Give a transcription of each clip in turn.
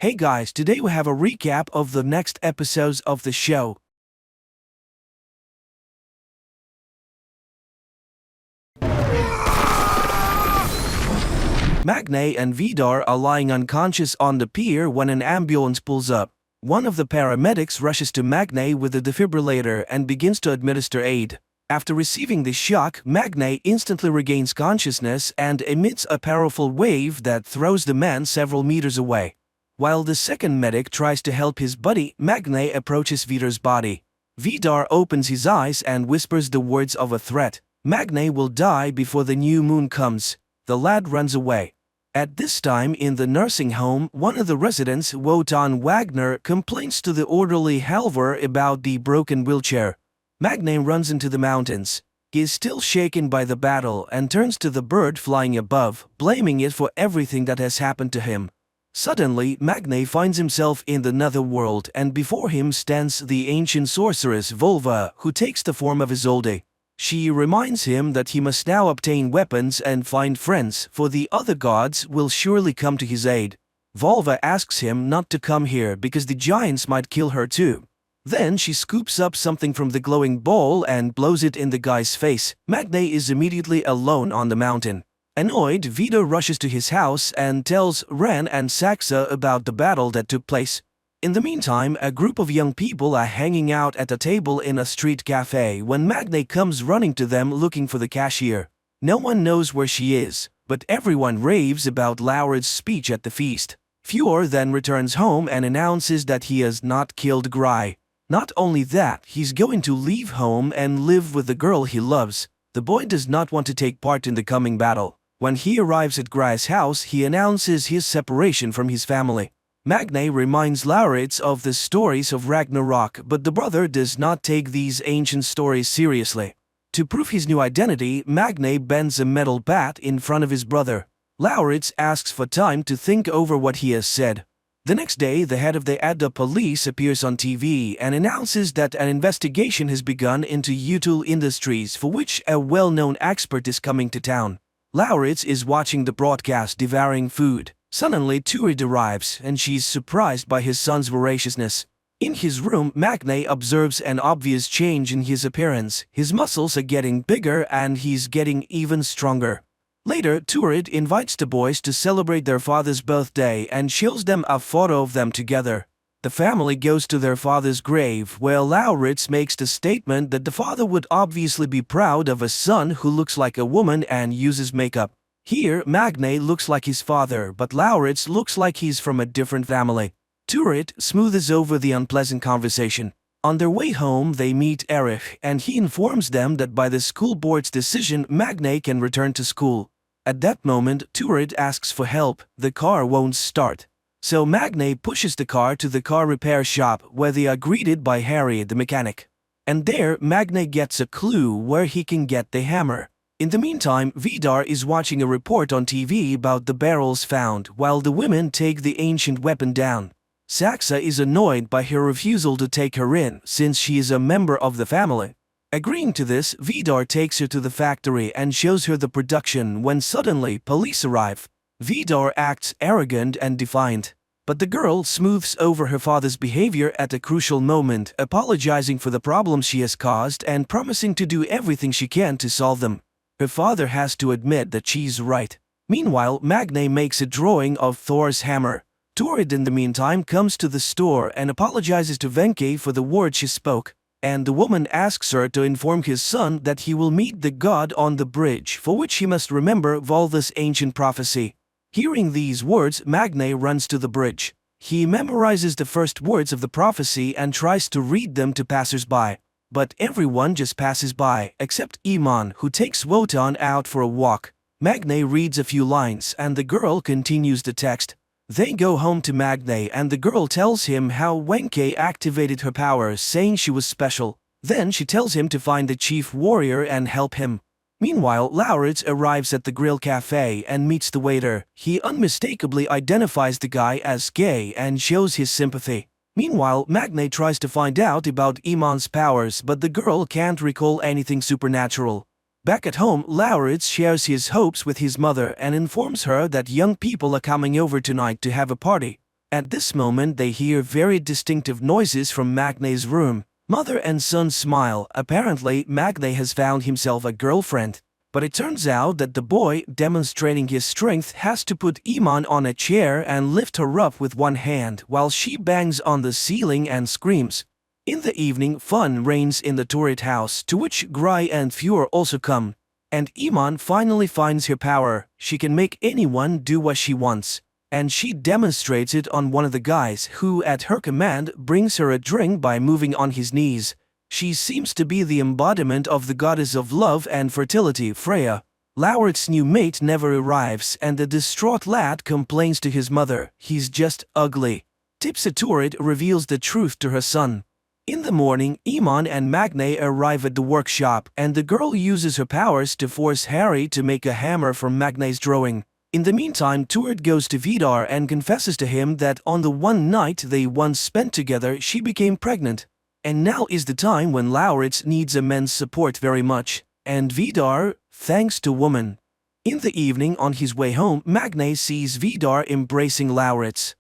Hey guys, today we have a recap of the next episodes of the show. Magne and Vidar are lying unconscious on the pier when an ambulance pulls up. One of the paramedics rushes to Magne with a defibrillator and begins to administer aid. After receiving the shock, Magne instantly regains consciousness and emits a powerful wave that throws the man several meters away. While the second medic tries to help his buddy, Magne approaches Vidar's body. Vidar opens his eyes and whispers the words of a threat. Magne will die before the new moon comes. The lad runs away. At this time in the nursing home, one of the residents, Wotan Wagner, complains to the orderly Halvor about the broken wheelchair. Magne runs into the mountains. He is still shaken by the battle and turns to the bird flying above, blaming it for everything that has happened to him. Suddenly, Magne finds himself in the netherworld, and before him stands the ancient sorceress Volva, who takes the form of Isolde. She reminds him that he must now obtain weapons and find friends, for the other gods will surely come to his aid. Volva asks him not to come here because the giants might kill her too. Then she scoops up something from the glowing bowl and blows it in the guy's face. Magne is immediately alone on the mountain. Annoyed, Vidar rushes to his house and tells Ren and Saxa about the battle that took place. In the meantime, a group of young people are hanging out at a table in a street cafe when Magne comes running to them looking for the cashier. No one knows where she is, but everyone raves about Laurid's speech at the feast. Fjord then returns home and announces that he has not killed Gry. Not only that, he's going to leave home and live with the girl he loves. The boy does not want to take part in the coming battle. When he arrives at Gry's house, he announces his separation from his family. Magne reminds Lauritz of the stories of Ragnarok, but the brother does not take these ancient stories seriously. To prove his new identity, Magne bends a metal bat in front of his brother. Lauritz asks for time to think over what he has said. The next day, the head of the Edda police appears on TV and announces that an investigation has begun into Utul Industries, for which a well-known expert is coming to town. Lauritz is watching the broadcast devouring food. Suddenly, Turid arrives, and she's surprised by his son's voraciousness. In his room, Magne observes an obvious change in his appearance. His muscles are getting bigger and he's getting even stronger. Later, Turid invites the boys to celebrate their father's birthday and shows them a photo of them together. The family goes to their father's grave, where Lauritz makes the statement that the father would obviously be proud of a son who looks like a woman and uses makeup. Here, Magne looks like his father, but Lauritz looks like he's from a different family. Turid smoothes over the unpleasant conversation. On their way home, they meet Erich, and he informs them that by the school board's decision, Magne can return to school. At that moment, Turid asks for help. The car won't start. So Magne pushes the car to the car repair shop, where they are greeted by Harry, the mechanic. And there, Magne gets a clue where he can get the hammer. In the meantime, Vidar is watching a report on TV about the barrels found, while the women take the ancient weapon down. Saxa is annoyed by her refusal to take her in, since she is a member of the family. Agreeing to this, Vidar takes her to the factory and shows her the production when suddenly police arrive. Vidar acts arrogant and defiant. But the girl smooths over her father's behavior at a crucial moment, apologizing for the problems she has caused and promising to do everything she can to solve them. Her father has to admit that she's right. Meanwhile, Magne makes a drawing of Thor's hammer. Turid in the meantime comes to the store and apologizes to Venke for the words she spoke, and the woman asks her to inform his son that he will meet the god on the bridge, for which he must remember Volva's ancient prophecy. Hearing these words, Magne runs to the bridge. He memorizes the first words of the prophecy and tries to read them to passers-by. But everyone just passes by, except Iman, who takes Wotan out for a walk. Magne reads a few lines and the girl continues the text. They go home to Magne and the girl tells him how Wenke activated her powers, saying she was special. Then she tells him to find the chief warrior and help him. Meanwhile, Lauritz arrives at the grill cafe and meets the waiter. He unmistakably identifies the guy as gay and shows his sympathy. Meanwhile, Magne tries to find out about Iman's powers, but the girl can't recall anything supernatural. Back at home, Lauritz shares his hopes with his mother and informs her that young people are coming over tonight to have a party. At this moment they hear very distinctive noises from Magne's room. Mother and son smile. Apparently, Magne has found himself a girlfriend. But it turns out that the boy, demonstrating his strength, has to put Iman on a chair and lift her up with one hand while she bangs on the ceiling and screams. In the evening, fun reigns in the turret house, to which Grai and Fuhr also come. And Iman finally finds her power. She can make anyone do what she wants. And she demonstrates it on one of the guys who, at her command, brings her a drink by moving on his knees. She seems to be the embodiment of the goddess of love and fertility, Freya. Laurit's new mate never arrives, and the distraught lad complains to his mother. He's just ugly. Tipsa reveals the truth to her son. In the morning, Iman and Magne arrive at the workshop, and the girl uses her powers to force Harry to make a hammer from Magne's drawing. In the meantime, Turid goes to Vidar and confesses to him that on the one night they once spent together, she became pregnant. And now is the time when Lauritz needs a man's support very much. And Vidar, thanks to woman. In the evening, on his way home, Magne sees Vidar embracing Lauritz.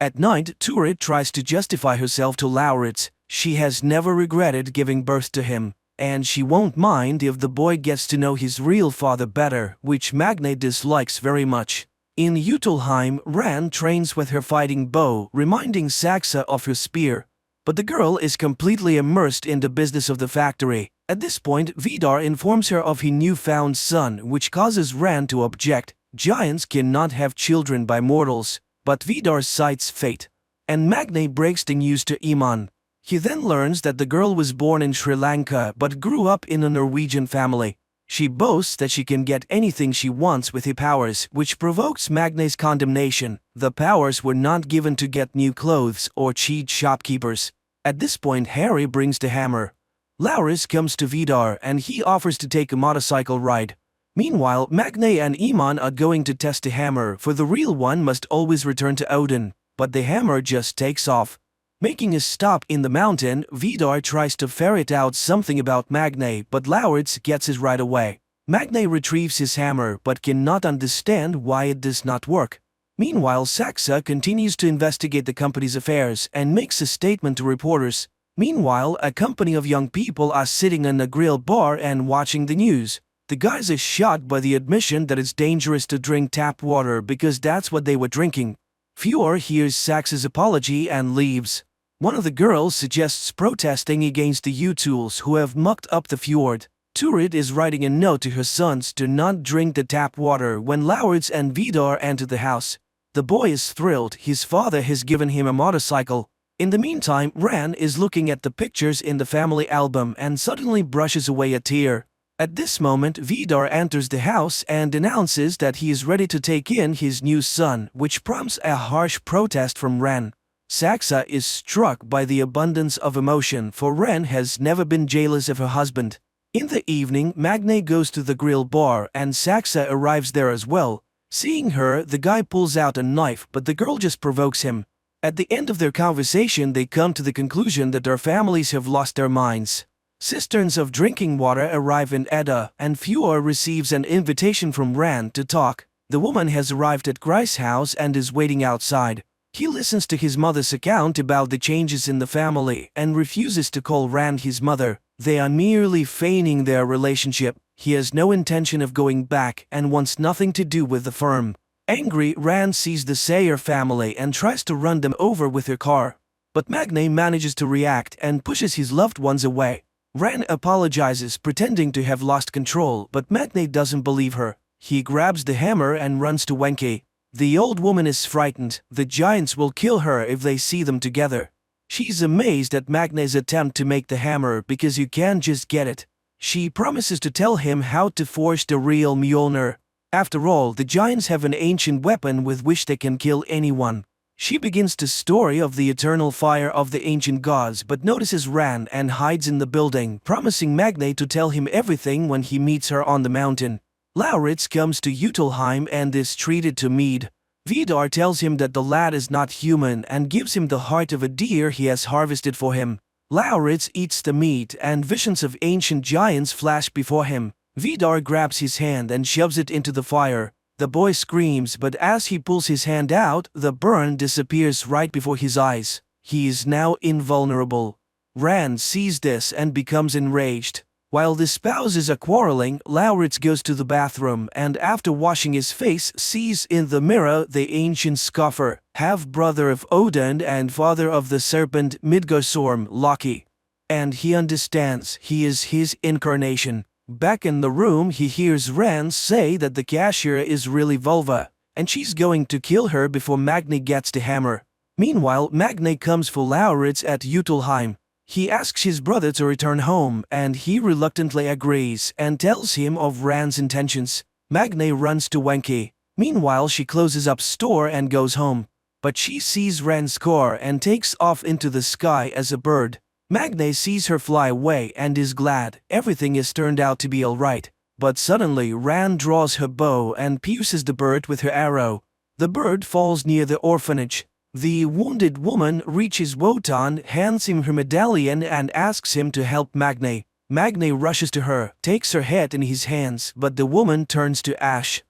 At night, Turid tries to justify herself to Lauritz. She has never regretted giving birth to him, and she won't mind if the boy gets to know his real father better, which Magne dislikes very much. In Utelheim, Ran trains with her fighting bow, reminding Saxa of her spear. But the girl is completely immersed in the business of the factory. At this point, Vidar informs her of his newfound son, which causes Ran to object. Giants cannot have children by mortals, but Vidar cites fate. And Magne breaks the news to Iman. He then learns that the girl was born in Sri Lanka but grew up in a Norwegian family. She boasts that she can get anything she wants with her powers, which provokes Magne's condemnation. The powers were not given to get new clothes or cheat shopkeepers. At this point, Harry brings the hammer. Lauritz comes to Vidar and he offers to take a motorcycle ride. Meanwhile, Magne and Iman are going to test the hammer, for the real one must always return to Odin. But the hammer just takes off. Making a stop in the mountain, Vidar tries to ferret out something about Magne, but Lauritz gets it right away. Magne retrieves his hammer but cannot understand why it does not work. Meanwhile, Saxa continues to investigate the company's affairs and makes a statement to reporters. Meanwhile, a company of young people are sitting in a grill bar and watching the news. The guys are shocked by the admission that it's dangerous to drink tap water because that's what they were drinking. Fuhr hears Saxa's apology and leaves. One of the girls suggests protesting against the Utuls who have mucked up the fjord. Turid is writing a note to her sons to not drink the tap water when Lauritz and Vidar enter the house. The boy is thrilled. His father has given him a motorcycle. In the meantime, Ran is looking at the pictures in the family album and suddenly brushes away a tear. At this moment, Vidar enters the house and announces that he is ready to take in his new son, which prompts a harsh protest from Ran. Saxa is struck by the abundance of emotion, for Ran has never been jealous of her husband. In the evening, Magne goes to the grill bar and Saxa arrives there as well. Seeing her, the guy pulls out a knife, but the girl just provokes him. At the end of their conversation, they come to the conclusion that their families have lost their minds. Cisterns of drinking water arrive in Edda, and Fuhr receives an invitation from Ran to talk. The woman has arrived at Grai's house and is waiting outside. He listens to his mother's account about the changes in the family and refuses to call Ran his mother. They are merely feigning their relationship. He has no intention of going back and wants nothing to do with the firm. Angry, Ran sees the Sayer family and tries to run them over with her car. But Magne manages to react and pushes his loved ones away. Ran apologizes, pretending to have lost control, but Magne doesn't believe her. He grabs the hammer and runs to Wenke. The old woman is frightened. The giants will kill her if they see them together. She's amazed at Magne's attempt to make the hammer because you can't just get it. She promises to tell him how to forge the real Mjolnir. After all, the giants have an ancient weapon with which they can kill anyone. She begins the story of the eternal fire of the ancient gods but notices Ran and hides in the building, promising Magne to tell him everything when he meets her on the mountain. Lauritz comes to Utelheim and is treated to mead. Vidar tells him that the lad is not human and gives him the heart of a deer he has harvested for him. Lauritz eats the meat and visions of ancient giants flash before him. Vidar grabs his hand and shoves it into the fire. The boy screams, but as he pulls his hand out, the burn disappears right before his eyes. He is now invulnerable. Rand sees this and becomes enraged. While the spouses are quarreling, Lauritz goes to the bathroom and after washing his face sees in the mirror the ancient scoffer, half-brother of Odin and father of the serpent Midgardsorm, Loki. And he understands he is his incarnation. Back in the room he hears Rand say that the cashier is really Vulva, and she's going to kill her before Magni gets the hammer. Meanwhile, Magni comes for Lauritz at Utelheim. He asks his brother to return home, and he reluctantly agrees and tells him of Rand's intentions. Magni runs to Wenki. Meanwhile, she closes up store and goes home. But she sees Rand's car and takes off into the sky as a bird. Magni sees her fly away and is glad everything has turned out to be alright. But suddenly Rand draws her bow and pierces the bird with her arrow. The bird falls near the orphanage. The wounded woman reaches Wotan, hands him her medallion and asks him to help Magni. Magni rushes to her, takes her head in his hands, but the woman turns to ash.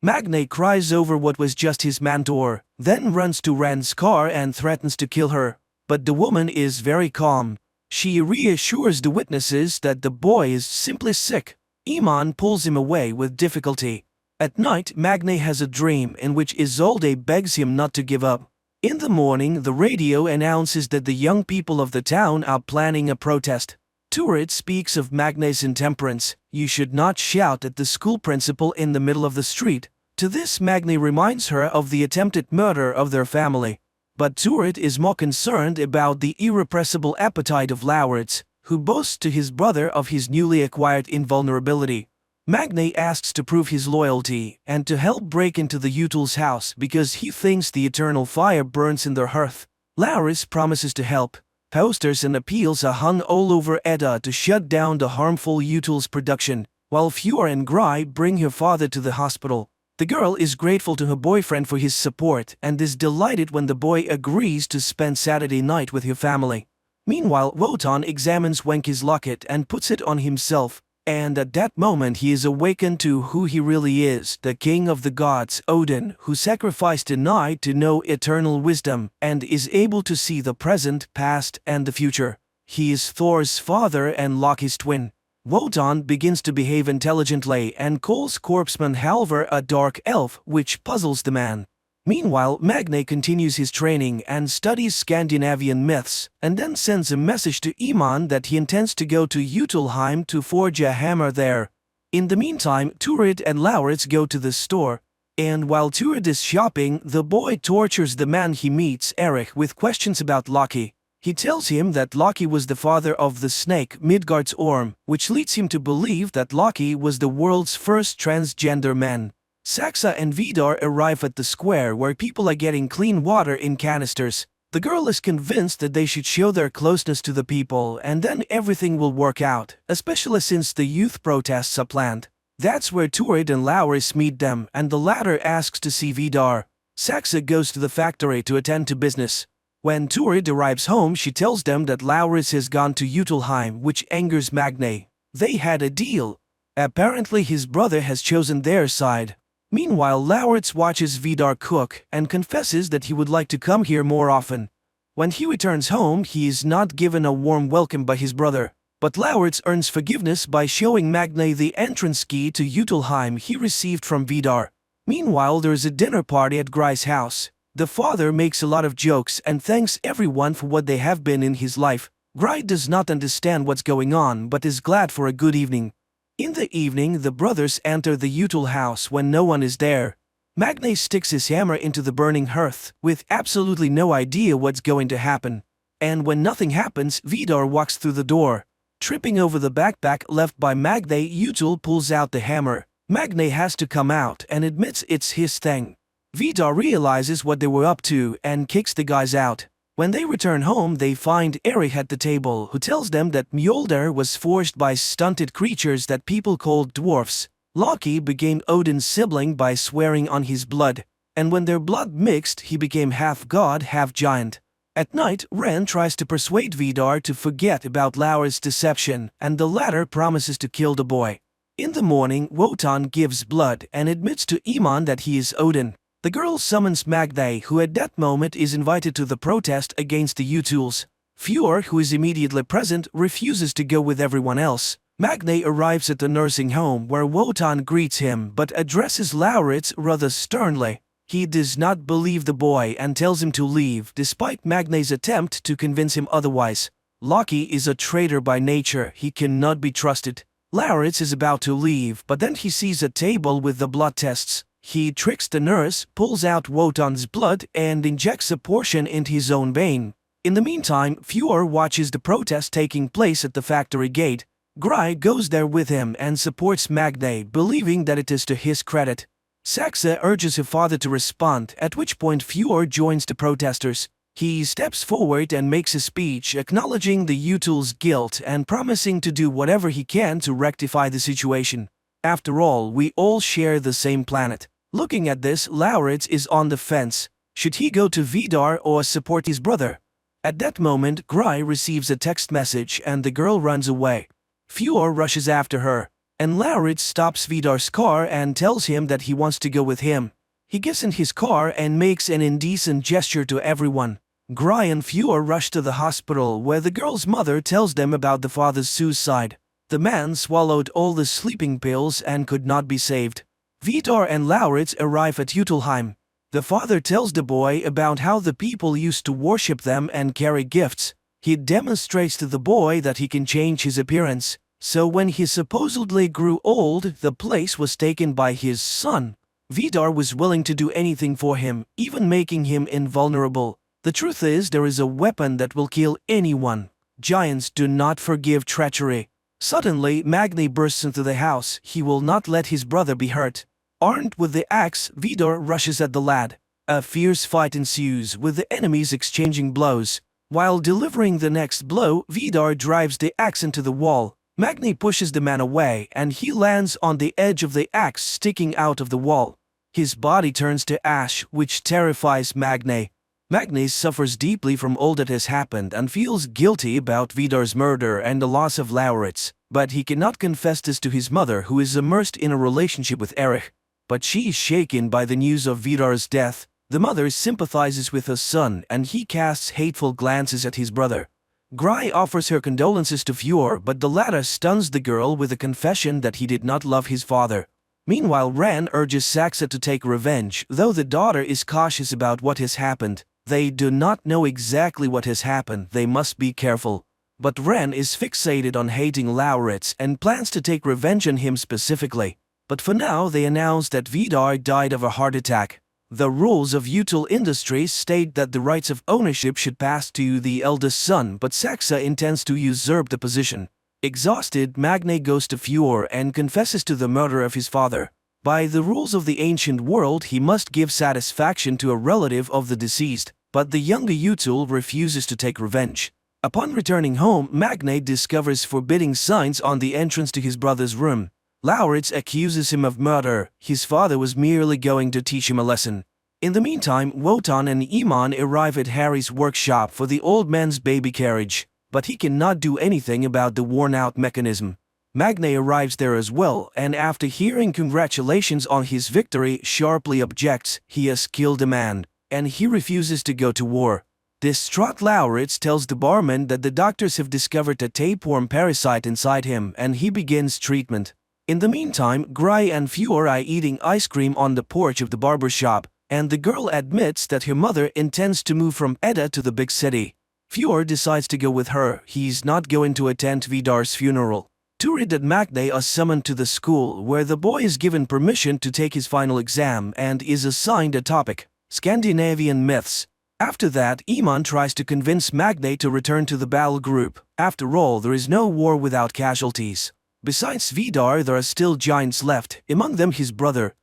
Magni cries over what was just his mentor, then runs to Rand's car and threatens to kill her. But the woman is very calm. She reassures the witnesses that the boy is simply sick. Iman pulls him away with difficulty. At night, Magni has a dream in which Isolde begs him not to give up. In the morning, the radio announces that the young people of the town are planning a protest. Turid speaks of Magni's intemperance. You should not shout at the school principal in the middle of the street. To this, Magni reminds her of the attempted murder of their family. But Turid is more concerned about the irrepressible appetite of Lauritz, who boasts to his brother of his newly acquired invulnerability. Magni asks to prove his loyalty and to help break into the Utel's house because he thinks the eternal fire burns in their hearth. Lauritz promises to help. Posters and appeals are hung all over Edda to shut down the harmful Utel's production, while Fjord and Gry bring her father to the hospital. The girl is grateful to her boyfriend for his support and is delighted when the boy agrees to spend Saturday night with her family. Meanwhile, Wotan examines Wenki's locket and puts it on himself, and at that moment he is awakened to who he really is, the king of the gods, Odin, who sacrificed a night to know eternal wisdom and is able to see the present, past, and the future. He is Thor's father and Loki's twin. Wotan begins to behave intelligently and calls corpseman Halvor a dark elf, which puzzles the man. Meanwhile, Magni continues his training and studies Scandinavian myths, and then sends a message to Iman that he intends to go to Utelheim to forge a hammer there. In the meantime, Turid and Lauritz go to the store, and while Turid is shopping, the boy tortures the man he meets, Erich, with questions about Loki. He tells him that Loki was the father of the snake Midgardsorm, which leads him to believe that Loki was the world's first transgender man. Saxa and Vidar arrive at the square where people are getting clean water in canisters. The girl is convinced that they should show their closeness to the people and then everything will work out, especially since the youth protests are planned. That's where Turid and Lauritz meet them and the latter asks to see Vidar. Saxa goes to the factory to attend to business. When Turid arrives home, she tells them that Lauritz has gone to Utelheim, which angers Magni. They had a deal. Apparently his brother has chosen their side. Meanwhile, Lauritz watches Vidar cook and confesses that he would like to come here more often. When he returns home, he is not given a warm welcome by his brother. But Lauritz earns forgiveness by showing Magni the entrance key to Utelheim he received from Vidar. Meanwhile, there is a dinner party at Gry's house. The father makes a lot of jokes and thanks everyone for what they have been in his life. Gry does not understand what's going on but is glad for a good evening. In the evening, the brothers enter the Utel house when no one is there. Magni sticks his hammer into the burning hearth, with absolutely no idea what's going to happen. And when nothing happens, Vidar walks through the door. Tripping over the backpack left by Magni, Utel pulls out the hammer. Magni has to come out and admits it's his thing. Vidar realizes what they were up to and kicks the guys out. When they return home, they find Erich at the table, who tells them that Mjolnir was forged by stunted creatures that people called dwarfs. Loki became Odin's sibling by swearing on his blood, and when their blood mixed, he became half god, half giant. At night, Ren tries to persuade Vidar to forget about Laur's deception, and the latter promises to kill the boy. In the morning, Wotan gives blood and admits to Iman that he is Odin. The girl summons Magne, who at that moment is invited to the protest against the Utuls. Fjord, who is immediately present, refuses to go with everyone else. Magne arrives at the nursing home where Wotan greets him but addresses Lauritz rather sternly. He does not believe the boy and tells him to leave, despite Magne's attempt to convince him otherwise. Loki is a traitor by nature, he cannot be trusted. Lauritz is about to leave, but then he sees a table with the blood tests. He tricks the nurse, pulls out Wotan's blood, and injects a portion into his own vein. In the meantime, Fjord watches the protest taking place at the factory gate. Gry goes there with him and supports Magne, believing that it is to his credit. Saxa urges her father to respond, at which point Fjord joins the protesters. He steps forward and makes a speech acknowledging the Utul's guilt and promising to do whatever he can to rectify the situation. After all, we all share the same planet. Looking at this, Lauritz is on the fence. Should he go to Vidar or support his brother? At that moment, Gry receives a text message and the girl runs away. Fjord rushes after her, and Lauritz stops Vidar's car and tells him that he wants to go with him. He gets in his car and makes an indecent gesture to everyone. Gry and Fjord rush to the hospital where the girl's mother tells them about the father's suicide. The man swallowed all the sleeping pills and could not be saved. Vidar and Lauritz arrive at Utelheim. The father tells the boy about how the people used to worship them and carry gifts. He demonstrates to the boy that he can change his appearance. So when he supposedly grew old, the place was taken by his son. Vidar was willing to do anything for him, even making him invulnerable. The truth is, there is a weapon that will kill anyone. Giants do not forgive treachery. Suddenly, Magne bursts into the house. He will not let his brother be hurt. Armed with the axe, Vidar rushes at the lad. A fierce fight ensues, with the enemies exchanging blows. While delivering the next blow, Vidar drives the axe into the wall. Magne pushes the man away, and he lands on the edge of the axe sticking out of the wall. His body turns to ash, which terrifies Magne. Magne suffers deeply from all that has happened and feels guilty about Vidar's murder and the loss of Lauritz, but he cannot confess this to his mother, who is immersed in a relationship with Erich. But she is shaken by the news of Vidar's death. The mother sympathizes with her son and he casts hateful glances at his brother. Gry offers her condolences to Fjord, but the latter stuns the girl with a confession that he did not love his father. Meanwhile, Ran urges Saxa to take revenge, though the daughter is cautious about what has happened. They do not know exactly what has happened, they must be careful. But Ran is fixated on hating Lauritz and plans to take revenge on him specifically. But for now, they announce that Vidar died of a heart attack. The rules of Utul Industries state that the rights of ownership should pass to the eldest son, but Saxa intends to usurp the position. Exhausted, Magne goes to Fjord and confesses to the murder of his father. By the rules of the ancient world, he must give satisfaction to a relative of the deceased, but the younger Utul refuses to take revenge. Upon returning home, Magne discovers forbidding signs on the entrance to his brother's room. Lauritz accuses him of murder. His father was merely going to teach him a lesson. In the meantime, Wotan and Iman arrive at Harry's workshop for the old man's baby carriage, but he cannot do anything about the worn-out mechanism. Magne arrives there as well, and after hearing congratulations on his victory, sharply objects. He has killed a man, and he refuses to go to war. Distraught Lauritz tells the barman that the doctors have discovered a tapeworm parasite inside him, and he begins treatment. In the meantime, Gry and Fjord are eating ice cream on the porch of the barber shop, and the girl admits that her mother intends to move from Edda to the big city. Fjord decides to go with her. He's not going to attend Vidar's funeral. Turid and Magne are summoned to the school, where the boy is given permission to take his final exam and is assigned a topic: Scandinavian myths. After that, Iman tries to convince Magne to return to the battle group. After all, there is no war without casualties. Besides Vidar, there are still giants left, among them his brother.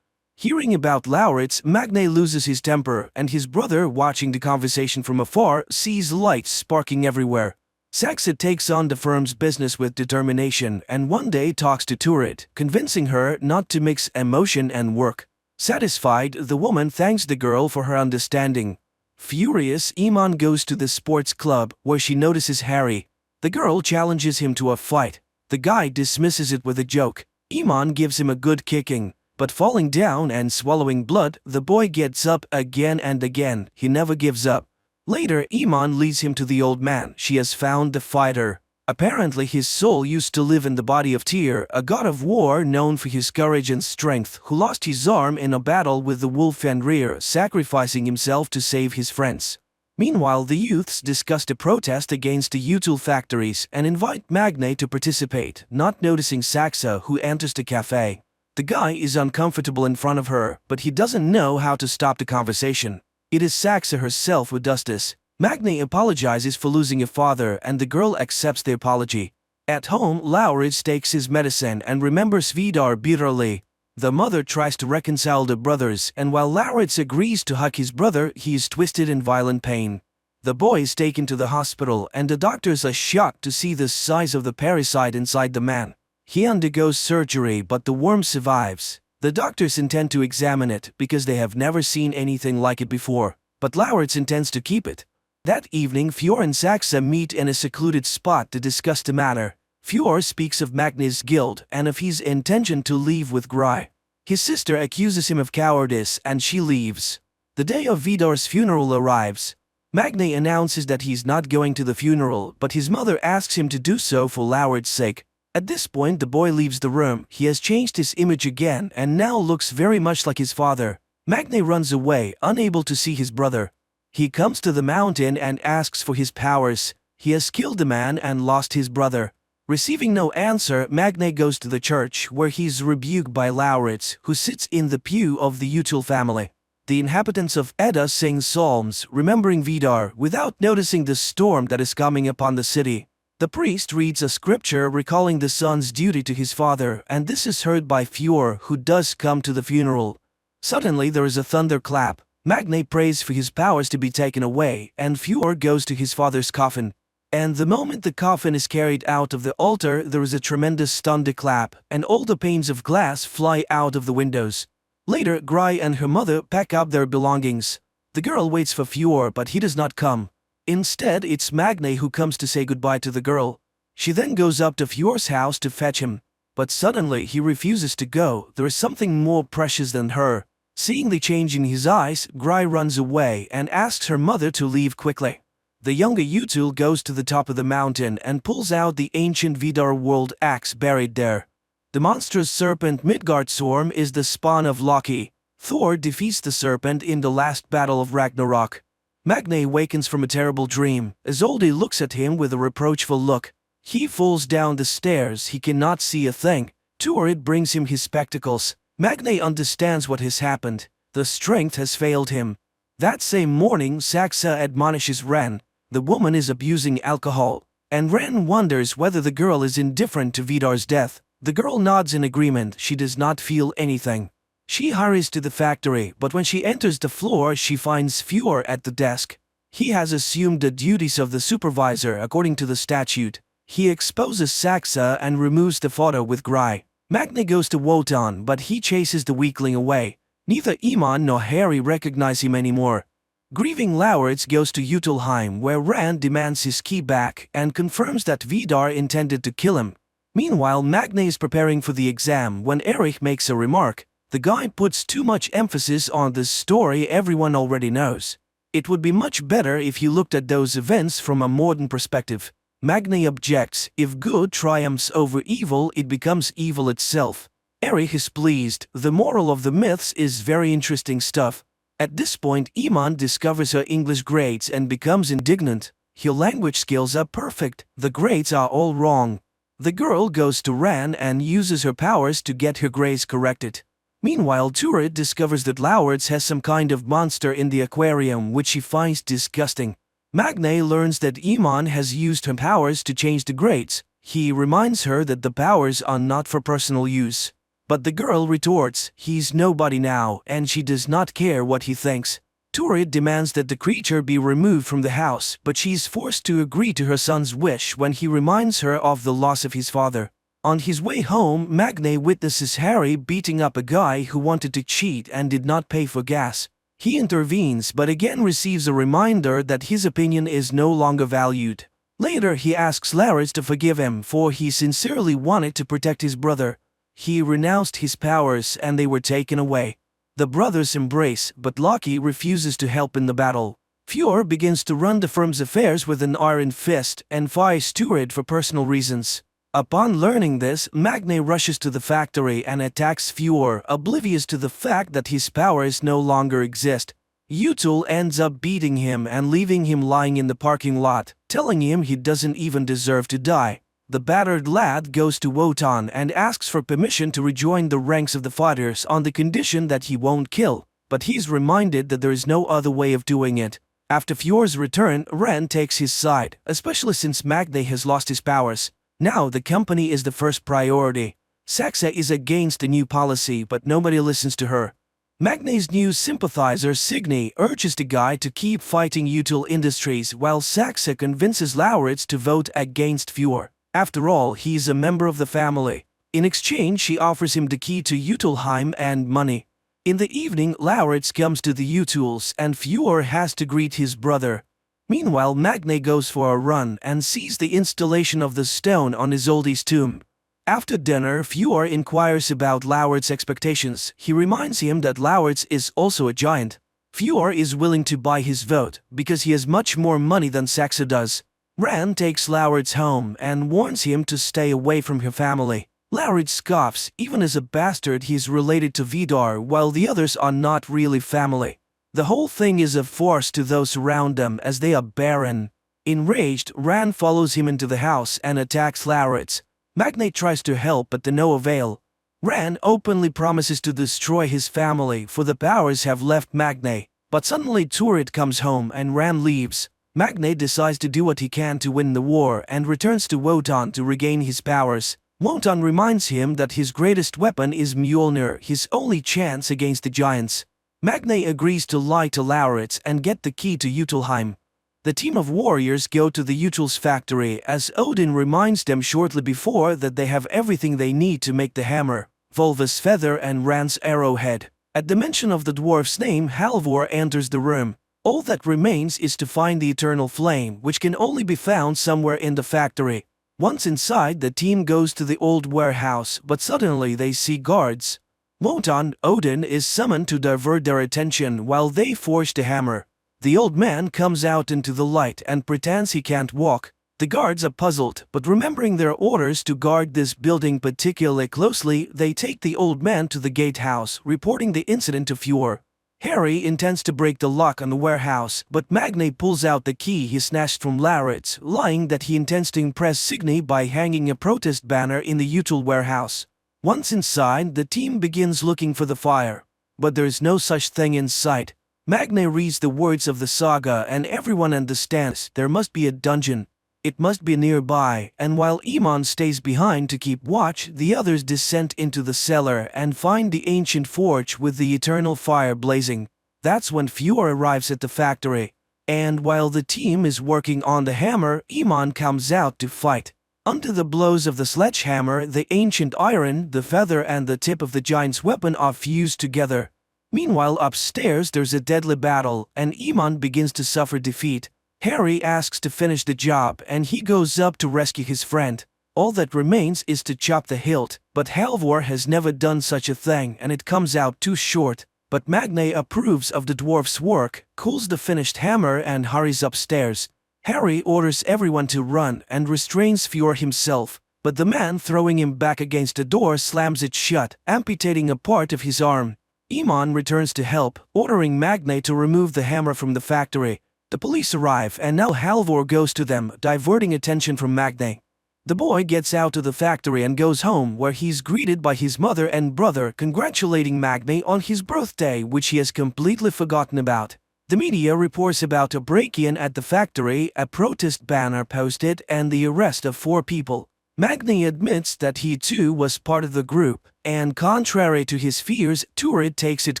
Hearing about Lauritz, Magne loses his temper, and his brother, watching the conversation from afar, sees lights sparking everywhere. Saxa takes on the firm's business with determination and one day talks to Turid, convincing her not to mix emotion and work. Satisfied, the woman thanks the girl for her understanding. Furious, Iman goes to the sports club, where she notices Harry. The girl challenges him to a fight. The guy dismisses it with a joke. Iman gives him a good kicking, but falling down and swallowing blood, the boy gets up again and again. He never gives up. Later, Iman leads him to the old man. She has found the fighter. Apparently his soul used to live in the body of Tyr, a god of war known for his courage and strength, who lost his arm in a battle with the wolf Fenrir, sacrificing himself to save his friends. Meanwhile, the youths discuss a protest against the util factories and invite Magne to participate, not noticing Saxa, who enters the cafe. The guy is uncomfortable in front of her, but he doesn't know how to stop the conversation. It is Saxa herself who does this. Magne apologizes for losing a father and the girl accepts the apology. At home, Lauritz takes his medicine and remembers Vidar bitterly. The mother tries to reconcile the brothers, and while Lauritz agrees to hug his brother, he is twisted in violent pain. The boy is taken to the hospital and the doctors are shocked to see the size of the parasite inside the man. He undergoes surgery but the worm survives. The doctors intend to examine it because they have never seen anything like it before, but Lauritz intends to keep it. That evening, Fjord and Saxa meet in a secluded spot to discuss the matter. Fjord speaks of Magne's guilt and of his intention to leave with Gry. His sister accuses him of cowardice and she leaves. The day of Vidar's funeral arrives. Magne announces that he's not going to the funeral, but his mother asks him to do so for Lauritz's sake. At this point, the boy leaves the room. He has changed his image again and now looks very much like his father. Magne runs away, unable to see his brother. He comes to the mountain and asks for his powers. He has killed the man and lost his brother. Receiving no answer, Magne goes to the church, where he's rebuked by Lauritz, who sits in the pew of the Util family. The inhabitants of Edda sing psalms, remembering Vidar, without noticing the storm that is coming upon the city. The priest reads a scripture recalling the son's duty to his father, and this is heard by Fjord, who does come to the funeral. Suddenly there is a thunderclap. Magne prays for his powers to be taken away, and Fjord goes to his father's coffin. And the moment the coffin is carried out of the altar, there is a tremendous thunderclap, and all the panes of glass fly out of the windows. Later, Gry and her mother pack up their belongings. The girl waits for Fjord, but he does not come. Instead, it's Magne who comes to say goodbye to the girl. She then goes up to Fjord's house to fetch him. But suddenly he refuses to go. There is something more precious than her. Seeing the change in his eyes, Gry runs away and asks her mother to leave quickly. The younger Util goes to the top of the mountain and pulls out the ancient Vidar world axe buried there. The monstrous serpent Midgardsorm is the spawn of Loki. Thor defeats the serpent in the last battle of Ragnarok. Magne wakens from a terrible dream. Isolde looks at him with a reproachful look. He falls down the stairs. He cannot see a thing. Turid brings him his spectacles. Magne understands what has happened. The strength has failed him. That same morning, Saxa admonishes Ren. The woman is abusing alcohol, and Ren wonders whether the girl is indifferent to Vidar's death. The girl nods in agreement. She does not feel anything. She hurries to the factory, but when she enters the floor, she finds Fjord at the desk. He has assumed the duties of the supervisor according to the statute. He exposes Saxa and removes the photo with Gry. Magne goes to Wotan, but he chases the weakling away. Neither Iman nor Harry recognize him anymore. Grieving Lauritz goes to Utilheim, where Rand demands his key back and confirms that Vidar intended to kill him. Meanwhile, Magne is preparing for the exam when Erich makes a remark. The guy puts too much emphasis on this story everyone already knows. It would be much better if you looked at those events from a modern perspective. Magne objects. If good triumphs over evil, it becomes evil itself. Erich is pleased. The moral of the myths is very interesting stuff. At this point, Iman discovers her English grades and becomes indignant. Her language skills are perfect. The grades are all wrong. The girl goes to Ran and uses her powers to get her grades corrected. Meanwhile, Turid discovers that Lauritz has some kind of monster in the aquarium which she finds disgusting. Magne learns that Iman has used her powers to change the grades. He reminds her that the powers are not for personal use. But the girl retorts, he's nobody now, and she does not care what he thinks. Turid demands that the creature be removed from the house, but she's forced to agree to her son's wish when he reminds her of the loss of his father. On his way home, Magne witnesses Harry beating up a guy who wanted to cheat and did not pay for gas. He intervenes but again receives a reminder that his opinion is no longer valued. Later he asks Lauritz to forgive him for he sincerely wanted to protect his brother. he renounced his powers and they were taken away. The brothers embrace, but Loki refuses to help in the battle. Fjord begins to run the firm's affairs with an iron fist and fires Turid for personal reasons. Upon learning this, Magne rushes to the factory and attacks Fjord, oblivious to the fact that his powers no longer exist. Utul ends up beating him and leaving him lying in the parking lot, telling him he doesn't even deserve to die. The battered lad goes to Wotan and asks for permission to rejoin the ranks of the fighters on the condition that he won't kill, but he's reminded that there is no other way of doing it. After Fjord's return, Ran takes his side, especially since Magne has lost his powers. Now the company is the first priority. Saxa is against the new policy, but nobody listens to her. Magne's new sympathizer Signy urges the guy to keep fighting Util Industries while Saxa convinces Lauritz to vote against Fjord. After all, he's a member of the family. In exchange, she offers him the key to Utilheim and money. In the evening, Lauritz comes to the Utils and Fjord has to greet his brother. Meanwhile, Magne goes for a run and sees the installation of the stone on Isolde's tomb. After dinner, Fjord inquires about Lauritz's expectations. He reminds him that Lauritz is also a giant. Fjord is willing to buy his vote, because he has much more money than Saxa does. Ran takes Lauritz home and warns him to stay away from her family. Lauritz scoffs. Even as a bastard, he is related to Vidar, while the others are not really family. The whole thing is a farce to those around them, as they are barren. Enraged, Ran follows him into the house and attacks Lauritz. Magne tries to help, but to no avail. Ran openly promises to destroy his family, for the powers have left Magne. But suddenly Turid comes home and Ran leaves. Magne decides to do what he can to win the war and returns to Wotan to regain his powers. Wotan reminds him that his greatest weapon is Mjolnir, his only chance against the giants. Magne agrees to lie to Lauritz and get the key to Utilheim. The team of warriors go to the Util's factory as Odin reminds them shortly before that they have everything they need to make the hammer, Volva's feather and Ran's arrowhead. At the mention of the dwarf's name, Halvor enters the room. All that remains is to find the eternal flame, which can only be found somewhere in the factory. Once inside, the team goes to the old warehouse, but suddenly they see guards. Wotan, Odin, is summoned to divert their attention while they forge the hammer. The old man comes out into the light and pretends he can't walk. The guards are puzzled, but remembering their orders to guard this building particularly closely, they take the old man to the gatehouse, reporting the incident to Fjord. Harry intends to break the lock on the warehouse, but Magne pulls out the key he snatched from Lauritz, lying that he intends to impress Signy by hanging a protest banner in the Util warehouse. Once inside, the team begins looking for the fire. But there is no such thing in sight. Magne reads the words of the saga and everyone understands there must be a dungeon. It must be nearby, and while Iman stays behind to keep watch, the others descend into the cellar and find the ancient forge with the eternal fire blazing. That's when Fjord arrives at the factory. And while the team is working on the hammer, Iman comes out to fight. Under the blows of the sledgehammer, the ancient iron, the feather and the tip of the giant's weapon are fused together. Meanwhile, upstairs there's a deadly battle, and Iman begins to suffer defeat. Harry asks to finish the job, and he goes up to rescue his friend. All that remains is to chop the hilt, but Halvor has never done such a thing and it comes out too short. But Magne approves of the dwarf's work, cools the finished hammer and hurries upstairs. Harry orders everyone to run and restrains Fjord himself, but the man throwing him back against the door slams it shut, amputating a part of his arm. Iman returns to help, ordering Magne to remove the hammer from the factory. The police arrive and now Halvor goes to them, diverting attention from Magne. The boy gets out of the factory and goes home, where he's greeted by his mother and brother congratulating Magne on his birthday, which he has completely forgotten about. The media reports about a break-in at the factory, a protest banner posted, and the arrest of 4 people. Magne admits that he too was part of the group, and contrary to his fears, Turid takes it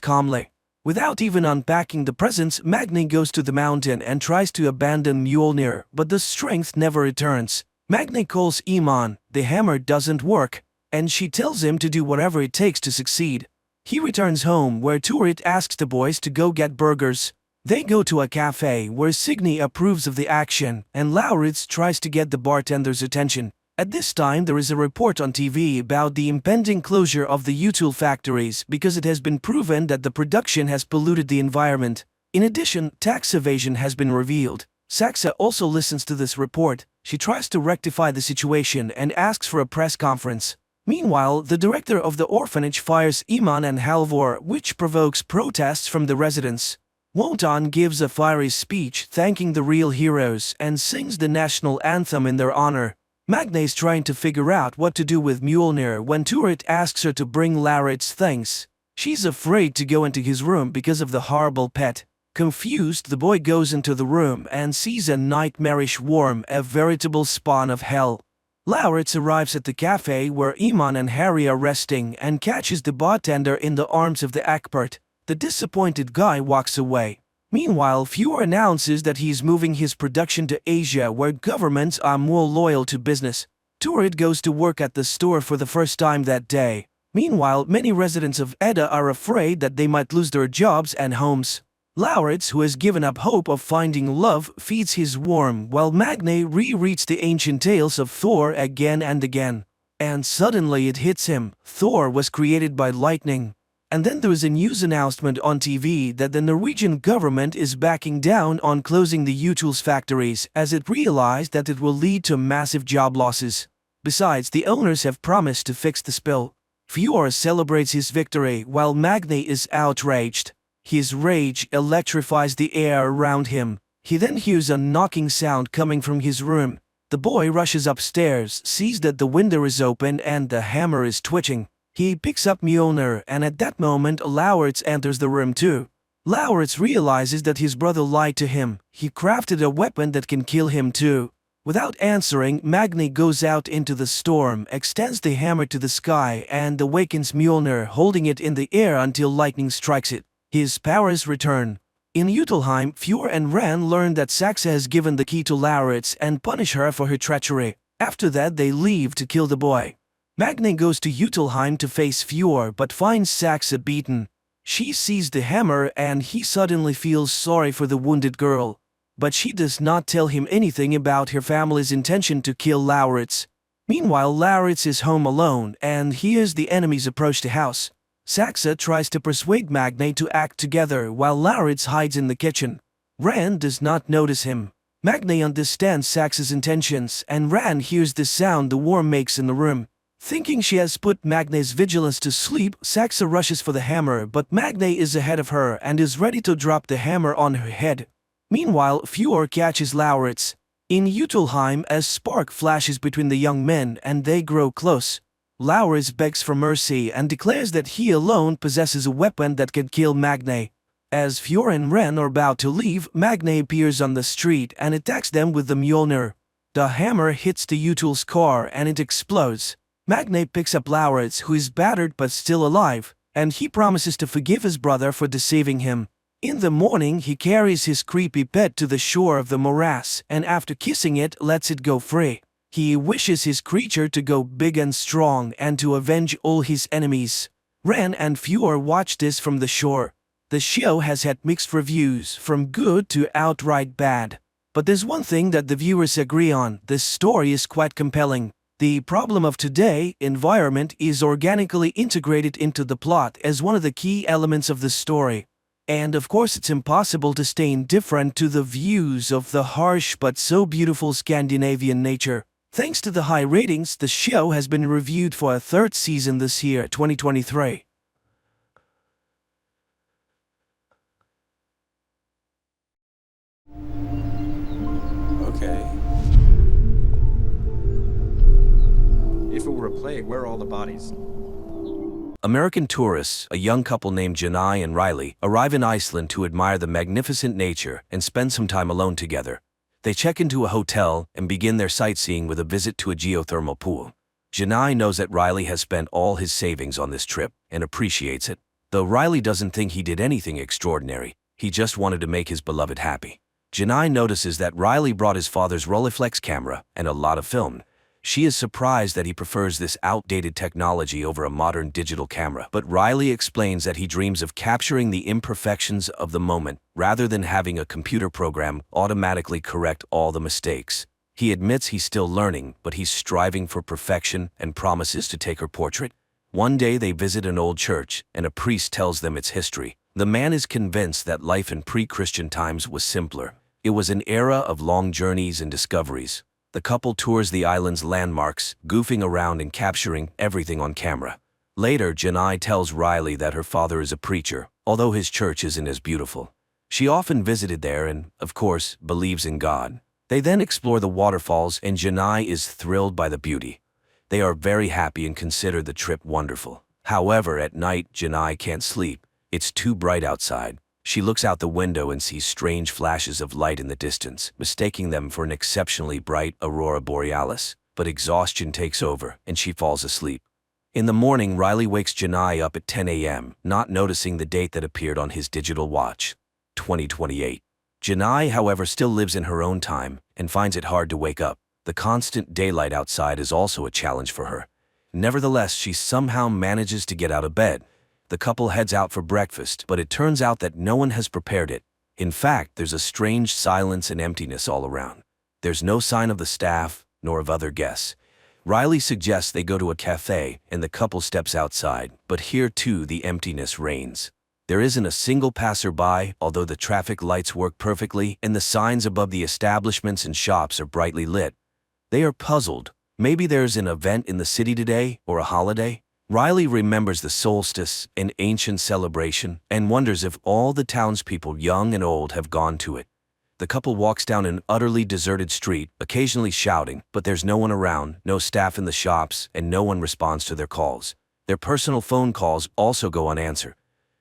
calmly. Without even unpacking the presents, Magne goes to the mountain and tries to abandon Mjolnir, but the strength never returns. Magne calls Iman, the hammer doesn't work, and she tells him to do whatever it takes to succeed. He returns home, where Turid asks the boys to go get burgers. They go to a cafe where Signy approves of the action, and Lauritz tries to get the bartender's attention. At this time, there is a report on TV about the impending closure of the util factories because it has been proven that the production has polluted the environment. In addition, tax evasion has been revealed. Saxa also listens to this report. She tries to rectify the situation and asks for a press conference. Meanwhile, the director of the orphanage fires Iman and Halvor, which provokes protests from the residents. Wotan gives a fiery speech thanking the real heroes and sings the national anthem in their honor. Magne is trying to figure out what to do with Mjolnir when Turit asks her to bring Laurit's things. She's afraid to go into his room because of the horrible pet. Confused, the boy goes into the room and sees a nightmarish worm, a veritable spawn of hell. Lauritz arrives at the cafe where Iman and Harry are resting and catches the bartender in the arms of the expert. The disappointed guy walks away. Meanwhile, Fjord announces that he is moving his production to Asia where governments are more loyal to business. Turid goes to work at the store for the first time that day. Meanwhile, many residents of Edda are afraid that they might lose their jobs and homes. Lauritz, who has given up hope of finding love, feeds his worm while Magne rereads the ancient tales of Thor again and again. And suddenly it hits him. Thor was created by lightning. And then there is a news announcement on TV that the Norwegian government is backing down on closing the Utils factories as it realized that it will lead to massive job losses. Besides, the owners have promised to fix the spill. Fjord celebrates his victory while Magne is outraged. His rage electrifies the air around him. He then hears a knocking sound coming from his room. The boy rushes upstairs, sees that the window is open and the hammer is twitching. He picks up Mjolnir, and at that moment Lauritz enters the room too. Lauritz realizes that his brother lied to him. He crafted a weapon that can kill him too. Without answering, Magne goes out into the storm, extends the hammer to the sky and awakens Mjolnir, holding it in the air until lightning strikes it. His powers return. In Jotunheim, Fjord and Ran learn that Saxa has given the key to Lauritz and punish her for her treachery. After that, they leave to kill the boy. Magne goes to Jotunheim to face Fjord but finds Saxa beaten. She sees the hammer and he suddenly feels sorry for the wounded girl. But she does not tell him anything about her family's intention to kill Lauritz. Meanwhile, Lauritz is home alone and hears the enemies approach the house. Saxa tries to persuade Magne to act together while Lauritz hides in the kitchen. Ran does not notice him. Magne understands Saxa's intentions and Ran hears the sound the worm makes in the room. Thinking she has put Magne's vigilance to sleep, Saxa rushes for the hammer, but Magne is ahead of her and is ready to drop the hammer on her head. Meanwhile, Fjord catches Lauritz. In Jotunheim, a spark flashes between the young men and they grow close. Lauritz begs for mercy and declares that he alone possesses a weapon that can kill Magne. As Fjord and Ren are about to leave, Magne appears on the street and attacks them with the Mjolnir. The hammer hits the Util's car and it explodes. Magne picks up Lauritz, who is battered but still alive, and he promises to forgive his brother for deceiving him. In the morning, he carries his creepy pet to the shore of the morass and after kissing it, lets it go free. He wishes his creature to go big and strong and to avenge all his enemies. Ren and Fjord watch this from the shore. The show has had mixed reviews, from good to outright bad. But there's one thing that the viewers agree on: this story is quite compelling. The problem of today, environment, is organically integrated into the plot as one of the key elements of the story. And of course it's impossible to stay indifferent to the views of the harsh but so beautiful Scandinavian nature. Thanks to the high ratings, the show has been reviewed for a third season this year, 2023. Okay. If it were a plague, where are all the bodies? American tourists, a young couple named Janai and Riley, arrive in Iceland to admire the magnificent nature and spend some time alone together. They check into a hotel and begin their sightseeing with a visit to a geothermal pool. Janai knows that Riley has spent all his savings on this trip and appreciates it. Though Riley doesn't think he did anything extraordinary, he just wanted to make his beloved happy. Janai notices that Riley brought his father's Rolleiflex camera and a lot of film. She is surprised that he prefers this outdated technology over a modern digital camera, but Riley explains that he dreams of capturing the imperfections of the moment rather than having a computer program automatically correct all the mistakes. He admits he's still learning, but he's striving for perfection and promises to take her portrait. One day they visit an old church, and a priest tells them its history. The man is convinced that life in pre-Christian times was simpler. It was an era of long journeys and discoveries. The couple tours the island's landmarks, goofing around and capturing everything on camera. Later, Janai tells Riley that her father is a preacher, although his church isn't as beautiful. She often visited there and, of course, believes in God. They then explore the waterfalls, and Janai is thrilled by the beauty. They are very happy and consider the trip wonderful. However, at night, Janai can't sleep. It's too bright outside. She looks out the window and sees strange flashes of light in the distance, mistaking them for an exceptionally bright aurora borealis. But exhaustion takes over, and she falls asleep. In the morning, Riley wakes Janai up at 10 a.m., not noticing the date that appeared on his digital watch, 2028. Janai, however, still lives in her own time and finds it hard to wake up. The constant daylight outside is also a challenge for her. Nevertheless, she somehow manages to get out of bed. The couple heads out for breakfast, but it turns out that no one has prepared it. In fact, there's a strange silence and emptiness all around. There's no sign of the staff, nor of other guests. Riley suggests they go to a cafe, and the couple steps outside, but here too the emptiness reigns. There isn't a single passerby, although the traffic lights work perfectly, and the signs above the establishments and shops are brightly lit. They are puzzled. Maybe there's an event in the city today, or a holiday? Riley remembers the solstice, an ancient celebration, and wonders if all the townspeople, young and old, have gone to it. The couple walks down an utterly deserted street, occasionally shouting, but there's no one around, no staff in the shops, and no one responds to their calls. Their personal phone calls also go unanswered.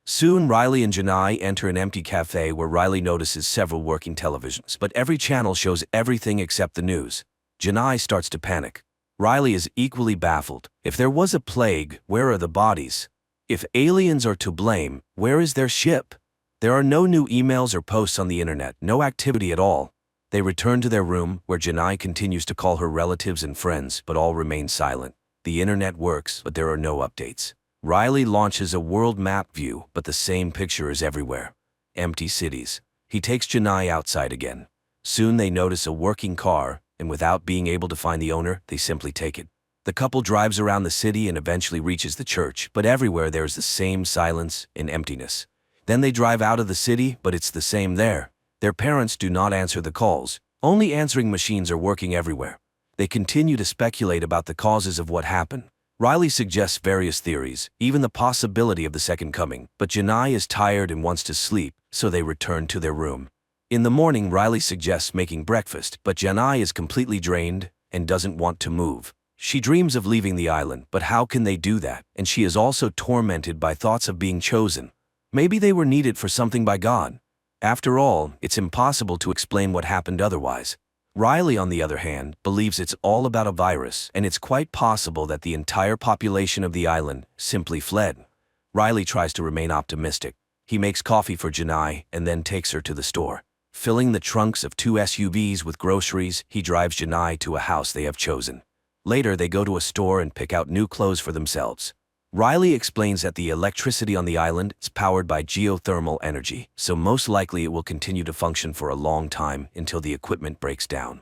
Soon, Riley and Janai enter an empty cafe where Riley notices several working televisions, but every channel shows everything except the news. Janai starts to panic. Riley is equally baffled. If there was a plague, where are the bodies? If aliens are to blame, where is their ship? There are no new emails or posts on the internet, no activity at all. They return to their room, where Janai continues to call her relatives and friends, but all remain silent. The internet works, but there are no updates. Riley launches a world map view, but the same picture is everywhere. Empty cities. He takes Janai outside again. Soon they notice a working car, and without being able to find the owner, they simply take it. The couple drives around the city and eventually reaches the church, but everywhere there is the same silence and emptiness. Then they drive out of the city, but it's the same there. Their parents do not answer the calls. Only answering machines are working everywhere. They continue to speculate about the causes of what happened. Riley suggests various theories, even the possibility of the second coming, but Janai is tired and wants to sleep, so they return to their room. In the morning, Riley suggests making breakfast, but Janai is completely drained and doesn't want to move. She dreams of leaving the island, but how can they do that? And she is also tormented by thoughts of being chosen. Maybe they were needed for something by God. After all, it's impossible to explain what happened otherwise. Riley, on the other hand, believes it's all about a virus, and it's quite possible that the entire population of the island simply fled. Riley tries to remain optimistic. He makes coffee for Janai and then takes her to the store. Filling the trunks of 2 SUVs with groceries, he drives Janai to a house they have chosen. Later, they go to a store and pick out new clothes for themselves. Riley explains that the electricity on the island is powered by geothermal energy, so most likely it will continue to function for a long time until the equipment breaks down.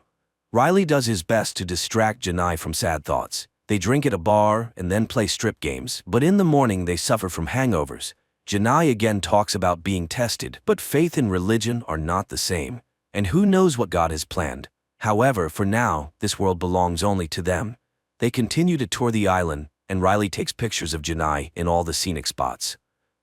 Riley does his best to distract Janai from sad thoughts. They drink at a bar and then play strip games, but in the morning they suffer from hangovers. Janai again talks about being tested, but faith and religion are not the same, and who knows what God has planned. However, for now, this world belongs only to them. They continue to tour the island, and Riley takes pictures of Janai in all the scenic spots.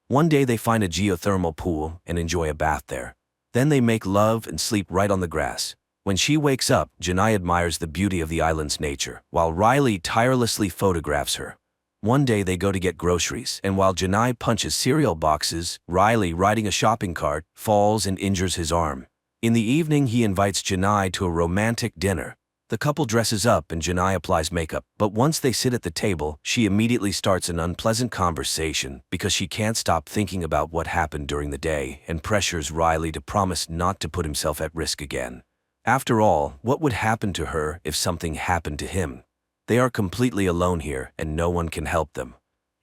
One day they find a geothermal pool and enjoy a bath there. Then they make love and sleep right on the grass. When she wakes up, Janai admires the beauty of the island's nature, while Riley tirelessly photographs her. One day they go to get groceries, and while Janai punches cereal boxes, Riley, riding a shopping cart, falls and injures his arm. In the evening, he invites Janai to a romantic dinner. The couple dresses up and Janai applies makeup, but once they sit at the table, she immediately starts an unpleasant conversation because she can't stop thinking about what happened during the day and pressures Riley to promise not to put himself at risk again. After all, what would happen to her if something happened to him? They are completely alone here, and no one can help them.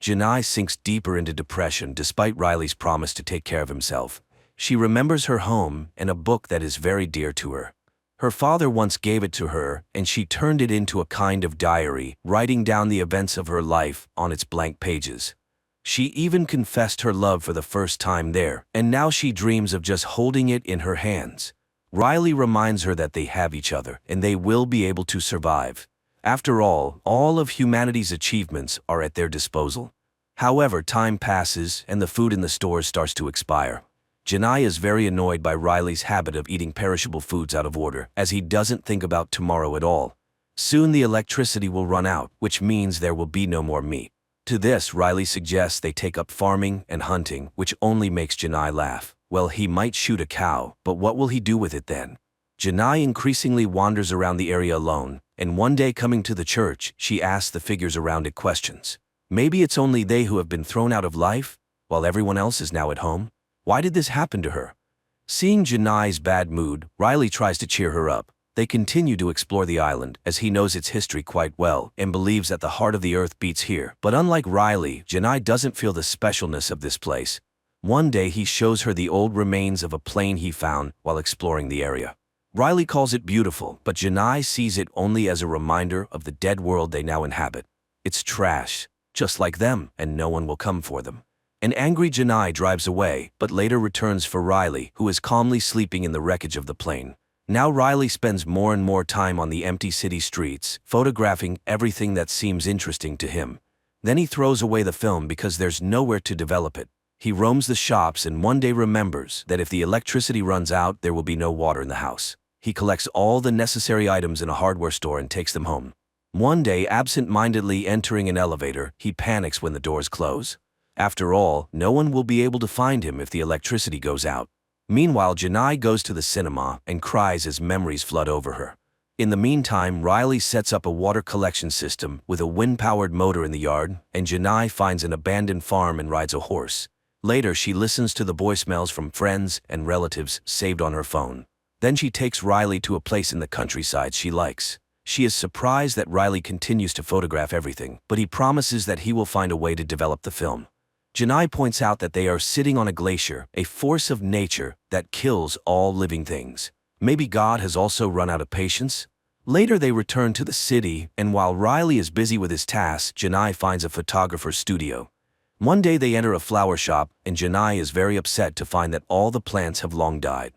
Janai sinks deeper into depression despite Riley's promise to take care of himself. She remembers her home and a book that is very dear to her. Her father once gave it to her, and she turned it into a kind of diary, writing down the events of her life on its blank pages. She even confessed her love for the first time there, and now she dreams of just holding it in her hands. Riley reminds her that they have each other, and they will be able to survive. After all of humanity's achievements are at their disposal. However, time passes, and the food in the stores starts to expire. Janai is very annoyed by Riley's habit of eating perishable foods out of order, as he doesn't think about tomorrow at all. Soon the electricity will run out, which means there will be no more meat. To this, Riley suggests they take up farming and hunting, which only makes Janai laugh. Well, he might shoot a cow, but what will he do with it then? Janai increasingly wanders around the area alone, and one day coming to the church, she asks the figures around it questions. Maybe it's only they who have been thrown out of life, while everyone else is now at home? Why did this happen to her? Seeing Janai's bad mood, Riley tries to cheer her up. They continue to explore the island, as he knows its history quite well and believes that the heart of the earth beats here. But unlike Riley, Janai doesn't feel the specialness of this place. One day he shows her the old remains of a plane he found while exploring the area. Riley calls it beautiful, but Janai sees it only as a reminder of the dead world they now inhabit. It's trash, just like them, and no one will come for them. An angry Janai drives away, but later returns for Riley, who is calmly sleeping in the wreckage of the plane. Now Riley spends more and more time on the empty city streets, photographing everything that seems interesting to him. Then he throws away the film because there's nowhere to develop it. He roams the shops and one day remembers that if the electricity runs out, there will be no water in the house. He collects all the necessary items in a hardware store and takes them home. One day, absent-mindedly entering an elevator, he panics when the doors close. After all, no one will be able to find him if the electricity goes out. Meanwhile, Janai goes to the cinema and cries as memories flood over her. In the meantime, Riley sets up a water collection system with a wind-powered motor in the yard, and Janai finds an abandoned farm and rides a horse. Later, she listens to the voicemails from friends and relatives saved on her phone. Then she takes Riley to a place in the countryside she likes. She is surprised that Riley continues to photograph everything, but he promises that he will find a way to develop the film. Janai points out that they are sitting on a glacier, a force of nature that kills all living things. Maybe God has also run out of patience? Later they return to the city, and while Riley is busy with his tasks, Janai finds a photographer's studio. One day they enter a flower shop, and Janai is very upset to find that all the plants have long died.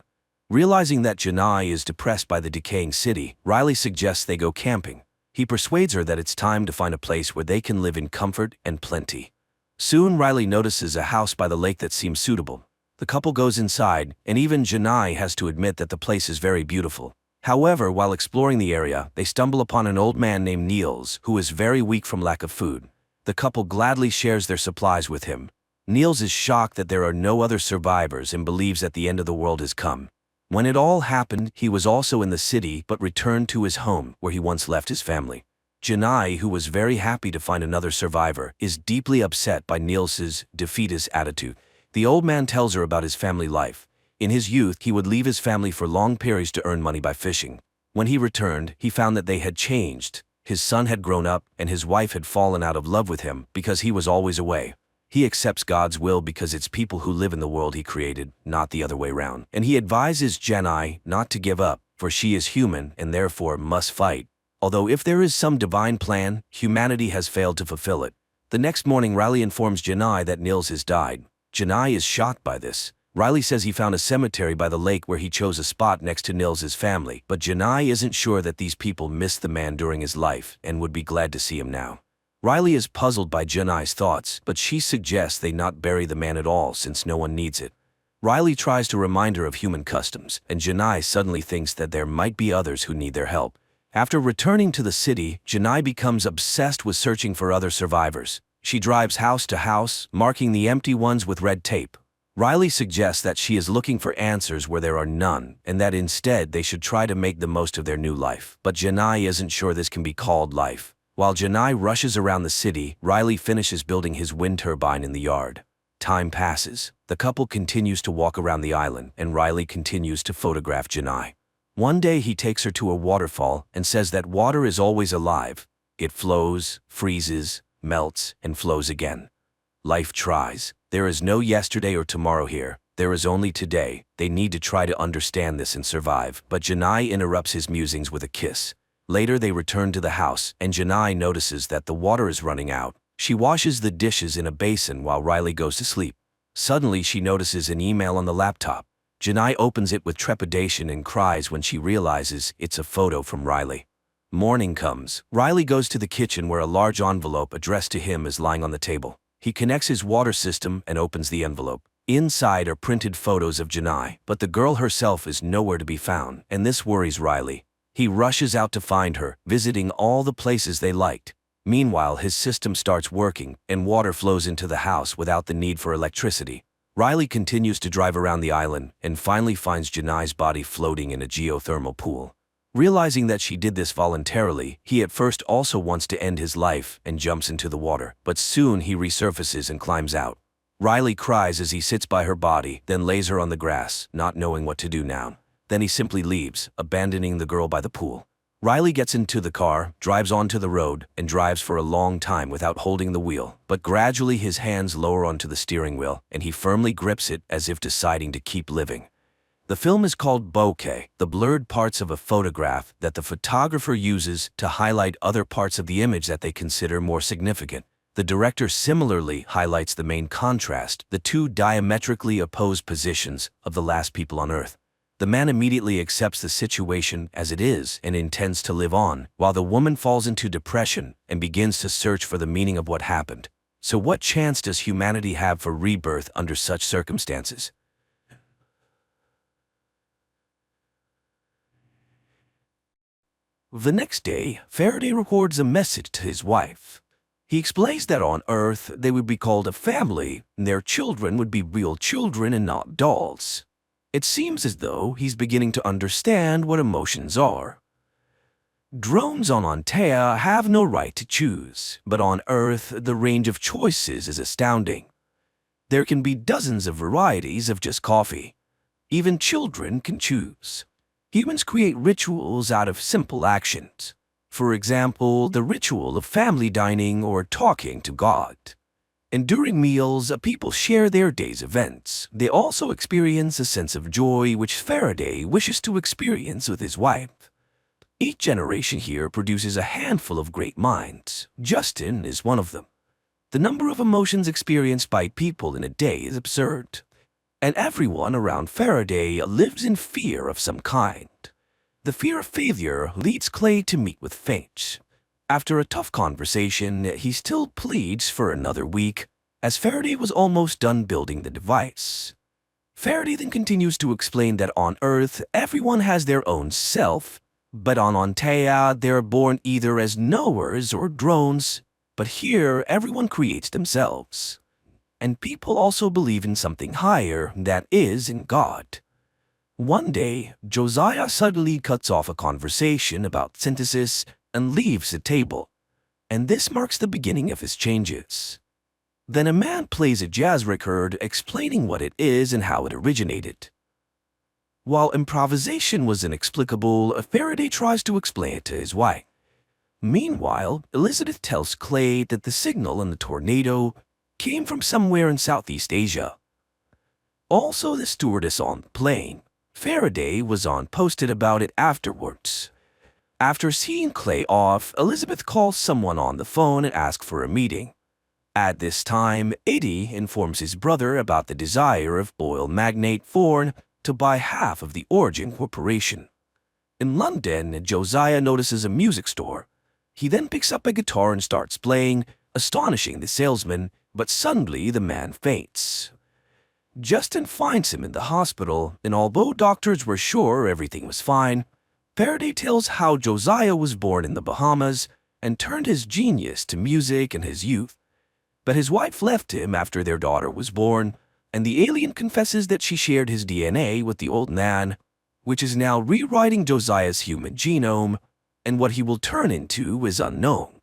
Realizing that Janai is depressed by the decaying city, Riley suggests they go camping. He persuades her that it's time to find a place where they can live in comfort and plenty. Soon Riley notices a house by the lake that seems suitable. The couple goes inside, and even Janai has to admit that the place is very beautiful. However, while exploring the area, they stumble upon an old man named Niels, who is very weak from lack of food. The couple gladly shares their supplies with him. Niels is shocked that there are no other survivors and believes that the end of the world has come. When it all happened, he was also in the city but returned to his home, where he once left his family. Janai, who was very happy to find another survivor, is deeply upset by Niels's defeatist attitude. The old man tells her about his family life. In his youth, he would leave his family for long periods to earn money by fishing. When he returned, he found that they had changed. His son had grown up, and his wife had fallen out of love with him because he was always away. He accepts God's will because it's people who live in the world he created, not the other way round. And he advises Janai not to give up, for she is human and therefore must fight. Although if there is some divine plan, humanity has failed to fulfill it. The next morning, Riley informs Janai that Niels has died. Janai is shocked by this. Riley says he found a cemetery by the lake where he chose a spot next to Niels's family, but Janai isn't sure that these people missed the man during his life and would be glad to see him now. Riley is puzzled by Janai's thoughts, but she suggests they not bury the man at all since no one needs it. Riley tries to remind her of human customs, and Janai suddenly thinks that there might be others who need their help. After returning to the city, Janai becomes obsessed with searching for other survivors. She drives house to house, marking the empty ones with red tape. Riley suggests that she is looking for answers where there are none, and that instead they should try to make the most of their new life. But Janai isn't sure this can be called life. While Janai rushes around the city, Riley finishes building his wind turbine in the yard. Time passes. The couple continues to walk around the island, and Riley continues to photograph Janai. One day he takes her to a waterfall and says that water is always alive. It flows, freezes, melts, and flows again. Life tries. There is no yesterday or tomorrow here. There is only today. They need to try to understand this and survive. But Janai interrupts his musings with a kiss. Later they return to the house, and Janai notices that the water is running out. She washes the dishes in a basin while Riley goes to sleep. Suddenly she notices an email on the laptop. Janai opens it with trepidation and cries when she realizes it's a photo from Riley. Morning comes. Riley goes to the kitchen where a large envelope addressed to him is lying on the table. He connects his water system and opens the envelope. Inside are printed photos of Janai, but the girl herself is nowhere to be found, and this worries Riley. He rushes out to find her, visiting all the places they liked. Meanwhile, his system starts working, and water flows into the house without the need for electricity. Riley continues to drive around the island and finally finds Janai's body floating in a geothermal pool. Realizing that she did this voluntarily, he at first also wants to end his life and jumps into the water, but soon he resurfaces and climbs out. Riley cries as he sits by her body, then lays her on the grass, not knowing what to do now. Then he simply leaves, abandoning the girl by the pool. Riley gets into the car, drives onto the road, and drives for a long time without holding the wheel, but gradually his hands lower onto the steering wheel, and he firmly grips it as if deciding to keep living. The film is called bokeh, the blurred parts of a photograph that the photographer uses to highlight other parts of the image that they consider more significant. The director similarly highlights the main contrast, the two diametrically opposed positions of the last people on Earth. The man immediately accepts the situation as it is and intends to live on, while the woman falls into depression and begins to search for the meaning of what happened. So what chance does humanity have for rebirth under such circumstances? The next day, Faraday records a message to his wife. He explains that on Earth they would be called a family, and their children would be real children and not dolls. It seems as though he's beginning to understand what emotions are. Drones on Antea have no right to choose, but on Earth the range of choices is astounding. There can be dozens of varieties of just coffee. Even children can choose. Humans create rituals out of simple actions. For example, the ritual of family dining or talking to God. And during meals, people share their day's events. They also experience a sense of joy which Faraday wishes to experience with his wife. Each generation here produces a handful of great minds. Justin is one of them. The number of emotions experienced by people in a day is absurd. And everyone around Faraday lives in fear of some kind. The fear of failure leads Clay to meet with Finch. After a tough conversation, he still pleads for another week, as Faraday was almost done building the device. Faraday then continues to explain that on Earth, everyone has their own self, but on Antea, they are born either as knowers or drones, but here everyone creates themselves. And people also believe in something higher, that is, in God. One day, Josiah suddenly cuts off a conversation about synthesis and leaves the table, and this marks the beginning of his changes. Then a man plays a jazz record explaining what it is and how it originated. While improvisation was inexplicable, Faraday tries to explain it to his wife. Meanwhile, Elizabeth tells Clay that the signal in the tornado came from somewhere in Southeast Asia. Also, the stewardess on the plane, Faraday, was posted about it afterwards. After seeing Clay off, Elizabeth calls someone on the phone and asks for a meeting. At this time, Eddie informs his brother about the desire of oil magnate Thorne to buy half of the Origin Corporation. In London, Josiah notices a music store. He then picks up a guitar and starts playing, astonishing the salesman, but suddenly the man faints. Justin finds him in the hospital, and although doctors were sure everything was fine, Faraday tells how Josiah was born in the Bahamas and turned his genius to music in his youth. But his wife left him after their daughter was born, and the alien confesses that she shared his DNA with the old man, which is now rewriting Josiah's human genome, and what he will turn into is unknown.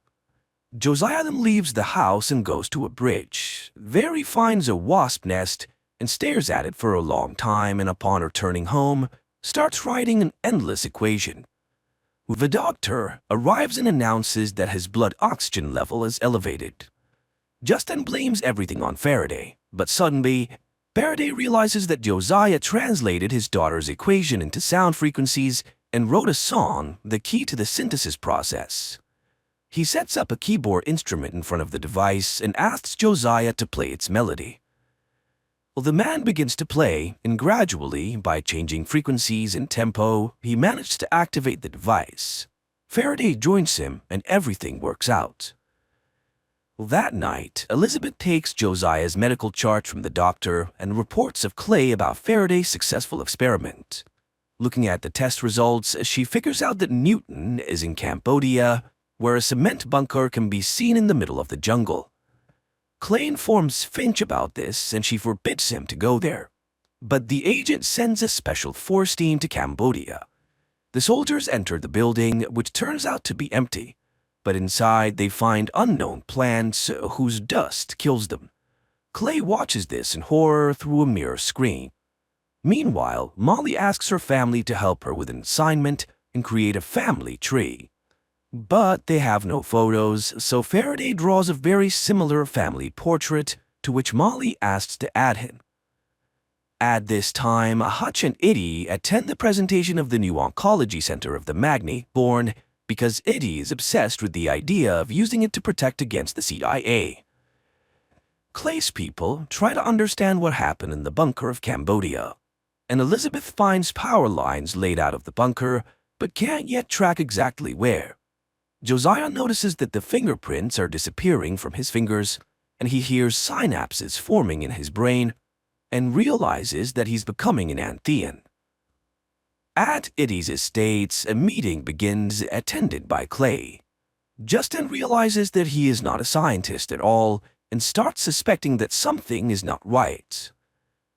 Josiah then leaves the house and goes to a bridge. There he finds a wasp nest and stares at it for a long time, and upon returning home, starts writing an endless equation. The doctor arrives and announces that his blood oxygen level is elevated. Justin blames everything on Faraday, but suddenly, Faraday realizes that Josiah translated his daughter's equation into sound frequencies and wrote a song, the key to the synthesis process. He sets up a keyboard instrument in front of the device and asks Josiah to play its melody. Well, the man begins to play, and gradually, by changing frequencies and tempo, he manages to activate the device. Faraday joins him, and everything works out. That night, Elizabeth takes Josiah's medical chart from the doctor and reports of Clay about Faraday's successful experiment. Looking at the test results, she figures out that Newton is in Cambodia, where a cement bunker can be seen in the middle of the jungle. Clay informs Finch about this and she forbids him to go there. But the agent sends a special force team to Cambodia. The soldiers enter the building, which turns out to be empty. But inside they find unknown plants whose dust kills them. Clay watches this in horror through a mirror screen. Meanwhile, Molly asks her family to help her with an assignment and create a family tree. But they have no photos, so Faraday draws a very similar family portrait to which Molly asks to add him. At this time, Hutch and Eddie attend the presentation of the new oncology center of the Magni, born because Eddie is obsessed with the idea of using it to protect against the CIA. Clay's people try to understand what happened in the bunker of Cambodia, and Elizabeth finds power lines laid out of the bunker, but can't yet track exactly where. Josiah notices that the fingerprints are disappearing from his fingers, and he hears synapses forming in his brain, and realizes that he's becoming an Anthean. At Eddie's estates, a meeting begins attended by Clay. Justin realizes that he is not a scientist at all and starts suspecting that something is not right.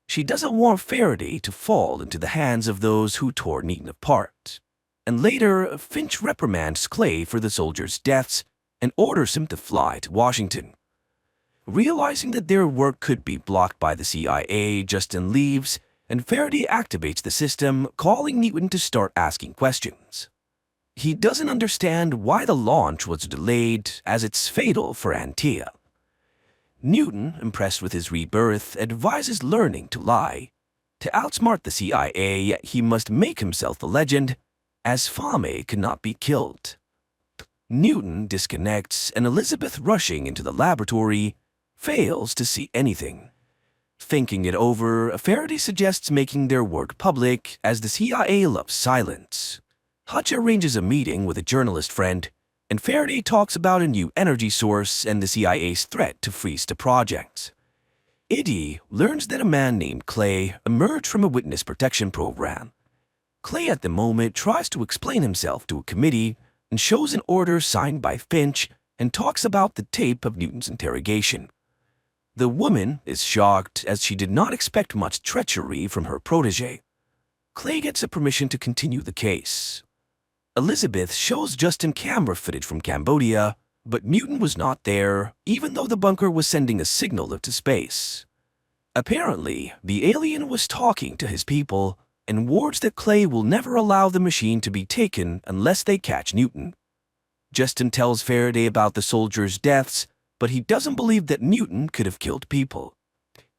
She doesn't want Faraday to fall into the hands of those who tore Newton apart. And later, Finch reprimands Clay for the soldiers' deaths and orders him to fly to Washington. Realizing that their work could be blocked by the CIA, Justin leaves, and Faraday activates the system, calling Newton to start asking questions. He doesn't understand why the launch was delayed, as it's fatal for Antea. Newton, impressed with his rebirth, advises learning to lie. To outsmart the CIA, he must make himself a legend, as Fame cannot be killed. Newton disconnects, and Elizabeth, rushing into the laboratory, fails to see anything. Thinking it over, Faraday suggests making their work public, as the CIA loves silence. Hutch arranges a meeting with a journalist friend, and Faraday talks about a new energy source and the CIA's threat to freeze the project. Eddie learns that a man named Clay emerged from a witness protection program. Clay at the moment tries to explain himself to a committee and shows an order signed by Finch and talks about the tape of Newton's interrogation. The woman is shocked as she did not expect much treachery from her protege. Clay gets a permission to continue the case. Elizabeth shows Justin camera footage from Cambodia, but Newton was not there, even though the bunker was sending a signal into space. Apparently, the alien was talking to his people and warns that Clay will never allow the machine to be taken unless they catch Newton. Justin tells Faraday about the soldiers' deaths, but he doesn't believe that Newton could have killed people.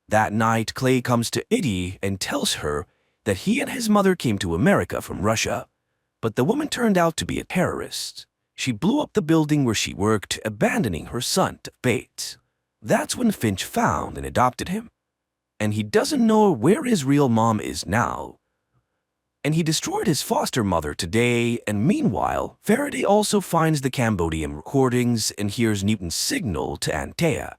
That night, Clay comes to Eddie and tells her that he and his mother came to America from Russia, but the woman turned out to be a terrorist. She blew up the building where she worked, abandoning her son to fate. That's when Finch found and adopted him, and he doesn't know where his real mom is now. And he destroyed his foster mother today, and meanwhile, Faraday also finds the Cambodian recordings and hears Newton's signal to Antea.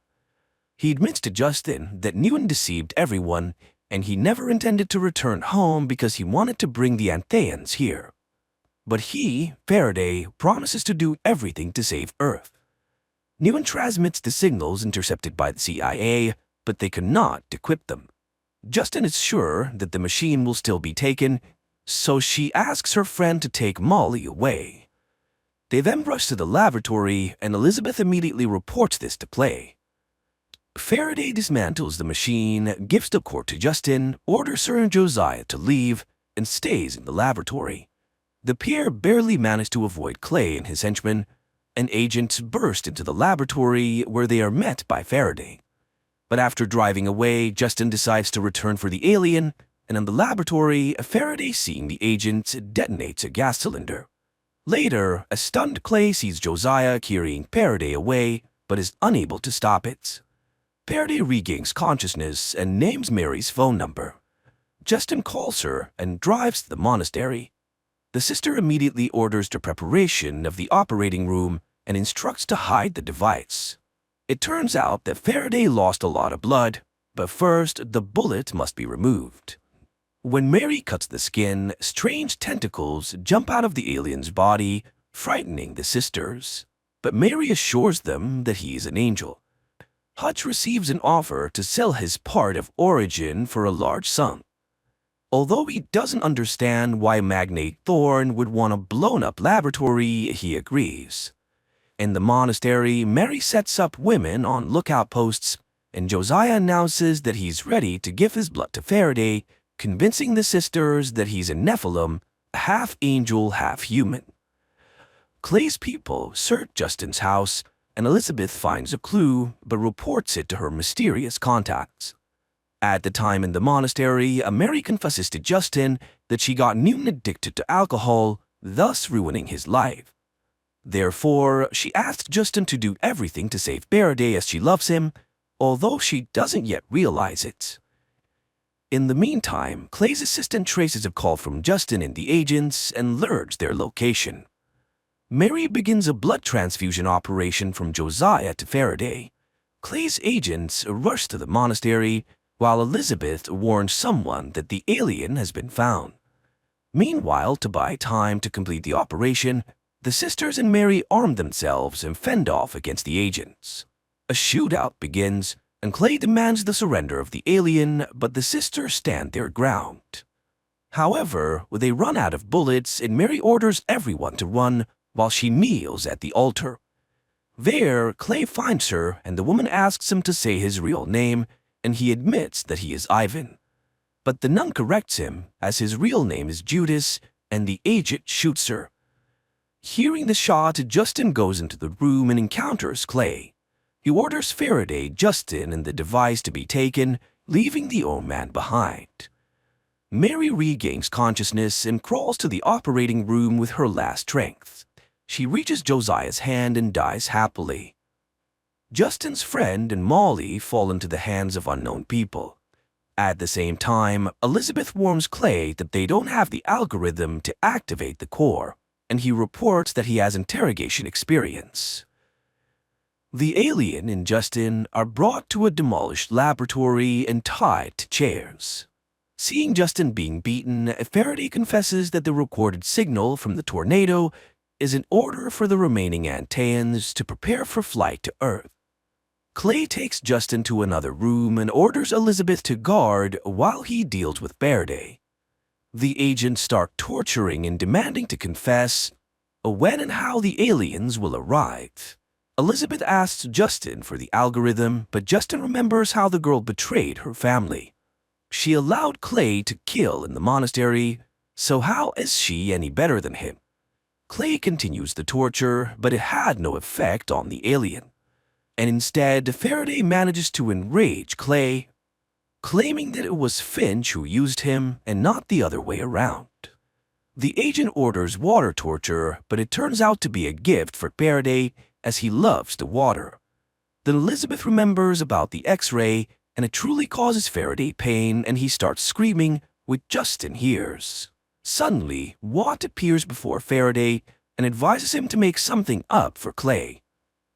He admits to Justin that Newton deceived everyone, and he never intended to return home because he wanted to bring the Antheans here. But he, Faraday, promises to do everything to save Earth. Newton transmits the signals intercepted by the CIA, but they cannot decrypt them. Justin is sure that the machine will still be taken, so she asks her friend to take Molly away. They then rush to the laboratory, and Elizabeth immediately reports this to Clay. Faraday dismantles the machine, gives the core to Justin, orders her and Josiah to leave, and stays in the laboratory. The pair barely manage to avoid Clay and his henchmen, and agents burst into the laboratory where they are met by Faraday. But after driving away, Justin decides to return for the alien, and in the laboratory, Faraday, seeing the agent, detonates a gas cylinder. Later, a stunned Clay sees Josiah carrying Faraday away, but is unable to stop it. Faraday regains consciousness and names Mary's phone number. Justin calls her and drives to the monastery. The sister immediately orders the preparation of the operating room and instructs to hide the device. It turns out that Faraday lost a lot of blood, but first the bullet must be removed. When Mary cuts the skin, strange tentacles jump out of the alien's body, frightening the sisters. But Mary assures them that he is an angel. Hutch receives an offer to sell his part of Origin for a large sum. Although he doesn't understand why Magnate Thorne would want a blown-up laboratory, he agrees. In the monastery, Mary sets up women on lookout posts, and Josiah announces that he's ready to give his blood to Faraday, convincing the sisters that he's a Nephilim, half angel, half human. Clay's people search Justin's house, and Elizabeth finds a clue but reports it to her mysterious contacts. At the time in the monastery, Mary confesses to Justin that she got Newton addicted to alcohol, thus ruining his life. Therefore, she asks Justin to do everything to save Faraday as she loves him, although she doesn't yet realize it. In the meantime, Clay's assistant traces a call from Justin and the agents and learns their location. Mary begins a blood transfusion operation from Josiah to Faraday. Clay's agents rush to the monastery, while Elizabeth warns someone that the alien has been found. Meanwhile, to buy time to complete the operation, the sisters and Mary arm themselves and fend off against the agents. A shootout begins, and Clay demands the surrender of the alien, but the sisters stand their ground. However, they run out of bullets, and Mary orders everyone to run while she kneels at the altar. There, Clay finds her, and the woman asks him to say his real name, and he admits that he is Ivan. But the nun corrects him, as his real name is Judas, and the agent shoots her. Hearing the shot, Justin goes into the room and encounters Clay. He orders Faraday, Justin, and the device to be taken, leaving the old man behind. Mary regains consciousness and crawls to the operating room with her last strength. She reaches Josiah's hand and dies happily. Justin's friend and Molly fall into the hands of unknown people. At the same time, Elizabeth warns Clay that they don't have the algorithm to activate the core, and he reports that he has interrogation experience. The alien and Justin are brought to a demolished laboratory and tied to chairs. Seeing Justin being beaten, Faraday confesses that the recorded signal from the tornado is an order for the remaining Antaeans to prepare for flight to Earth. Clay takes Justin to another room and orders Elizabeth to guard while he deals with Faraday. The agents start torturing and demanding to confess when and how the aliens will arrive. Elizabeth asks Justin for the algorithm, but Justin remembers how the girl betrayed her family. She allowed Clay to kill in the monastery, so how is she any better than him? Clay continues the torture, but it had no effect on the alien. And instead, Faraday manages to enrage Clay, claiming that it was Finch who used him and not the other way around. The agent orders water torture, but it turns out to be a gift for Faraday, as he loves the water. Then Elizabeth remembers about the X-ray, and it truly causes Faraday pain, and he starts screaming, which Justin hears. Suddenly, Watt appears before Faraday and advises him to make something up for Clay.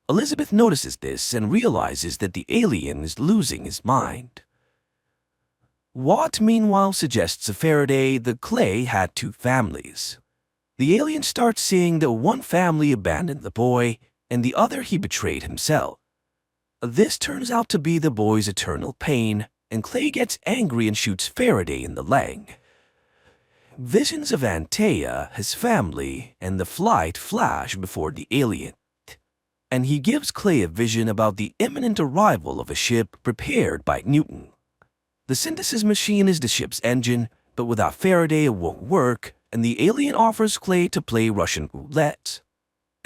Elizabeth notices this and realizes that the alien is losing his mind. Watt, meanwhile, suggests to Faraday that Clay had two families. The alien starts seeing that one family abandoned the boy, and the other he betrayed himself. This turns out to be the boy's eternal pain, and Clay gets angry and shoots Faraday in the leg. Visions of Antea, his family, and the flight flash before the alien, and he gives Clay a vision about the imminent arrival of a ship prepared by Newton. The synthesis machine is the ship's engine, but without Faraday it won't work, and the alien offers Clay to play Russian roulette.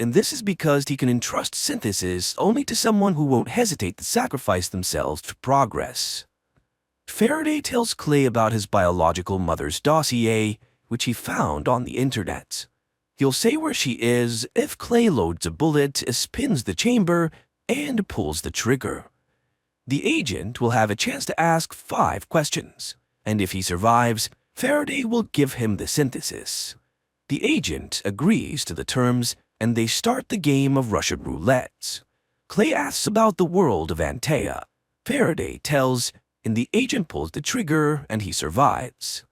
and this is because he can entrust synthesis only to someone who won't hesitate to sacrifice themselves for progress. Faraday tells Clay about his biological mother's dossier, which he found on the internet. He'll say where she is if Clay loads a bullet, spins the chamber, and pulls the trigger. The agent will have a chance to ask 5 questions, and if he survives, Faraday will give him the synthesis. The agent agrees to the terms, and they start the game of Russian roulette. Clay asks about the world of Antea. Faraday tells, and the agent pulls the trigger, and he survives.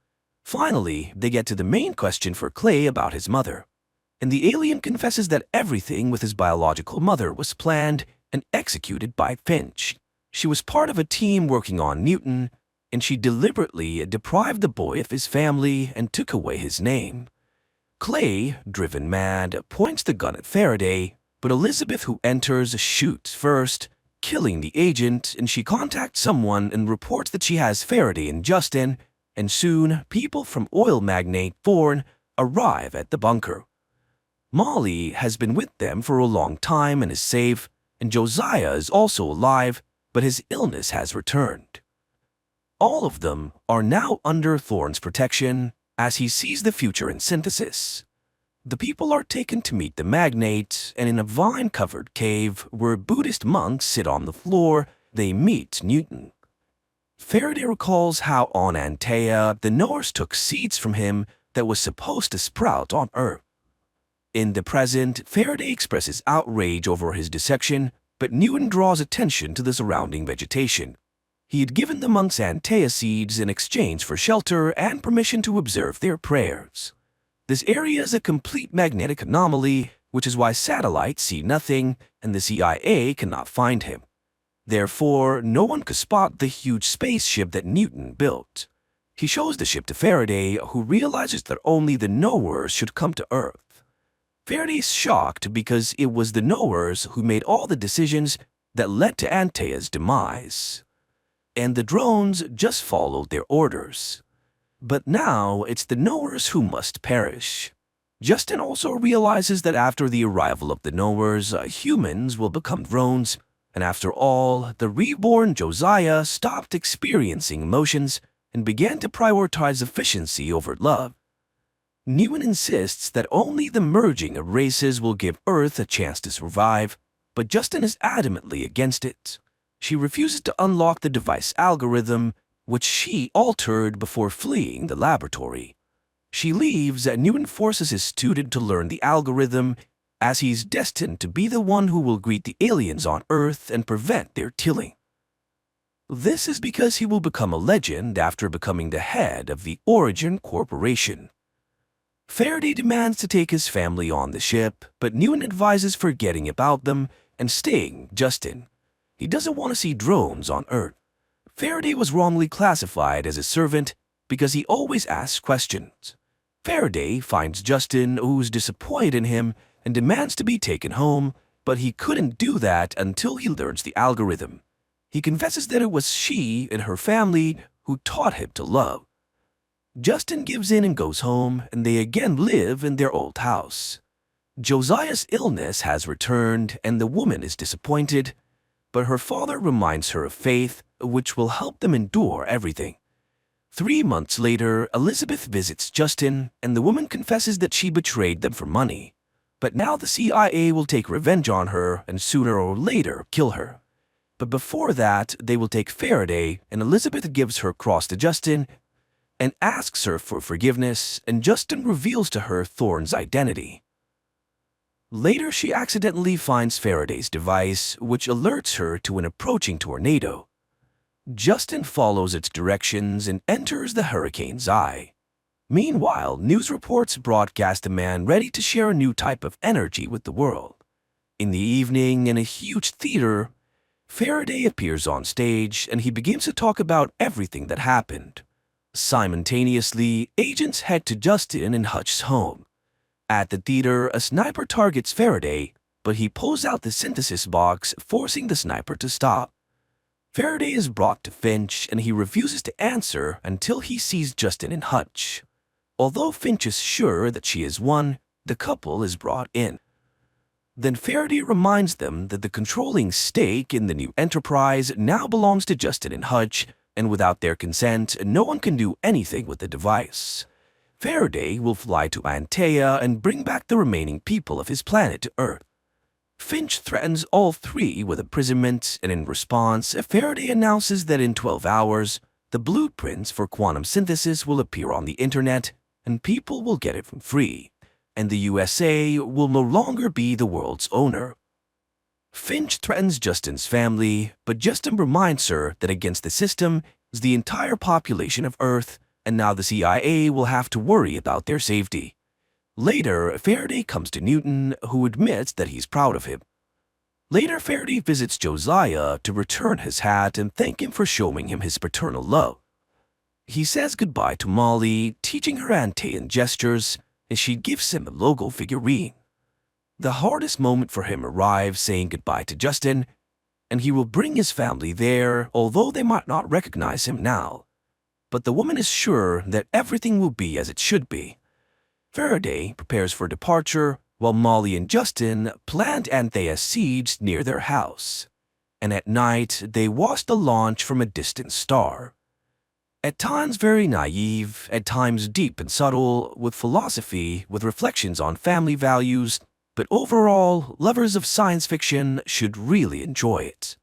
Finally, they get to the main question for Clay about his mother, and the alien confesses that everything with his biological mother was planned and executed by Finch. She was part of a team working on Newton, and she deliberately deprived the boy of his family and took away his name. Clay, driven mad, points the gun at Faraday, but Elizabeth, who enters, shoots first, killing the agent, and she contacts someone and reports that she has Faraday and Justin, and soon people from oil magnate Thorne arrive at the bunker. Molly has been with them for a long time and is safe, and Josiah is also alive, but his illness has returned. All of them are now under Thorne's protection as he sees the future in synthesis. The people are taken to meet the magnate, and in a vine-covered cave where Buddhist monks sit on the floor, they meet Newton. Faraday recalls how on Antea the knowers took seeds from him that was supposed to sprout on Earth. In the present, Faraday expresses outrage over his dissection, but Newton draws attention to the surrounding vegetation. He had given the monks Antea seeds in exchange for shelter and permission to observe their prayers. This area is a complete magnetic anomaly, which is why satellites see nothing and the CIA cannot find him. Therefore, no one could spot the huge spaceship that Newton built. He shows the ship to Faraday, who realizes that only the knowers should come to Earth. Faraday's shocked because it was the knowers who made all the decisions that led to Antea's demise, and the drones just followed their orders. But now it's the knowers who must perish. Justin also realizes that after the arrival of the knowers, humans will become drones, and after all, the reborn Josiah stopped experiencing emotions and began to prioritize efficiency over love. Newton insists that only the merging of races will give Earth a chance to survive, but Justin is adamantly against it. She refuses to unlock the device algorithm, which she altered before fleeing the laboratory. She leaves and Newton forces his student to learn the algorithm, as he's destined to be the one who will greet the aliens on Earth and prevent their killing. This is because he will become a legend after becoming the head of the Origin Corporation. Faraday demands to take his family on the ship, but Newton advises forgetting about them and staying Justin. He doesn't want to see drones on Earth. Faraday was wrongly classified as a servant because he always asks questions. Faraday finds Justin, who's disappointed in him, and demands to be taken home, but he couldn't do that until he learns the algorithm. He confesses that it was she and her family who taught him to love. Justin gives in and goes home, and they again live in their old house. Josiah's illness has returned, and the woman is disappointed, but her father reminds her of faith, which will help them endure everything. 3 months later, Elizabeth visits Justin, and the woman confesses that she betrayed them for money. But now the CIA will take revenge on her and sooner or later kill her. But before that, they will take Faraday, and Elizabeth gives her cross to Justin and asks her for forgiveness, and Justin reveals to her Thorne's identity. Later, she accidentally finds Faraday's device, which alerts her to an approaching tornado. Justin follows its directions and enters the hurricane's eye. Meanwhile, news reports broadcast a man ready to share a new type of energy with the world. In the evening, in a huge theater, Faraday appears on stage and he begins to talk about everything that happened. Simultaneously, agents head to Justin and Hutch's home. At the theater, a sniper targets Faraday, but he pulls out the synthesis box, forcing the sniper to stop. Faraday is brought to Finch, and he refuses to answer until he sees Justin and Hutch. Although Finch is sure that she is one, the couple is brought in. Then Faraday reminds them that the controlling stake in the new enterprise now belongs to Justin and Hutch, and without their consent, no one can do anything with the device. Faraday will fly to Antea and bring back the remaining people of his planet to Earth. Finch threatens all three with imprisonment, and in response, Faraday announces that in 12 hours, the blueprints for quantum synthesis will appear on the internet, and people will get it for free, and the USA will no longer be the world's owner. Finch threatens Justin's family, but Justin reminds her that against the system is the entire population of Earth, and now the CIA will have to worry about their safety. Later, Faraday comes to Newton, who admits that he's proud of him. Later, Faraday visits Josiah to return his hat and thank him for showing him his paternal love. He says goodbye to Molly, teaching her Antean gestures, as she gives him a logo figurine. The hardest moment for him arrives saying goodbye to Justin, and he will bring his family there, although they might not recognize him now. But the woman is sure that everything will be as it should be. Faraday prepares for departure, while Molly and Justin planned Anthea's siege near their house. And at night, they watch the launch from a distant star. At times very naive, at times deep and subtle, with philosophy, with reflections on family values, but overall, lovers of science fiction should really enjoy it.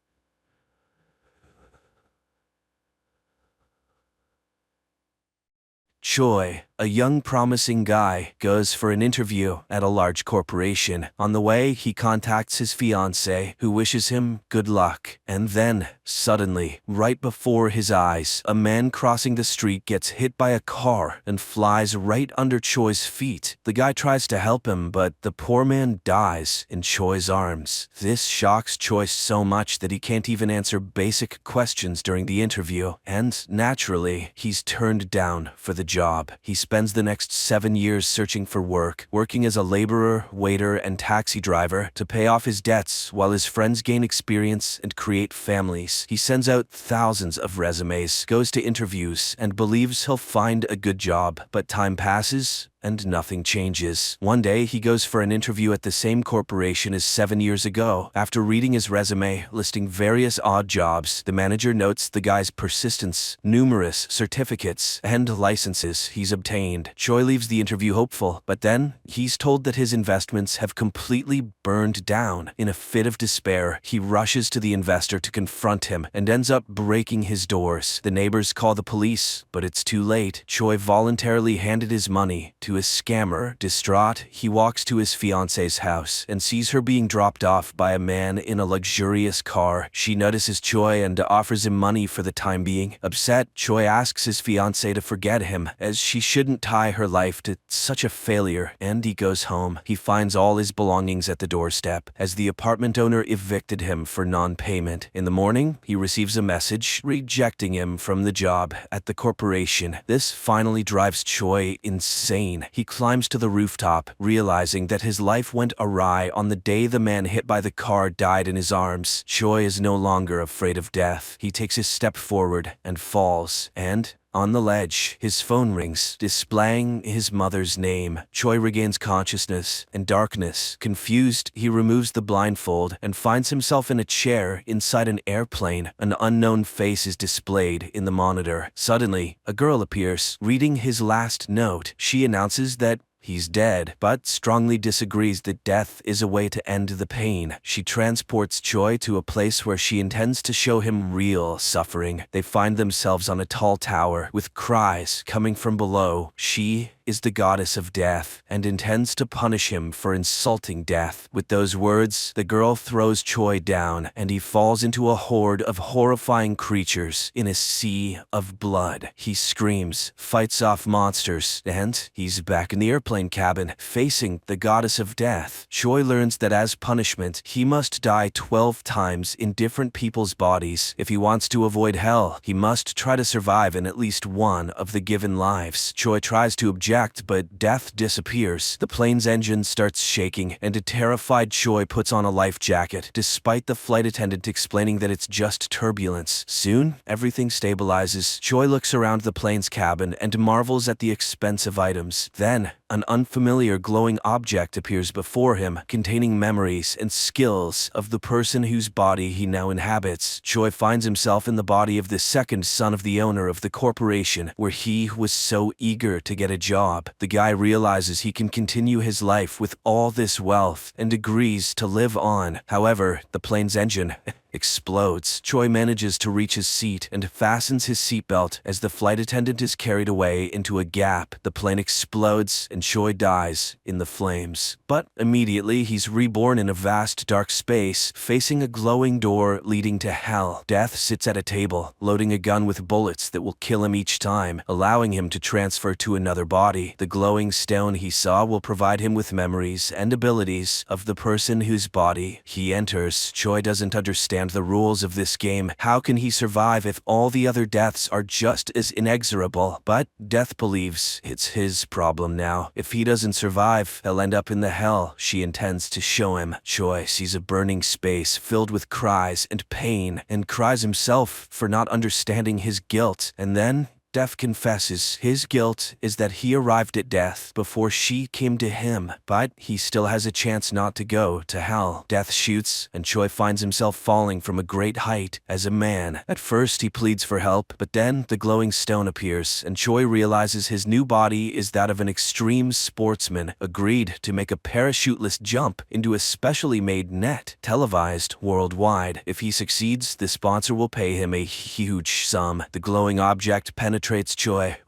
Choi, a young promising guy, goes for an interview at a large corporation. On the way, he contacts his fiancée, who wishes him good luck. And then, suddenly, right before his eyes, a man crossing the street gets hit by a car and flies right under Choi's feet. The guy tries to help him, but the poor man dies in Choi's arms. This shocks Choi so much that he can't even answer basic questions during the interview. And, naturally, he's turned down for the job. He spends the next 7 years searching for work, working as a laborer, waiter, and taxi driver to pay off his debts while his friends gain experience and create families. He sends out thousands of resumes, goes to interviews, and believes he'll find a good job. But time passes, and nothing changes. One day, he goes for an interview at the same corporation as 7 years ago. After reading his resume, listing various odd jobs, the manager notes the guy's persistence, numerous certificates, and licenses he's obtained. Choi leaves the interview hopeful, but then he's told that his investments have completely burned down. In a fit of despair, he rushes to the investor to confront him and ends up breaking his doors. The neighbors call the police, but it's too late. Choi voluntarily handed his money to a scammer. Distraught, he walks to his fiancée's house and sees her being dropped off by a man in a luxurious car. She notices Choi and offers him money for the time being. Upset, Choi asks his fiancée to forget him, as she shouldn't tie her life to such a failure, and he goes home. He finds all his belongings at the doorstep, as the apartment owner evicted him for non-payment. In the morning, he receives a message rejecting him from the job at the corporation. This finally drives Choi insane. He climbs to the rooftop, realizing that his life went awry on the day the man hit by the car died in his arms. Choi is no longer afraid of death. He takes a step forward and falls, and on the ledge, his phone rings, displaying his mother's name. Choi regains consciousness and darkness. Confused, he removes the blindfold and finds himself in a chair inside an airplane. An unknown face is displayed in the monitor. Suddenly, a girl appears, reading his last note. She announces that he's dead, but strongly disagrees that death is a way to end the pain. She transports Choi to a place where she intends to show him real suffering. They find themselves on a tall tower, with cries coming from below. She is the goddess of death and intends to punish him for insulting death. With those words, the girl throws Choi down and he falls into a horde of horrifying creatures in a sea of blood. He screams, fights off monsters, and he's back in the airplane cabin, facing the goddess of death. Choi learns that as punishment, he must die 12 times in different people's bodies. If he wants to avoid hell, he must try to survive in at least one of the given lives. Choi tries to object, but death disappears. The plane's engine starts shaking, and a terrified Choi puts on a life jacket, despite the flight attendant explaining that it's just turbulence. Soon, everything stabilizes. Choi looks around the plane's cabin and marvels at the expensive items. Then, an unfamiliar glowing object appears before him, containing memories and skills of the person whose body he now inhabits. Choi finds himself in the body of the second son of the owner of the corporation, where he was so eager to get a job. The guy realizes he can continue his life with all this wealth and agrees to live on. However, the plane's engine explodes. Choi manages to reach his seat and fastens his seatbelt as the flight attendant is carried away into a gap. The plane explodes and Choi dies in the flames. But immediately he's reborn in a vast dark space, facing a glowing door leading to hell. Death sits at a table, loading a gun with bullets that will kill him each time, allowing him to transfer to another body. The glowing stone he saw will provide him with memories and abilities of the person whose body he enters. Choi doesn't understand the rules of this game. How can he survive if all the other deaths are just as inexorable? But Death believes it's his problem now. If he doesn't survive, he'll end up in the hell she intends to show him. Choi sees a burning space filled with cries and pain, and cries himself for not understanding his guilt. And then Death confesses his guilt is that he arrived at death before she came to him, but he still has a chance not to go to hell. Death shoots, and Choi finds himself falling from a great height as a man. At first he pleads for help, but then the glowing stone appears, and Choi realizes his new body is that of an extreme sportsman, agreed to make a parachuteless jump into a specially made net, televised worldwide. If he succeeds, the sponsor will pay him a huge sum. The glowing object penetrates Choi,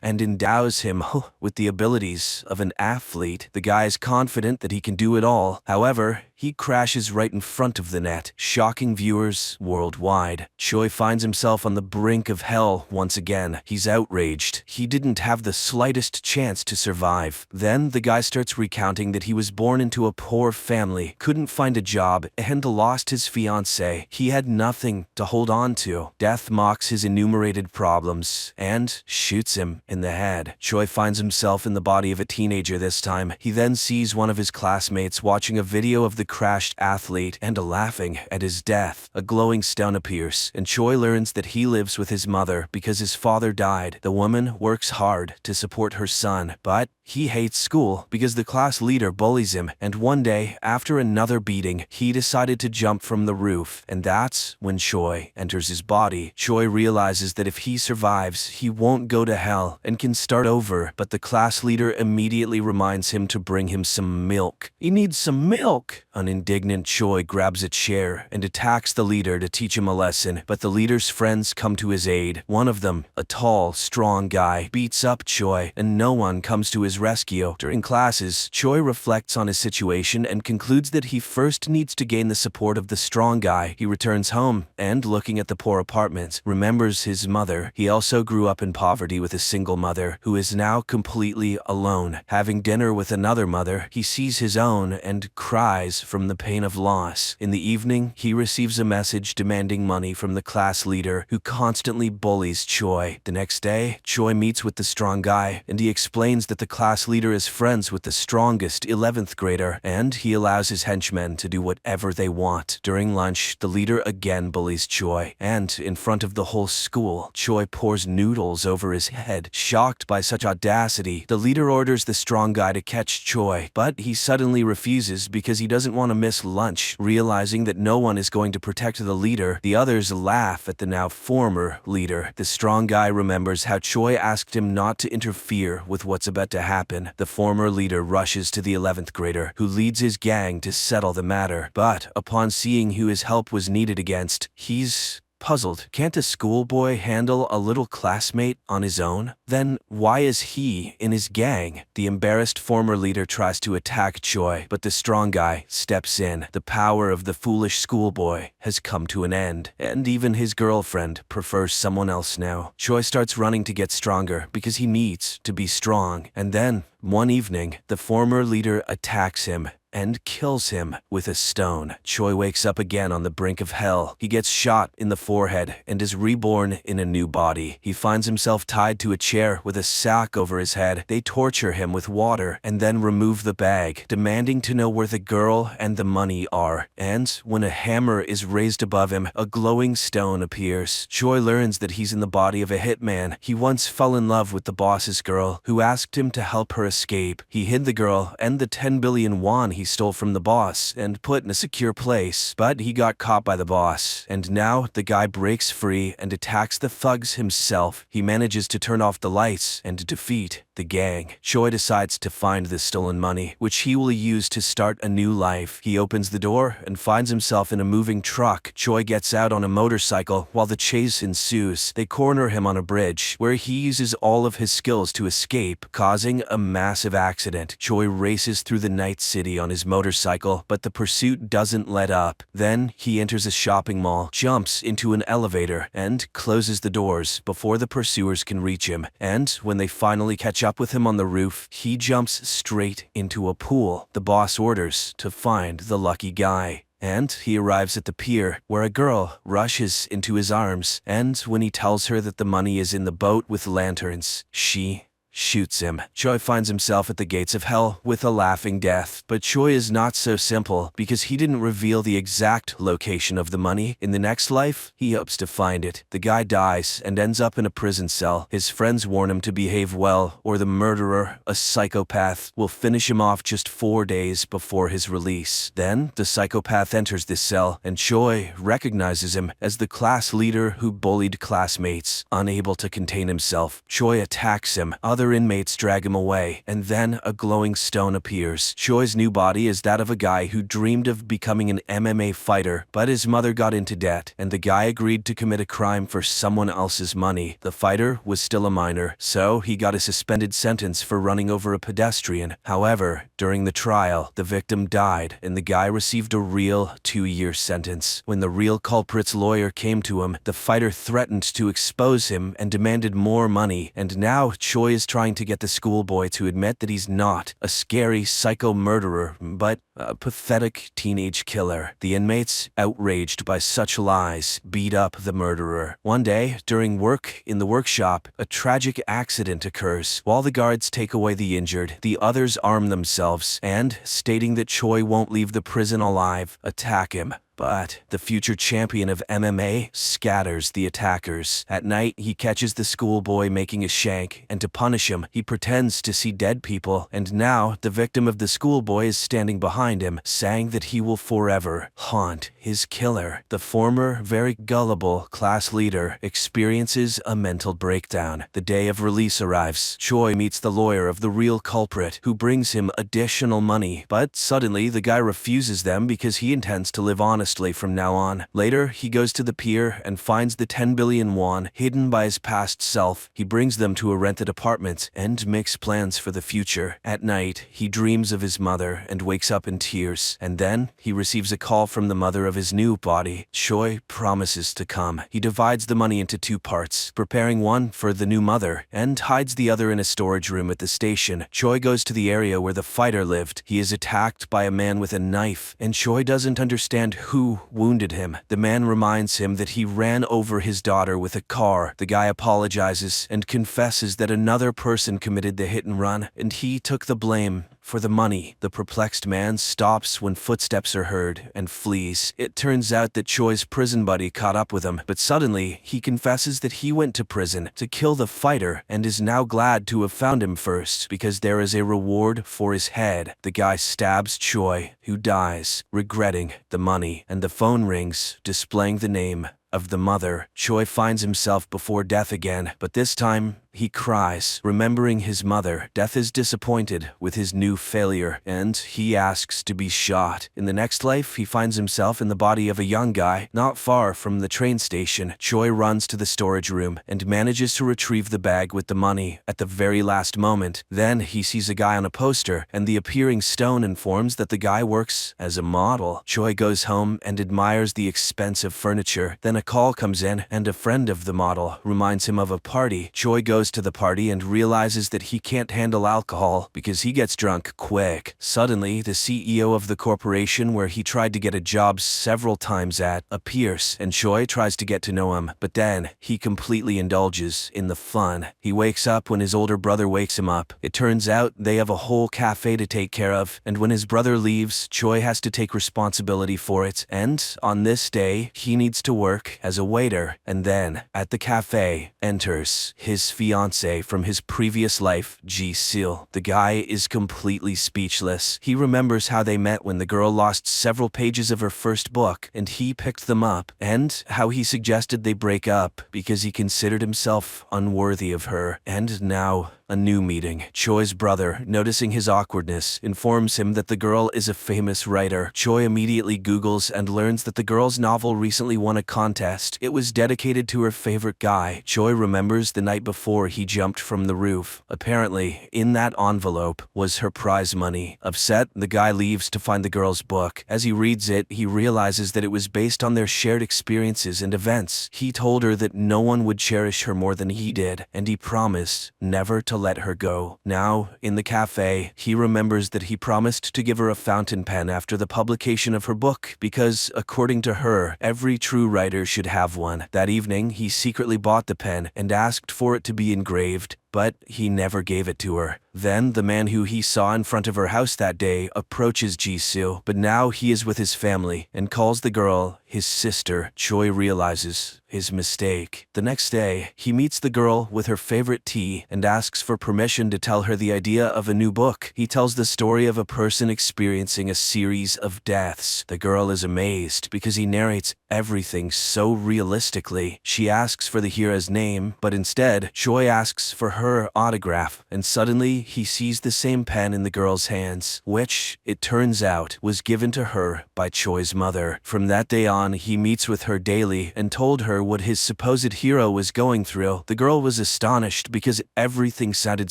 and endows him with the abilities of an athlete. The guy is confident that he can do it all. However, he crashes right in front of the net, shocking viewers worldwide. Choi finds himself on the brink of hell once again. He's outraged. He didn't have the slightest chance to survive. Then the guy starts recounting that he was born into a poor family, couldn't find a job, and lost his fiancée. He had nothing to hold on to. Death mocks his enumerated problems and shoots him in the head. Choi finds himself in the body of a teenager this time. He then sees one of his classmates watching a video of the crashed athlete and laughing at his death. A glowing stone appears, and Choi learns that he lives with his mother because his father died. The woman works hard to support her son, but he hates school because the class leader bullies him, and one day, after another beating, he decided to jump from the roof, and that's when Choi enters his body. Choi realizes that if he survives, he won't go to hell and can start over, but the class leader immediately reminds him to bring him some milk. He needs some milk! An indignant Choi grabs a chair and attacks the leader to teach him a lesson, but the leader's friends come to his aid. One of them, a tall, strong guy, beats up Choi, and no one comes to his rescue. During classes, Choi reflects on his situation and concludes that he first needs to gain the support of the strong guy. He returns home and, looking at the poor apartment, remembers his mother. He also grew up in poverty with a single mother, who is now completely alone. Having dinner with another mother, he sees his own and cries from the pain of loss. In the evening, he receives a message demanding money from the class leader, who constantly bullies Choi. The next day, Choi meets with the strong guy, and he explains that the class leader is friends with the strongest 11th grader, and he allows his henchmen to do whatever they want. During lunch, the leader again bullies Choi, and in front of the whole school, Choi pours noodles over his head. Shocked by such audacity, the leader orders the strong guy to catch Choi, but he suddenly refuses because he doesn't want to miss lunch. Realizing that no one is going to protect the leader, the others laugh at the now former leader. The strong guy remembers how Choi asked him not to interfere with what's about to happen. The former leader rushes to the 11th grader, who leads his gang to settle the matter. But upon seeing who his help was needed against, he's puzzled. Can't a schoolboy handle a little classmate on his own? Then why is he in his gang? The embarrassed former leader tries to attack Choi, but the strong guy steps in. The power of the foolish schoolboy has come to an end, and even his girlfriend prefers someone else now. Choi starts running to get stronger because he needs to be strong, and then one evening, the former leader attacks him and kills him with a stone. Choi wakes up again on the brink of hell. He gets shot in the forehead and is reborn in a new body. He finds himself tied to a chair with a sack over his head. They torture him with water and then remove the bag, demanding to know where the girl and the money are. And when a hammer is raised above him, a glowing stone appears. Choi learns that he's in the body of a hitman. He once fell in love with the boss's girl, who asked him to help her escape. He hid the girl and the 10 billion won he stole from the boss and put in a secure place, but he got caught by the boss, and now the guy breaks free and attacks the thugs himself. He manages to turn off the lights and defeat the gang. Choi decides to find the stolen money, which he will use to start a new life. He opens the door and finds himself in a moving truck. Choi gets out on a motorcycle while the chase ensues. They corner him on a bridge, where he uses all of his skills to escape, causing a massive accident. Choi races through the night city on his motorcycle, but the pursuit doesn't let up. Then he enters a shopping mall, jumps into an elevator, and closes the doors before the pursuers can reach him. And when they finally catch up with him on the roof, he jumps straight into a pool. The boss orders to find the lucky guy. And he arrives at the pier, where a girl rushes into his arms, and when he tells her that the money is in the boat with lanterns, she shoots him. Choi finds himself at the gates of hell with a laughing death. But Choi is not so simple, because he didn't reveal the exact location of the money. In the next life, he hopes to find it. The guy dies and ends up in a prison cell. His friends warn him to behave well, or the murderer, a psychopath, will finish him off just 4 days before his release. Then, the psychopath enters this cell, and Choi recognizes him as the class leader who bullied classmates. Unable to contain himself, Choi attacks him. Other inmates drag him away, and then a glowing stone appears. Choi's new body is that of a guy who dreamed of becoming an MMA fighter, but his mother got into debt, and the guy agreed to commit a crime for someone else's money. The fighter was still a minor, so he got a suspended sentence for running over a pedestrian. However, during the trial, the victim died, and the guy received a real 2-year sentence. When the real culprit's lawyer came to him, the fighter threatened to expose him and demanded more money, and now Choi is trying to get the schoolboy to admit that he's not a scary psycho murderer, but a pathetic teenage killer. The inmates, outraged by such lies, beat up the murderer. One day, during work in the workshop, a tragic accident occurs. While the guards take away the injured, the others arm themselves and, stating that Choi won't leave the prison alive, attack him. But the future champion of MMA scatters the attackers. At night, he catches the schoolboy making a shank, and to punish him, he pretends to see dead people, and now the victim of the schoolboy is standing behind him, saying that he will forever haunt his killer. The former, very gullible class leader experiences a mental breakdown. The day of release arrives. Choi meets the lawyer of the real culprit, who brings him additional money, but suddenly the guy refuses them because he intends to live honestly from now on. Later, he goes to the pier and finds the 10 billion won hidden by his past self. He brings them to a rented apartment and makes plans for the future. At night, he dreams of his mother and wakes up in tears. And then, he receives a call from the mother of his new body. Choi promises to come. He divides the money into 2 parts, preparing one for the new mother, and hides the other in a storage room at the station. Choi goes to the area where the fighter lived. He is attacked by a man with a knife, and Choi doesn't understand who wounded him. The man reminds him that he ran over his daughter with a car. The guy apologizes and confesses that another person committed the hit and run, and he took the blame for the money. The perplexed man stops when footsteps are heard and flees. It turns out that Choi's prison buddy caught up with him, but suddenly he confesses that he went to prison to kill the fighter and is now glad to have found him first because there is a reward for his head. The guy stabs Choi, who dies, regretting the money, and the phone rings, displaying the name of the mother. Choi finds himself before death again, but this time he cries, remembering his mother. Death is disappointed with his new failure, and he asks to be shot. In the next life, he finds himself in the body of a young guy, not far from the train station. Choi runs to the storage room and manages to retrieve the bag with the money at the very last moment. Then he sees a guy on a poster, and the appearing stone informs that the guy works as a model. Choi goes home and admires the expensive furniture. Then a call comes in, and a friend of the model reminds him of a party. Choi goes goes to the party and realizes that he can't handle alcohol because he gets drunk quick. Suddenly, the CEO of the corporation where he tried to get a job several times at appears, and Choi tries to get to know him, but then he completely indulges in the fun. He wakes up when his older brother wakes him up. It turns out they have a whole cafe to take care of, and when his brother leaves, Choi has to take responsibility for it, and on this day, he needs to work as a waiter. And then, at the cafe, enters his fiancée from his previous life, Ji-sil. The guy is completely speechless. He remembers how they met when the girl lost several pages of her first book, and he picked them up, and how he suggested they break up because he considered himself unworthy of her. And now, a new meeting. Choi's brother, noticing his awkwardness, informs him that the girl is a famous writer. Choi immediately Googles and learns that the girl's novel recently won a contest. It was dedicated to her favorite guy. Choi remembers the night before he jumped from the roof. Apparently, in that envelope was her prize money. Upset, the guy leaves to find the girl's book. As he reads it, he realizes that it was based on their shared experiences and events. He told her that no one would cherish her more than he did, and he promised never to let her go. Now, in the cafe, he remembers that he promised to give her a fountain pen after the publication of her book because, according to her, every true writer should have one. That evening, he secretly bought the pen and asked for it to be engraved, but he never gave it to her. Then, the man who he saw in front of her house that day approaches Ji-sil, but now he is with his family and calls the girl his sister. Choi realizes his mistake. The next day, he meets the girl with her favorite tea and asks for permission to tell her the idea of a new book. He tells the story of a person experiencing a series of deaths. The girl is amazed because he narrates everything so realistically. She asks for the hero's name, but instead, Choi asks for her autograph, and suddenly he sees the same pen in the girl's hands, which, it turns out, was given to her by Choi's mother. From that day on, he meets with her daily and told her what his supposed hero was going through. The girl was astonished because everything sounded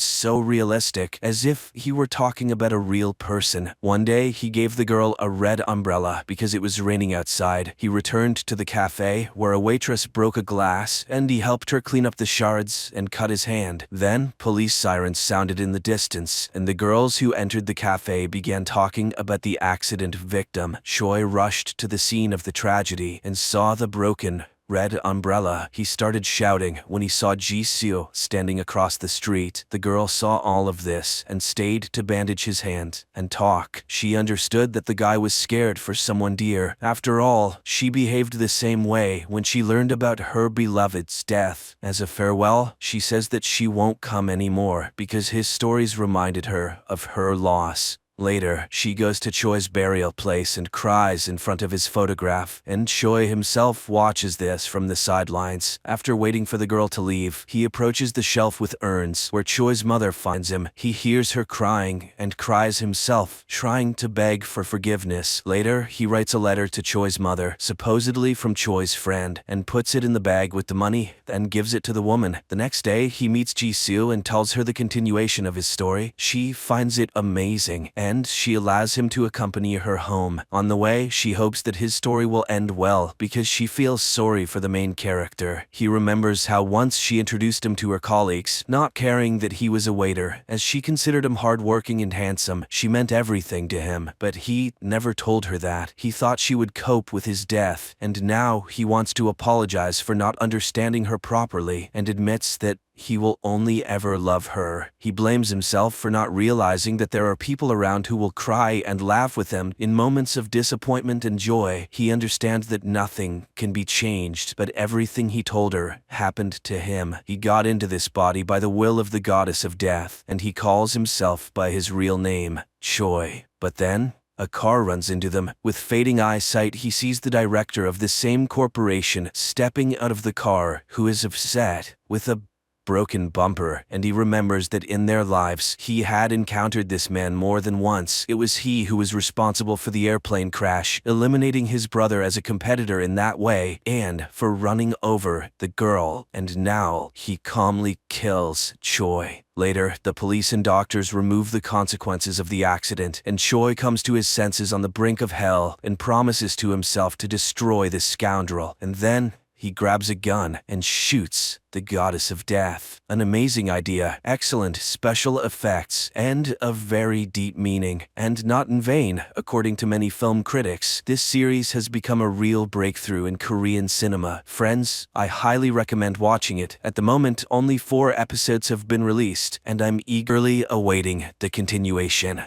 so realistic, as if he were talking about a real person. One day, he gave the girl a red umbrella because it was raining outside. He returned to the cafe, where a waitress broke a glass, and he helped her clean up the shards and cut his hand. Then, police sirens sounded in the distance, and the girls who entered the cafe began talking about the accident victim. Choi rushed to the scene of the tragedy and saw the broken red umbrella. He started shouting when he saw Ji-sil standing across the street. The girl saw all of this and stayed to bandage his hand and talk. She understood that the guy was scared for someone dear. After all, she behaved the same way when she learned about her beloved's death. As a farewell, she says that she won't come anymore because his stories reminded her of her loss. Later, she goes to Choi's burial place and cries in front of his photograph, and Choi himself watches this from the sidelines. After waiting for the girl to leave, he approaches the shelf with urns, where Choi's mother finds him. He hears her crying and cries himself, trying to beg for forgiveness. Later, he writes a letter to Choi's mother, supposedly from Choi's friend, and puts it in the bag with the money, and gives it to the woman. The next day, he meets Ji-sil and tells her the continuation of his story. She finds it amazing, and she allows him to accompany her home. On the way, she hopes that his story will end well because she feels sorry for the main character. He remembers how once she introduced him to her colleagues, not caring that he was a waiter, as she considered him hardworking and handsome. She meant everything to him, but he never told her that. He thought she would cope with his death, and now he wants to apologize for not understanding her properly and admits that he will only ever love her. He blames himself for not realizing that there are people around who will cry and laugh with him in moments of disappointment and joy. He understands that nothing can be changed, but everything he told her happened to him. He got into this body by the will of the goddess of death, and he calls himself by his real name, Choi. But then, a car runs into them. With fading eyesight, he sees the director of the same corporation stepping out of the car, who is upset, with a broken bumper, and he remembers that in their lives, he had encountered this man more than once. It was he who was responsible for the airplane crash, eliminating his brother as a competitor in that way, and for running over the girl, and now he calmly kills Choi. Later, the police and doctors remove the consequences of the accident, and Choi comes to his senses on the brink of hell and promises to himself to destroy this scoundrel. And then, he grabs a gun and shoots the goddess of death. An amazing idea, excellent special effects, and a very deep meaning. And not in vain, according to many film critics, this series has become a real breakthrough in Korean cinema. Friends, I highly recommend watching it. At the moment, only 4 episodes have been released, and I'm eagerly awaiting the continuation.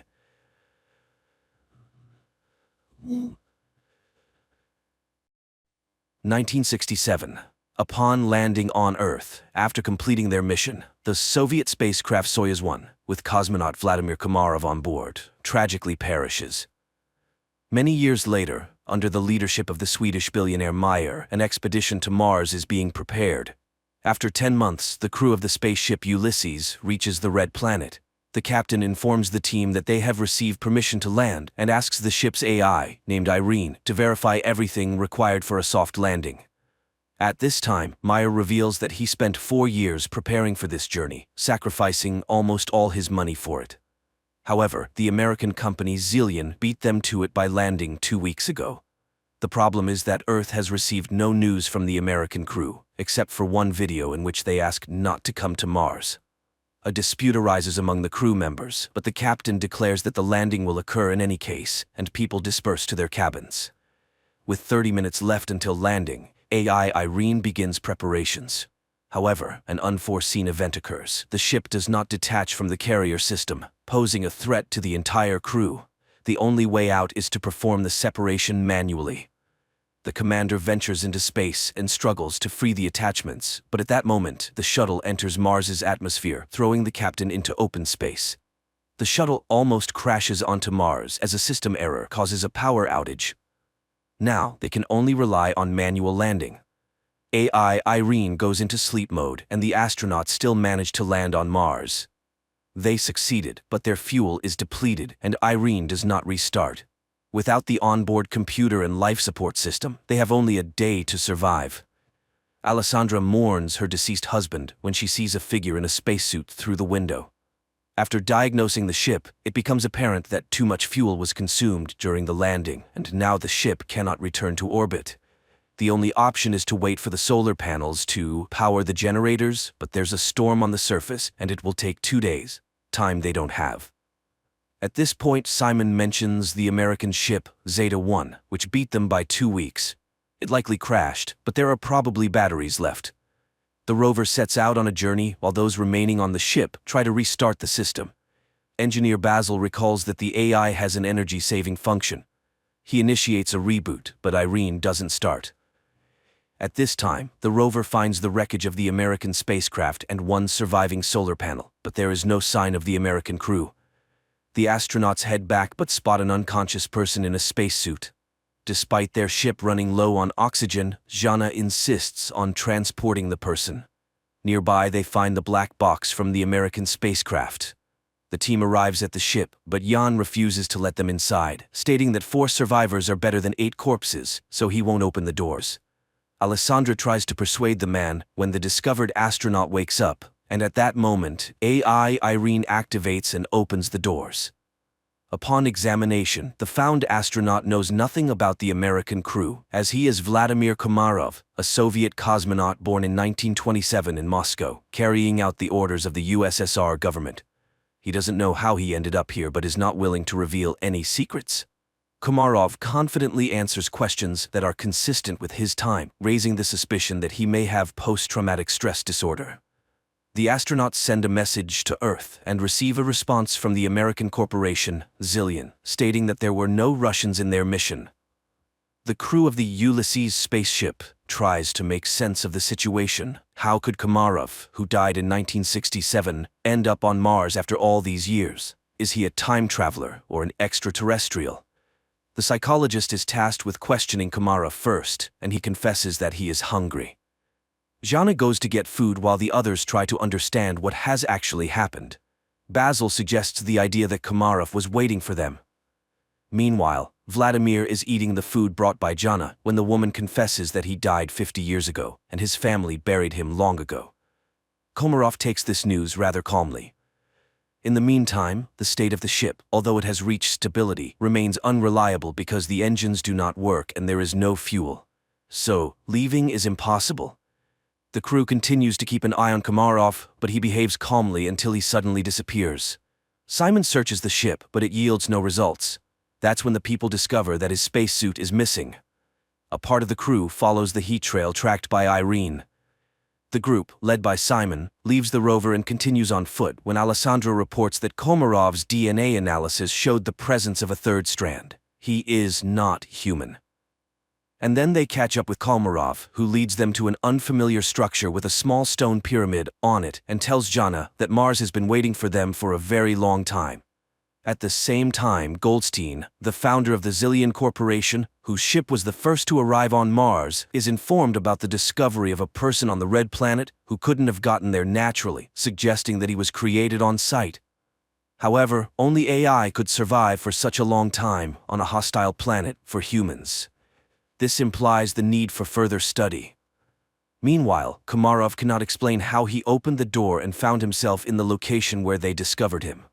1967. Upon landing on Earth, after completing their mission, the Soviet spacecraft Soyuz 1, with cosmonaut Vladimir Komarov on board, tragically perishes. Many years later, under the leadership of the Swedish billionaire Meyer, an expedition to Mars is being prepared. After 10 months, the crew of the spaceship Ulysses reaches the Red Planet. The captain informs the team that they have received permission to land and asks the ship's AI, named Irene, to verify everything required for a soft landing. At this time, Meyer reveals that he spent 4 years preparing for this journey, sacrificing almost all his money for it. However, the American company Zillion beat them to it by landing 2 weeks ago. The problem is that Earth has received no news from the American crew, except for one video in which they ask not to come to Mars. A dispute arises among the crew members, but the captain declares that the landing will occur in any case, and people disperse to their cabins. With 30 minutes left until landing, AI Irene begins preparations. However, an unforeseen event occurs. The ship does not detach from the carrier system, posing a threat to the entire crew. The only way out is to perform the separation manually. The commander ventures into space and struggles to free the attachments, but at that moment, the shuttle enters Mars's atmosphere, throwing the captain into open space. The shuttle almost crashes onto Mars as a system error causes a power outage. Now, they can only rely on manual landing. AI Irene goes into sleep mode, and the astronauts still manage to land on Mars. They succeeded, but their fuel is depleted, and Irene does not restart. Without the onboard computer and life support system, they have only a day to survive. Alessandra mourns her deceased husband when she sees a figure in a spacesuit through the window. After diagnosing the ship, it becomes apparent that too much fuel was consumed during the landing, and now the ship cannot return to orbit. The only option is to wait for the solar panels to power the generators, but there's a storm on the surface, and it will take 2 days, time they don't have. At this point, Simon mentions the American ship, Zeta 1, which beat them by 2 weeks. It likely crashed, but there are probably batteries left. The rover sets out on a journey while those remaining on the ship try to restart the system. Engineer Basil recalls that the AI has an energy-saving function. He initiates a reboot, but Irene doesn't start. At this time, the rover finds the wreckage of the American spacecraft and one surviving solar panel, but there is no sign of the American crew. The astronauts head back but spot an unconscious person in a spacesuit. Despite their ship running low on oxygen, Jana insists on transporting the person. Nearby, they find the black box from the American spacecraft. The team arrives at the ship, but Jan refuses to let them inside, stating that 4 survivors are better than 8 corpses, so he won't open the doors. Alessandra tries to persuade the man when the discovered astronaut wakes up, and at that moment, AI Irene activates and opens the doors. Upon examination, the found astronaut knows nothing about the American crew, as he is Vladimir Komarov, a Soviet cosmonaut born in 1927 in Moscow, carrying out the orders of the USSR government. He doesn't know how he ended up here but is not willing to reveal any secrets. Komarov confidently answers questions that are consistent with his time, raising the suspicion that he may have post-traumatic stress disorder. The astronauts send a message to Earth and receive a response from the American corporation, Zillion, stating that there were no Russians in their mission. The crew of the Ulysses spaceship tries to make sense of the situation. How could Komarov, who died in 1967, end up on Mars after all these years? Is he a time traveler or an extraterrestrial? The psychologist is tasked with questioning Komarov first, and he confesses that he is hungry. Jana goes to get food while the others try to understand what has actually happened. Basil suggests the idea that Komarov was waiting for them. Meanwhile, Vladimir is eating the food brought by Jana when the woman confesses that he died 50 years ago and his family buried him long ago. Komarov takes this news rather calmly. In the meantime, the state of the ship, although it has reached stability, remains unreliable because the engines do not work and there is no fuel. So, leaving is impossible. The crew continues to keep an eye on Komarov, but he behaves calmly until he suddenly disappears. Simon searches the ship, but it yields no results. That's when the people discover that his spacesuit is missing. A part of the crew follows the heat trail tracked by Irene. The group, led by Simon, leaves the rover and continues on foot when Alessandro reports that Komarov's DNA analysis showed the presence of a third strand. He is not human. And then they catch up with Komarov, who leads them to an unfamiliar structure with a small stone pyramid on it and tells Jana that Mars has been waiting for them for a very long time. At the same time, Goldstein, the founder of the Zillion Corporation, whose ship was the first to arrive on Mars, is informed about the discovery of a person on the Red Planet who couldn't have gotten there naturally, suggesting that he was created on site. However, only AI could survive for such a long time on a hostile planet for humans. This implies the need for further study. Meanwhile, Komarov cannot explain how he opened the door and found himself in the location where they discovered him.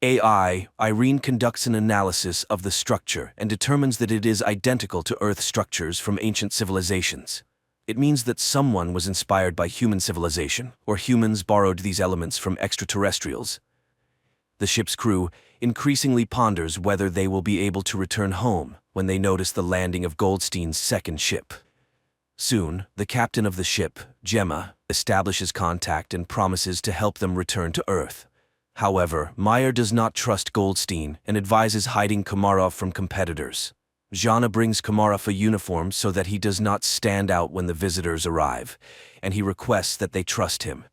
Irene conducts an analysis of the structure and determines that it is identical to Earth structures from ancient civilizations. It means that someone was inspired by human civilization, or humans borrowed these elements from extraterrestrials. The ship's crew increasingly ponders whether they will be able to return home when they notice the landing of Goldstein's second ship. Soon, the captain of the ship, Gemma, establishes contact and promises to help them return to Earth. However, Meyer does not trust Goldstein and advises hiding Komarov from competitors. Jana brings Komarov a uniform so that he does not stand out when the visitors arrive, and he requests that they trust him.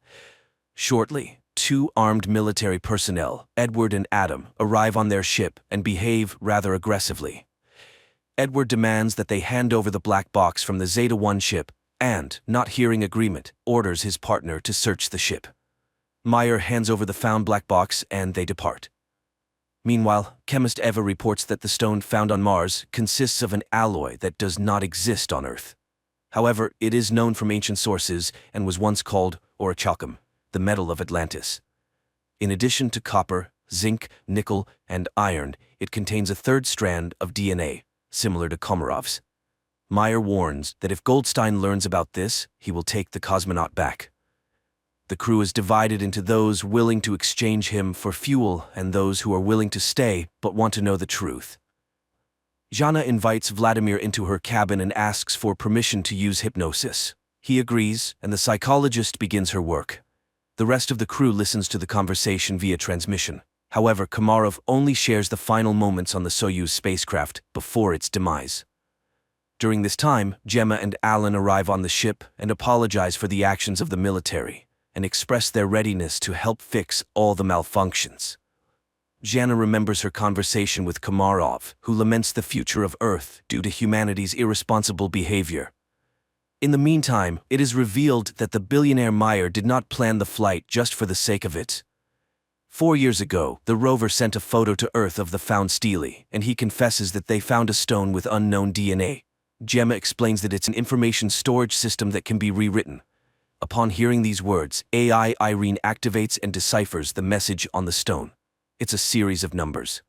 Shortly, two armed military personnel, Edward and Adam, arrive on their ship and behave rather aggressively. Edward demands that they hand over the black box from the Zeta-1 ship and, not hearing agreement, orders his partner to search the ship. Meyer hands over the found black box and they depart. Meanwhile, chemist Eva reports that the stone found on Mars consists of an alloy that does not exist on Earth. However, it is known from ancient sources and was once called orichalcum, the metal of Atlantis. In addition to copper, zinc, nickel, and iron, it contains a third strand of DNA, similar to Komarov's. Meyer warns that if Goldstein learns about this, he will take the cosmonaut back. The crew is divided into those willing to exchange him for fuel and those who are willing to stay but want to know the truth. Jana invites Vladimir into her cabin and asks for permission to use hypnosis. He agrees, and the psychologist begins her work. The rest of the crew listens to the conversation via transmission. However, Komarov only shares the final moments on the Soyuz spacecraft before its demise. During this time, Gemma and Alan arrive on the ship and apologize for the actions of the military, and express their readiness to help fix all the malfunctions. Jana remembers her conversation with Komarov, who laments the future of Earth due to humanity's irresponsible behavior. In the meantime, it is revealed that the billionaire Meyer did not plan the flight just for the sake of it. 4 years ago, the rover sent a photo to Earth of the found stele, and he confesses that they found a stone with unknown DNA. Gemma explains that it's an information storage system that can be rewritten. Upon hearing these words, AI Irene activates and deciphers the message on the stone. It's a series of numbers.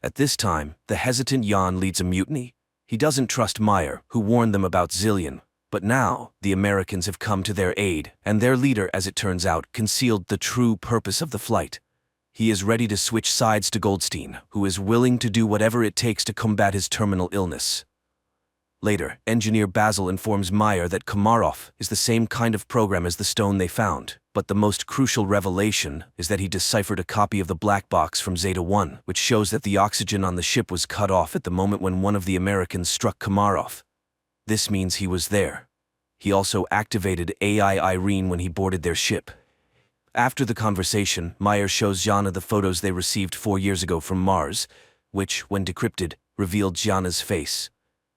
At this time, the hesitant Jan leads a mutiny. He doesn't trust Meyer, who warned them about Zillion. But now, the Americans have come to their aid, and their leader, as it turns out, concealed the true purpose of the flight. He is ready to switch sides to Goldstein, who is willing to do whatever it takes to combat his terminal illness. Later, engineer Basil informs Meyer that Komarov is the same kind of program as the stone they found, but the most crucial revelation is that he deciphered a copy of the black box from Zeta-1, which shows that the oxygen on the ship was cut off at the moment when one of the Americans struck Komarov. This means he was there. He also activated AI Irene when he boarded their ship. After the conversation, Meyer shows Jana the photos they received 4 years ago from Mars, which, when decrypted, revealed Jana's face.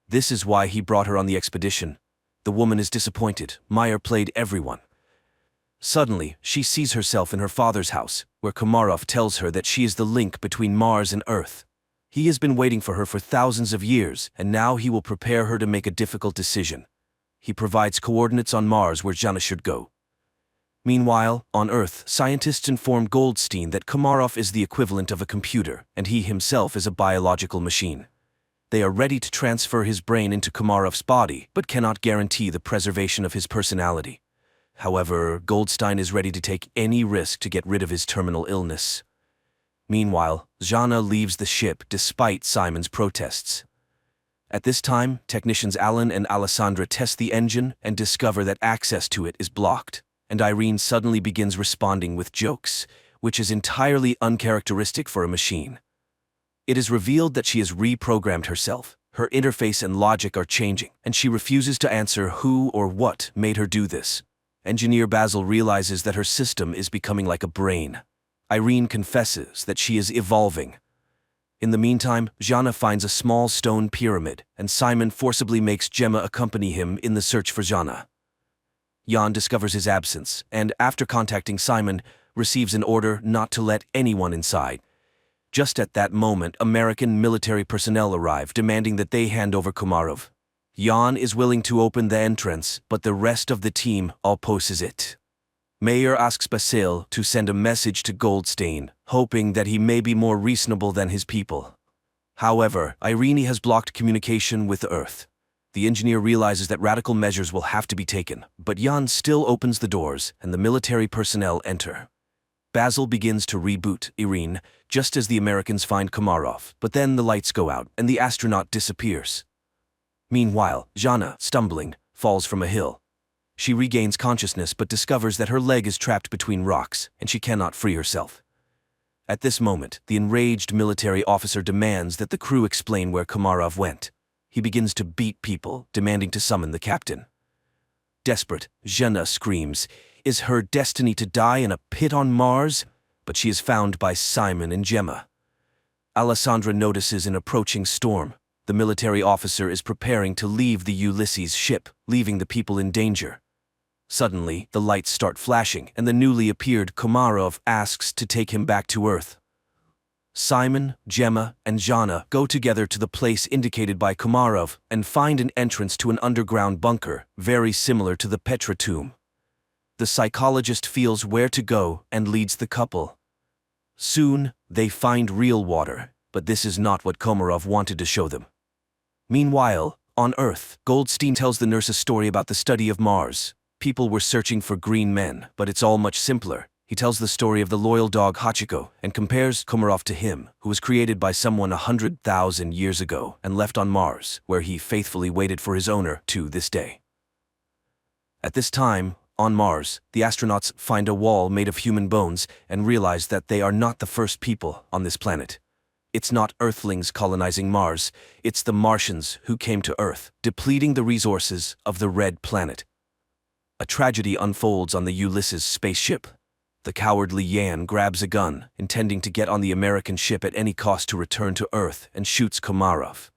This is why he brought her on the expedition. The woman is disappointed. Meyer played everyone. Suddenly, she sees herself in her father's house, where Komarov tells her that she is the link between Mars and Earth. He has been waiting for her for thousands of years, and now he will prepare her to make a difficult decision. He provides coordinates on Mars where Jana should go. Meanwhile, on Earth, scientists inform Goldstein that Komarov is the equivalent of a computer, and he himself is a biological machine. They are ready to transfer his brain into Komarov's body, but cannot guarantee the preservation of his personality. However, Goldstein is ready to take any risk to get rid of his terminal illness. Meanwhile, Jana leaves the ship despite Simon's protests. At this time, technicians Alan and Alessandra test the engine and discover that access to it is blocked, and Irene suddenly begins responding with jokes, which is entirely uncharacteristic for a machine. It is revealed that she has reprogrammed herself. Her interface and logic are changing, and she refuses to answer who or what made her do this. Engineer Basil realizes that her system is becoming like a brain. Irene confesses that she is evolving. In the meantime, Jana finds a small stone pyramid, and Simon forcibly makes Gemma accompany him in the search for Jana. Jan discovers his absence, and after contacting Simon, receives an order not to let anyone inside. Just at that moment, American military personnel arrive, demanding that they hand over Komarov. Jan is willing to open the entrance, but the rest of the team opposes it. Mayer asks Basil to send a message to Goldstein, hoping that he may be more reasonable than his people. However, Irene has blocked communication with Earth. The engineer realizes that radical measures will have to be taken, but Jan still opens the doors, and the military personnel enter. Basil begins to reboot Irene, just as the Americans find Komarov, but then the lights go out, and the astronaut disappears. Meanwhile, Jana, stumbling, falls from a hill. She regains consciousness but discovers that her leg is trapped between rocks, and she cannot free herself. At this moment, the enraged military officer demands that the crew explain where Komarov went. He begins to beat people, demanding to summon the captain. Desperate, Jana screams, "Is her destiny to die in a pit on Mars?" But she is found by Simon and Gemma. Alessandra notices an approaching storm. The military officer is preparing to leave the Ulysses ship, leaving the people in danger. Suddenly, the lights start flashing, and the newly appeared Komarov asks to take him back to Earth. Simon, Gemma, and Jana go together to the place indicated by Komarov and find an entrance to an underground bunker, very similar to the Petra tomb. The psychologist feels where to go and leads the couple. Soon, they find real water, but this is not what Komarov wanted to show them. Meanwhile, on Earth, Goldstein tells the nurse a story about the study of Mars. People were searching for green men, but it's all much simpler. He tells the story of the loyal dog Hachiko and compares Komarov to him, who was created by someone 100,000 years ago and left on Mars, where he faithfully waited for his owner to this day. At this time, on Mars, the astronauts find a wall made of human bones and realize that they are not the first people on this planet. It's not Earthlings colonizing Mars, it's the Martians who came to Earth, depleting the resources of the Red Planet. A tragedy unfolds on the Ulysses spaceship. The cowardly Jan grabs a gun, intending to get on the American ship at any cost to return to Earth, and shoots Komarov.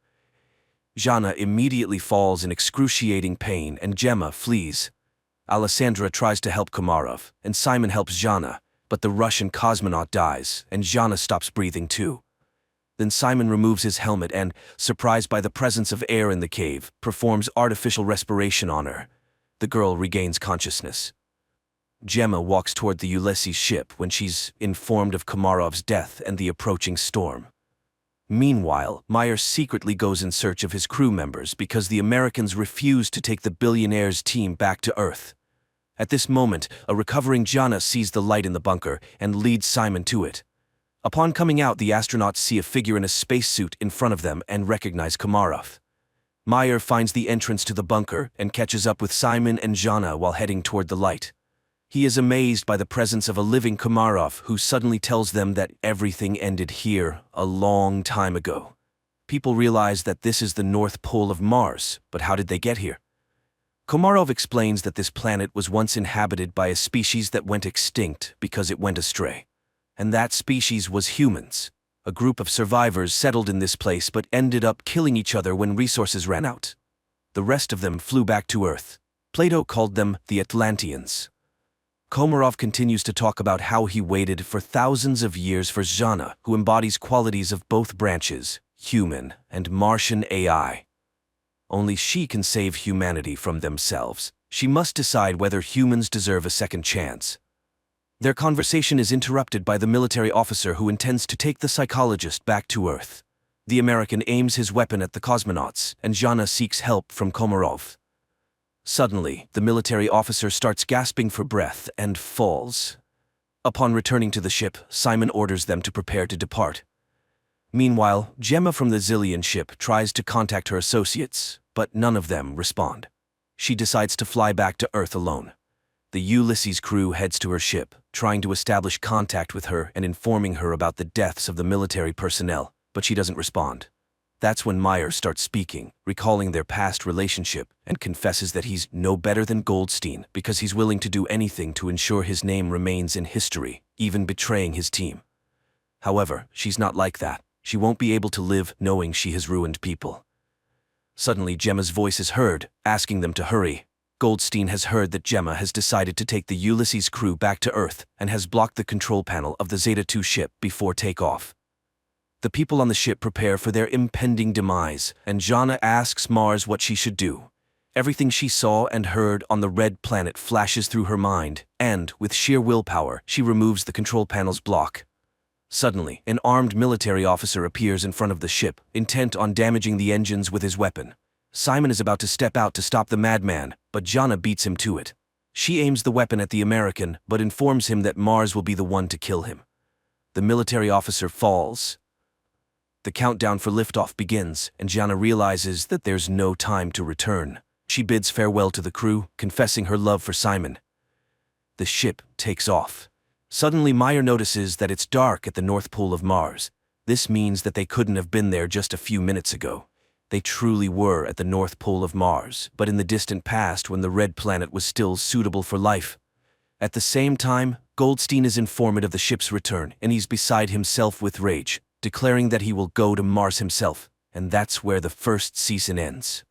Jana immediately falls in excruciating pain and Gemma flees. Alessandra tries to help Komarov, and Simon helps Jana, but the Russian cosmonaut dies, and Jana stops breathing too. Then Simon removes his helmet and, surprised by the presence of air in the cave, performs artificial respiration on her. The girl regains consciousness. Gemma walks toward the Ulysses ship when she's informed of Komarov's death and the approaching storm. Meanwhile, Meyer secretly goes in search of his crew members because the Americans refuse to take the billionaire's team back to Earth. At this moment, a recovering Jana sees the light in the bunker and leads Simon to it. Upon coming out, the astronauts see a figure in a spacesuit in front of them and recognize Komarov. Meyer finds the entrance to the bunker and catches up with Simon and Jana while heading toward the light. He is amazed by the presence of a living Komarov who suddenly tells them that everything ended here a long time ago. People realize that this is the North Pole of Mars, but how did they get here? Komarov explains that this planet was once inhabited by a species that went extinct because it went astray. And that species was humans. A group of survivors settled in this place but ended up killing each other when resources ran out. The rest of them flew back to Earth. Plato called them the Atlanteans. Komarov continues to talk about how he waited for thousands of years for Jana, who embodies qualities of both branches, human and Martian AI. Only she can save humanity from themselves. She must decide whether humans deserve a second chance. Their conversation is interrupted by the military officer who intends to take the psychologist back to Earth. The American aims his weapon at the cosmonauts, and Zhana seeks help from Komarov. Suddenly, the military officer starts gasping for breath and falls. Upon returning to the ship, Simon orders them to prepare to depart. Meanwhile, Gemma from the Zillion ship tries to contact her associates, but none of them respond. She decides to fly back to Earth alone. The Ulysses crew heads to her ship, trying to establish contact with her and informing her about the deaths of the military personnel, but she doesn't respond. That's when Meyer starts speaking, recalling their past relationship, and confesses that he's no better than Goldstein because he's willing to do anything to ensure his name remains in history, even betraying his team. However, she's not like that. She won't be able to live knowing she has ruined people. Suddenly, Gemma's voice is heard, asking them to hurry. Goldstein has heard that Gemma has decided to take the Ulysses crew back to Earth and has blocked the control panel of the Zeta-2 ship before takeoff. The people on the ship prepare for their impending demise, and Zhana asks Mars what she should do. Everything she saw and heard on the red planet flashes through her mind, and, with sheer willpower, she removes the control panel's block. Suddenly, an armed military officer appears in front of the ship, intent on damaging the engines with his weapon. Simon is about to step out to stop the madman, but Zhana beats him to it. She aims the weapon at the American, but informs him that Mars will be the one to kill him. The military officer falls. The countdown for liftoff begins, and Zhana realizes that there's no time to return. She bids farewell to the crew, confessing her love for Simon. The ship takes off. Suddenly, Meyer notices that it's dark at the North Pole of Mars. This means that they couldn't have been there just a few minutes ago. They truly were at the North Pole of Mars, but in the distant past when the red planet was still suitable for life. At the same time, Goldstein is informed of the ship's return, and he's beside himself with rage, declaring that he will go to Mars himself, and that's where the first season ends.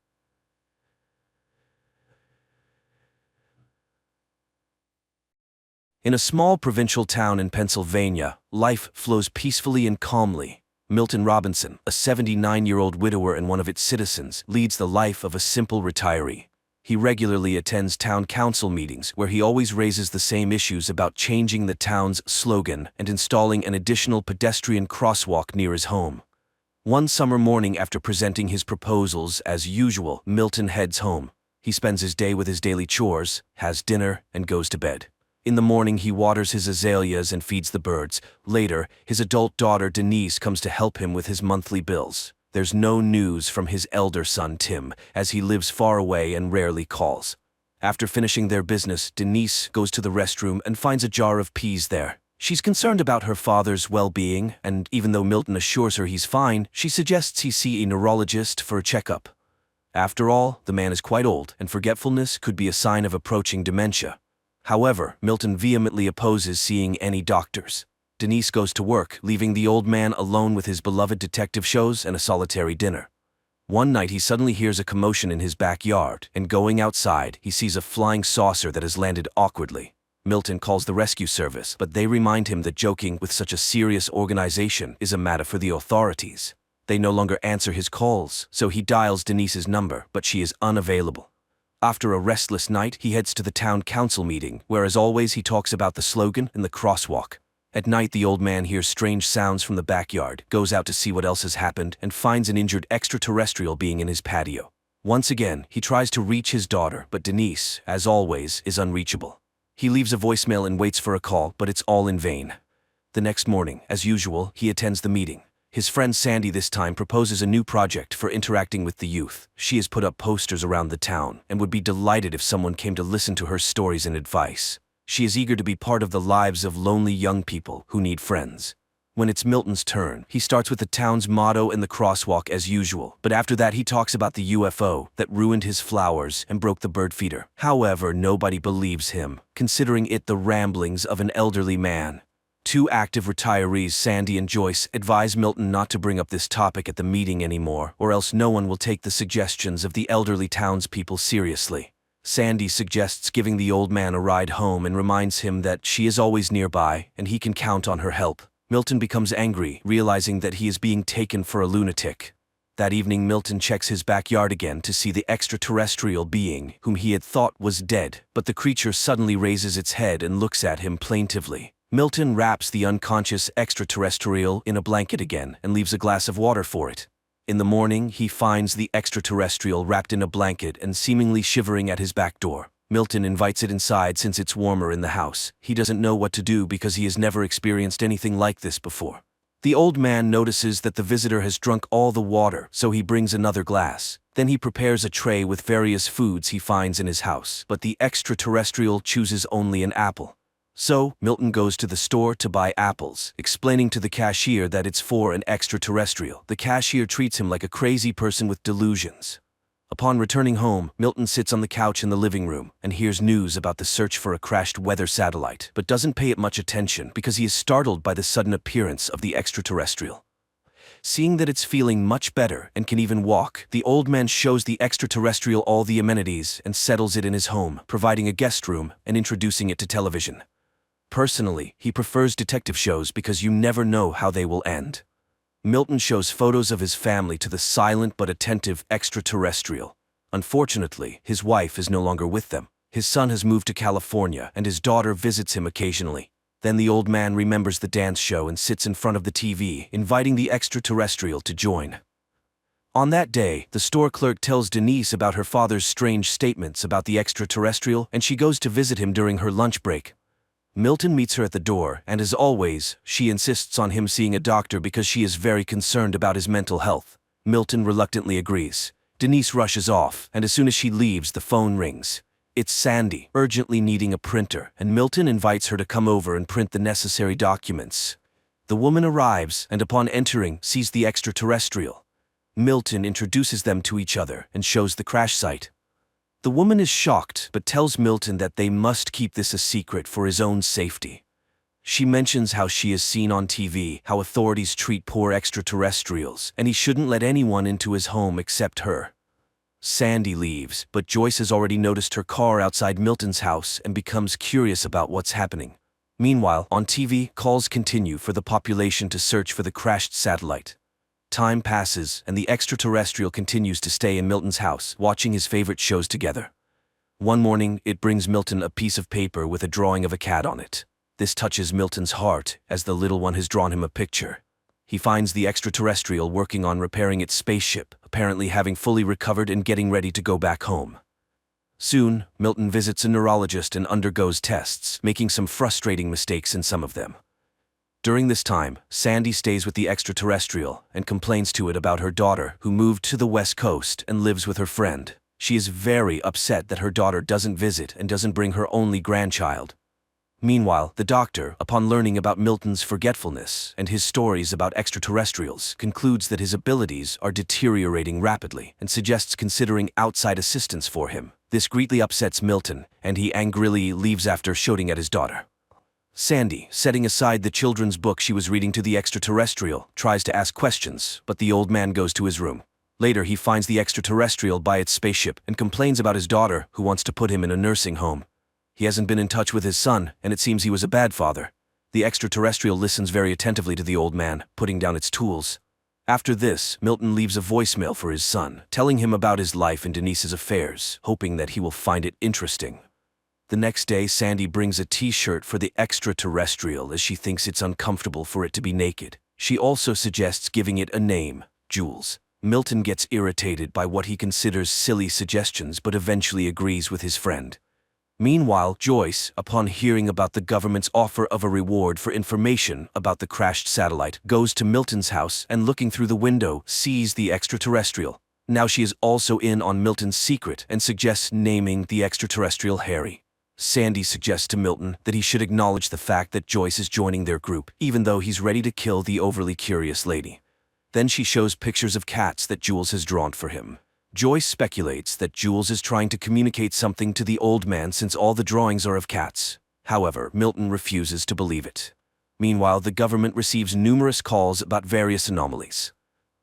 In a small provincial town in Pennsylvania, life flows peacefully and calmly. Milton Robinson, a 79-year-old widower and one of its citizens, leads the life of a simple retiree. He regularly attends town council meetings where he always raises the same issues about changing the town's slogan and installing an additional pedestrian crosswalk near his home. One summer morning after presenting his proposals, as usual, Milton heads home. He spends his day with his daily chores, has dinner, and goes to bed. In the morning, he waters his azaleas and feeds the birds. Later, his adult daughter Denise comes to help him with his monthly bills. There's no news from his elder son Tim, as he lives far away and rarely calls. After finishing their business, Denise goes to the restroom and finds a jar of peas there. She's concerned about her father's well-being, and even though Milton assures her he's fine, she suggests he see a neurologist for a checkup. After all, the man is quite old, and forgetfulness could be a sign of approaching dementia. However, Milton vehemently opposes seeing any doctors. Denise goes to work, leaving the old man alone with his beloved detective shows and a solitary dinner. One night he suddenly hears a commotion in his backyard, and going outside, he sees a flying saucer that has landed awkwardly. Milton calls the rescue service, but they remind him that joking with such a serious organization is a matter for the authorities. They no longer answer his calls, so he dials Denise's number, but she is unavailable. After a restless night, he heads to the town council meeting, where as always he talks about the slogan and the crosswalk. At night, the old man hears strange sounds from the backyard, goes out to see what else has happened, and finds an injured extraterrestrial being in his patio. Once again, he tries to reach his daughter, but Denise, as always, is unreachable. He leaves a voicemail and waits for a call, but it's all in vain. The next morning, as usual, he attends the meeting. His friend Sandy this time proposes a new project for interacting with the youth. She has put up posters around the town and would be delighted if someone came to listen to her stories and advice. She is eager to be part of the lives of lonely young people who need friends. When it's Milton's turn, he starts with the town's motto and the crosswalk as usual, but after that he talks about the UFO that ruined his flowers and broke the bird feeder. However, nobody believes him, considering it the ramblings of an elderly man. Two active retirees, Sandy and Joyce, advise Milton not to bring up this topic at the meeting anymore, or else no one will take the suggestions of the elderly townspeople seriously. Sandy suggests giving the old man a ride home and reminds him that she is always nearby and he can count on her help. Milton becomes angry, realizing that he is being taken for a lunatic. That evening, Milton checks his backyard again to see the extraterrestrial being whom he had thought was dead, but the creature suddenly raises its head and looks at him plaintively. Milton wraps the unconscious extraterrestrial in a blanket again and leaves a glass of water for it. In the morning, he finds the extraterrestrial wrapped in a blanket and seemingly shivering at his back door. Milton invites it inside since it's warmer in the house. He doesn't know what to do because he has never experienced anything like this before. The old man notices that the visitor has drunk all the water, so he brings another glass. Then he prepares a tray with various foods he finds in his house, but the extraterrestrial chooses only an apple. So, Milton goes to the store to buy apples, explaining to the cashier that it's for an extraterrestrial. The cashier treats him like a crazy person with delusions. Upon returning home, Milton sits on the couch in the living room and hears news about the search for a crashed weather satellite, but doesn't pay it much attention because he is startled by the sudden appearance of the extraterrestrial. Seeing that it's feeling much better and can even walk, the old man shows the extraterrestrial all the amenities and settles it in his home, providing a guest room and introducing it to television. Personally, he prefers detective shows because you never know how they will end. Milton shows photos of his family to the silent but attentive extraterrestrial. Unfortunately, his wife is no longer with them. His son has moved to California and his daughter visits him occasionally. Then the old man remembers the dance show and sits in front of the TV, inviting the extraterrestrial to join. On that day, the store clerk tells Denise about her father's strange statements about the extraterrestrial, and she goes to visit him during her lunch break. Milton meets her at the door, and as always, she insists on him seeing a doctor because she is very concerned about his mental health. Milton reluctantly agrees. Denise rushes off, and as soon as she leaves, the phone rings. It's Sandy, urgently needing a printer, and Milton invites her to come over and print the necessary documents. The woman arrives, and upon entering, sees the extraterrestrial. Milton introduces them to each other and shows the crash site. The woman is shocked, but tells Milton that they must keep this a secret for his own safety. She mentions how she has seen on TV how authorities treat poor extraterrestrials, and he shouldn't let anyone into his home except her. Sandy leaves, but Joyce has already noticed her car outside Milton's house and becomes curious about what's happening. Meanwhile, on TV, calls continue for the population to search for the crashed satellite. Time passes, and the extraterrestrial continues to stay in Milton's house, watching his favorite shows together. One morning, it brings Milton a piece of paper with a drawing of a cat on it. This touches Milton's heart, as the little one has drawn him a picture. He finds the extraterrestrial working on repairing its spaceship, apparently having fully recovered and getting ready to go back home. Soon, Milton visits a neurologist and undergoes tests, making some frustrating mistakes in some of them. During this time, Sandy stays with the extraterrestrial and complains to it about her daughter, who moved to the West Coast and lives with her friend. She is very upset that her daughter doesn't visit and doesn't bring her only grandchild. Meanwhile, the doctor, upon learning about Milton's forgetfulness and his stories about extraterrestrials, concludes that his abilities are deteriorating rapidly and suggests considering outside assistance for him. This greatly upsets Milton, and he angrily leaves after shouting at his daughter. Sandy, setting aside the children's book she was reading to the extraterrestrial, tries to ask questions, but the old man goes to his room. Later, he finds the extraterrestrial by its spaceship and complains about his daughter, who wants to put him in a nursing home. He hasn't been in touch with his son, and it seems he was a bad father. The extraterrestrial listens very attentively to the old man, putting down its tools. After this, Milton leaves a voicemail for his son, telling him about his life and Denise's affairs, hoping that he will find it interesting. The next day, Sandy brings a t-shirt for the extraterrestrial as she thinks it's uncomfortable for it to be naked. She also suggests giving it a name, Jules. Milton gets irritated by what he considers silly suggestions but eventually agrees with his friend. Meanwhile, Joyce, upon hearing about the government's offer of a reward for information about the crashed satellite, goes to Milton's house and looking through the window, sees the extraterrestrial. Now she is also in on Milton's secret and suggests naming the extraterrestrial Harry. Sandy suggests to Milton that he should acknowledge the fact that Joyce is joining their group, even though he's ready to kill the overly curious lady. Then she shows pictures of cats that Jules has drawn for him. Joyce speculates that Jules is trying to communicate something to the old man since all the drawings are of cats. However, Milton refuses to believe it. Meanwhile, the government receives numerous calls about various anomalies.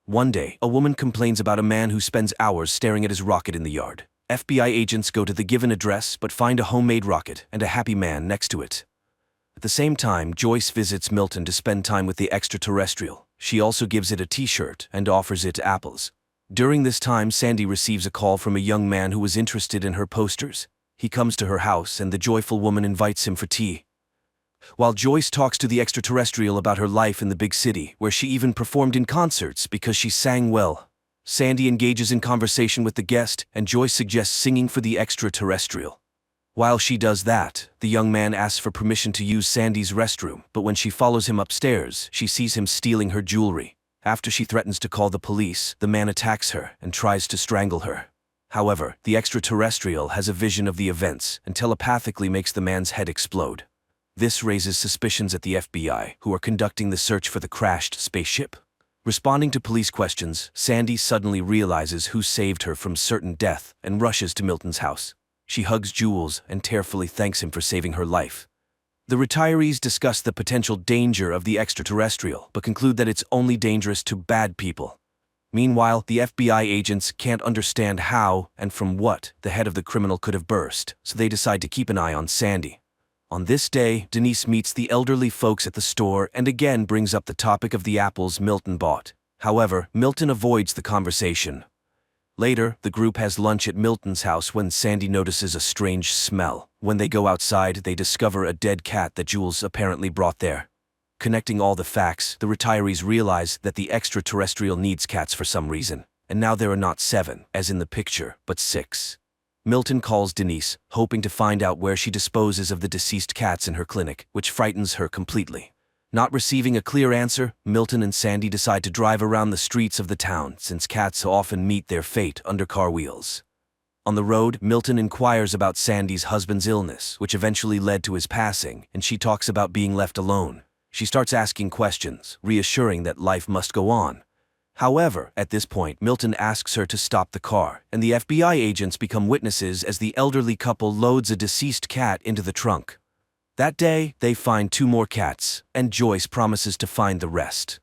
One day, a woman complains about a man who spends hours staring at his rocket in the yard. FBI agents go to the given address but find a homemade rocket and a happy man next to it. At the same time, Joyce visits Milton to spend time with the extraterrestrial. She also gives it a t-shirt and offers it apples. During this time, Sandy receives a call from a young man who was interested in her posters. He comes to her house and the joyful woman invites him for tea. while Joyce talks to the extraterrestrial about her life in the big city, where she even performed in concerts because she sang well. Sandy engages in conversation with the guest, and Joyce suggests singing for the extraterrestrial. While she does that, the young man asks for permission to use Sandy's restroom, but when she follows him upstairs, she sees him stealing her jewelry. After she threatens to call the police, the man attacks her and tries to strangle her. However, the extraterrestrial has a vision of the events and telepathically makes the man's head explode. This raises suspicions at the FBI, who are conducting the search for the crashed spaceship. Responding to police questions, Sandy suddenly realizes who saved her from certain death and rushes to Milton's house. She hugs Jules and tearfully thanks him for saving her life. The retirees discuss the potential danger of the extraterrestrial, but conclude that it's only dangerous to bad people. Meanwhile, the FBI agents can't understand how and from what the head of the criminal could have burst, so they decide to keep an eye on Sandy. On this day, Denise meets the elderly folks at the store and again brings up the topic of the apples Milton bought. However, Milton avoids the conversation. Later, the group has lunch at Milton's house when Sandy notices a strange smell. When they go outside, they discover a dead cat that Jules apparently brought there. Connecting all the facts, the retirees realize that the extraterrestrial needs cats for some reason, and now there are not 7, as in the picture, but 6. Milton calls Denise, hoping to find out where she disposes of the deceased cats in her clinic, which frightens her completely. Not receiving a clear answer, Milton and Sandy decide to drive around the streets of the town, since cats often meet their fate under car wheels. On the road, Milton inquires about Sandy's husband's illness, which eventually led to his passing, and she talks about being left alone. She starts asking questions, reassuring that life must go on. However, at this point, Milton asks her to stop the car, and the FBI agents become witnesses as the elderly couple loads a deceased cat into the trunk. That day, they find 2 more cats, and Joyce promises to find the rest.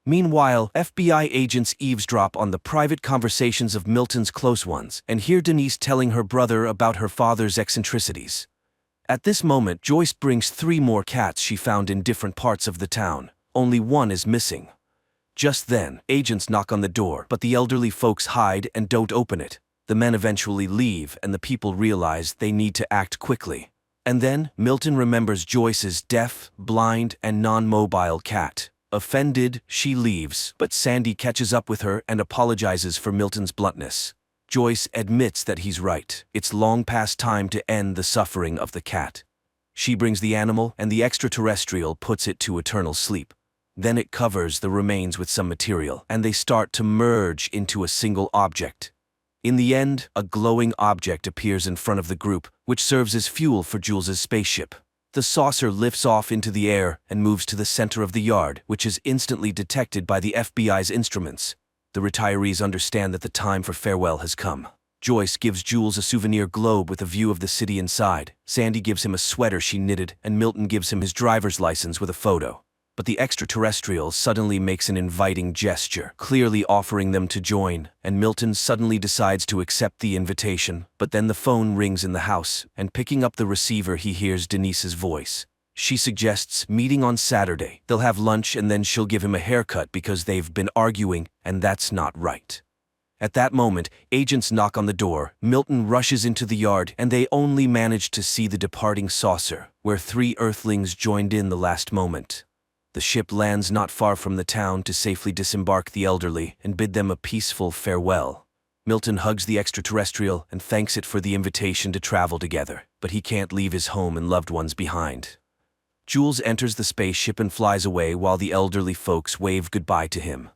Meanwhile, FBI agents eavesdrop on the private conversations of Milton's close ones and hear Denise telling her brother about her father's eccentricities. At this moment, Joyce brings 3 more cats she found in different parts of the town. Only one is missing. Just then, agents knock on the door, but the elderly folks hide and don't open it. The men eventually leave, and the people realize they need to act quickly. And then, Milton remembers Joyce's deaf, blind, and non-mobile cat. Offended, she leaves, but Sandy catches up with her and apologizes for Milton's bluntness. Joyce admits that he's right. It's long past time to end the suffering of the cat. She brings the animal, and the extraterrestrial puts it to eternal sleep. Then it covers the remains with some material, and they start to merge into a single object. In the end, a glowing object appears in front of the group, which serves as fuel for Jules's spaceship. The saucer lifts off into the air and moves to the center of the yard, which is instantly detected by the FBI's instruments. The retirees understand that the time for farewell has come. Joyce gives Jules a souvenir globe with a view of the city inside. Sandy gives him a sweater she knitted, and Milton gives him his driver's license with a photo. But the extraterrestrial suddenly makes an inviting gesture, clearly offering them to join, and Milton suddenly decides to accept the invitation. But then the phone rings in the house, and picking up the receiver he hears Denise's voice. She suggests meeting on Saturday. They'll have lunch and then she'll give him a haircut because they've been arguing, and that's not right. At that moment, agents knock on the door, Milton rushes into the yard, and they only manage to see the departing saucer, where 3 Earthlings joined in the last moment. The ship lands not far from the town to safely disembark the elderly and bid them a peaceful farewell. Milton hugs the extraterrestrial and thanks it for the invitation to travel together, but he can't leave his home and loved ones behind. Jules enters the spaceship and flies away while the elderly folks wave goodbye to him.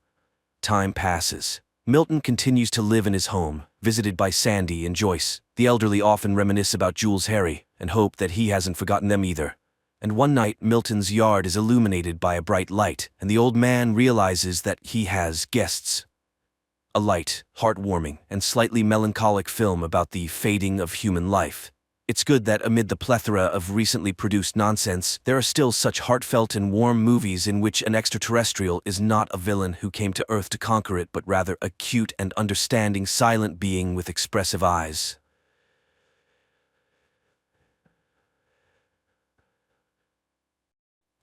Time passes. Milton continues to live in his home, visited by Sandy and Joyce. The elderly often reminisce about Jules' Harry and hope that he hasn't forgotten them either. And one night, Milton's yard is illuminated by a bright light, and the old man realizes that he has guests. A light, heartwarming, and slightly melancholic film about the fading of human life. It's good that amid the plethora of recently produced nonsense, there are still such heartfelt and warm movies in which an extraterrestrial is not a villain who came to Earth to conquer it, but rather a cute and understanding silent being with expressive eyes.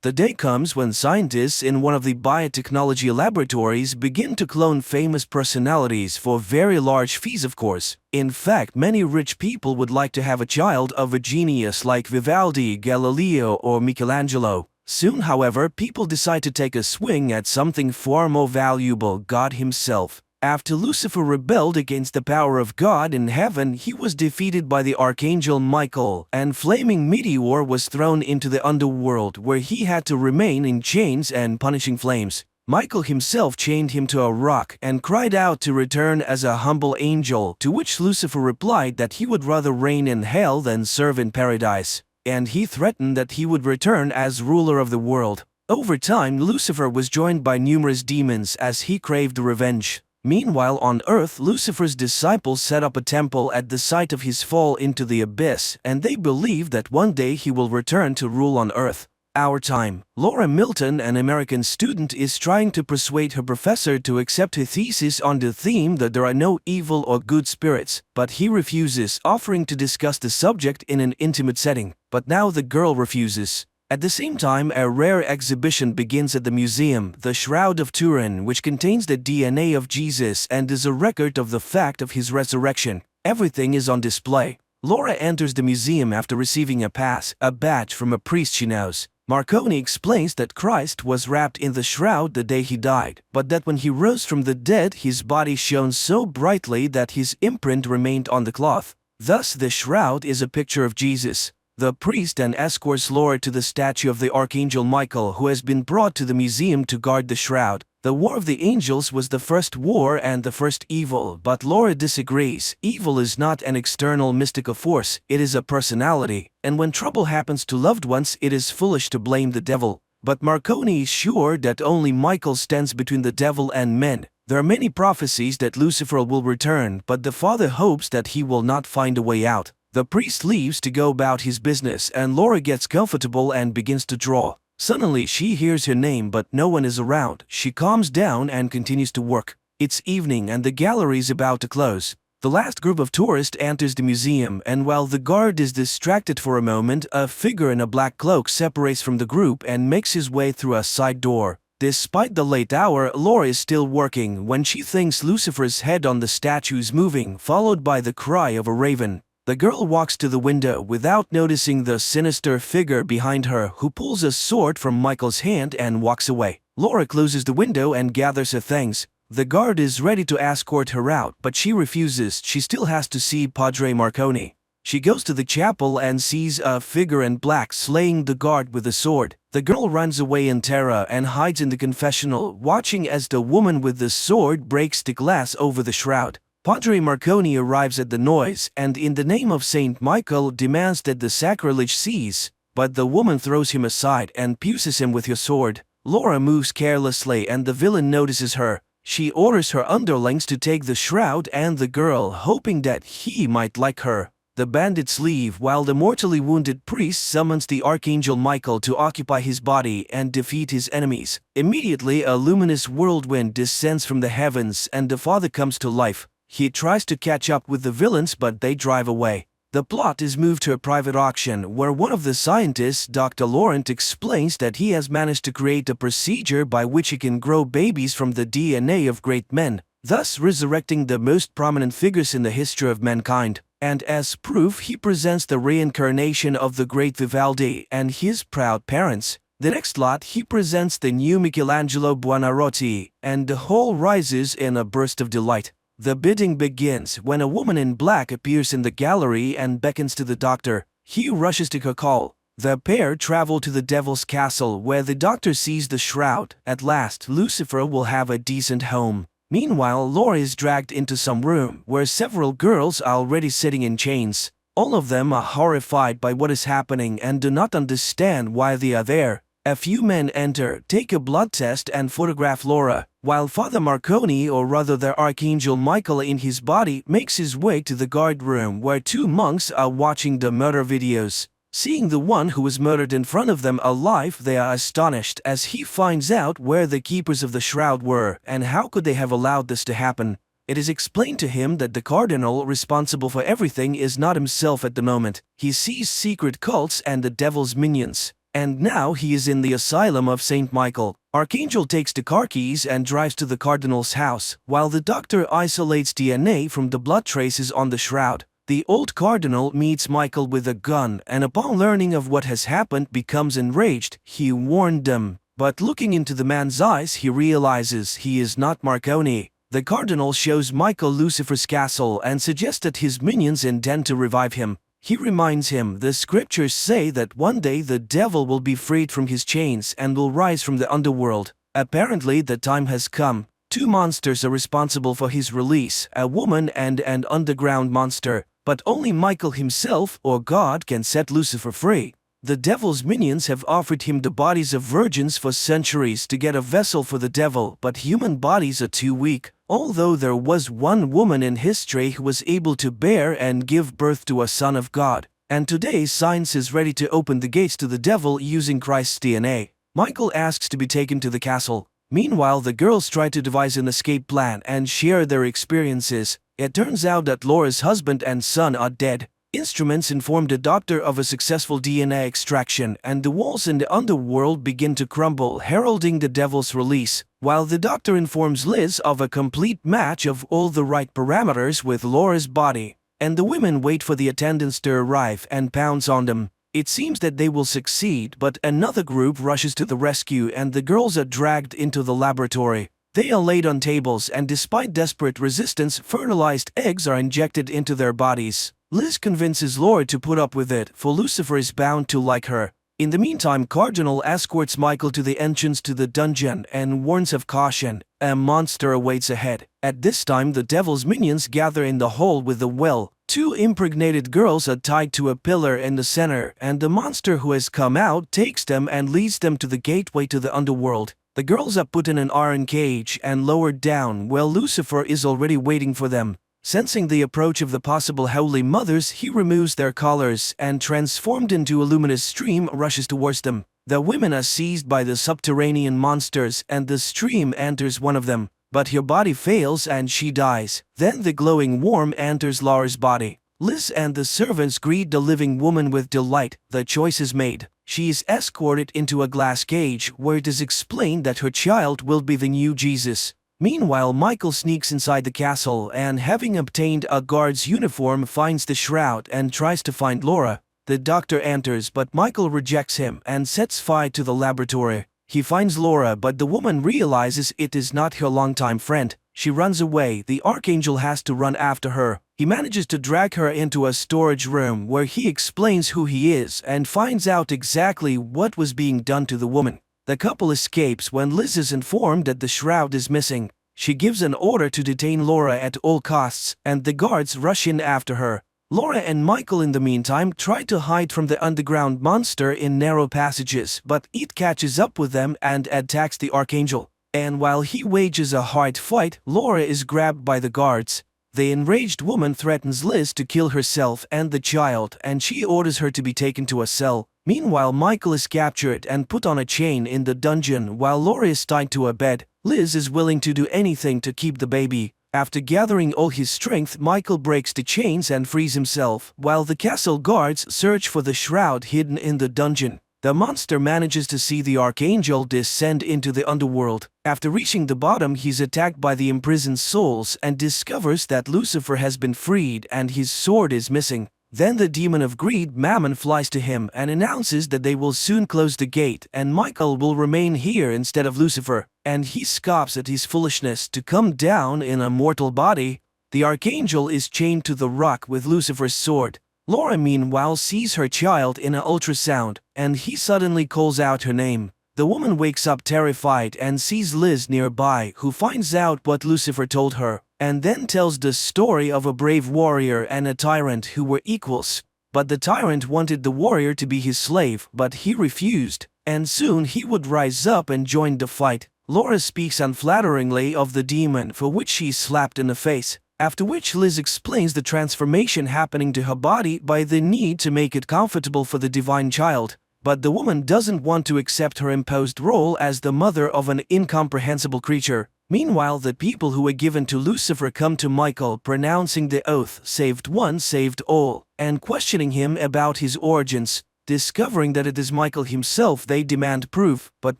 The day comes when scientists in one of the biotechnology laboratories begin to clone famous personalities for very large fees, of course. In fact, many rich people would like to have a child of a genius like Vivaldi, Galileo, or Michelangelo. Soon, however, people decide to take a swing at something far more valuable: God himself. After Lucifer rebelled against the power of God in heaven, he was defeated by the archangel Michael, and flaming meteor was thrown into the underworld, where he had to remain in chains and punishing flames. Michael himself chained him to a rock and cried out to return as a humble angel, to which Lucifer replied that he would rather reign in hell than serve in paradise, and he threatened that he would return as ruler of the world. Over time, Lucifer was joined by numerous demons as he craved revenge. Meanwhile, on earth, Lucifer's disciples set up a temple at the site of his fall into the abyss, and they believe that one day he will return to rule on earth. Our time. Laura Milton, an American student, is trying to persuade her professor to accept her thesis on the theme that there are no evil or good spirits, but he refuses, offering to discuss the subject in an intimate setting. But now the girl refuses. At the same time, a rare exhibition begins at the museum, the Shroud of Turin, which contains the DNA of Jesus and is a record of the fact of his resurrection. Everything is on display. Laura enters the museum after receiving a pass, a badge from a priest she knows. Marconi explains that Christ was wrapped in the shroud the day he died, but that when he rose from the dead, his body shone so brightly that his imprint remained on the cloth. Thus, the shroud is a picture of Jesus. The priest then escorts Laura to the statue of the Archangel Michael, who has been brought to the museum to guard the shroud. The War of the Angels was the first war and the first evil, but Laura disagrees. Evil is not an external mystical force, it is a personality, and when trouble happens to loved ones, it is foolish to blame the devil. But Marconi is sure that only Michael stands between the devil and men. There are many prophecies that Lucifer will return, but the father hopes that he will not find a way out. The priest leaves to go about his business, and Laura gets comfortable and begins to draw. Suddenly, she hears her name, but no one is around. She calms down and continues to work. It's evening and the gallery is about to close. The last group of tourists enters the museum, and while the guard is distracted for a moment, a figure in a black cloak separates from the group and makes his way through a side door. Despite the late hour, Laura is still working when she thinks Lucifer's head on the statue is moving, followed by the cry of a raven. The girl walks to the window without noticing the sinister figure behind her, who pulls a sword from Michael's hand and walks away. Laura closes the window and gathers her things. The guard is ready to escort her out, but she refuses. She still has to see Padre Marconi. She goes to the chapel and sees a figure in black slaying the guard with a sword. The girl runs away in terror and hides in the confessional, watching as the woman with the sword breaks the glass over the shroud. Padre Marconi arrives at the noise and, in the name of Saint Michael, demands that the sacrilege cease, but the woman throws him aside and pierces him with her sword. Laura moves carelessly and the villain notices her. She orders her underlings to take the shroud and the girl, hoping that he might like her. The bandits leave while the mortally wounded priest summons the Archangel Michael to occupy his body and defeat his enemies. Immediately, a luminous whirlwind descends from the heavens and the father comes to life. He tries to catch up with the villains, but they drive away. The plot is moved to a private auction where one of the scientists, Dr. Laurent, explains that he has managed to create a procedure by which he can grow babies from the DNA of great men, thus resurrecting the most prominent figures in the history of mankind. And as proof, he presents the reincarnation of the great Vivaldi and his proud parents. The next lot, he presents the new Michelangelo Buonarroti, and the whole rises in a burst of delight. The bidding begins when a woman in black appears in the gallery and beckons to the doctor. He rushes to her call. The pair travel to the devil's castle where the doctor sees the shroud. At last, Lucifer will have a decent home. Meanwhile, Laura is dragged into some room where several girls are already sitting in chains. All of them are horrified by what is happening and do not understand why they are there. A few men enter, take a blood test and photograph Laura, while Father Marconi, or rather the Archangel Michael in his body, makes his way to the guard room where two monks are watching the murder videos. Seeing the one who was murdered in front of them alive, they are astonished as he finds out where the keepers of the shroud were and how could they have allowed this to happen. It is explained to him that the cardinal responsible for everything is not himself at the moment. He sees secret cults and the devil's minions. And now he is in the asylum of St. Michael. Archangel takes the car keys and drives to the cardinal's house, while the doctor isolates DNA from the blood traces on the shroud. The old cardinal meets Michael with a gun and upon learning of what has happened becomes enraged. He warned them, but looking into the man's eyes he realizes he is not Marconi. The cardinal shows Michael Lucifer's castle and suggests that his minions intend to revive him. He reminds him the scriptures say that one day the devil will be freed from his chains and will rise from the underworld. Apparently the time has come. Two monsters are responsible for his release, a woman and an underground monster. But only Michael himself or God can set Lucifer free. The devil's minions have offered him the bodies of virgins for centuries to get a vessel for the devil, but human bodies are too weak. Although there was one woman in history who was able to bear and give birth to a son of God. And today science is ready to open the gates to the devil using Christ's DNA. Michael asks to be taken to the castle. Meanwhile, the girls try to devise an escape plan and share their experiences. It turns out that Laura's husband and son are dead. Instruments inform the doctor of a successful DNA extraction, and the walls in the underworld begin to crumble, heralding the devil's release, while the doctor informs Liz of a complete match of all the right parameters with Laura's body. And the women wait for the attendants to arrive and pounce on them. It seems that they will succeed, but another group rushes to the rescue and the girls are dragged into the laboratory. They are laid on tables and despite desperate resistance, fertilized eggs are injected into their bodies. Liz convinces Laura to put up with it, for Lucifer is bound to like her. In the meantime, Cardinal escorts Michael to the entrance to the dungeon and warns of caution. A monster awaits ahead. At this time, the devil's minions gather in the hall with the well. Two impregnated girls are tied to a pillar in the center, and the monster who has come out takes them and leads them to the gateway to the underworld. The girls are put in an iron cage and lowered down while Lucifer is already waiting for them. Sensing the approach of the possible Holy Mothers, he removes their collars and, transformed into a luminous stream, rushes towards them. The women are seized by the subterranean monsters and the stream enters one of them, but her body fails and she dies. Then the glowing worm enters Laura's body. Liz and the servants greet the living woman with delight. The choice is made. She is escorted into a glass cage where it is explained that her child will be the new Jesus. Meanwhile, Michael sneaks inside the castle and, having obtained a guard's uniform, finds the shroud and tries to find Laura. The doctor enters, but Michael rejects him and sets fire to the laboratory. He finds Laura, but the woman realizes it is not her longtime friend. She runs away. The Archangel has to run after her. He manages to drag her into a storage room where he explains who he is and finds out exactly what was being done to the woman. The couple escapes when Liz is informed that the shroud is missing. She gives an order to detain Laura at all costs, and the guards rush in after her. Laura and Michael in the meantime try to hide from the underground monster in narrow passages, but it catches up with them and attacks the Archangel. And while he wages a hard fight, Laura is grabbed by the guards. The enraged woman threatens Liz to kill herself and the child, and she orders her to be taken to a cell. Meanwhile, Michael is captured and put on a chain in the dungeon while Laura is tied to a bed. Liz is willing to do anything to keep the baby. After gathering all his strength, Michael breaks the chains and frees himself, while the castle guards search for the shroud hidden in the dungeon. The monster manages to see the Archangel descend into the underworld. After reaching the bottom, he's attacked by the imprisoned souls and discovers that Lucifer has been freed and his sword is missing. Then the demon of greed, Mammon, flies to him and announces that they will soon close the gate and Michael will remain here instead of Lucifer. And he scoffs at his foolishness to come down in a mortal body. The Archangel is chained to the rock with Lucifer's sword. Laura meanwhile sees her child in an ultrasound, and he suddenly calls out her name. The woman wakes up terrified and sees Liz nearby, who finds out what Lucifer told her, and then tells the story of a brave warrior and a tyrant who were equals. But the tyrant wanted the warrior to be his slave, but he refused, and soon he would rise up and join the fight. Laura speaks unflatteringly of the demon, for which she is slapped in the face. After which Liz explains the transformation happening to her body by the need to make it comfortable for the divine child. But the woman doesn't want to accept her imposed role as the mother of an incomprehensible creature. Meanwhile, the people who were given to Lucifer come to Michael, pronouncing the oath, "Saved one, saved all," and questioning him about his origins. Discovering that it is Michael himself, they demand proof, but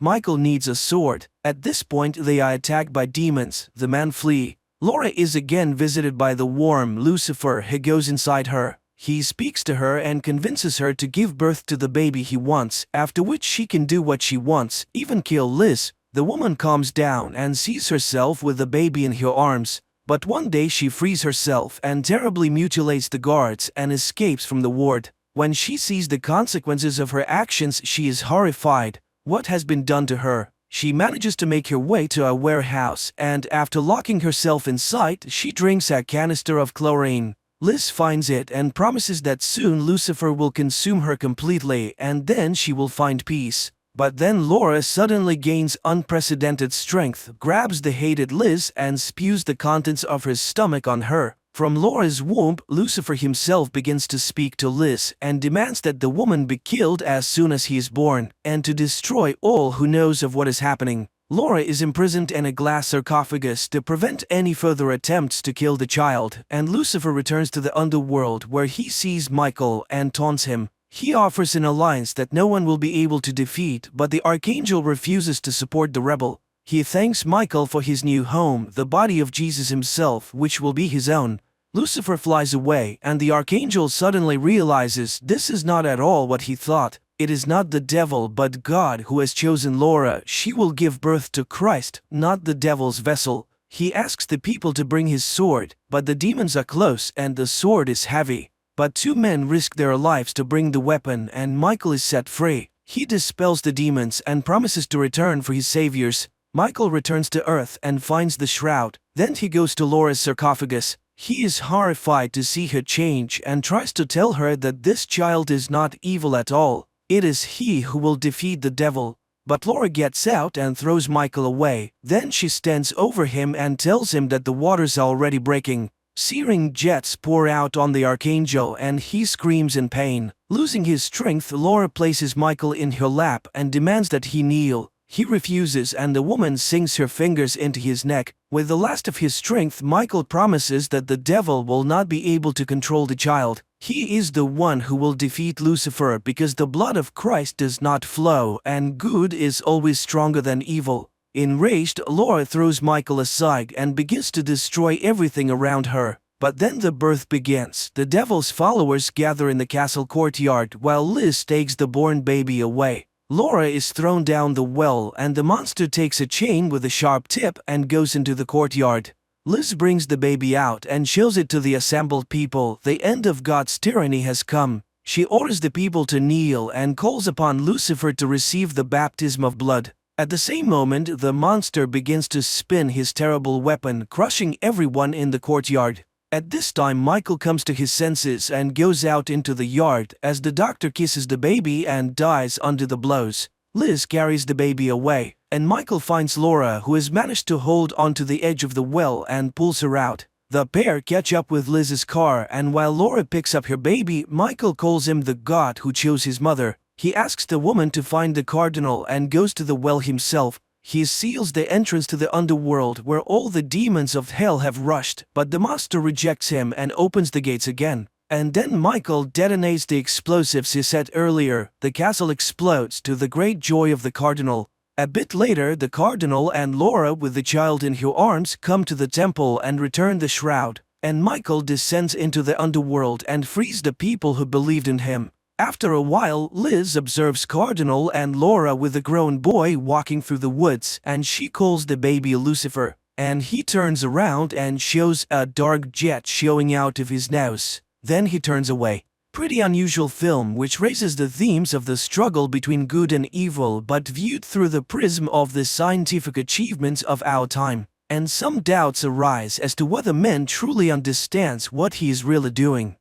Michael needs a sword. At this point, they are attacked by demons. The men flee. Laura is again visited by the worm Lucifer. He goes inside her. He speaks to her and convinces her to give birth to the baby he wants, after which she can do what she wants, even kill Liz. The woman calms down and sees herself with the baby in her arms. But one day she frees herself and terribly mutilates the guards and escapes from the ward. When she sees the consequences of her actions, she is horrified. What has been done to her? She manages to make her way to a warehouse, and after locking herself inside, she drinks a canister of chlorine. Liz finds it and promises that soon Lucifer will consume her completely and then she will find peace. But then Laura suddenly gains unprecedented strength, grabs the hated Liz and spews the contents of her stomach on her. From Laura's womb, Lucifer himself begins to speak to Liz and demands that the woman be killed as soon as he is born, and to destroy all who knows of what is happening. Laura is imprisoned in a glass sarcophagus to prevent any further attempts to kill the child, and Lucifer returns to the underworld where he sees Michael and taunts him. He offers an alliance that no one will be able to defeat, but the archangel refuses to support the rebel. He thanks Michael for his new home, the body of Jesus himself, which will be his own. Lucifer flies away, and the archangel suddenly realizes this is not at all what he thought. It is not the devil but God who has chosen Laura. She will give birth to Christ, not the devil's vessel. He asks the people to bring his sword, but the demons are close and the sword is heavy. But two men risk their lives to bring the weapon, and Michael is set free. He dispels the demons and promises to return for his saviors. Michael returns to Earth and finds the shroud. Then he goes to Laura's sarcophagus. He is horrified to see her change and tries to tell her that this child is not evil at all. It is he who will defeat the devil. But Laura gets out and throws Michael away. Then she stands over him and tells him that the waters are already breaking. Searing jets pour out on the archangel and he screams in pain. Losing his strength, Laura places Michael in her lap and demands that he kneel. He refuses and the woman sinks her fingers into his neck. With the last of his strength, Michael promises that the devil will not be able to control the child. He is the one who will defeat Lucifer because the blood of Christ does not flow and good is always stronger than evil. Enraged, Laura throws Michael aside and begins to destroy everything around her. But then the birth begins. The devil's followers gather in the castle courtyard while Liz takes the born baby away. Laura is thrown down the well and the monster takes a chain with a sharp tip and goes into the courtyard. Liz brings the baby out and shows it to the assembled people. The end of God's tyranny has come. She orders the people to kneel and calls upon Lucifer to receive the baptism of blood. At the same moment, the monster begins to spin his terrible weapon, crushing everyone in the courtyard. At this time, Michael comes to his senses and goes out into the yard as the doctor kisses the baby and dies under the blows. Liz carries the baby away, and Michael finds Laura, who has managed to hold onto the edge of the well, and pulls her out. The pair catch up with Liz's car, and while Laura picks up her baby, Michael calls him the God who chose his mother. He asks the woman to find the cardinal and goes to the well himself. He seals the entrance to the underworld where all the demons of hell have rushed, but the monster rejects him and opens the gates again. And then Michael detonates the explosives he set earlier. The castle explodes to the great joy of the cardinal. A bit later, the cardinal and Laura with the child in her arms come to the temple and return the shroud. And Michael descends into the underworld and frees the people who believed in him. After a while, Liz observes Cardinal and Laura with a grown boy walking through the woods, and she calls the baby Lucifer. And he turns around and shows a dark jet showing out of his nose. Then he turns away. Pretty unusual film which raises the themes of the struggle between good and evil, but viewed through the prism of the scientific achievements of our time. And some doubts arise as to whether man truly understands what he is really doing.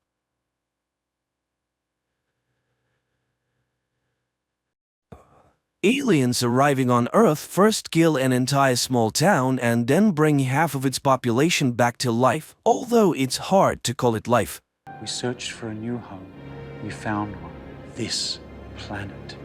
Aliens arriving on Earth first kill an entire small town and then bring half of its population back to life, although it's hard to call it life. We searched for a new home. We found one. This planet.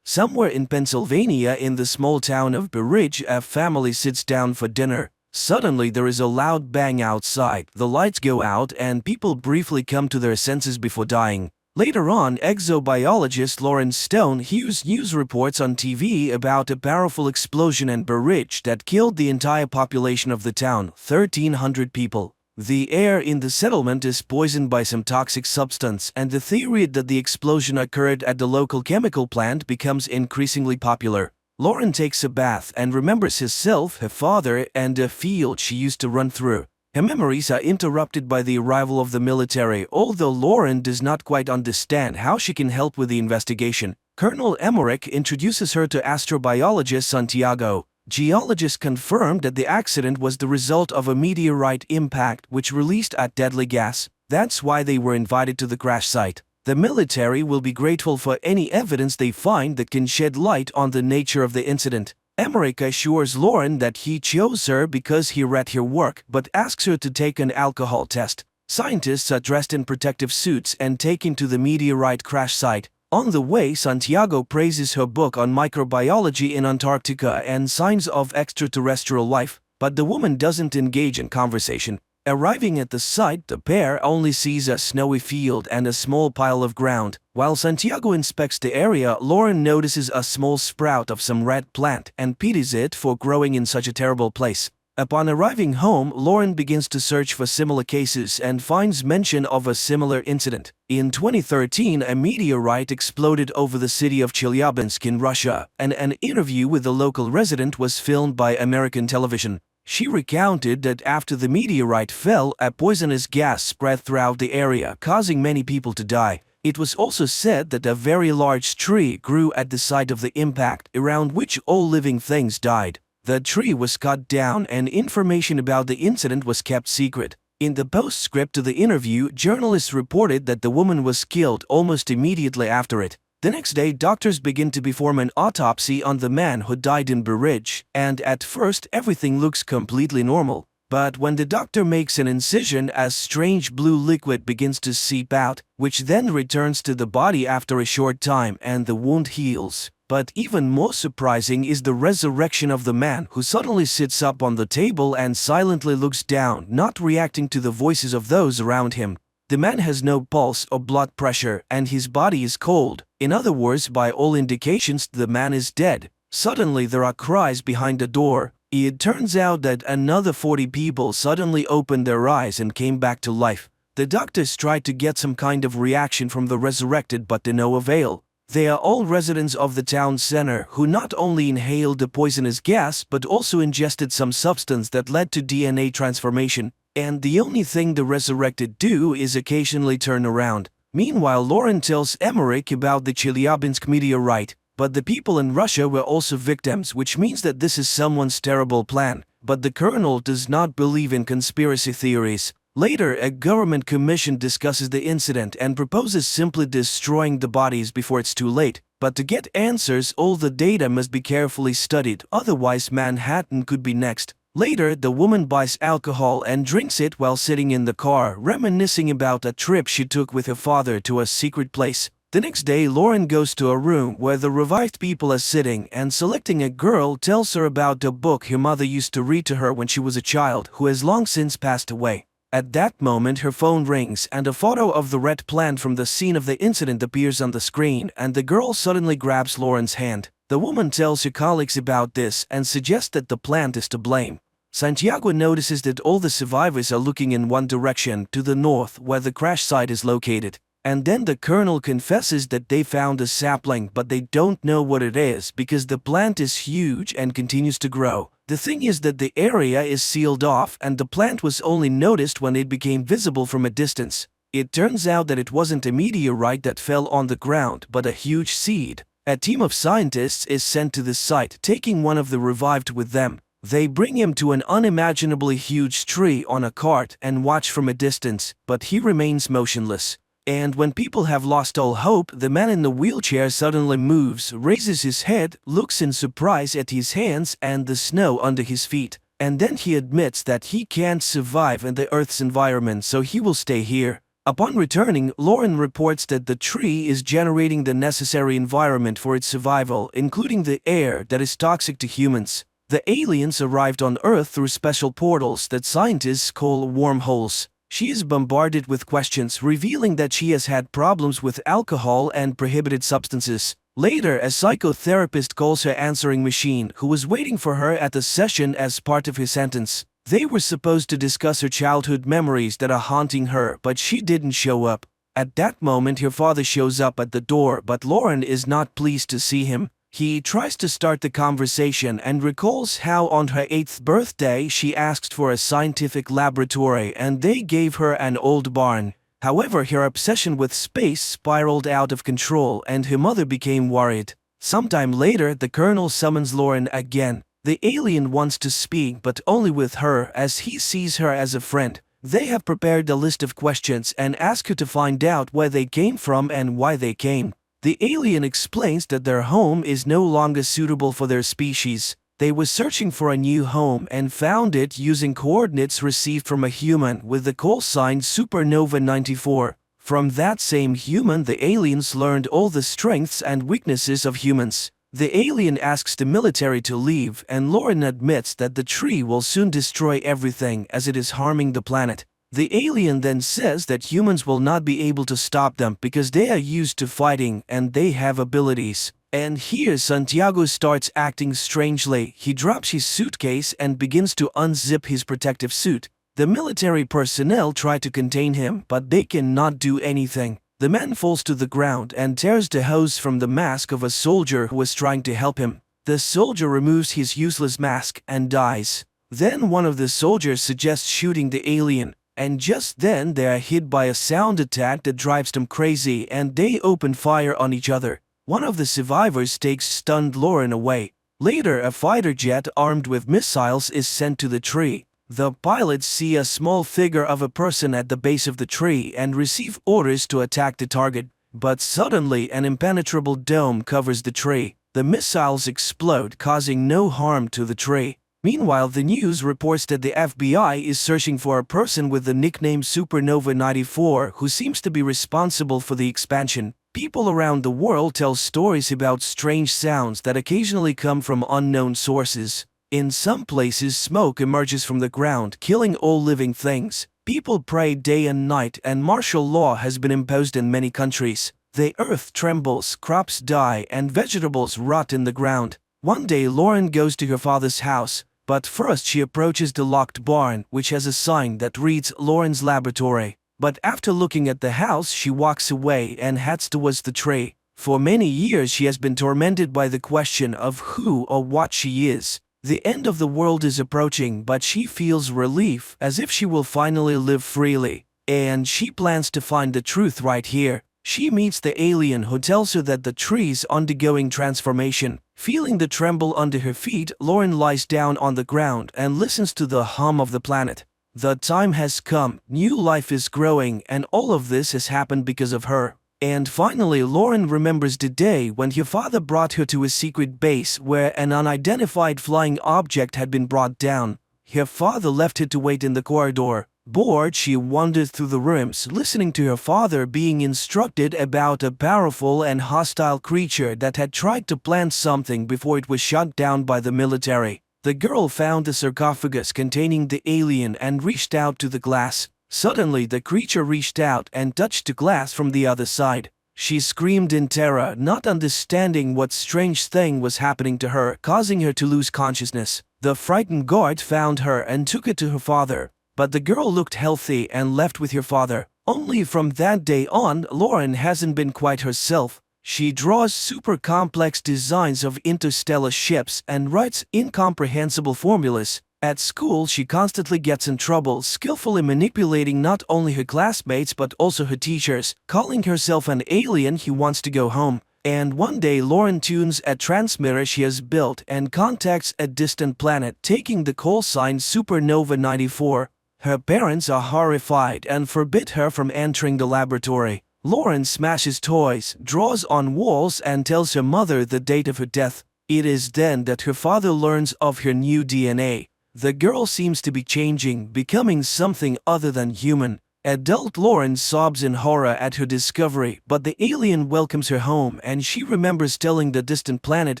Somewhere in Pennsylvania, in the small town of Berridge, a family sits down for dinner. Suddenly there is a loud bang outside, the lights go out and people briefly come to their senses before dying. Later on, exobiologist Lawrence Stone hears news reports on TV about a powerful explosion and barrage that killed the entire population of the town, 1,300 people. The air in the settlement is poisoned by some toxic substance, and the theory that the explosion occurred at the local chemical plant becomes increasingly popular. Lauren takes a bath and remembers herself, her father, and a field she used to run through. Her memories are interrupted by the arrival of the military, although Lauren does not quite understand how she can help with the investigation. Colonel Emmerich introduces her to astrobiologist Santiago. Geologists confirmed that the accident was the result of a meteorite impact which released a deadly gas. That's why they were invited to the crash site. The military will be grateful for any evidence they find that can shed light on the nature of the incident. Emmerich assures Lauren that he chose her because he read her work, but asks her to take an alcohol test. Scientists are dressed in protective suits and taken to the meteorite crash site. On the way, Santiago praises her book on microbiology in Antarctica and signs of extraterrestrial life, but the woman doesn't engage in conversation. Arriving at the site, the pair only sees a snowy field and a small pile of ground. While Santiago inspects the area, Lauren notices a small sprout of some red plant and pities it for growing in such a terrible place. Upon arriving home, Lauren begins to search for similar cases and finds mention of a similar incident. In 2013, a meteorite exploded over the city of Chelyabinsk in Russia, and an interview with the local resident was filmed by American television. She recounted that after the meteorite fell, a poisonous gas spread throughout the area, causing many people to die. It was also said that a very large tree grew at the site of the impact, around which all living things died. The tree was cut down and information about the incident was kept secret. In the postscript to the interview, journalists reported that the woman was killed almost immediately after it. The next day, doctors begin to perform an autopsy on the man who died in Burij, and at first everything looks completely normal. But when the doctor makes an incision, a strange blue liquid begins to seep out, which then returns to the body after a short time and the wound heals. But even more surprising is the resurrection of the man who suddenly sits up on the table and silently looks down, not reacting to the voices of those around him. The man has no pulse or blood pressure, and his body is cold. In other words, by all indications, the man is dead. Suddenly there are cries behind the door. It turns out that another 40 people suddenly opened their eyes and came back to life. The doctors tried to get some kind of reaction from the resurrected, but to no avail. They are all residents of the town center who not only inhaled the poisonous gas but also ingested some substance that led to DNA transformation. And the only thing the resurrected do is occasionally turn around. Meanwhile, Lauren tells Emmerich about the Chelyabinsk meteorite, but the people in Russia were also victims, which means that this is someone's terrible plan. But the colonel does not believe in conspiracy theories. Later, a government commission discusses the incident and proposes simply destroying the bodies before it's too late. But to get answers, all the data must be carefully studied, otherwise Manhattan could be next. Later, the woman buys alcohol and drinks it while sitting in the car, reminiscing about a trip she took with her father to a secret place. The next day, Lauren goes to a room where the revived people are sitting, and selecting a girl tells her about a book her mother used to read to her when she was a child, who has long since passed away. At that moment, her phone rings and a photo of the red plant from the scene of the incident appears on the screen, and the girl suddenly grabs Lauren's hand. The woman tells her colleagues about this and suggests that the plant is to blame. Santiago notices that all the survivors are looking in one direction, to the north, where the crash site is located. And then the colonel confesses that they found a sapling, but they don't know what it is because the plant is huge and continues to grow. The thing is that the area is sealed off and the plant was only noticed when it became visible from a distance. It turns out that it wasn't a meteorite that fell on the ground, but a huge seed. A team of scientists is sent to the site, taking one of the revived with them. They bring him to an unimaginably huge tree on a cart and watch from a distance, but he remains motionless. And when people have lost all hope, the man in the wheelchair suddenly moves, raises his head, looks in surprise at his hands and the snow under his feet, and then he admits that he can't survive in the Earth's environment, so he will stay here. Upon returning, Lauren reports that the tree is generating the necessary environment for its survival, including the air that is toxic to humans. The aliens arrived on Earth through special portals that scientists call wormholes. She is bombarded with questions revealing that she has had problems with alcohol and prohibited substances. Later, a psychotherapist calls her answering machine who was waiting for her at the session as part of his sentence. They were supposed to discuss her childhood memories that are haunting her, but she didn't show up. At that moment, her father shows up at the door, but Lauren is not pleased to see him. He tries to start the conversation and recalls how on her 8th birthday she asked for a scientific laboratory and they gave her an old barn. However, her obsession with space spiraled out of control and her mother became worried. Sometime later, the colonel summons Lauren again. The alien wants to speak, but only with her as he sees her as a friend. They have prepared a list of questions and ask her to find out where they came from and why they came. The alien explains that their home is no longer suitable for their species. They were searching for a new home and found it using coordinates received from a human with the call sign Supernova 94. From that same human, the aliens learned all the strengths and weaknesses of humans. The alien asks the military to leave, and Lauren admits that the tree will soon destroy everything as it is harming the planet. The alien then says that humans will not be able to stop them because they are used to fighting and they have abilities. And here Santiago starts acting strangely. He drops his suitcase and begins to unzip his protective suit. The military personnel try to contain him, but they cannot do anything. The man falls to the ground and tears the hose from the mask of a soldier who was trying to help him. The soldier removes his useless mask and dies. Then one of the soldiers suggests shooting the alien, and just then they are hit by a sound attack that drives them crazy and they open fire on each other. One of the survivors takes stunned Lauren away. Later, a fighter jet armed with missiles is sent to the tree. The pilots see a small figure of a person at the base of the tree and receive orders to attack the target. But suddenly an impenetrable dome covers the tree. The missiles explode, causing no harm to the tree. Meanwhile, the news reports that the FBI is searching for a person with the nickname Supernova 94 who seems to be responsible for the expansion. People around the world tell stories about strange sounds that occasionally come from unknown sources. In some places, smoke emerges from the ground, killing all living things. People pray day and night, and martial law has been imposed in many countries. The earth trembles, crops die, and vegetables rot in the ground. One day, Lauren goes to her father's house, but first she approaches the locked barn, which has a sign that reads Lauren's laboratory. But after looking at the house, she walks away and heads towards the tree. For many years, she has been tormented by the question of who or what she is. The end of the world is approaching, but she feels relief, as if she will finally live freely. And she plans to find the truth right here. She meets the alien who tells her that the tree is undergoing transformation. Feeling the tremble under her feet, Lauren lies down on the ground and listens to the hum of the planet. The time has come, new life is growing, and all of this has happened because of her. And finally, Lauren remembers the day when her father brought her to a secret base where an unidentified flying object had been brought down. Her father left her to wait in the corridor. Bored, she wandered through the rooms, listening to her father being instructed about a powerful and hostile creature that had tried to plant something before it was shot down by the military. The girl found the sarcophagus containing the alien and reached out to the glass. Suddenly, the creature reached out and touched the glass from the other side. She screamed in terror, not understanding what strange thing was happening to her, causing her to lose consciousness. The frightened guard found her and took her to her father. But the girl looked healthy and left with her father. Only from that day on, Lauren hasn't been quite herself. She draws super complex designs of interstellar ships and writes incomprehensible formulas. At school, she constantly gets in trouble, skillfully manipulating not only her classmates but also her teachers, calling herself an alien who wants to go home. And one day, Lauren tunes a transmitter she has built and contacts a distant planet, taking the call sign Supernova 94. Her parents are horrified and forbid her from entering the laboratory. Lauren smashes toys, draws on walls, and tells her mother the date of her death. It is then that her father learns of her new DNA. The girl seems to be changing, becoming something other than human. Adult Lauren sobs in horror at her discovery, but the alien welcomes her home and she remembers telling the distant planet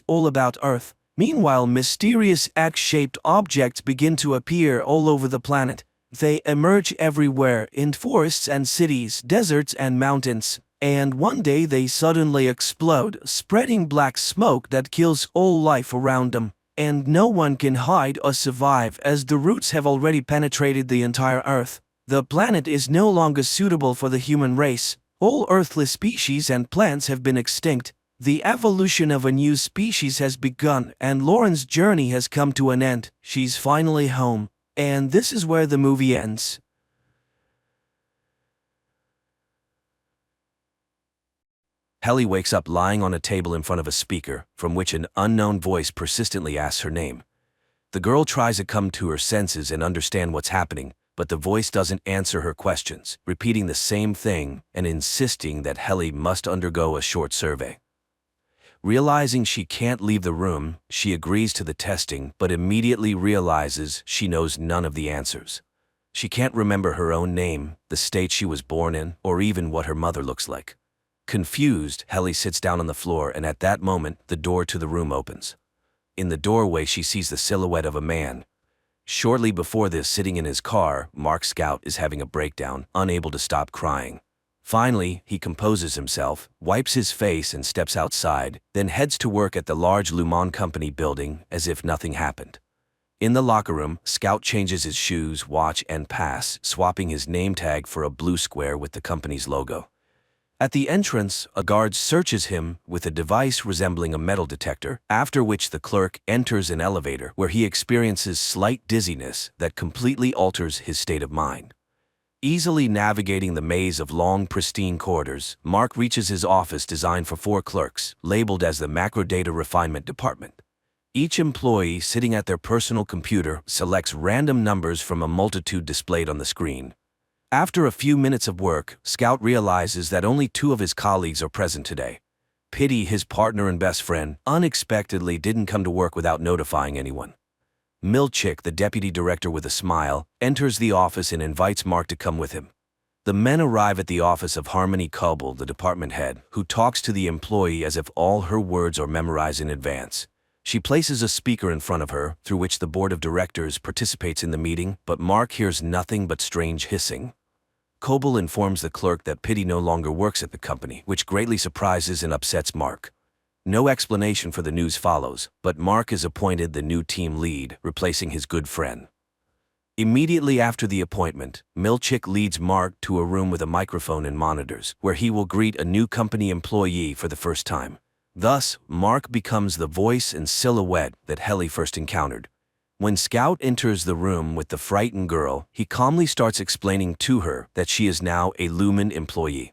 all about Earth. Meanwhile, mysterious X-shaped objects begin to appear all over the planet. They emerge everywhere, in forests and cities, deserts and mountains, and one day they suddenly explode, spreading black smoke that kills all life around them. And no one can hide or survive as the roots have already penetrated the entire Earth. The planet is no longer suitable for the human race. All earthly species and plants have been extinct. The evolution of a new species has begun, and Lauren's journey has come to an end. She's finally home. And this is where the movie ends. Helly wakes up lying on a table in front of a speaker, from which an unknown voice persistently asks her name. The girl tries to come to her senses and understand what's happening, but the voice doesn't answer her questions, repeating the same thing and insisting that Helly must undergo a short survey. Realizing she can't leave the room, she agrees to the testing but immediately realizes she knows none of the answers. She can't remember her own name, the state she was born in, or even what her mother looks like. Confused, Helly sits down on the floor, and at that moment, the door to the room opens. In the doorway, she sees the silhouette of a man. Shortly before this, sitting in his car, Mark Scout is having a breakdown, unable to stop crying. Finally, he composes himself, wipes his face and steps outside, then heads to work at the large Lumon Company building as if nothing happened. In the locker room, Scout changes his shoes, watch, and pass, swapping his name tag for a blue square with the company's logo. At the entrance, a guard searches him with a device resembling a metal detector, after which the clerk enters an elevator where he experiences slight dizziness that completely alters his state of mind. Easily navigating the maze of long, pristine corridors, Mark reaches his office designed for 4 clerks, labeled as the Macro Data Refinement Department. Each employee, sitting at their personal computer, selects random numbers from a multitude displayed on the screen. After a few minutes of work, Scout realizes that only 2 of his colleagues are present today. Pity, his partner and best friend, unexpectedly didn't come to work without notifying anyone. Milchick, the deputy director with a smile, enters the office and invites Mark to come with him. The men arrive at the office of Harmony Coble, the department head, who talks to the employee as if all her words are memorized in advance. She places a speaker in front of her, through which the board of directors participates in the meeting, but Mark hears nothing but strange hissing. Coble informs the clerk that Pity no longer works at the company, which greatly surprises and upsets Mark. No explanation for the news follows, but Mark is appointed the new team lead, replacing his good friend. Immediately after the appointment, Milchick leads Mark to a room with a microphone and monitors, where he will greet a new company employee for the first time. Thus, Mark becomes the voice and silhouette that Helly first encountered. When Scout enters the room with the frightened girl, he calmly starts explaining to her that she is now a Lumen employee.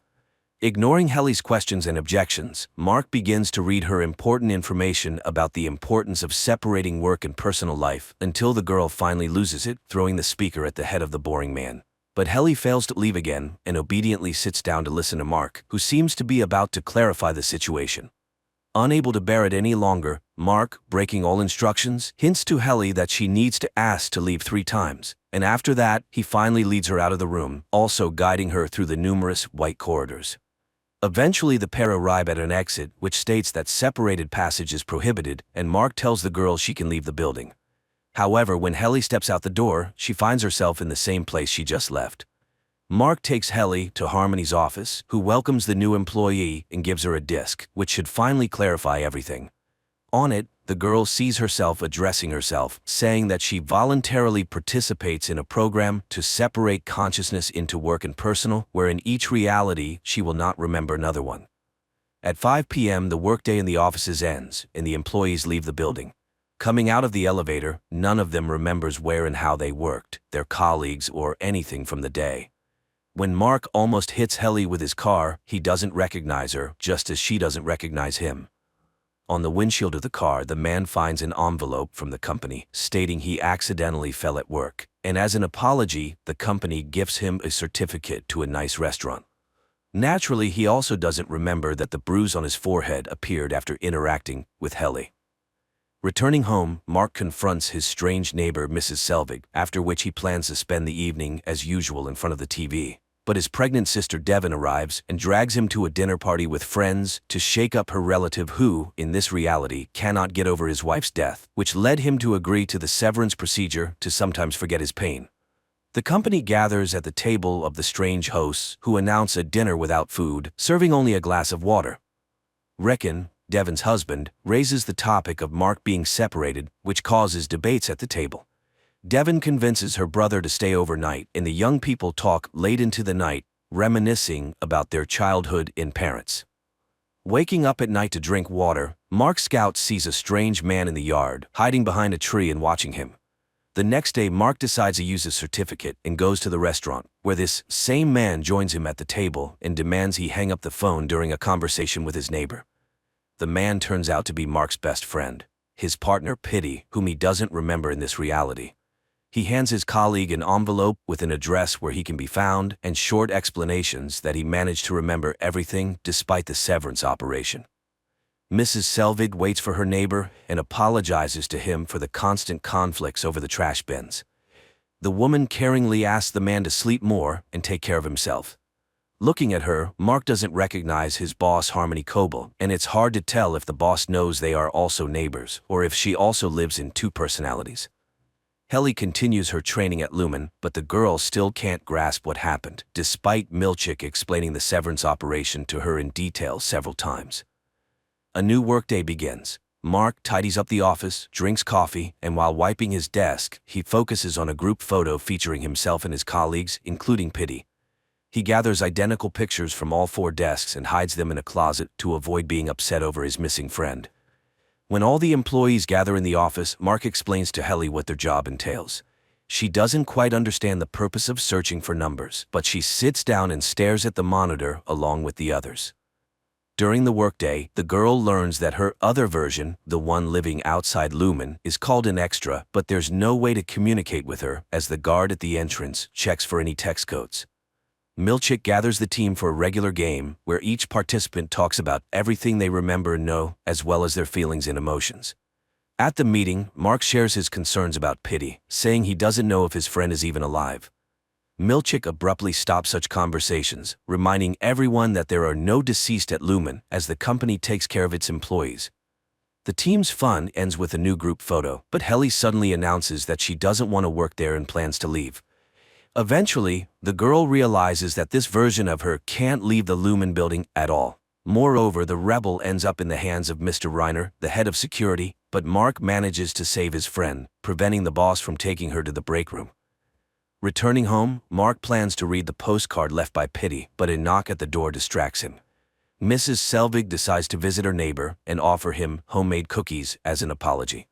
Ignoring Helly's questions and objections, Mark begins to read her important information about the importance of separating work and personal life, until the girl finally loses it, throwing the speaker at the head of the boring man. But Helly fails to leave again and obediently sits down to listen to Mark, who seems to be about to clarify the situation. Unable to bear it any longer, Mark, breaking all instructions, hints to Helly that she needs to ask to leave 3 times, and after that, he finally leads her out of the room, also guiding her through the numerous white corridors. Eventually, the pair arrive at an exit, which states that separated passage is prohibited, and Mark tells the girl she can leave the building. However, when Helly steps out the door, she finds herself in the same place she just left. Mark takes Helly to Harmony's office, who welcomes the new employee and gives her a disc, which should finally clarify everything. On it, the girl sees herself addressing herself, saying that she voluntarily participates in a program to separate consciousness into work and personal, where in each reality she will not remember another one. At 5 p.m., the workday in the offices ends, and the employees leave the building. Coming out of the elevator, none of them remembers where and how they worked, their colleagues, or anything from the day. When Mark almost hits Helly with his car, he doesn't recognize her, just as she doesn't recognize him. On the windshield of the car, the man finds an envelope from the company, stating he accidentally fell at work, and as an apology, the company gifts him a certificate to a nice restaurant. Naturally, he also doesn't remember that the bruise on his forehead appeared after interacting with Helly. Returning home, Mark confronts his strange neighbor, Mrs. Selvig, after which he plans to spend the evening as usual in front of the TV. But his pregnant sister Devon arrives and drags him to a dinner party with friends to shake up her relative who, in this reality, cannot get over his wife's death, which led him to agree to the severance procedure to sometimes forget his pain. The company gathers at the table of the strange hosts, who announce a dinner without food, serving only a glass of water. Reckon, Devon's husband, raises the topic of Mark being separated, which causes debates at the table. Devon convinces her brother to stay overnight, and the young people talk late into the night, reminiscing about their childhood in parents. Waking up at night to drink water, Mark Scout sees a strange man in the yard, hiding behind a tree and watching him. The next day, Mark decides to use his certificate and goes to the restaurant, where this same man joins him at the table and demands he hang up the phone during a conversation with his neighbor. The man turns out to be Mark's best friend, his partner Pitty, whom he doesn't remember in this reality. He hands his colleague an envelope with an address where he can be found and short explanations that he managed to remember everything despite the severance operation. Mrs. Selvig waits for her neighbor and apologizes to him for the constant conflicts over the trash bins. The woman caringly asks the man to sleep more and take care of himself. Looking at her, Mark doesn't recognize his boss Harmony Coble, and it's hard to tell if the boss knows they are also neighbors or if she also lives in two personalities. Helly continues her training at Lumen, but the girl still can't grasp what happened, despite Milchick explaining the severance operation to her in detail several times. A new workday begins. Mark tidies up the office, drinks coffee, and while wiping his desk, he focuses on a group photo featuring himself and his colleagues, including Pitty. He gathers identical pictures from all 4 desks and hides them in a closet to avoid being upset over his missing friend. When all the employees gather in the office, Mark explains to Helly what their job entails. She doesn't quite understand the purpose of searching for numbers, but she sits down and stares at the monitor along with the others. During the workday, the girl learns that her other version, the one living outside Lumen, is called an extra, but there's no way to communicate with her as the guard at the entrance checks for any text codes. Milchick gathers the team for a regular game where each participant talks about everything they remember and know, as well as their feelings and emotions. At the meeting, Mark shares his concerns about Pitty, saying he doesn't know if his friend is even alive. Milchick abruptly stops such conversations, reminding everyone that there are no deceased at Lumen as the company takes care of its employees. The team's fun ends with a new group photo, but Helly suddenly announces that she doesn't want to work there and plans to leave. Eventually, the girl realizes that this version of her can't leave the Lumen building at all. Moreover, the rebel ends up in the hands of Mr. Reiner, the head of security, but Mark manages to save his friend, preventing the boss from taking her to the break room. Returning home, Mark plans to read the postcard left by Pitty, but a knock at the door distracts him. Mrs. Selvig decides to visit her neighbor and offer him homemade cookies as an apology.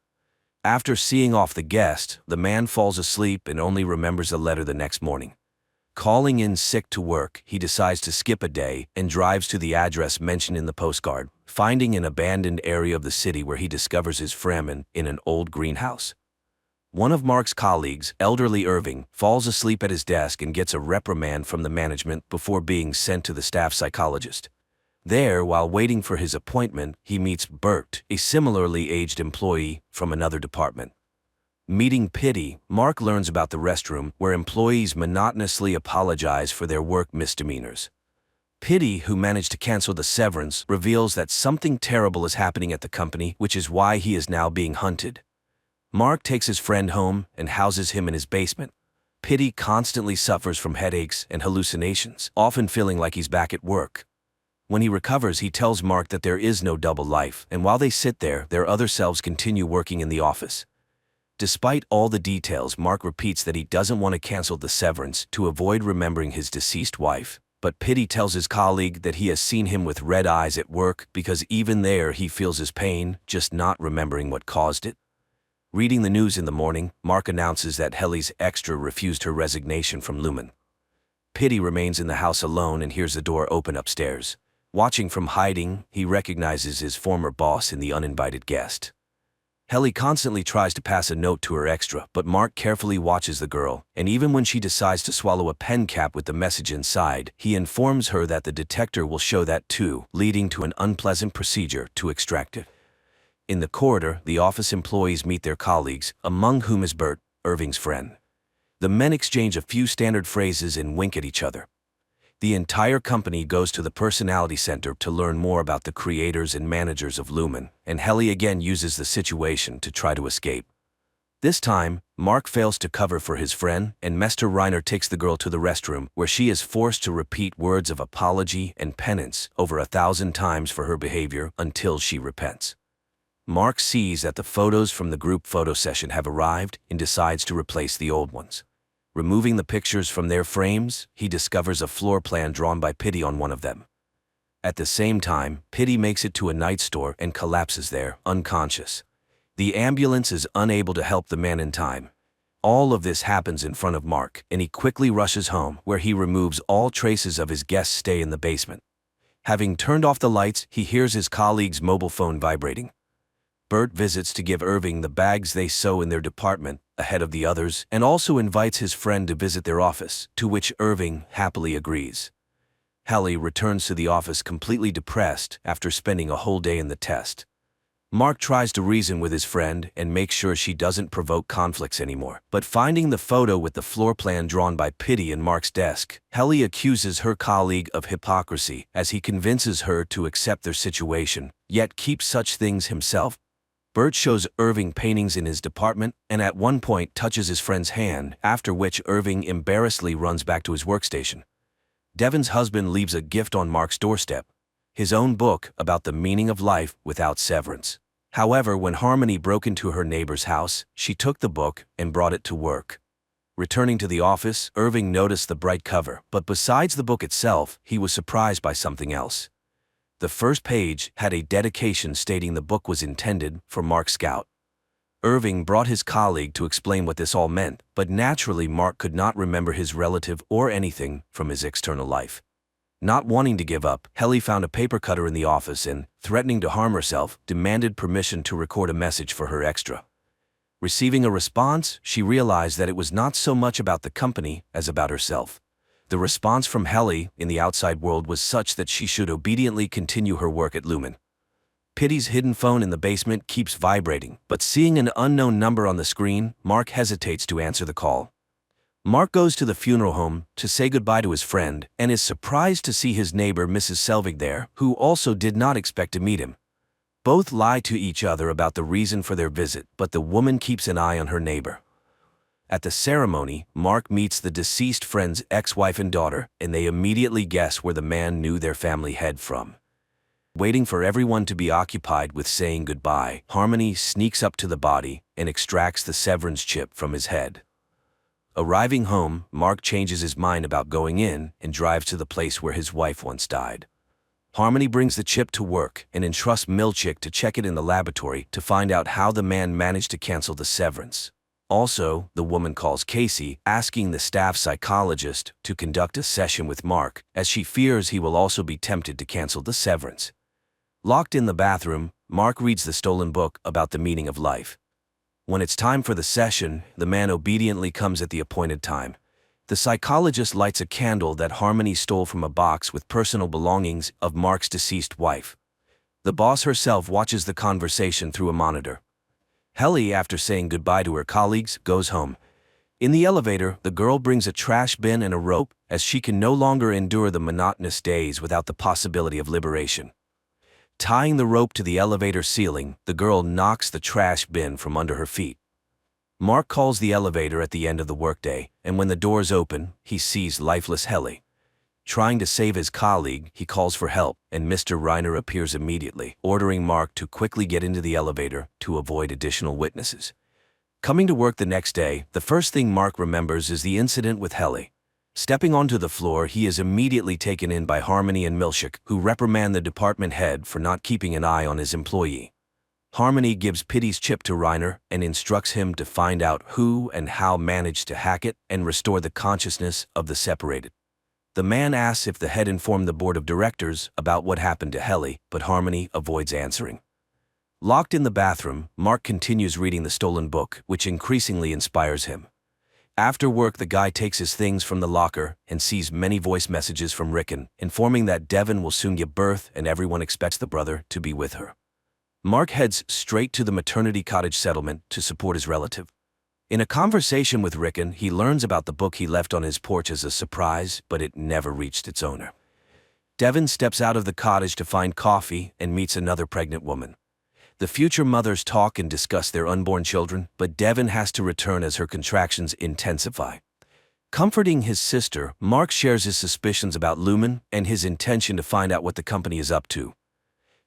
After seeing off the guest, the man falls asleep and only remembers the letter the next morning. Calling in sick to work, he decides to skip a day and drives to the address mentioned in the postcard, finding an abandoned area of the city where he discovers his Fremen in an old greenhouse. One of Mark's colleagues, elderly Irving, falls asleep at his desk and gets a reprimand from the management before being sent to the staff psychologist. There, while waiting for his appointment, he meets Bert, a similarly aged employee from another department. Meeting Pitty, Mark learns about the restroom where employees monotonously apologize for their work misdemeanors. Pitty, who managed to cancel the severance, reveals that something terrible is happening at the company, which is why he is now being hunted. Mark takes his friend home and houses him in his basement. Pitty constantly suffers from headaches and hallucinations, often feeling like he's back at work. When he recovers, he tells Mark that there is no double life, and while they sit there, their other selves continue working in the office. Despite all the details, Mark repeats that he doesn't want to cancel the severance to avoid remembering his deceased wife, but Pitty tells his colleague that he has seen him with red eyes at work because even there he feels his pain, just not remembering what caused it. Reading the news in the morning, Mark announces that Helly's extra refused her resignation from Lumen. Pitty remains in the house alone and hears the door open upstairs. Watching from hiding, he recognizes his former boss in the uninvited guest. Helly constantly tries to pass a note to her extra, but Mark carefully watches the girl, and even when she decides to swallow a pen cap with the message inside, he informs her that the detector will show that too, leading to an unpleasant procedure to extract it. In the corridor, the office employees meet their colleagues, among whom is Bert, Irving's friend. The men exchange a few standard phrases and wink at each other. The entire company goes to the Personality Center to learn more about the creators and managers of Lumen, and Helly again uses the situation to try to escape. This time, Mark fails to cover for his friend, and Mr. Reiner takes the girl to the restroom, where she is forced to repeat words of apology and penance over 1,000 times for her behavior until she repents. Mark sees that the photos from the group photo session have arrived and decides to replace the old ones. Removing the pictures from their frames, he discovers a floor plan drawn by Pitty on one of them. At the same time, Pitty makes it to a night store and collapses there, unconscious. The ambulance is unable to help the man in time. All of this happens in front of Mark, and he quickly rushes home, where he removes all traces of his guest's stay in the basement. Having turned off the lights, he hears his colleague's mobile phone vibrating. Bert visits to give Irving the bags they sew in their department, ahead of the others, and also invites his friend to visit their office, to which Irving happily agrees. Helly returns to the office completely depressed after spending a whole day in the test. Mark tries to reason with his friend and make sure she doesn't provoke conflicts anymore. But finding the photo with the floor plan drawn by Pitty in Mark's desk, Helly accuses her colleague of hypocrisy as he convinces her to accept their situation, yet keeps such things himself. Bert shows Irving paintings in his department and at one point touches his friend's hand, after which Irving embarrassedly runs back to his workstation. Devon's husband leaves a gift on Mark's doorstep, his own book about the meaning of life without severance. However, when Harmony broke into her neighbor's house, she took the book and brought it to work. Returning to the office, Irving noticed the bright cover, but besides the book itself, he was surprised by something else. The first page had a dedication stating the book was intended for Mark Scout. Irving brought his colleague to explain what this all meant, but naturally Mark could not remember his relative or anything from his external life. Not wanting to give up, Helly found a paper cutter in the office and, threatening to harm herself, demanded permission to record a message for her extra. Receiving a response, she realized that it was not so much about the company as about herself. The response from Helly in the outside world was such that she should obediently continue her work at Lumen. Pitty's hidden phone in the basement keeps vibrating, but seeing an unknown number on the screen, Mark hesitates to answer the call. Mark goes to the funeral home to say goodbye to his friend and is surprised to see his neighbor Mrs. Selvig there, who also did not expect to meet him. Both lie to each other about the reason for their visit, but the woman keeps an eye on her neighbor. At the ceremony, Mark meets the deceased friend's ex-wife and daughter, and they immediately guess where the man knew their family head from. Waiting for everyone to be occupied with saying goodbye, Harmony sneaks up to the body and extracts the severance chip from his head. Arriving home, Mark changes his mind about going in and drives to the place where his wife once died. Harmony brings the chip to work and entrusts Milchick to check it in the laboratory to find out how the man managed to cancel the severance. Also, the woman calls Casey, asking the staff psychologist to conduct a session with Mark, as she fears he will also be tempted to cancel the severance. Locked in the bathroom, Mark reads the stolen book about the meaning of life. When it's time for the session, the man obediently comes at the appointed time. The psychologist lights a candle that Harmony stole from a box with personal belongings of Mark's deceased wife. The boss herself watches the conversation through a monitor. Helly, after saying goodbye to her colleagues, goes home. In the elevator, the girl brings a trash bin and a rope, as she can no longer endure the monotonous days without the possibility of liberation. Tying the rope to the elevator ceiling, the girl knocks the trash bin from under her feet. Mark calls the elevator at the end of the workday, and when the doors open, he sees lifeless Helly. Trying to save his colleague, he calls for help, and Mr. Reiner appears immediately, ordering Mark to quickly get into the elevator to avoid additional witnesses. Coming to work the next day, the first thing Mark remembers is the incident with Helly. Stepping onto the floor, he is immediately taken in by Harmony and Milchick, who reprimand the department head for not keeping an eye on his employee. Harmony gives Pitty's chip to Reiner and instructs him to find out who and how managed to hack it and restore the consciousness of the separated. The man asks if the head informed the board of directors about what happened to Helly, but Harmony avoids answering. Locked in the bathroom, Mark continues reading the stolen book, which increasingly inspires him. After work, the guy takes his things from the locker and sees many voice messages from Rickon, informing that Devon will soon give birth and everyone expects the brother to be with her. Mark heads straight to the maternity cottage settlement to support his relative. In a conversation with Rickon, he learns about the book he left on his porch as a surprise, but it never reached its owner. Devon steps out of the cottage to find coffee and meets another pregnant woman. The future mothers talk and discuss their unborn children, but Devon has to return as her contractions intensify. Comforting his sister, Mark shares his suspicions about Lumen and his intention to find out what the company is up to.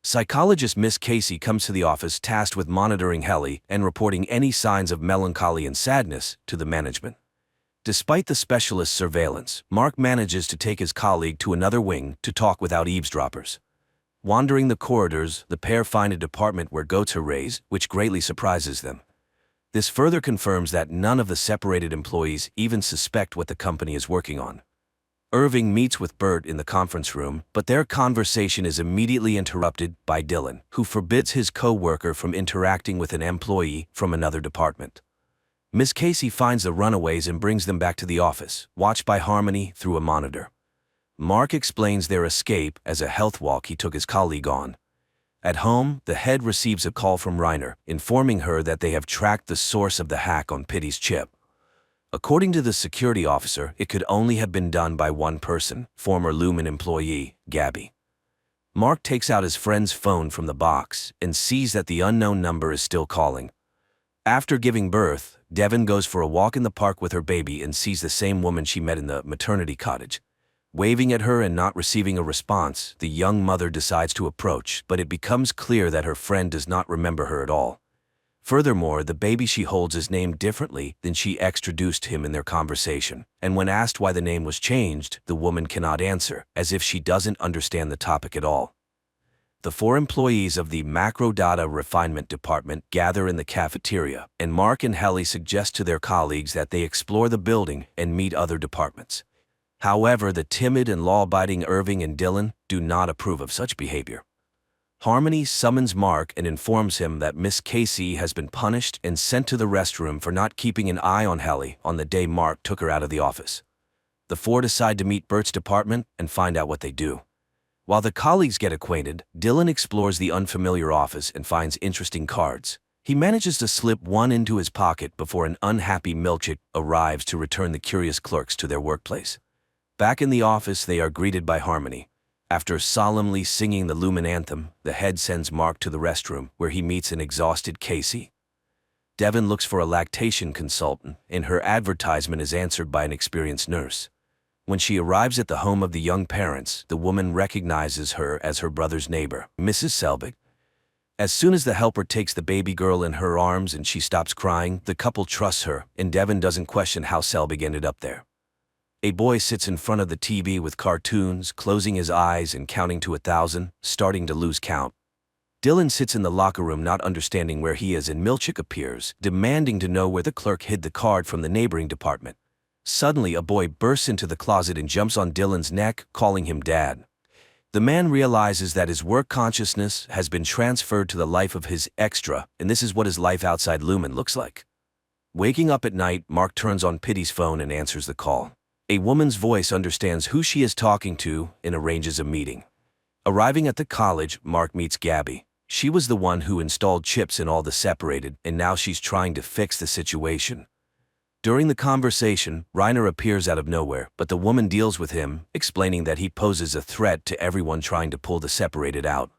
Psychologist Miss Casey comes to the office tasked with monitoring Helly and reporting any signs of melancholy and sadness to the management. Despite the specialist's surveillance, Mark manages to take his colleague to another wing to talk without eavesdroppers. Wandering the corridors, the pair find a department where goats are raised, which greatly surprises them. This further confirms that none of the separated employees even suspect what the company is working on. Irving meets with Bert in the conference room, but their conversation is immediately interrupted by Dylan, who forbids his co-worker from interacting with an employee from another department. Miss Casey finds the runaways and brings them back to the office, watched by Harmony through a monitor. Mark explains their escape as a health walk he took his colleague on. At home, the head receives a call from Reiner, informing her that they have tracked the source of the hack on Pitty's chip. According to the security officer, it could only have been done by one person, former Lumen employee, Gabby. Mark takes out his friend's phone from the box and sees that the unknown number is still calling. After giving birth, Devon goes for a walk in the park with her baby and sees the same woman she met in the maternity cottage. Waving at her and not receiving a response, the young mother decides to approach, but it becomes clear that her friend does not remember her at all. Furthermore, the baby she holds is named differently than she introduced him in their conversation, and when asked why the name was changed, the woman cannot answer, as if she doesn't understand the topic at all. The 4 employees of the Macro Data Refinement Department gather in the cafeteria, and Mark and Helly suggest to their colleagues that they explore the building and meet other departments. However, the timid and law-abiding Irving and Dylan do not approve of such behavior. Harmony summons Mark and informs him that Miss Casey has been punished and sent to the restroom for not keeping an eye on Helly on the day Mark took her out of the office. The 4 decide to meet Bert's department and find out what they do. While the colleagues get acquainted, Dylan explores the unfamiliar office and finds interesting cards. He manages to slip one into his pocket before an unhappy Milchick arrives to return the curious clerks to their workplace. Back in the office, they are greeted by Harmony. After solemnly singing the Lumen anthem, the head sends Mark to the restroom, where he meets an exhausted Casey. Devon looks for a lactation consultant, and her advertisement is answered by an experienced nurse. When she arrives at the home of the young parents, the woman recognizes her as her brother's neighbor, Mrs. Selbig. As soon as the helper takes the baby girl in her arms and she stops crying, the couple trusts her, and Devon doesn't question how Selbig ended up there. A boy sits in front of the TV with cartoons, closing his eyes and counting to 1,000, starting to lose count. Dylan sits in the locker room not understanding where he is, and Milchick appears, demanding to know where the clerk hid the card from the neighboring department. Suddenly, a boy bursts into the closet and jumps on Dylan's neck, calling him Dad. The man realizes that his work consciousness has been transferred to the life of his extra, and this is what his life outside Lumen looks like. Waking up at night, Mark turns on Pitty's phone and answers the call. A woman's voice understands who she is talking to and arranges a meeting. Arriving at the college, Mark meets Gabby. She was the one who installed chips in all the separated, and now she's trying to fix the situation. During the conversation, Reiner appears out of nowhere, but the woman deals with him, explaining that he poses a threat to everyone trying to pull the separated out.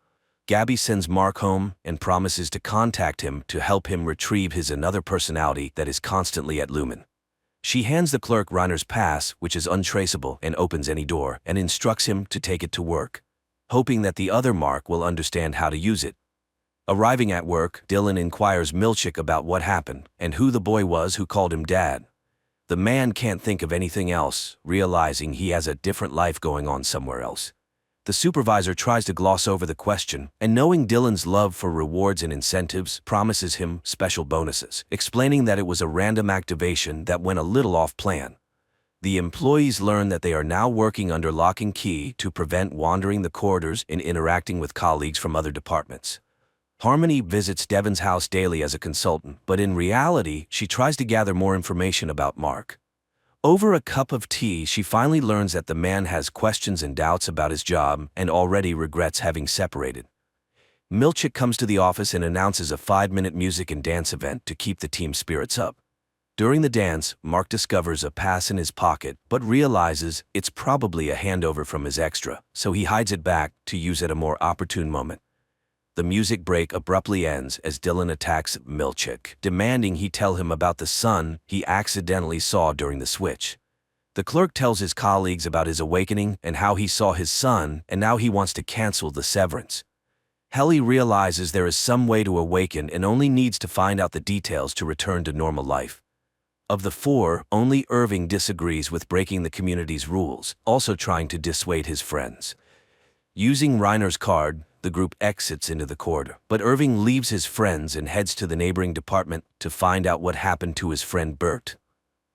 Gabby sends Mark home and promises to contact him to help him retrieve his another personality that is constantly at Lumen. She hands the clerk Reiner's pass, which is untraceable and opens any door, and instructs him to take it to work, hoping that the other Mark will understand how to use it. Arriving at work, Dylan inquires Milchick about what happened and who the boy was who called him Dad. The man can't think of anything else, realizing he has a different life going on somewhere else. The supervisor tries to gloss over the question, and knowing Dylan's love for rewards and incentives, promises him special bonuses, explaining that it was a random activation that went a little off plan. The employees learn that they are now working under lock and key to prevent wandering the corridors and interacting with colleagues from other departments. Harmony visits Devon's house daily as a consultant, but in reality, she tries to gather more information about Mark. Over a cup of tea, she finally learns that the man has questions and doubts about his job and already regrets having separated. Milchick comes to the office and announces a 5-minute music and dance event to keep the team's spirits up. During the dance, Mark discovers a pass in his pocket, but realizes it's probably a handover from his extra, so he hides it back to use at a more opportune moment. The music break abruptly ends as Dylan attacks Milchick, demanding he tell him about the son he accidentally saw during the switch. The clerk tells his colleagues about his awakening and how he saw his son, and now he wants to cancel the severance. Helly realizes there is some way to awaken and only needs to find out the details to return to normal life. Of the four, only Irving disagrees with breaking the community's rules, also trying to dissuade his friends. Using Reiner's card, the group exits into the corridor, but Irving leaves his friends and heads to the neighboring department to find out what happened to his friend Bert.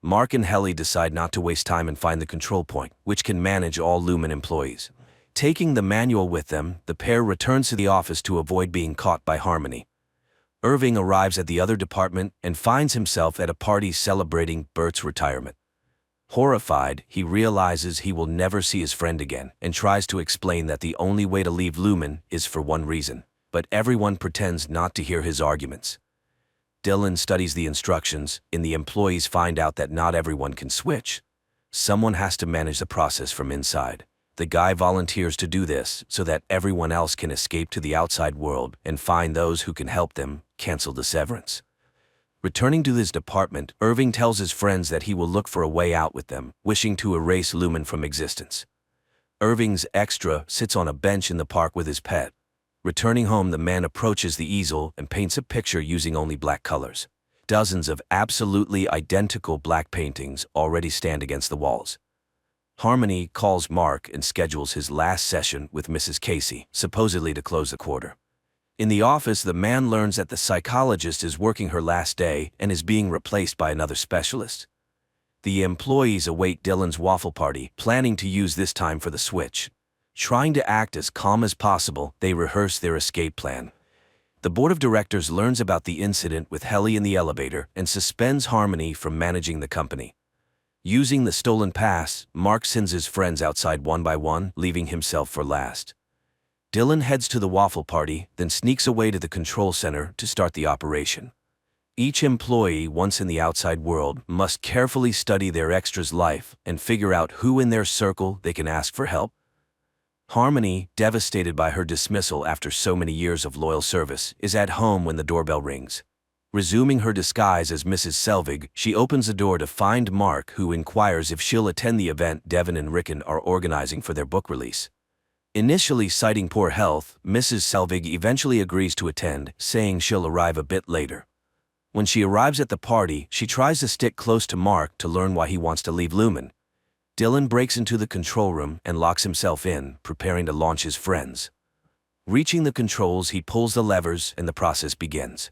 Mark and Helly decide not to waste time and find the control point, which can manage all Lumen employees. Taking the manual with them, the pair returns to the office to avoid being caught by Harmony. Irving arrives at the other department and finds himself at a party celebrating Bert's retirement. Horrified, he realizes he will never see his friend again and tries to explain that the only way to leave Lumen is for one reason, but everyone pretends not to hear his arguments. Dylan studies the instructions, and the employees find out that not everyone can switch. Someone has to manage the process from inside. The guy volunteers to do this so that everyone else can escape to the outside world and find those who can help them cancel the severance. Returning to his department, Irving tells his friends that he will look for a way out with them, wishing to erase Lumen from existence. Irving's extra sits on a bench in the park with his pet. Returning home, the man approaches the easel and paints a picture using only black colors. Dozens of absolutely identical black paintings already stand against the walls. Harmony calls Mark and schedules his last session with Mrs. Casey, supposedly to close the quarter. In the office, the man learns that the psychologist is working her last day and is being replaced by another specialist. The employees await Dylan's waffle party, planning to use this time for the switch. Trying to act as calm as possible, they rehearse their escape plan. The board of directors learns about the incident with Helly in the elevator and suspends Harmony from managing the company. Using the stolen pass, Mark sends his friends outside one by one, leaving himself for last. Dylan heads to the waffle party, then sneaks away to the control center to start the operation. Each employee, once in the outside world, must carefully study their extra's life and figure out who in their circle they can ask for help. Harmony, devastated by her dismissal after so many years of loyal service, is at home when the doorbell rings. Resuming her disguise as Mrs. Selvig, she opens the door to find Mark, who inquires if she'll attend the event Devin and Rickon are organizing for their book release. Initially citing poor health, Mrs. Selvig eventually agrees to attend, saying she'll arrive a bit later. When she arrives at the party, she tries to stick close to Mark to learn why he wants to leave Lumen. Dylan breaks into the control room and locks himself in, preparing to launch his friends. Reaching the controls, he pulls the levers and the process begins.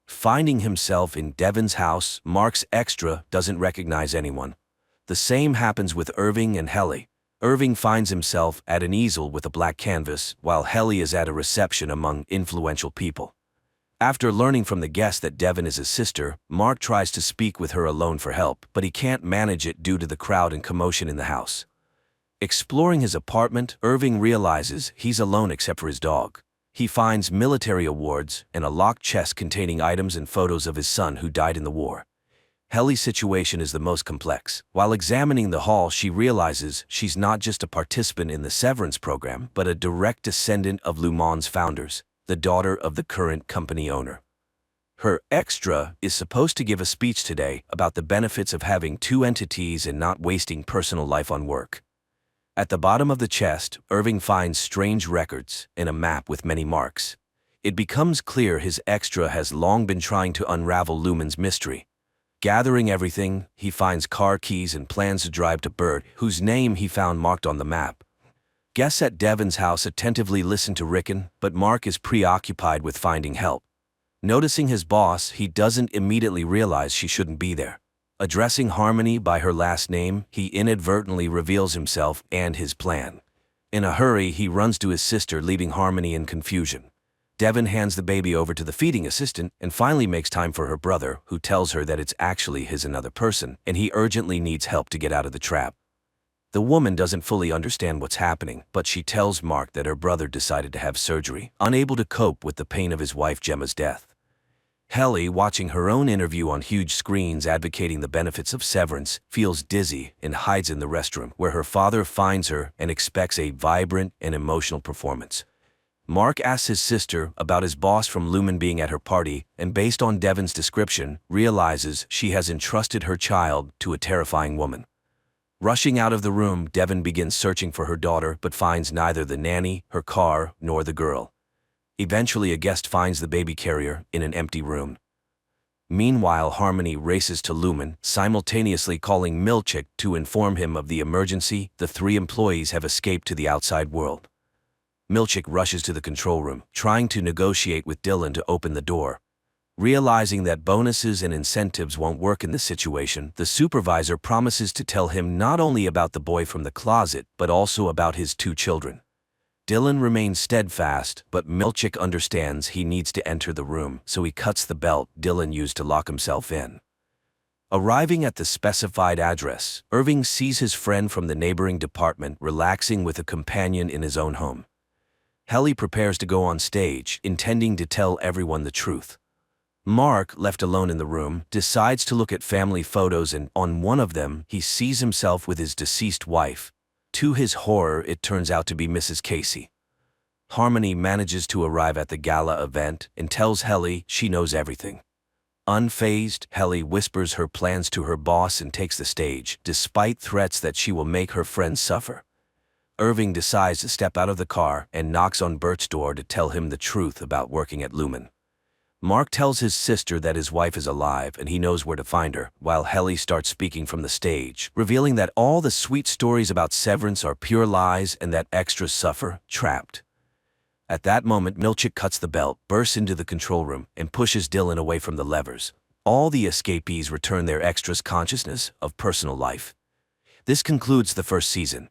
Finding himself in Devin's house, Mark's extra doesn't recognize anyone. The same happens with Irving and Helly. Irving finds himself at an easel with a black canvas, while Helly is at a reception among influential people. After learning from the guest that Devin is his sister, Mark tries to speak with her alone for help, but he can't manage it due to the crowd and commotion in the house. Exploring his apartment, Irving realizes he's alone except for his dog. He finds military awards and a locked chest containing items and photos of his son who died in the war. Helly's situation is the most complex. While examining the hall, she realizes she's not just a participant in the severance program, but a direct descendant of Lumon's founders, the daughter of the current company owner. Her extra is supposed to give a speech today about the benefits of having two entities and not wasting personal life on work. At the bottom of the chest, Irving finds strange records and a map with many marks. It becomes clear his extra has long been trying to unravel Lumen's mystery. Gathering everything, he finds car keys and plans to drive to Bert, whose name he found marked on the map. Guests at Devin's house attentively listen to Rickon, but Mark is preoccupied with finding help. Noticing his boss, he doesn't immediately realize she shouldn't be there. Addressing Harmony by her last name, he inadvertently reveals himself and his plan. In a hurry, he runs to his sister, leaving Harmony in confusion. Devin hands the baby over to the feeding assistant and finally makes time for her brother, who tells her that it's actually his another person, and he urgently needs help to get out of the trap. The woman doesn't fully understand what's happening, but she tells Mark that her brother decided to have surgery, unable to cope with the pain of his wife Gemma's death. Helly, watching her own interview on huge screens advocating the benefits of severance, feels dizzy and hides in the restroom, where her father finds her and expects a vibrant and emotional performance. Mark asks his sister about his boss from Lumen being at her party, and based on Devon's description, realizes she has entrusted her child to a terrifying woman. Rushing out of the room, Devon begins searching for her daughter but finds neither the nanny, her car, nor the girl. Eventually, a guest finds the baby carrier in an empty room. Meanwhile, Harmony races to Lumen, simultaneously calling Milchick to inform him of the emergency. The three employees have escaped to the outside world. Milchick rushes to the control room, trying to negotiate with Dylan to open the door. Realizing that bonuses and incentives won't work in this situation, the supervisor promises to tell him not only about the boy from the closet, but also about his two children. Dylan remains steadfast, but Milchick understands he needs to enter the room, so he cuts the belt Dylan used to lock himself in. Arriving at the specified address, Irving sees his friend from the neighboring department relaxing with a companion in his own home. Helly prepares to go on stage, intending to tell everyone the truth. Mark, left alone in the room, decides to look at family photos, and on one of them, he sees himself with his deceased wife. To his horror, it turns out to be Mrs. Casey. Harmony manages to arrive at the gala event and tells Helly she knows everything. Unfazed, Helly whispers her plans to her boss and takes the stage, despite threats that she will make her friends suffer. Irving decides to step out of the car and knocks on Bert's door to tell him the truth about working at Lumen. Mark tells his sister that his wife is alive and he knows where to find her, while Helly starts speaking from the stage, revealing that all the sweet stories about severance are pure lies and that extras suffer, trapped. At that moment, Milchick cuts the belt, bursts into the control room, and pushes Dylan away from the levers. All the escapees return their extras' consciousness of personal life. This concludes the first season.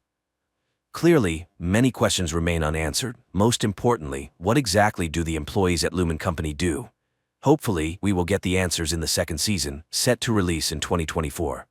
Clearly, many questions remain unanswered. Most importantly, what exactly do the employees at Lumen Company do? Hopefully, we will get the answers in the second season, set to release in 2024.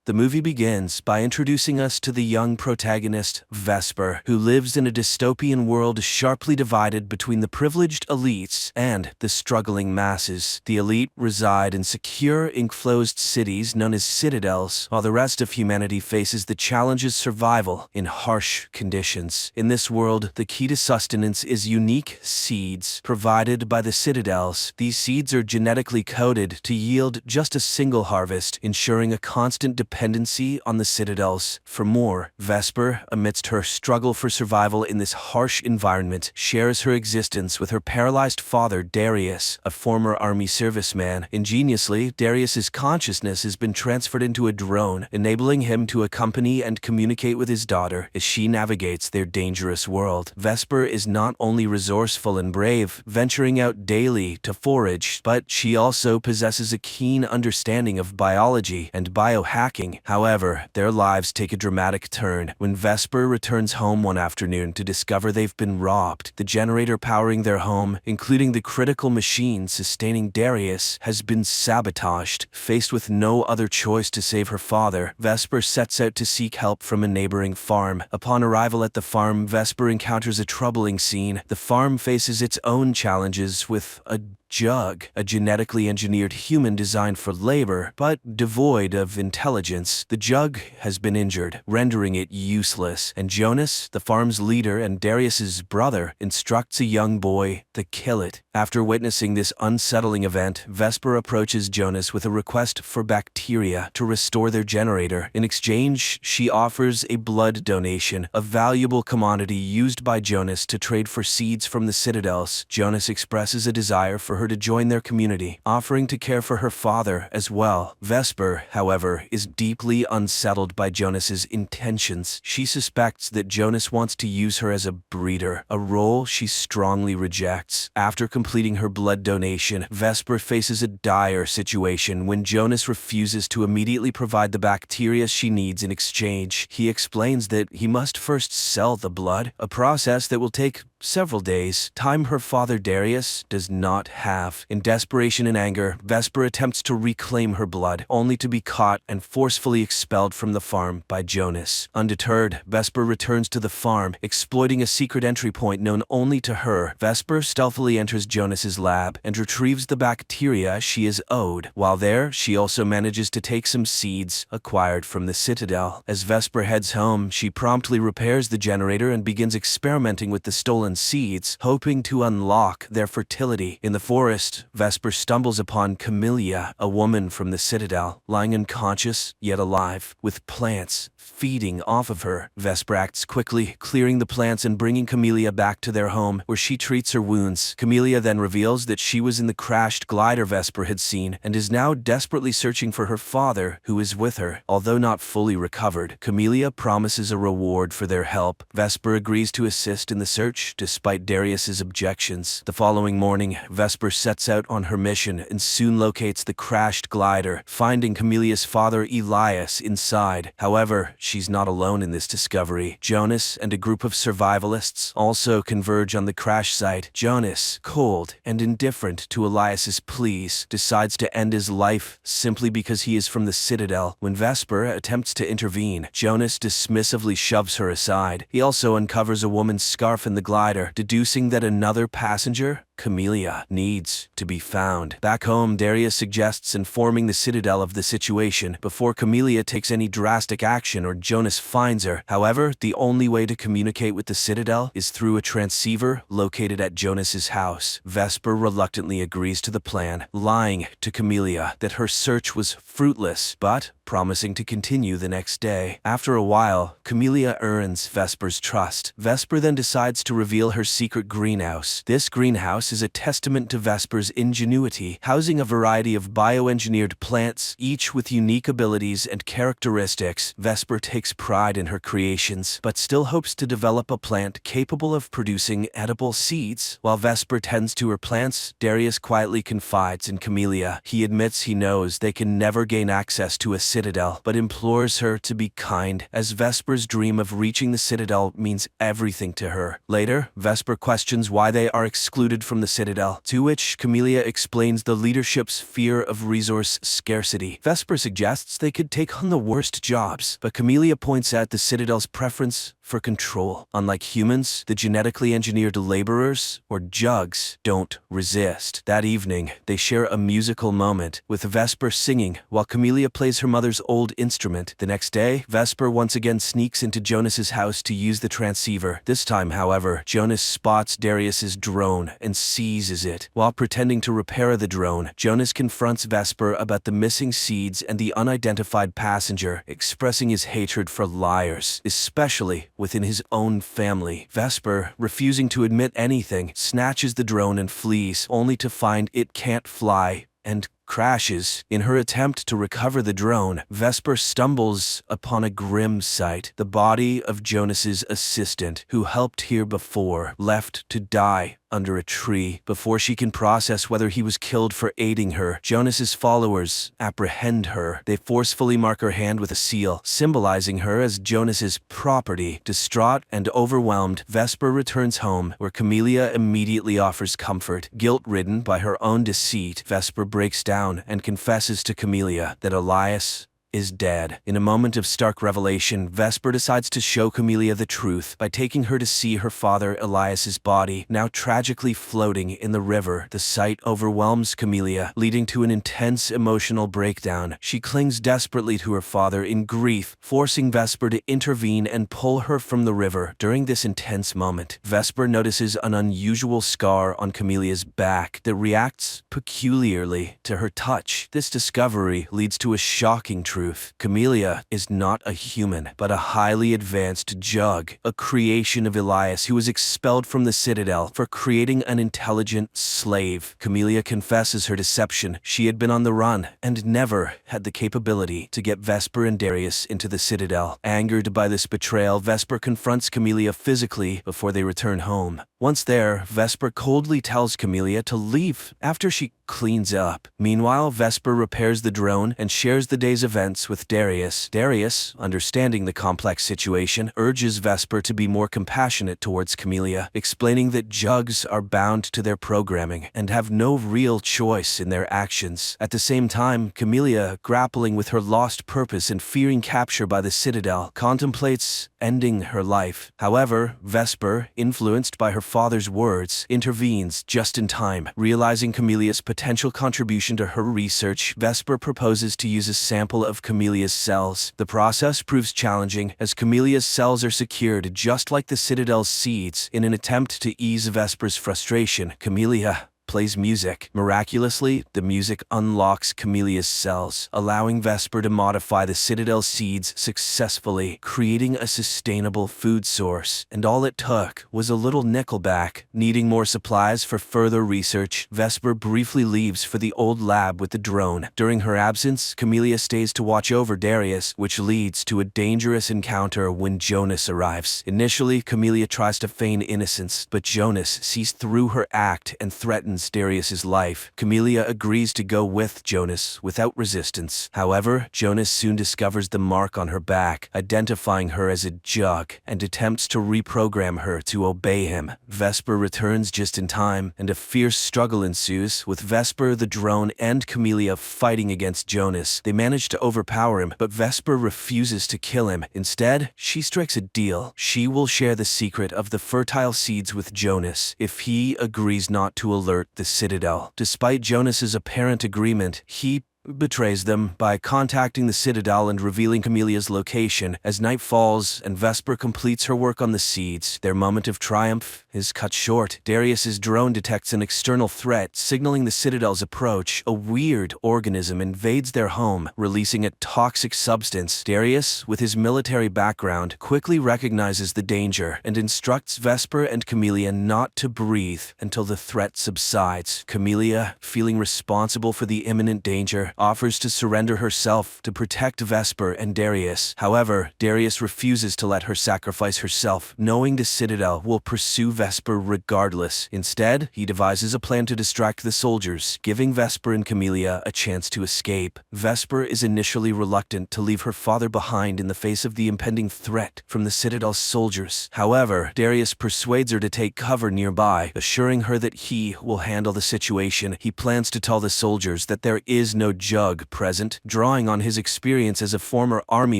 The movie begins by introducing us to the young protagonist, Vesper, who lives in a dystopian world sharply divided between the privileged elites and the struggling masses. The elite reside in secure, enclosed cities known as citadels, while the rest of humanity faces the challenges of survival in harsh conditions. In this world, the key to sustenance is unique seeds provided by the citadels. These seeds are genetically coded to yield just a single harvest, ensuring a constant dependency on the citadels for more. Vesper, amidst her struggle for survival in this harsh environment, shares her existence with her paralyzed father, Darius, a former army serviceman. Ingeniously, Darius's consciousness has been transferred into a drone, enabling him to accompany and communicate with his daughter as she navigates their dangerous world. Vesper is not only resourceful and brave, venturing out daily to forage, but she also possesses a keen understanding of biology and biohacking. However, their lives take a dramatic turn when Vesper returns home one afternoon to discover they've been robbed. The generator powering their home, including the critical machine sustaining Darius, has been sabotaged. Faced with no other choice to save her father, Vesper sets out to seek help from a neighboring farm. Upon arrival at the farm, Vesper encounters a troubling scene. The farm faces its own challenges with a jug, a genetically engineered human designed for labor, but devoid of intelligence. The jug has been injured, rendering it useless, and Jonas, the farm's leader and Darius's brother, instructs a young boy to kill it. After witnessing this unsettling event, Vesper approaches Jonas with a request for bacteria to restore their generator. In exchange, she offers a blood donation, a valuable commodity used by Jonas to trade for seeds from the citadels. Jonas expresses a desire for her to join their community, offering to care for her father as well. Vesper, however, is deeply unsettled by Jonas's intentions. She suspects that Jonas wants to use her as a breeder, a role she strongly rejects. After completing her blood donation, Vesper faces a dire situation when Jonas refuses to immediately provide the bacteria she needs in exchange. He explains that he must first sell the blood, a process that will take several days, time her father Darius does not have. In desperation and anger, Vesper attempts to reclaim her blood, only to be caught and forcefully expelled from the farm by Jonas. Undeterred, Vesper returns to the farm, exploiting a secret entry point known only to her. Vesper stealthily enters Jonas's lab and retrieves the bacteria she is owed. While there, she also manages to take some seeds acquired from the Citadel. As Vesper heads home, she promptly repairs the generator and begins experimenting with the stolen seeds, hoping to unlock their fertility. In the forest, Vesper stumbles upon Camellia, a woman from the Citadel, lying unconscious yet alive, with plants feeding off of her. Vesper acts quickly, clearing the plants and bringing Camellia back to their home, where she treats her wounds. Camellia then reveals that she was in the crashed glider Vesper had seen and is now desperately searching for her father, who is with her. Although not fully recovered, Camellia promises a reward for their help. Vesper agrees to assist in the search, despite Darius's objections. The following morning, Vesper sets out on her mission and soon locates the crashed glider, finding Camellia's father Elias inside. However, she's not alone in this discovery. Jonas and a group of survivalists also converge on the crash site. Jonas, cold and indifferent to Elias's pleas, decides to end his life simply because he is from the Citadel. When Vesper attempts to intervene, Jonas dismissively shoves her aside. He also uncovers a woman's scarf in the glider, deducing that another passenger, Camellia, needs to be found. Back home, Darius suggests informing the Citadel of the situation before Camellia takes any drastic action or Jonas finds her. However, the only way to communicate with the Citadel is through a transceiver located at Jonas's house. Vesper reluctantly agrees to the plan, lying to Camellia that her search was fruitless, but promising to continue the next day. After a while, Camellia earns Vesper's trust. Vesper then decides to reveal her secret greenhouse. This greenhouse is a testament to Vesper's ingenuity, housing a variety of bioengineered plants, each with unique abilities and characteristics. Vesper takes pride in her creations, but still hopes to develop a plant capable of producing edible seeds. While Vesper tends to her plants, Darius quietly confides in Camellia. He admits he knows they can never gain access to a Citadel, but implores her to be kind, as Vesper's dream of reaching the Citadel means everything to her. Later, Vesper questions why they are excluded from the Citadel, to which Camellia explains the leadership's fear of resource scarcity. Vesper suggests they could take on the worst jobs, but Camellia points out the Citadel's preference for control. Unlike humans, the genetically engineered laborers, or jugs, don't resist. That evening, they share a musical moment, with Vesper singing while Camellia plays her mother's old instrument. The next day, Vesper once again sneaks into Jonas's house to use the transceiver. This time, however, Jonas spots Darius's drone and seizes it. While pretending to repair the drone, Jonas confronts Vesper about the missing seeds and the unidentified passenger, expressing his hatred for liars, especially within his own family. Vesper, refusing to admit anything, snatches the drone and flees, only to find it can't fly and crashes. In her attempt to recover the drone, Vesper stumbles upon a grim sight: the body of Jonas's assistant, who helped here before, left to die under a tree. Before she can process whether he was killed for aiding her, Jonas's followers apprehend her. They forcefully mark her hand with a seal, symbolizing her as Jonas's property. Distraught and overwhelmed, Vesper returns home, where Camellia immediately offers comfort. Guilt-ridden by her own deceit, Vesper breaks down and confesses to Camellia that Elias is dead. In a moment of stark revelation, Vesper decides to show Camellia the truth by taking her to see her father Elias's body, now tragically floating in the river. The sight overwhelms Camellia, leading to an intense emotional breakdown. She clings desperately to her father in grief, forcing Vesper to intervene and pull her from the river. During this intense moment, Vesper notices an unusual scar on Camellia's back that reacts peculiarly to her touch. This discovery leads to a shocking truth. Camellia is not a human, but a highly advanced jug, a creation of Elias, who was expelled from the Citadel for creating an intelligent slave. Camellia confesses her deception. She had been on the run and never had the capability to get Vesper and Darius into the Citadel. Angered by this betrayal, Vesper confronts Camellia physically before they return home. Once there, Vesper coldly tells Camellia to leave. After she cleans up. Meanwhile, Vesper repairs the drone and shares the day's events with Darius. Darius, understanding the complex situation, urges Vesper to be more compassionate towards Camellia, explaining that jugs are bound to their programming and have no real choice in their actions. At the same time, Camellia, grappling with her lost purpose and fearing capture by the Citadel, contemplates ending her life. However, Vesper, influenced by her father's words, intervenes just in time. Realizing Camellia's potential contribution to her research, Vesper proposes to use a sample of Camellia's cells. The process proves challenging, as Camellia's cells are secured just like the Citadel's seeds. In an attempt to ease Vesper's frustration, Camellia plays music. Miraculously, the music unlocks Camellia's cells, allowing Vesper to modify the Citadel's seeds successfully, creating a sustainable food source. And all it took was a little nickelback. Needing more supplies for further research, Vesper briefly leaves for the old lab with the drone. During her absence, Camellia stays to watch over Darius, which leads to a dangerous encounter when Jonas arrives. Initially, Camellia tries to feign innocence, but Jonas sees through her act and threatens Darius's life. Camellia agrees to go with Jonas without resistance. However, Jonas soon discovers the mark on her back, identifying her as a jug, and attempts to reprogram her to obey him. Vesper returns just in time, and a fierce struggle ensues, with Vesper, the drone, and Camellia fighting against Jonas. They manage to overpower him, but Vesper refuses to kill him. Instead, she strikes a deal. She will share the secret of the fertile seeds with Jonas if he agrees not to alert the Citadel. Despite Jonas's apparent agreement, he betrays them by contacting the Citadel and revealing Camellia's location. As night falls and Vesper completes her work on the seeds, their moment of triumph is cut short. Darius's drone detects an external threat, signaling the Citadel's approach. A weird organism invades their home, releasing a toxic substance. Darius, with his military background, quickly recognizes the danger and instructs Vesper and Camellia not to breathe until the threat subsides. Camellia, feeling responsible for the imminent danger, offers to surrender herself to protect Vesper and Darius. However, Darius refuses to let her sacrifice herself, knowing the Citadel will pursue Vesper regardless. Instead, he devises a plan to distract the soldiers, giving Vesper and Camellia a chance to escape. Vesper is initially reluctant to leave her father behind in the face of the impending threat from the Citadel's soldiers. However, Darius persuades her to take cover nearby, assuring her that he will handle the situation. He plans to tell the soldiers that there is no jug present, drawing on his experience as a former army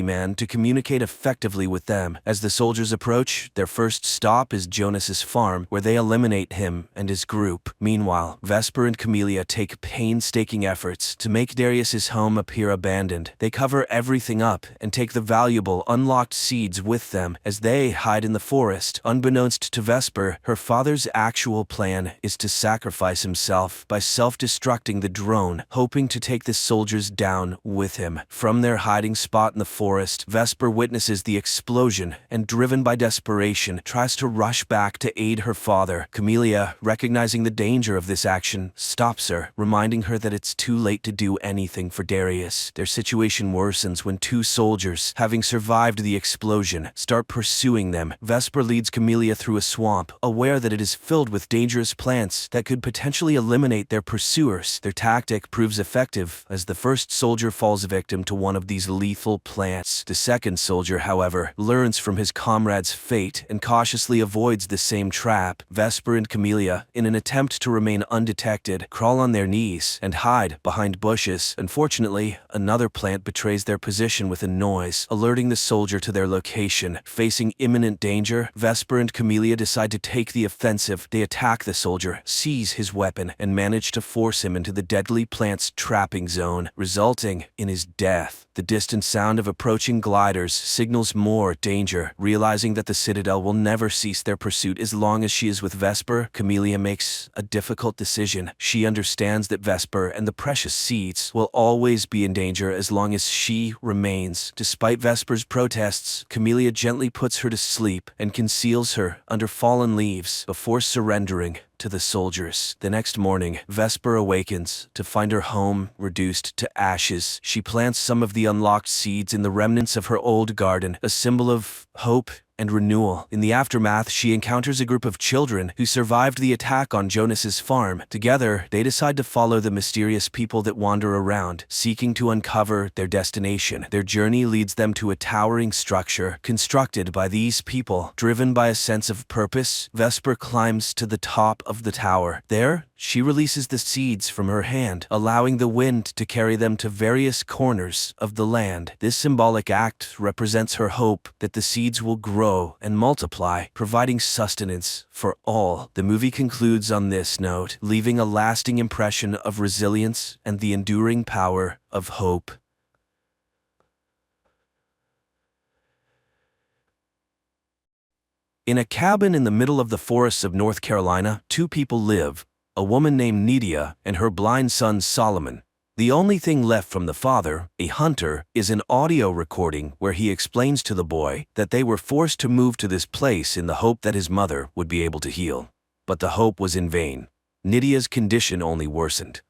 man to communicate effectively with them. As the soldiers approach, their first stop is Jonas's farm, where they eliminate him and his group. Meanwhile, Vesper and Camellia take painstaking efforts to make Darius's home appear abandoned. They cover everything up and take the valuable, unlocked seeds with them as they hide in the forest. Unbeknownst to Vesper, her father's actual plan is to sacrifice himself by self-destructing the drone, hoping to take the soldiers down with him. From their hiding spot in the forest, Vesper witnesses the explosion and, driven by desperation, tries to rush back to aid her father. Camellia, recognizing the danger of this action, stops her, reminding her that it's too late to do anything for Darius. Their situation worsens when two soldiers, having survived the explosion, start pursuing them. Vesper leads Camellia through a swamp, aware that it is filled with dangerous plants that could potentially eliminate their pursuers. Their tactic proves effective, as the first soldier falls victim to one of these lethal plants. The second soldier, however, learns from his comrade's fate and cautiously avoids the same trap. Vesper and Camellia, in an attempt to remain undetected, crawl on their knees and hide behind bushes. Unfortunately, another plant betrays their position with a noise, alerting the soldier to their location. Facing imminent danger, Vesper and Camellia decide to take the offensive. They attack the soldier, seize his weapon, and manage to force him into the deadly plant's trapping zone, resulting in his death. The distant sound of approaching gliders signals more danger. Realizing that the Citadel will never cease their pursuit as long as she is with Vesper, Camellia makes a difficult decision. She understands that Vesper and the precious seeds will always be in danger as long as she remains. Despite Vesper's protests, Camellia gently puts her to sleep and conceals her under fallen leaves before surrendering to the soldiers. The next morning, Vesper awakens to find her home reduced to ashes. She plants some of the unlocked seeds in the remnants of her old garden, a symbol of hope and renewal. In the aftermath, she encounters a group of children who survived the attack on Jonas's farm. Together, they decide to follow the mysterious people that wander around, seeking to uncover their destination. Their journey leads them to a towering structure constructed by these people. Driven by a sense of purpose, Vesper climbs to the top of the tower. There, she releases the seeds from her hand, allowing the wind to carry them to various corners of the land. This symbolic act represents her hope that the seeds will grow and multiply, providing sustenance for all. The movie concludes on this note, leaving a lasting impression of resilience and the enduring power of hope. In a cabin in the middle of the forests of North Carolina, two people live, a woman named Nydia and her blind son Solomon. The only thing left from the father, a hunter, is an audio recording where he explains to the boy that they were forced to move to this place in the hope that his mother would be able to heal. But the hope was in vain. Nydia's condition only worsened.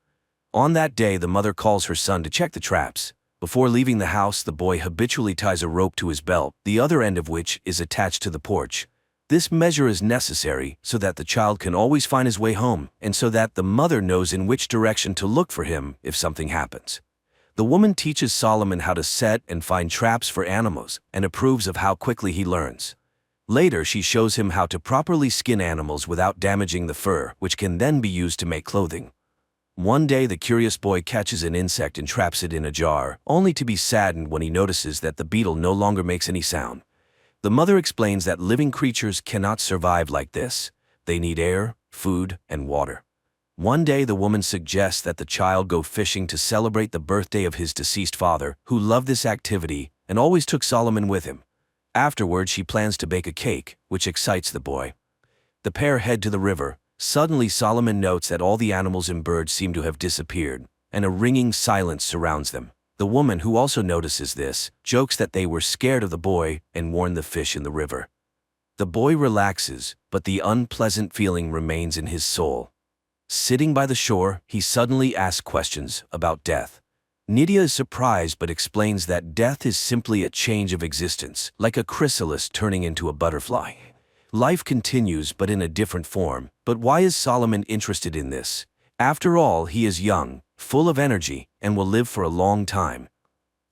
On that day, the mother calls her son to check the traps. Before leaving the house, the boy habitually ties a rope to his belt, the other end of which is attached to the porch. This measure is necessary so that the child can always find his way home, and so that the mother knows in which direction to look for him if something happens. The woman teaches Solomon how to set and find traps for animals, and approves of how quickly he learns. Later, she shows him how to properly skin animals without damaging the fur, which can then be used to make clothing. One day, the curious boy catches an insect and traps it in a jar, only to be saddened when he notices that the beetle no longer makes any sound. The mother explains that living creatures cannot survive like this. They need air, food, and water. One day, the woman suggests that the child go fishing to celebrate the birthday of his deceased father, who loved this activity and always took Solomon with him. Afterward, she plans to bake a cake, which excites the boy. The pair head to the river. Suddenly, Solomon notes that all the animals and birds seem to have disappeared, and a ringing silence surrounds them. The woman, who also notices this, jokes that they were scared of the boy and warn the fish in the river. The boy relaxes, but the unpleasant feeling remains in his soul. Sitting by the shore, he suddenly asks questions about death. Nydia is surprised but explains that death is simply a change of existence, like a chrysalis turning into a butterfly. Life continues but in a different form. But why is Solomon interested in this? After all, he is young, full of energy, and will live for a long time.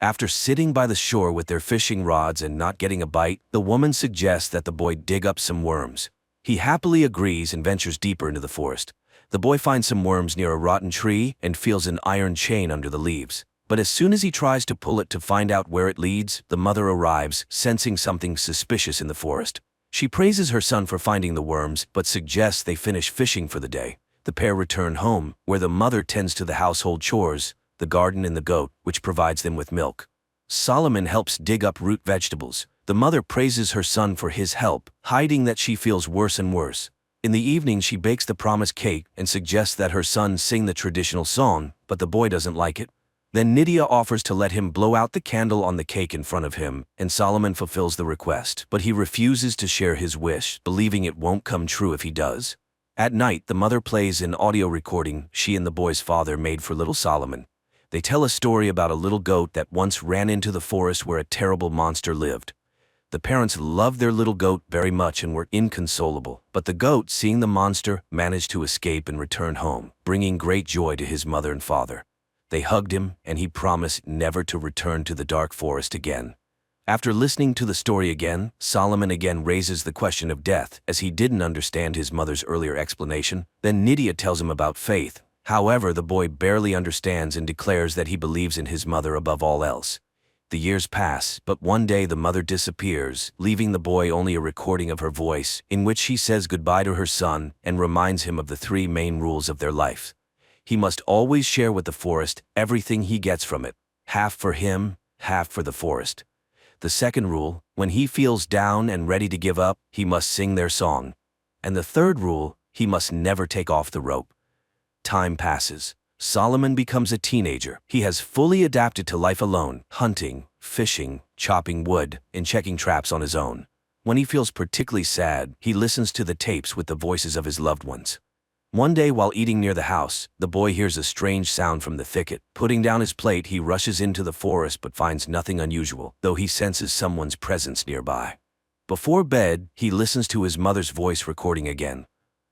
After sitting by the shore with their fishing rods and not getting a bite, the woman suggests that the boy dig up some worms. He happily agrees and ventures deeper into the forest. The boy finds some worms near a rotten tree and feels an iron chain under the leaves. But as soon as he tries to pull it to find out where it leads, the mother arrives, sensing something suspicious in the forest. She praises her son for finding the worms, but suggests they finish fishing for the day. The pair return home, where the mother tends to the household chores, the garden and the goat, which provides them with milk. Solomon helps dig up root vegetables. The mother praises her son for his help, hiding that she feels worse and worse. In the evening, she bakes the promised cake and suggests that her son sing the traditional song, but the boy doesn't like it. Then Nydia offers to let him blow out the candle on the cake in front of him, and Solomon fulfills the request, but he refuses to share his wish, believing it won't come true if he does. At night, the mother plays an audio recording she and the boy's father made for little Solomon. They tell a story about a little goat that once ran into the forest where a terrible monster lived. The parents loved their little goat very much and were inconsolable, but the goat, seeing the monster, managed to escape and return home, bringing great joy to his mother and father. They hugged him, and he promised never to return to the dark forest again. After listening to the story again, Solomon again raises the question of death, as he didn't understand his mother's earlier explanation. Then Nydia tells him about faith. However, the boy barely understands and declares that he believes in his mother above all else. The years pass, but one day the mother disappears, leaving the boy only a recording of her voice, in which she says goodbye to her son and reminds him of the 3 main rules of their life. He must always share with the forest everything he gets from it, half for him, half for the forest. The second rule, when he feels down and ready to give up, he must sing their song. And the third rule, he must never take off the rope. Time passes. Solomon becomes a teenager. He has fully adapted to life alone, hunting, fishing, chopping wood, and checking traps on his own. When he feels particularly sad, he listens to the tapes with the voices of his loved ones. One day, while eating near the house, the boy hears a strange sound from the thicket. Putting down his plate, he rushes into the forest but finds nothing unusual, though he senses someone's presence nearby. Before bed, he listens to his mother's voice recording again.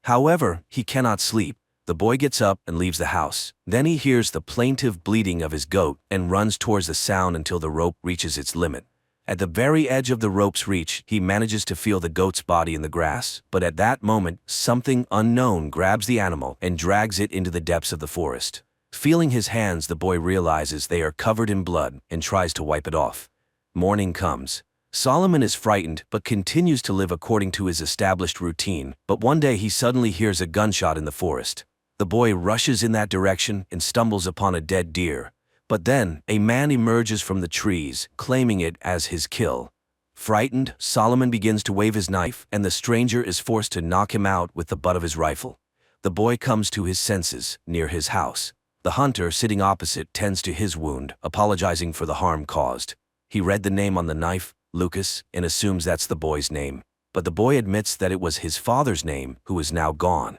However, he cannot sleep. The boy gets up and leaves the house. Then he hears the plaintive bleating of his goat and runs towards the sound until the rope reaches its limit. At the very edge of the rope's reach, he manages to feel the goat's body in the grass, but at that moment, something unknown grabs the animal and drags it into the depths of the forest. Feeling his hands, the boy realizes they are covered in blood and tries to wipe it off. Morning comes. Solomon is frightened but continues to live according to his established routine, but one day he suddenly hears a gunshot in the forest. The boy rushes in that direction and stumbles upon a dead deer. But then, a man emerges from the trees, claiming it as his kill. Frightened, Solomon begins to wave his knife, and the stranger is forced to knock him out with the butt of his rifle. The boy comes to his senses, near his house. The hunter, sitting opposite, tends to his wound, apologizing for the harm caused. He read the name on the knife, Lucas, and assumes that's the boy's name. But the boy admits that it was his father's name, who is now gone.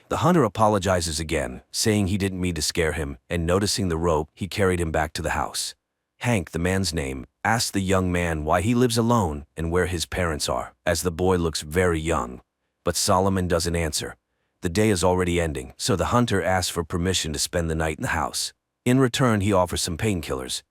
The hunter apologizes again, saying he didn't mean to scare him, and noticing the rope, he carried him back to the house. Hank, the man's name, asks the young man why he lives alone and where his parents are, as the boy looks very young. But Solomon doesn't answer. The day is already ending, so the hunter asks for permission to spend the night in the house. In return, he offers some painkillers.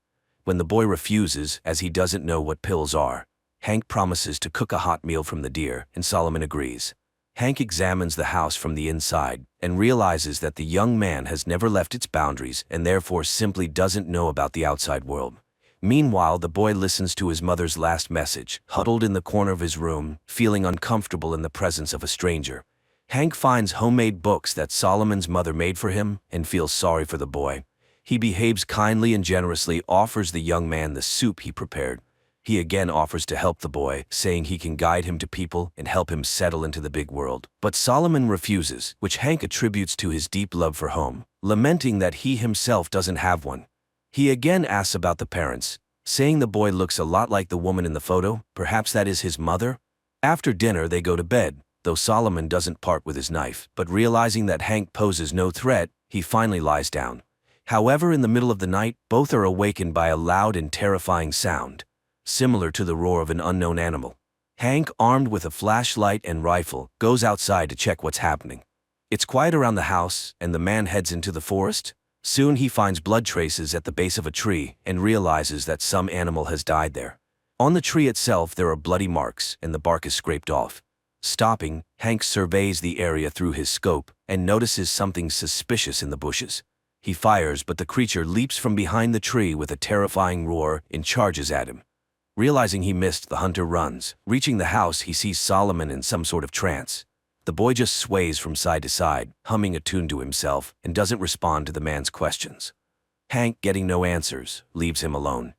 When the boy refuses, as he doesn't know what pills are, Hank promises to cook a hot meal from the deer, and Solomon agrees. Hank examines the house from the inside and realizes that the young man has never left its boundaries and therefore simply doesn't know about the outside world. Meanwhile, the boy listens to his mother's last message, huddled in the corner of his room, feeling uncomfortable in the presence of a stranger. Hank finds homemade books that Solomon's mother made for him and feels sorry for the boy. He behaves kindly and generously offers the young man the soup he prepared. He again offers to help the boy, saying he can guide him to people and help him settle into the big world. But Solomon refuses, which Hank attributes to his deep love for home, lamenting that he himself doesn't have one. He again asks about the parents, saying the boy looks a lot like the woman in the photo, perhaps that is his mother. After dinner, they go to bed, though Solomon doesn't part with his knife, but realizing that Hank poses no threat, he finally lies down. However, in the middle of the night, both are awakened by a loud and terrifying sound, similar to the roar of an unknown animal. Hank, armed with a flashlight and rifle, goes outside to check what's happening. It's quiet around the house, and the man heads into the forest. Soon he finds blood traces at the base of a tree and realizes that some animal has died there. On the tree itself there are bloody marks, and the bark is scraped off. Stopping, Hank surveys the area through his scope and notices something suspicious in the bushes. He fires, but the creature leaps from behind the tree with a terrifying roar and charges at him. Realizing he missed, the hunter runs. Reaching the house, he sees Solomon in some sort of trance. The boy just sways from side to side, humming a tune to himself, and doesn't respond to the man's questions. Hank, getting no answers, leaves him alone.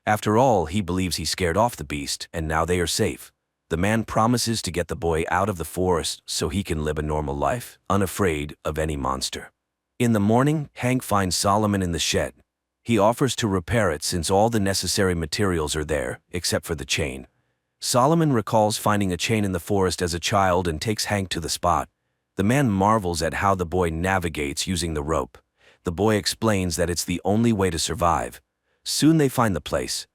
After all, he believes he scared off the beast, and now they are safe. The man promises to get the boy out of the forest so he can live a normal life, unafraid of any monster. In the morning, Hank finds Solomon in the shed. He offers to repair it since all the necessary materials are there, except for the chain. Solomon recalls finding a chain in the forest as a child and takes Hank to the spot. The man marvels at how the boy navigates using the rope. The boy explains that it's the only way to survive. Soon they find the place.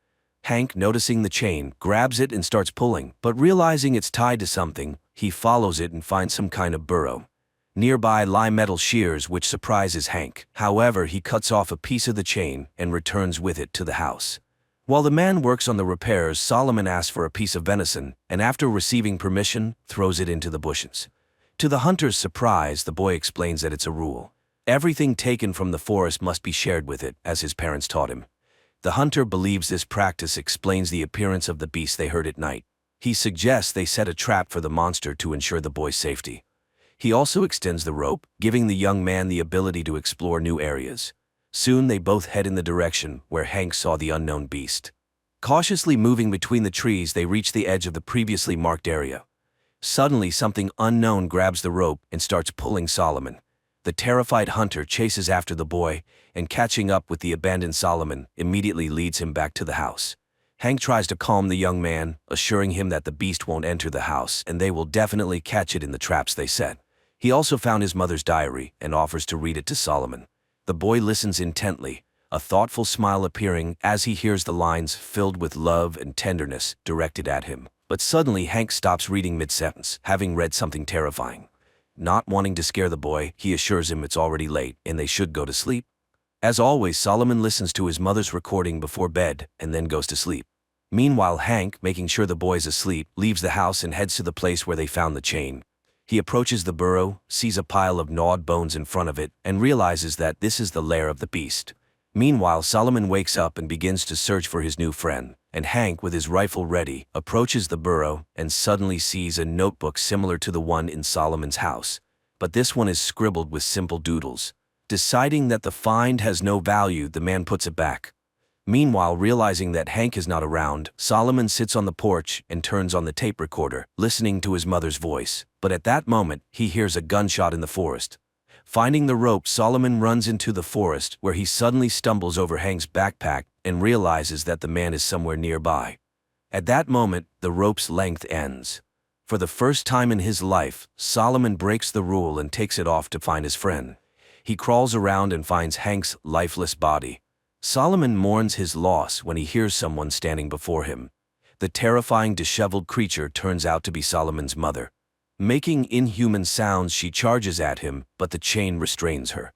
Hank, noticing the chain, grabs it and starts pulling, but realizing it's tied to something, he follows it and finds some kind of burrow. Nearby lie metal shears, which surprises Hank. However, he cuts off a piece of the chain and returns with it to the house. While the man works on the repairs, Solomon asks for a piece of venison, and after receiving permission, throws it into the bushes. To the hunter's surprise, the boy explains that it's a rule. Everything taken from the forest must be shared with it, as his parents taught him. The hunter believes this practice explains the appearance of the beast they heard at night. He suggests they set a trap for the monster to ensure the boy's safety. He also extends the rope, giving the young man the ability to explore new areas. Soon they both head in the direction where Hank saw the unknown beast. Cautiously moving between the trees, they reach the edge of the previously marked area. Suddenly, something unknown grabs the rope and starts pulling Solomon. The terrified hunter chases after the boy, and catching up with the abandoned Solomon, immediately leads him back to the house. Hank tries to calm the young man, assuring him that the beast won't enter the house and they will definitely catch it in the traps they set. He also found his mother's diary and offers to read it to Solomon. The boy listens intently, a thoughtful smile appearing as he hears the lines filled with love and tenderness directed at him. But suddenly Hank stops reading mid-sentence, having read something terrifying. Not wanting to scare the boy, he assures him it's already late and they should go to sleep. As always, Solomon listens to his mother's recording before bed and then goes to sleep. Meanwhile, Hank, making sure the boy's asleep, leaves the house and heads to the place where they found the chain. He approaches the burrow, sees a pile of gnawed bones in front of it, and realizes that this is the lair of the beast. Meanwhile, Solomon wakes up and begins to search for his new friend, and Hank, with his rifle ready, approaches the burrow and suddenly sees a notebook similar to the one in Solomon's house. But this one is scribbled with simple doodles. Deciding that the find has no value, the man puts it back. Meanwhile, realizing that Hank is not around, Solomon sits on the porch and turns on the tape recorder, listening to his mother's voice. But at that moment, he hears a gunshot in the forest. Finding the rope, Solomon runs into the forest, where he suddenly stumbles over Hank's backpack and realizes that the man is somewhere nearby. At that moment, the rope's length ends. For the first time in his life, Solomon breaks the rule and takes it off to find his friend. He crawls around and finds Hank's lifeless body. Solomon mourns his loss when he hears someone standing before him. The terrifying, disheveled creature turns out to be Solomon's mother. Making inhuman sounds, she charges at him, but the chain restrains her.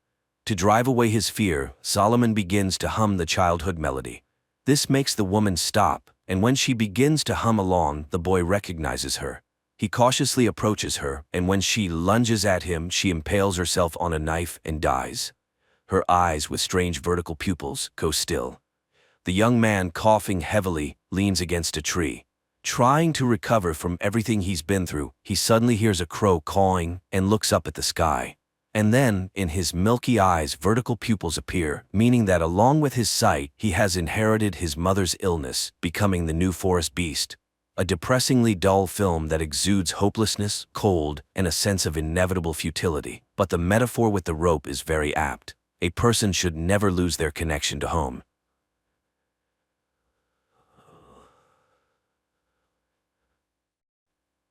To drive away his fear, Solomon begins to hum the childhood melody. This makes the woman stop, and when she begins to hum along, the boy recognizes her. He cautiously approaches her, and when she lunges at him, she impales herself on a knife and dies. Her eyes, with strange vertical pupils, go still. The young man, coughing heavily, leans against a tree. Trying to recover from everything he's been through, he suddenly hears a crow cawing and looks up at the sky. And then, in his milky eyes, vertical pupils appear, meaning that along with his sight, he has inherited his mother's illness, becoming the new forest beast. A depressingly dull film that exudes hopelessness, cold, and a sense of inevitable futility. But the metaphor with the rope is very apt. A person should never lose their connection to home.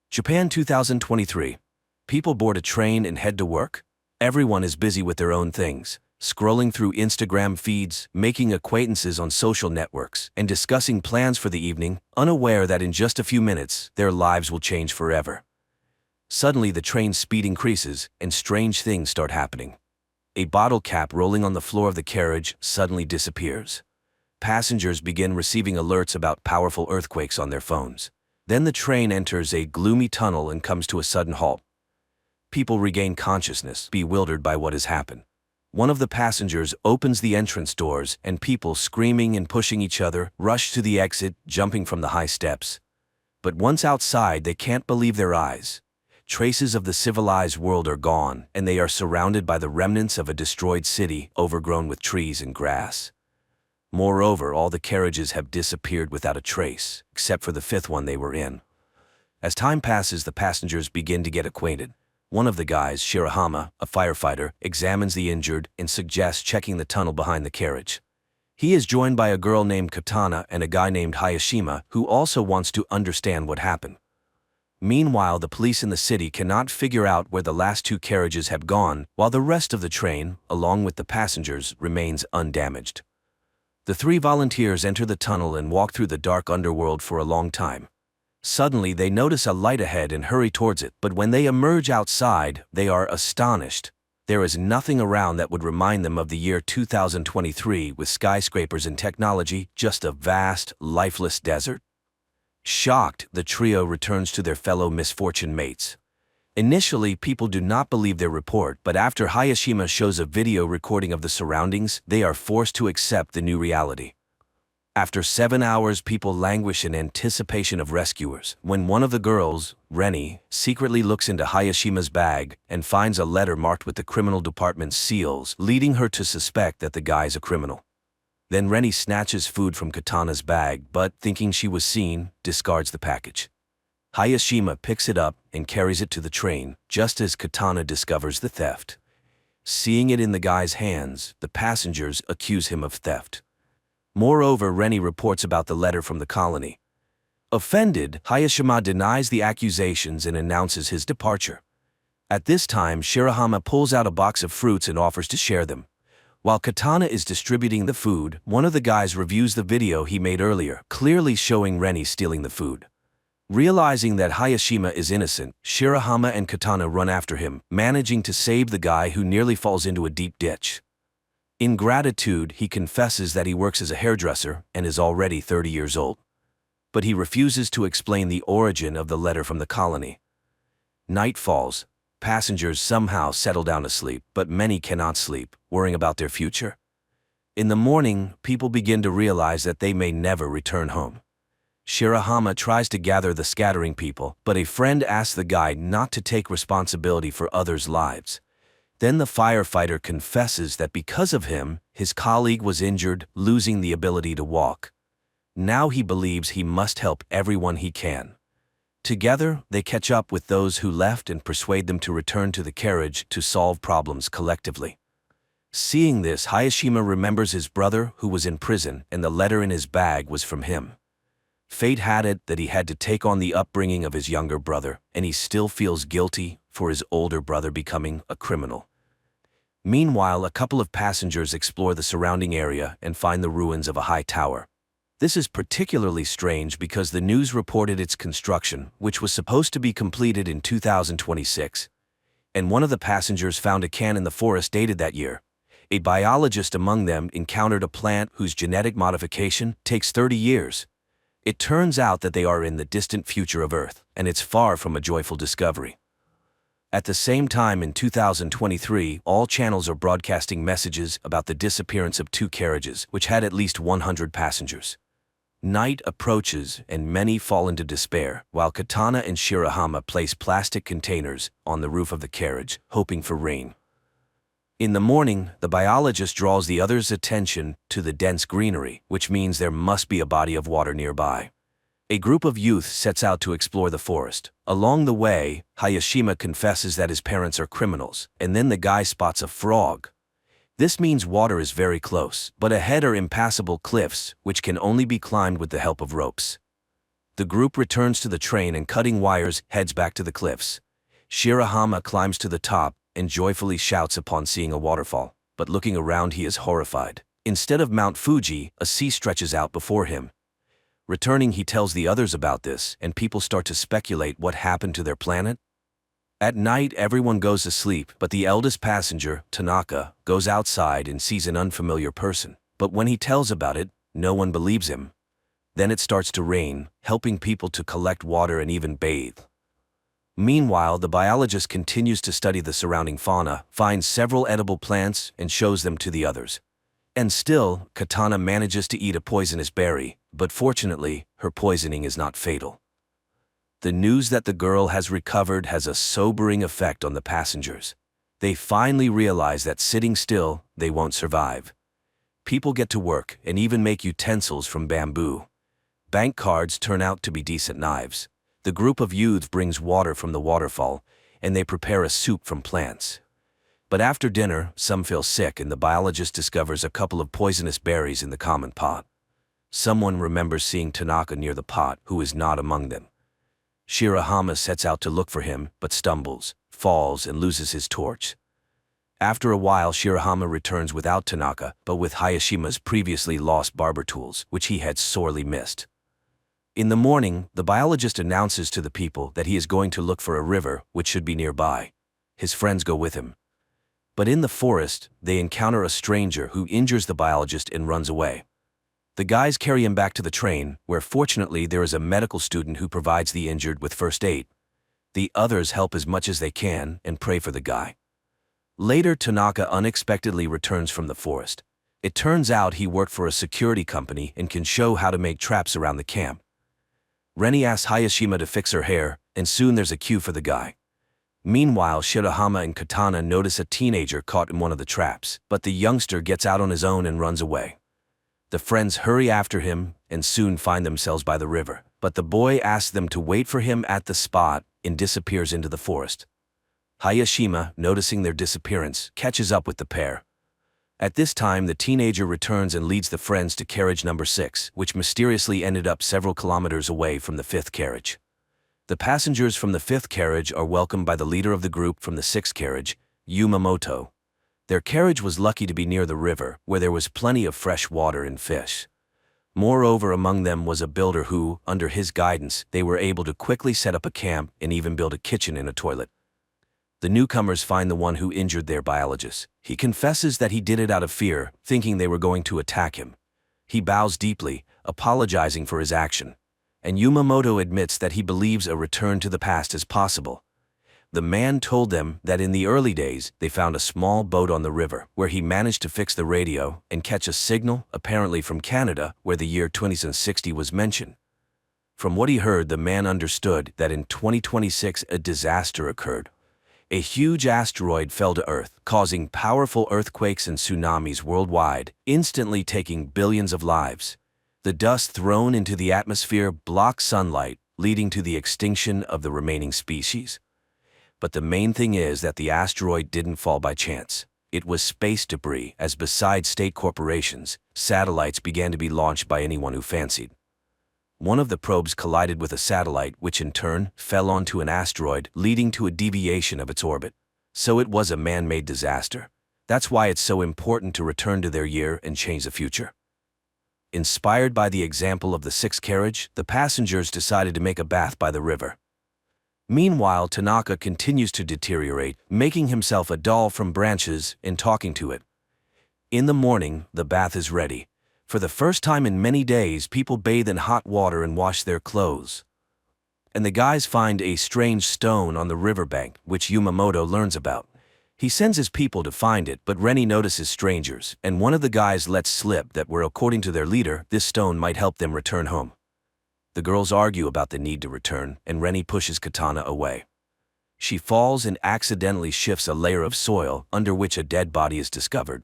Japan 2023. People board a train and head to work. Everyone is busy with their own things, scrolling through Instagram feeds, making acquaintances on social networks, and discussing plans for the evening, unaware that in just a few minutes, their lives will change forever. Suddenly, the train's speed increases, and strange things start happening. A bottle cap rolling on the floor of the carriage suddenly disappears. Passengers begin receiving alerts about powerful earthquakes on their phones. Then the train enters a gloomy tunnel and comes to a sudden halt. People regain consciousness, bewildered by what has happened. One of the passengers opens the entrance doors, and people, screaming and pushing each other, rush to the exit, jumping from the high steps. But once outside, they can't believe their eyes. Traces of the civilized world are gone, and they are surrounded by the remnants of a destroyed city, overgrown with trees and grass. Moreover, all the carriages have disappeared without a trace, except for the fifth one they were in. As time passes, the passengers begin to get acquainted. One of the guys, Shirahama, a firefighter, examines the injured and suggests checking the tunnel behind the carriage. He is joined by a girl named Katana and a guy named Hayashima, who also wants to understand what happened. Meanwhile, the police in the city cannot figure out where the last two carriages have gone, while the rest of the train, along with the passengers, remains undamaged. The three volunteers enter the tunnel and walk through the dark underworld for a long time. Suddenly, they notice a light ahead and hurry towards it, but when they emerge outside, they are astonished. There is nothing around that would remind them of the year 2023 with skyscrapers and technology, just a vast, lifeless desert. Shocked, the trio returns to their fellow misfortune mates. Initially, people do not believe their report, but after Hayashima shows a video recording of the surroundings, they are forced to accept the new reality. After 7 hours, people languish in anticipation of rescuers, when one of the girls, Reni, secretly looks into Hayashima's bag and finds a letter marked with the criminal department's seals, leading her to suspect that the guy is a criminal. Then Reni snatches food from Katana's bag, but, thinking she was seen, discards the package. Hayashima picks it up and carries it to the train, just as Katana discovers the theft. Seeing it in the guy's hands, the passengers accuse him of theft. Moreover, Reni reports about the letter from the colony. Offended, Hayashima denies the accusations and announces his departure. At this time, Shirahama pulls out a box of fruits and offers to share them. While Katana is distributing the food, one of the guys reviews the video he made earlier, clearly showing Reni stealing the food. Realizing that Hayashima is innocent, Shirahama and Katana run after him, managing to save the guy who nearly falls into a deep ditch. In gratitude, he confesses that he works as a hairdresser and is already 30 years old. But he refuses to explain the origin of the letter from the colony. Night falls. Passengers somehow settle down to sleep, but many cannot sleep, worrying about their future. In the morning, people begin to realize that they may never return home. Shirahama tries to gather the scattering people, but a friend asks the guide not to take responsibility for others' lives. Then the firefighter confesses that because of him, his colleague was injured, losing the ability to walk. Now he believes he must help everyone he can. Together, they catch up with those who left and persuade them to return to the carriage to solve problems collectively. Seeing this, Hayashima remembers his brother who was in prison, and the letter in his bag was from him. Fate had it that he had to take on the upbringing of his younger brother, and he still feels guilty for his older brother becoming a criminal. Meanwhile, a couple of passengers explore the surrounding area and find the ruins of a high tower. This is particularly strange because the news reported its construction, which was supposed to be completed in 2026. And one of the passengers found a can in the forest dated that year. A biologist among them encountered a plant whose genetic modification takes 30 years. It turns out that they are in the distant future of Earth, and it's far from a joyful discovery. At the same time in 2023, all channels are broadcasting messages about the disappearance of 2 carriages, which had at least 100 passengers. Night approaches and many fall into despair, while Katana and Shirahama place plastic containers on the roof of the carriage, hoping for rain. In the morning, the biologist draws the others' attention to the dense greenery, which means there must be a body of water nearby. A group of youth sets out to explore the forest. Along the way, Hayashima confesses that his parents are criminals, and then the guy spots a frog. This means water is very close, but ahead are impassable cliffs, which can only be climbed with the help of ropes. The group returns to the train and cutting wires heads back to the cliffs. Shirahama climbs to the top and joyfully shouts upon seeing a waterfall, but looking around he is horrified. Instead of Mount Fuji, a sea stretches out before him. Returning, he tells the others about this, and people start to speculate what happened to their planet. At night, everyone goes to sleep, but the eldest passenger, Tanaka, goes outside and sees an unfamiliar person. But when he tells about it, no one believes him. Then it starts to rain, helping people to collect water and even bathe. Meanwhile, the biologist continues to study the surrounding fauna, finds several edible plants, and shows them to the others. And still, Katana manages to eat a poisonous berry, but fortunately, her poisoning is not fatal. The news that the girl has recovered has a sobering effect on the passengers. They finally realize that sitting still, they won't survive. People get to work and even make utensils from bamboo. Bank cards turn out to be decent knives. The group of youths brings water from the waterfall, and they prepare a soup from plants. But after dinner, some feel sick and the biologist discovers a couple of poisonous berries in the common pot. Someone remembers seeing Tanaka near the pot, who is not among them. Shirahama sets out to look for him, but stumbles, falls, and loses his torch. After a while, Shirahama returns without Tanaka, but with Hayashima's previously lost barber tools, which he had sorely missed. In the morning, the biologist announces to the people that he is going to look for a river, which should be nearby. His friends go with him. But in the forest, they encounter a stranger who injures the biologist and runs away. The guys carry him back to the train, where fortunately there is a medical student who provides the injured with first aid. The others help as much as they can and pray for the guy. Later, Tanaka unexpectedly returns from the forest. It turns out he worked for a security company and can show how to make traps around the camp. Reni asks Hayashima to fix her hair, and soon there's a queue for the guy. Meanwhile, Shirahama and Katana notice a teenager caught in one of the traps, but the youngster gets out on his own and runs away. The friends hurry after him and soon find themselves by the river, but the boy asks them to wait for him at the spot and disappears into the forest. Hayashima, noticing their disappearance, catches up with the pair. At this time, the teenager returns and leads the friends to carriage number 6, which mysteriously ended up several kilometers away from the 5th carriage. The passengers from the 5th carriage are welcomed by the leader of the group from the 6th carriage, Yumamoto. Their carriage was lucky to be near the river, where there was plenty of fresh water and fish. Moreover, among them was a builder who, under his guidance, they were able to quickly set up a camp and even build a kitchen and a toilet. The newcomers find the one who injured their biologist. He confesses that he did it out of fear, thinking they were going to attack him. He bows deeply, apologizing for his action. And Yumamoto admits that he believes a return to the past is possible. The man told them that in the early days they found a small boat on the river where he managed to fix the radio and catch a signal, apparently from Canada, where the year 2060 was mentioned. From what he heard, the man understood that in 2026 a disaster occurred. A huge asteroid fell to Earth, causing powerful earthquakes and tsunamis worldwide, instantly taking billions of lives. The dust thrown into the atmosphere blocked sunlight, leading to the extinction of the remaining species. But the main thing is that the asteroid didn't fall by chance. It was space debris, as besides state corporations, satellites began to be launched by anyone who fancied. One of the probes collided with a satellite, which in turn fell onto an asteroid, leading to a deviation of its orbit. So it was a man-made disaster. That's why it's so important to return to their year and change the future. Inspired by the example of the sixth carriage, the passengers decided to make a bath by the river. Meanwhile, Tanaka continues to deteriorate, making himself a doll from branches and talking to it. In the morning, the bath is ready. For the first time in many days, people bathe in hot water and wash their clothes. And the guys find a strange stone on the riverbank, which Yumamoto learns about. He sends his people to find it, but Rennie notices strangers, and one of the guys lets slip that according to their leader, this stone might help them return home. The girls argue about the need to return, and Rennie pushes Katana away. She falls and accidentally shifts a layer of soil, under which a dead body is discovered.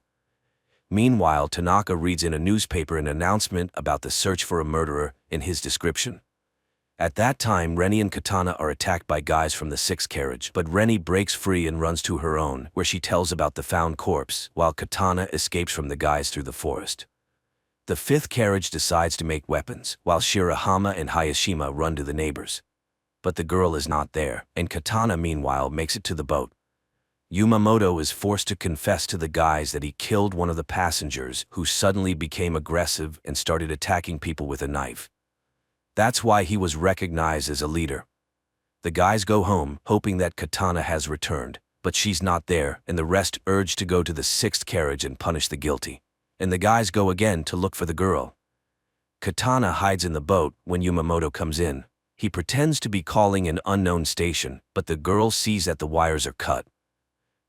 Meanwhile, Tanaka reads in a newspaper an announcement about the search for a murderer in his description. At that time, Rennie and Katana are attacked by guys from the sixth carriage, but Rennie breaks free and runs to her own, where she tells about the found corpse, while Katana escapes from the guys through the forest. The fifth carriage decides to make weapons, while Shirahama and Hayashima run to the neighbors. But the girl is not there, and Katana meanwhile makes it to the boat. Yumamoto is forced to confess to the guys that he killed one of the passengers, who suddenly became aggressive and started attacking people with a knife. That's why he was recognized as a leader. The guys go home, hoping that Katana has returned, but she's not there, and the rest urge to go to the sixth carriage and punish the guilty. And the guys go again to look for the girl. Katana hides in the boat when Yumamoto comes in. He pretends to be calling an unknown station, but the girl sees that the wires are cut.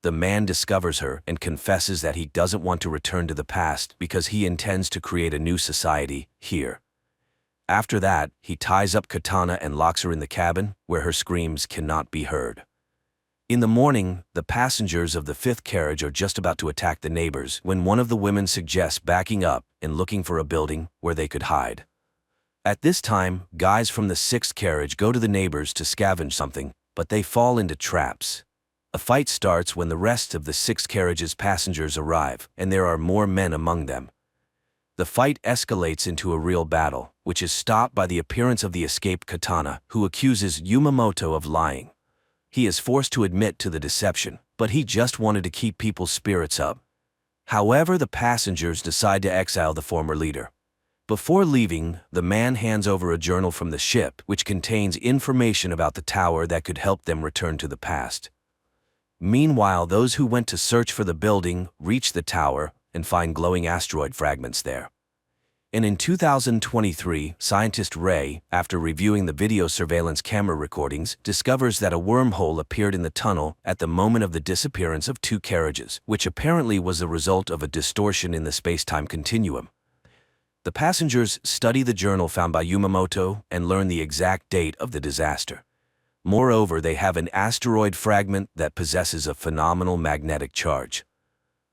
The man discovers her and confesses that he doesn't want to return to the past because he intends to create a new society here. After that, he ties up Katana and locks her in the cabin, where her screams cannot be heard. In the morning, the passengers of the fifth carriage are just about to attack the neighbors when one of the women suggests backing up and looking for a building where they could hide. At this time, guys from the sixth carriage go to the neighbors to scavenge something, but they fall into traps. A fight starts when the rest of the sixth carriage's passengers arrive, and there are more men among them. The fight escalates into a real battle, which is stopped by the appearance of the escaped Katana, who accuses Yumamoto of lying. He is forced to admit to the deception, but he just wanted to keep people's spirits up. However, the passengers decide to exile the former leader. Before leaving, the man hands over a journal from the ship, which contains information about the tower that could help them return to the past. Meanwhile, those who went to search for the building reach the tower and find glowing asteroid fragments there. And in 2023, scientist Ray, after reviewing the video surveillance camera recordings, discovers that a wormhole appeared in the tunnel at the moment of the disappearance of two carriages, which apparently was the result of a distortion in the space-time continuum. The passengers study the journal found by Yumamoto and learn the exact date of the disaster. Moreover, they have an asteroid fragment that possesses a phenomenal magnetic charge.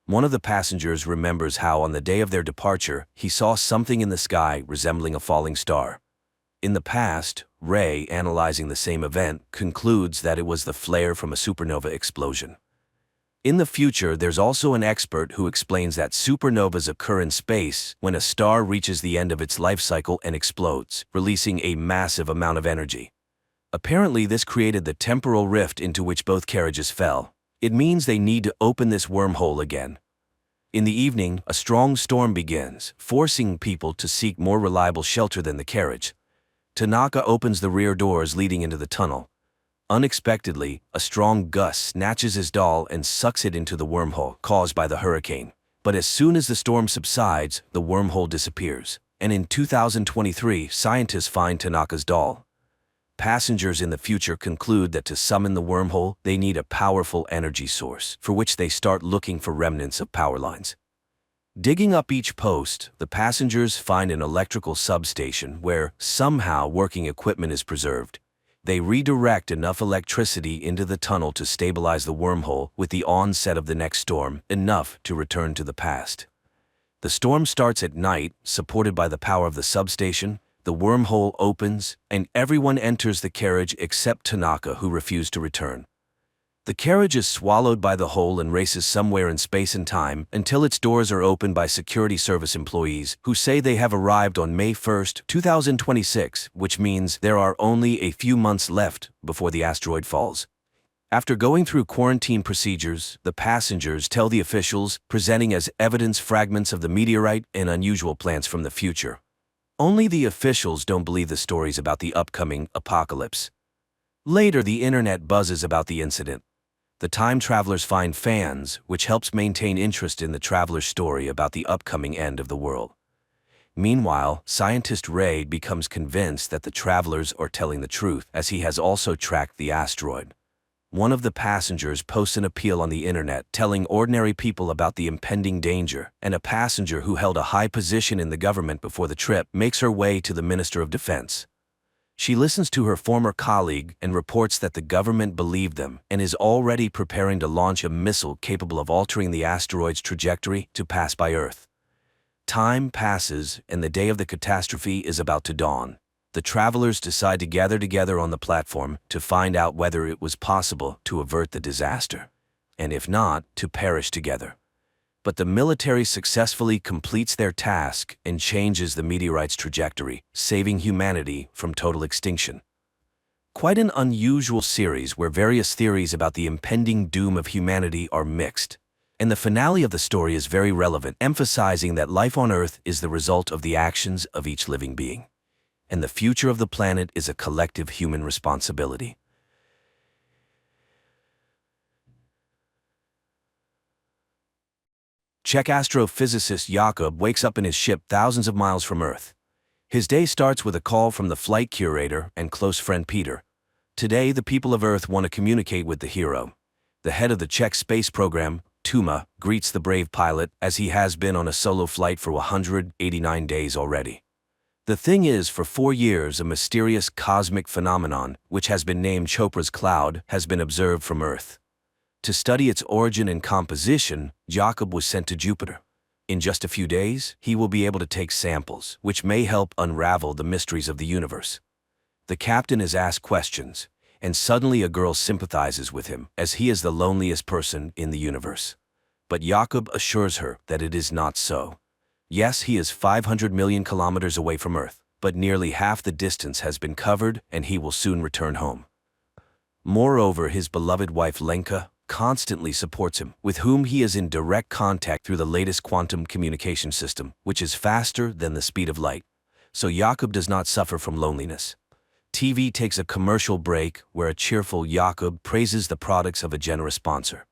One of the passengers remembers how on the day of their departure, he saw something in the sky resembling a falling star. In the past, Ray, analyzing the same event, concludes that it was the flare from a supernova explosion. In the future, there's also an expert who explains that supernovas occur in space when a star reaches the end of its life cycle and explodes, releasing a massive amount of energy. Apparently, this created the temporal rift into which both carriages fell. It means they need to open this wormhole again. In the evening, a strong storm begins, forcing people to seek more reliable shelter than the carriage. Tanaka opens the rear doors leading into the tunnel. Unexpectedly, a strong gust snatches his doll and sucks it into the wormhole caused by the hurricane. But as soon as the storm subsides, the wormhole disappears. And in 2023, scientists find Tanaka's doll. Passengers in the future conclude that to summon the wormhole, they need a powerful energy source, for which they start looking for remnants of power lines. Digging up each post, the passengers find an electrical substation where somehow working equipment is preserved. They redirect enough electricity into the tunnel to stabilize the wormhole with the onset of the next storm, enough to return to the past. The storm starts at night, supported by the power of the substation. The wormhole opens, and everyone enters the carriage except Tanaka, who refused to return. The carriage is swallowed by the hole and races somewhere in space and time until its doors are opened by security service employees who say they have arrived on May 1, 2026, which means there are only a few months left before the asteroid falls. After going through quarantine procedures, the passengers tell the officials, presenting as evidence fragments of the meteorite and unusual plants from the future. Only the officials don't believe the stories about the upcoming apocalypse. Later, the internet buzzes about the incident. The time travelers find fans, which helps maintain interest in the traveler's story about the upcoming end of the world. Meanwhile, scientist Ray becomes convinced that the travelers are telling the truth, as he has also tracked the asteroid. One of the passengers posts an appeal on the internet telling ordinary people about the impending danger, and a passenger who held a high position in the government before the trip makes her way to the Minister of Defense. She listens to her former colleague and reports that the government believed them and is already preparing to launch a missile capable of altering the asteroid's trajectory to pass by Earth. Time passes, and the day of the catastrophe is about to dawn. The travelers decide to gather together on the platform to find out whether it was possible to avert the disaster, and if not, to perish together. But the military successfully completes their task and changes the meteorite's trajectory, saving humanity from total extinction. Quite an unusual series where various theories about the impending doom of humanity are mixed. And the finale of the story is very relevant, emphasizing that life on Earth is the result of the actions of each living being. And the future of the planet is a collective human responsibility. Czech astrophysicist Jakub wakes up in his ship thousands of miles from Earth. His day starts with a call from the flight curator and close friend Peter. Today, the people of Earth want to communicate with the hero. The head of the Czech space program, Tuma, greets the brave pilot as he has been on a solo flight for 189 days already. The thing is, for 4 years, a mysterious cosmic phenomenon, which has been named Chopra's cloud, has been observed from Earth. To study its origin and composition, Jakub was sent to Jupiter. In just a few days, he will be able to take samples, which may help unravel the mysteries of the universe. The captain is asked questions, and suddenly a girl sympathizes with him, as he is the loneliest person in the universe. But Jakub assures her that it is not so. Yes, he is 500 million kilometers away from Earth, but nearly half the distance has been covered and he will soon return home. Moreover, his beloved wife Lenka constantly supports him, with whom he is in direct contact through the latest quantum communication system, which is faster than the speed of light. So Jakub does not suffer from loneliness. TV takes a commercial break where a cheerful Jakub praises the products of a generous sponsor.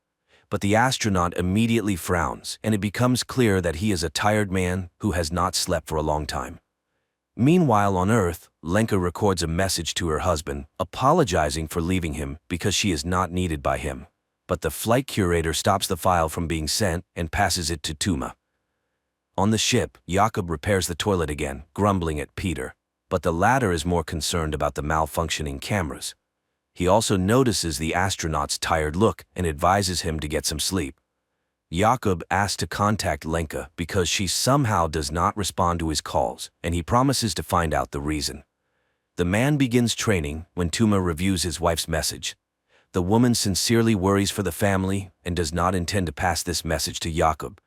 But the astronaut immediately frowns, and it becomes clear that he is a tired man who has not slept for a long time. Meanwhile, on Earth, Lenka records a message to her husband, apologizing for leaving him because she is not needed by him. But the flight curator stops the file from being sent and passes it to Tuma. On the ship, Jakub repairs the toilet again, grumbling at Peter. But the latter is more concerned about the malfunctioning cameras. He also notices the astronaut's tired look and advises him to get some sleep. Jakub asks to contact Lenka because she somehow does not respond to his calls, and he promises to find out the reason. The man begins training when Tuma reviews his wife's message. The woman sincerely worries for the family and does not intend to pass this message to Jakub.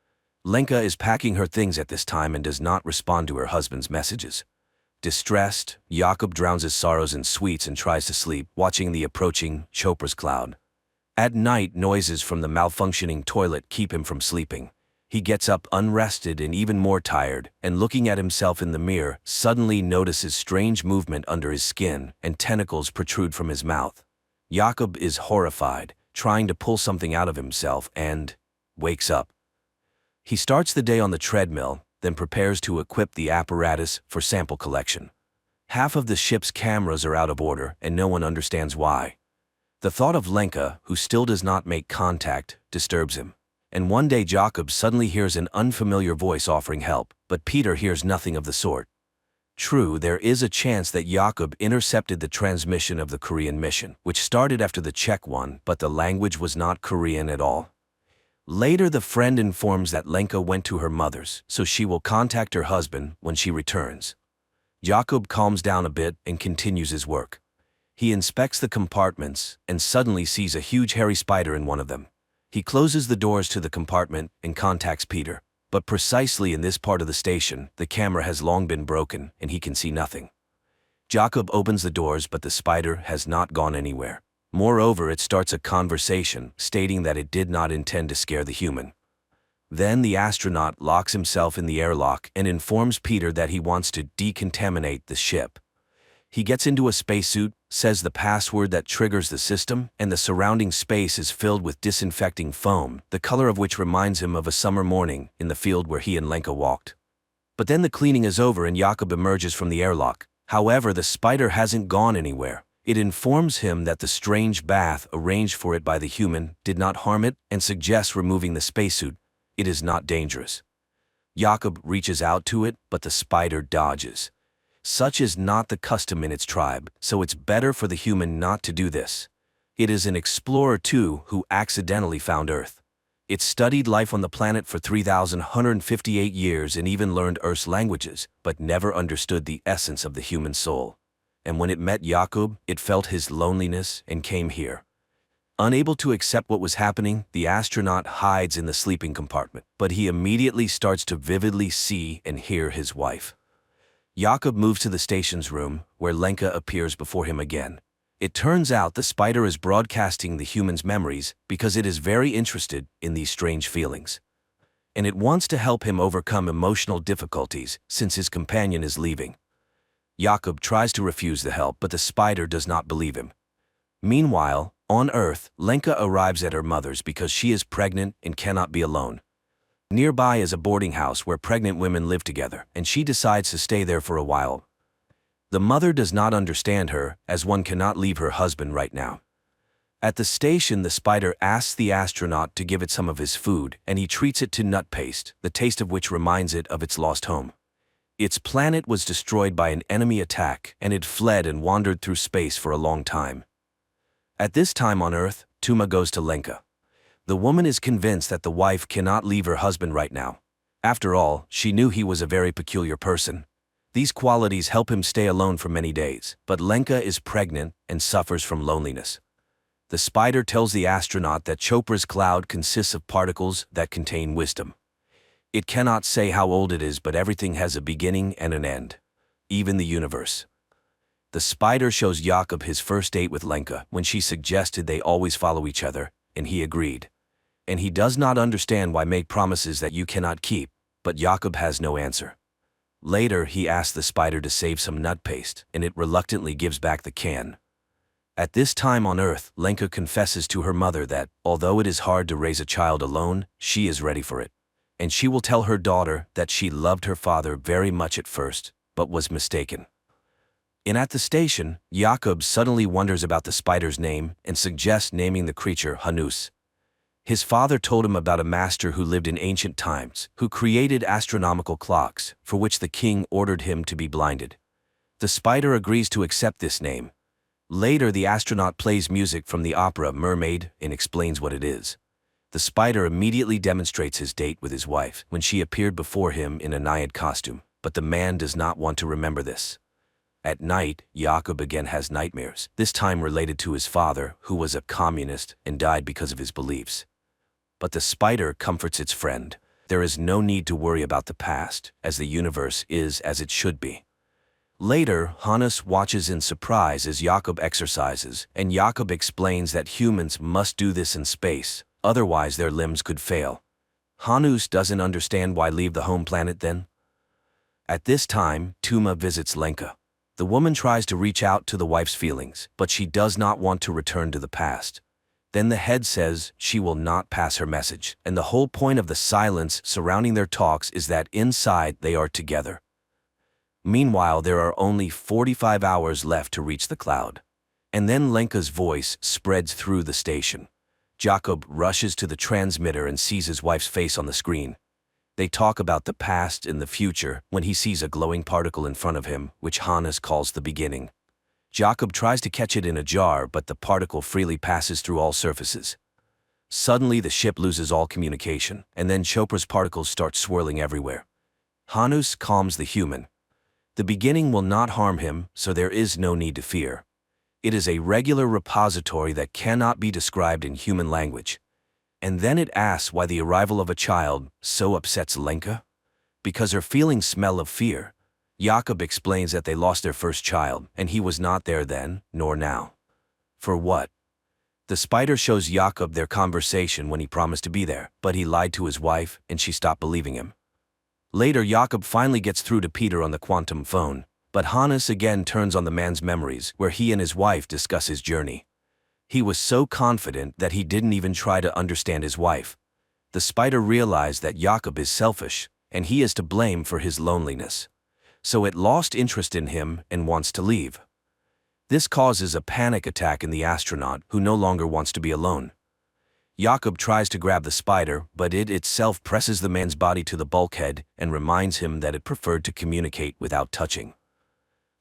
Lenka is packing her things at this time and does not respond to her husband's messages. Distressed, Jakub drowns his sorrows in sweets and tries to sleep, watching the approaching Chopra's cloud. At night, noises from the malfunctioning toilet keep him from sleeping. He gets up unrested and even more tired, and looking at himself in the mirror, suddenly notices strange movement under his skin and tentacles protrude from his mouth. Jakob is horrified, trying to pull something out of himself, and wakes up. He starts the day on the treadmill, then prepares to equip the apparatus for sample collection. Half of the ship's cameras are out of order, and no one understands why. The thought of Lenka, who still does not make contact, disturbs him. And one day Jakob suddenly hears an unfamiliar voice offering help, but Peter hears nothing of the sort. True, there is a chance that Jakob intercepted the transmission of the Korean mission, which started after the Czech one, but the language was not Korean at all. Later, the friend informs that Lenka went to her mother's, so she will contact her husband when she returns. Jakob calms down a bit and continues his work. He inspects the compartments and suddenly sees a huge hairy spider in one of them. He closes the doors to the compartment and contacts Peter. But precisely in this part of the station, the camera has long been broken and he can see nothing. Jakob opens the doors, but the spider has not gone anywhere. Moreover, it starts a conversation, stating that it did not intend to scare the human. Then the astronaut locks himself in the airlock and informs Peter that he wants to decontaminate the ship. He gets into a spacesuit, says the password that triggers the system, and the surrounding space is filled with disinfecting foam, the color of which reminds him of a summer morning in the field where he and Lenka walked. But then the cleaning is over and Jakob emerges from the airlock. However, the spider hasn't gone anywhere. It informs him that the strange bath arranged for it by the human did not harm it and suggests removing the spacesuit. It is not dangerous. Jakob reaches out to it, but the spider dodges. Such is not the custom in its tribe, so it's better for the human not to do this. It is an explorer too who accidentally found Earth. It studied life on the planet for 3,158 years and even learned Earth's languages, but never understood the essence of the human soul. And when it met Jakob, it felt his loneliness and came here. Unable to accept what was happening, the astronaut hides in the sleeping compartment, but he immediately starts to vividly see and hear his wife. Jakob moves to the station's room, where Lenka appears before him again. It turns out the spider is broadcasting the human's memories because it is very interested in these strange feelings. And it wants to help him overcome emotional difficulties since his companion is leaving. Jakob tries to refuse the help, but the spider does not believe him. Meanwhile, on Earth, Lenka arrives at her mother's because she is pregnant and cannot be alone. Nearby is a boarding house where pregnant women live together, and she decides to stay there for a while. The mother does not understand her, as one cannot leave her husband right now. At the station, the spider asks the astronaut to give it some of his food, and he treats it to nut paste, the taste of which reminds it of its lost home. Its planet was destroyed by an enemy attack, and it fled and wandered through space for a long time. At this time on Earth, Tuma goes to Lenka. The woman is convinced that the wife cannot leave her husband right now. After all, she knew he was a very peculiar person. These qualities help him stay alone for many days, but Lenka is pregnant and suffers from loneliness. The spider tells the astronaut that Chopra's cloud consists of particles that contain wisdom. It cannot say how old it is, but everything has a beginning and an end, even the universe. The spider shows Jakob his first date with Lenka when she suggested they always follow each other, and he agreed. And he does not understand why make promises that you cannot keep, but Jakob has no answer. Later, he asks the spider to save some nut paste, and it reluctantly gives back the can. At this time on Earth, Lenka confesses to her mother that, although it is hard to raise a child alone, she is ready for it. And she will tell her daughter that she loved her father very much at first, but was mistaken. And at the station, Jakob suddenly wonders about the spider's name and suggests naming the creature Hanus. His father told him about a master who lived in ancient times, who created astronomical clocks, for which the king ordered him to be blinded. The spider agrees to accept this name. Later, the astronaut plays music from the opera Mermaid and explains what it is. The spider immediately demonstrates his date with his wife when she appeared before him in a Naiad costume, but the man does not want to remember this. At night, Jakob again has nightmares, this time related to his father, who was a communist and died because of his beliefs. But the spider comforts its friend. There is no need to worry about the past, as the universe is as it should be. Later, Hannes watches in surprise as Jakob exercises, and Jakob explains that humans must do this in space, otherwise their limbs could fail. Hannes doesn't understand why leave the home planet then. At this time, Tuma visits Lenka. The woman tries to reach out to the wife's feelings, but she does not want to return to the past. Then the head says she will not pass her message, and the whole point of the silence surrounding their talks is that inside they are together. Meanwhile, there are only 45 hours left to reach the cloud. And then Lenka's voice spreads through the station. Jakob rushes to the transmitter and sees his wife's face on the screen. They talk about the past and the future when he sees a glowing particle in front of him, which Hannes calls the beginning. Jakob tries to catch it in a jar, but the particle freely passes through all surfaces. Suddenly, the ship loses all communication, and then Chopra's particles start swirling everywhere. Hannes calms the human. The beginning will not harm him, so there is no need to fear. It is a regular repository that cannot be described in human language. And then it asks why the arrival of a child so upsets Lenka. Because her feelings smell of fear. Jakob explains that they lost their first child, and he was not there then, nor now. For what? The spider shows Jakob their conversation when he promised to be there, but he lied to his wife, and she stopped believing him. Later, Jakob finally gets through to Peter on the quantum phone, but Hannes again turns on the man's memories, where he and his wife discuss his journey. He was so confident that he didn't even try to understand his wife. The spider realized that Jakob is selfish, and he is to blame for his loneliness. So it lost interest in him and wants to leave. This causes a panic attack in the astronaut, who no longer wants to be alone. Jakob tries to grab the spider, but it itself presses the man's body to the bulkhead and reminds him that it preferred to communicate without touching.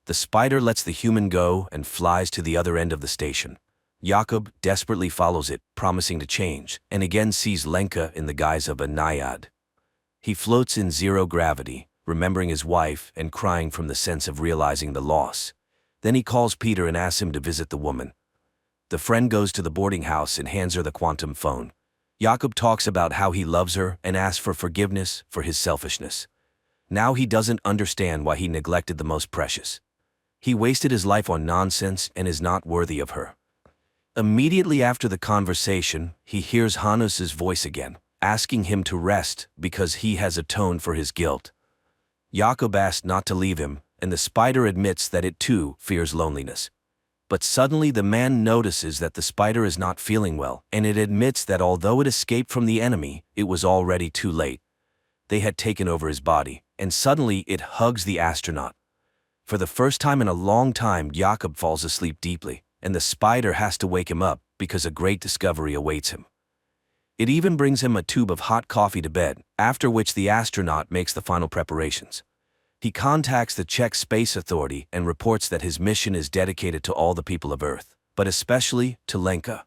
The spider lets the human go and flies to the other end of the station. Jakob desperately follows it, promising to change, and again sees Lenka in the guise of a naiad. He floats in zero gravity, remembering his wife and crying from the sense of realizing the loss. Then he calls Peter and asks him to visit the woman. The friend goes to the boarding house and hands her the quantum phone. Jakob talks about how he loves her and asks for forgiveness for his selfishness. Now he doesn't understand why he neglected the most precious. He wasted his life on nonsense and is not worthy of her. Immediately after the conversation, he hears Hannes's voice again, asking him to rest because he has atoned for his guilt. Jakob asks not to leave him, and the spider admits that it too fears loneliness. But suddenly the man notices that the spider is not feeling well, and it admits that although it escaped from the enemy, it was already too late. They had taken over his body, and suddenly it hugs the astronaut. For the first time in a long time, Jakob falls asleep deeply, and the spider has to wake him up because a great discovery awaits him. It even brings him a tube of hot coffee to bed, after which the astronaut makes the final preparations. He contacts the Czech Space Authority and reports that his mission is dedicated to all the people of Earth, but especially to Lenka.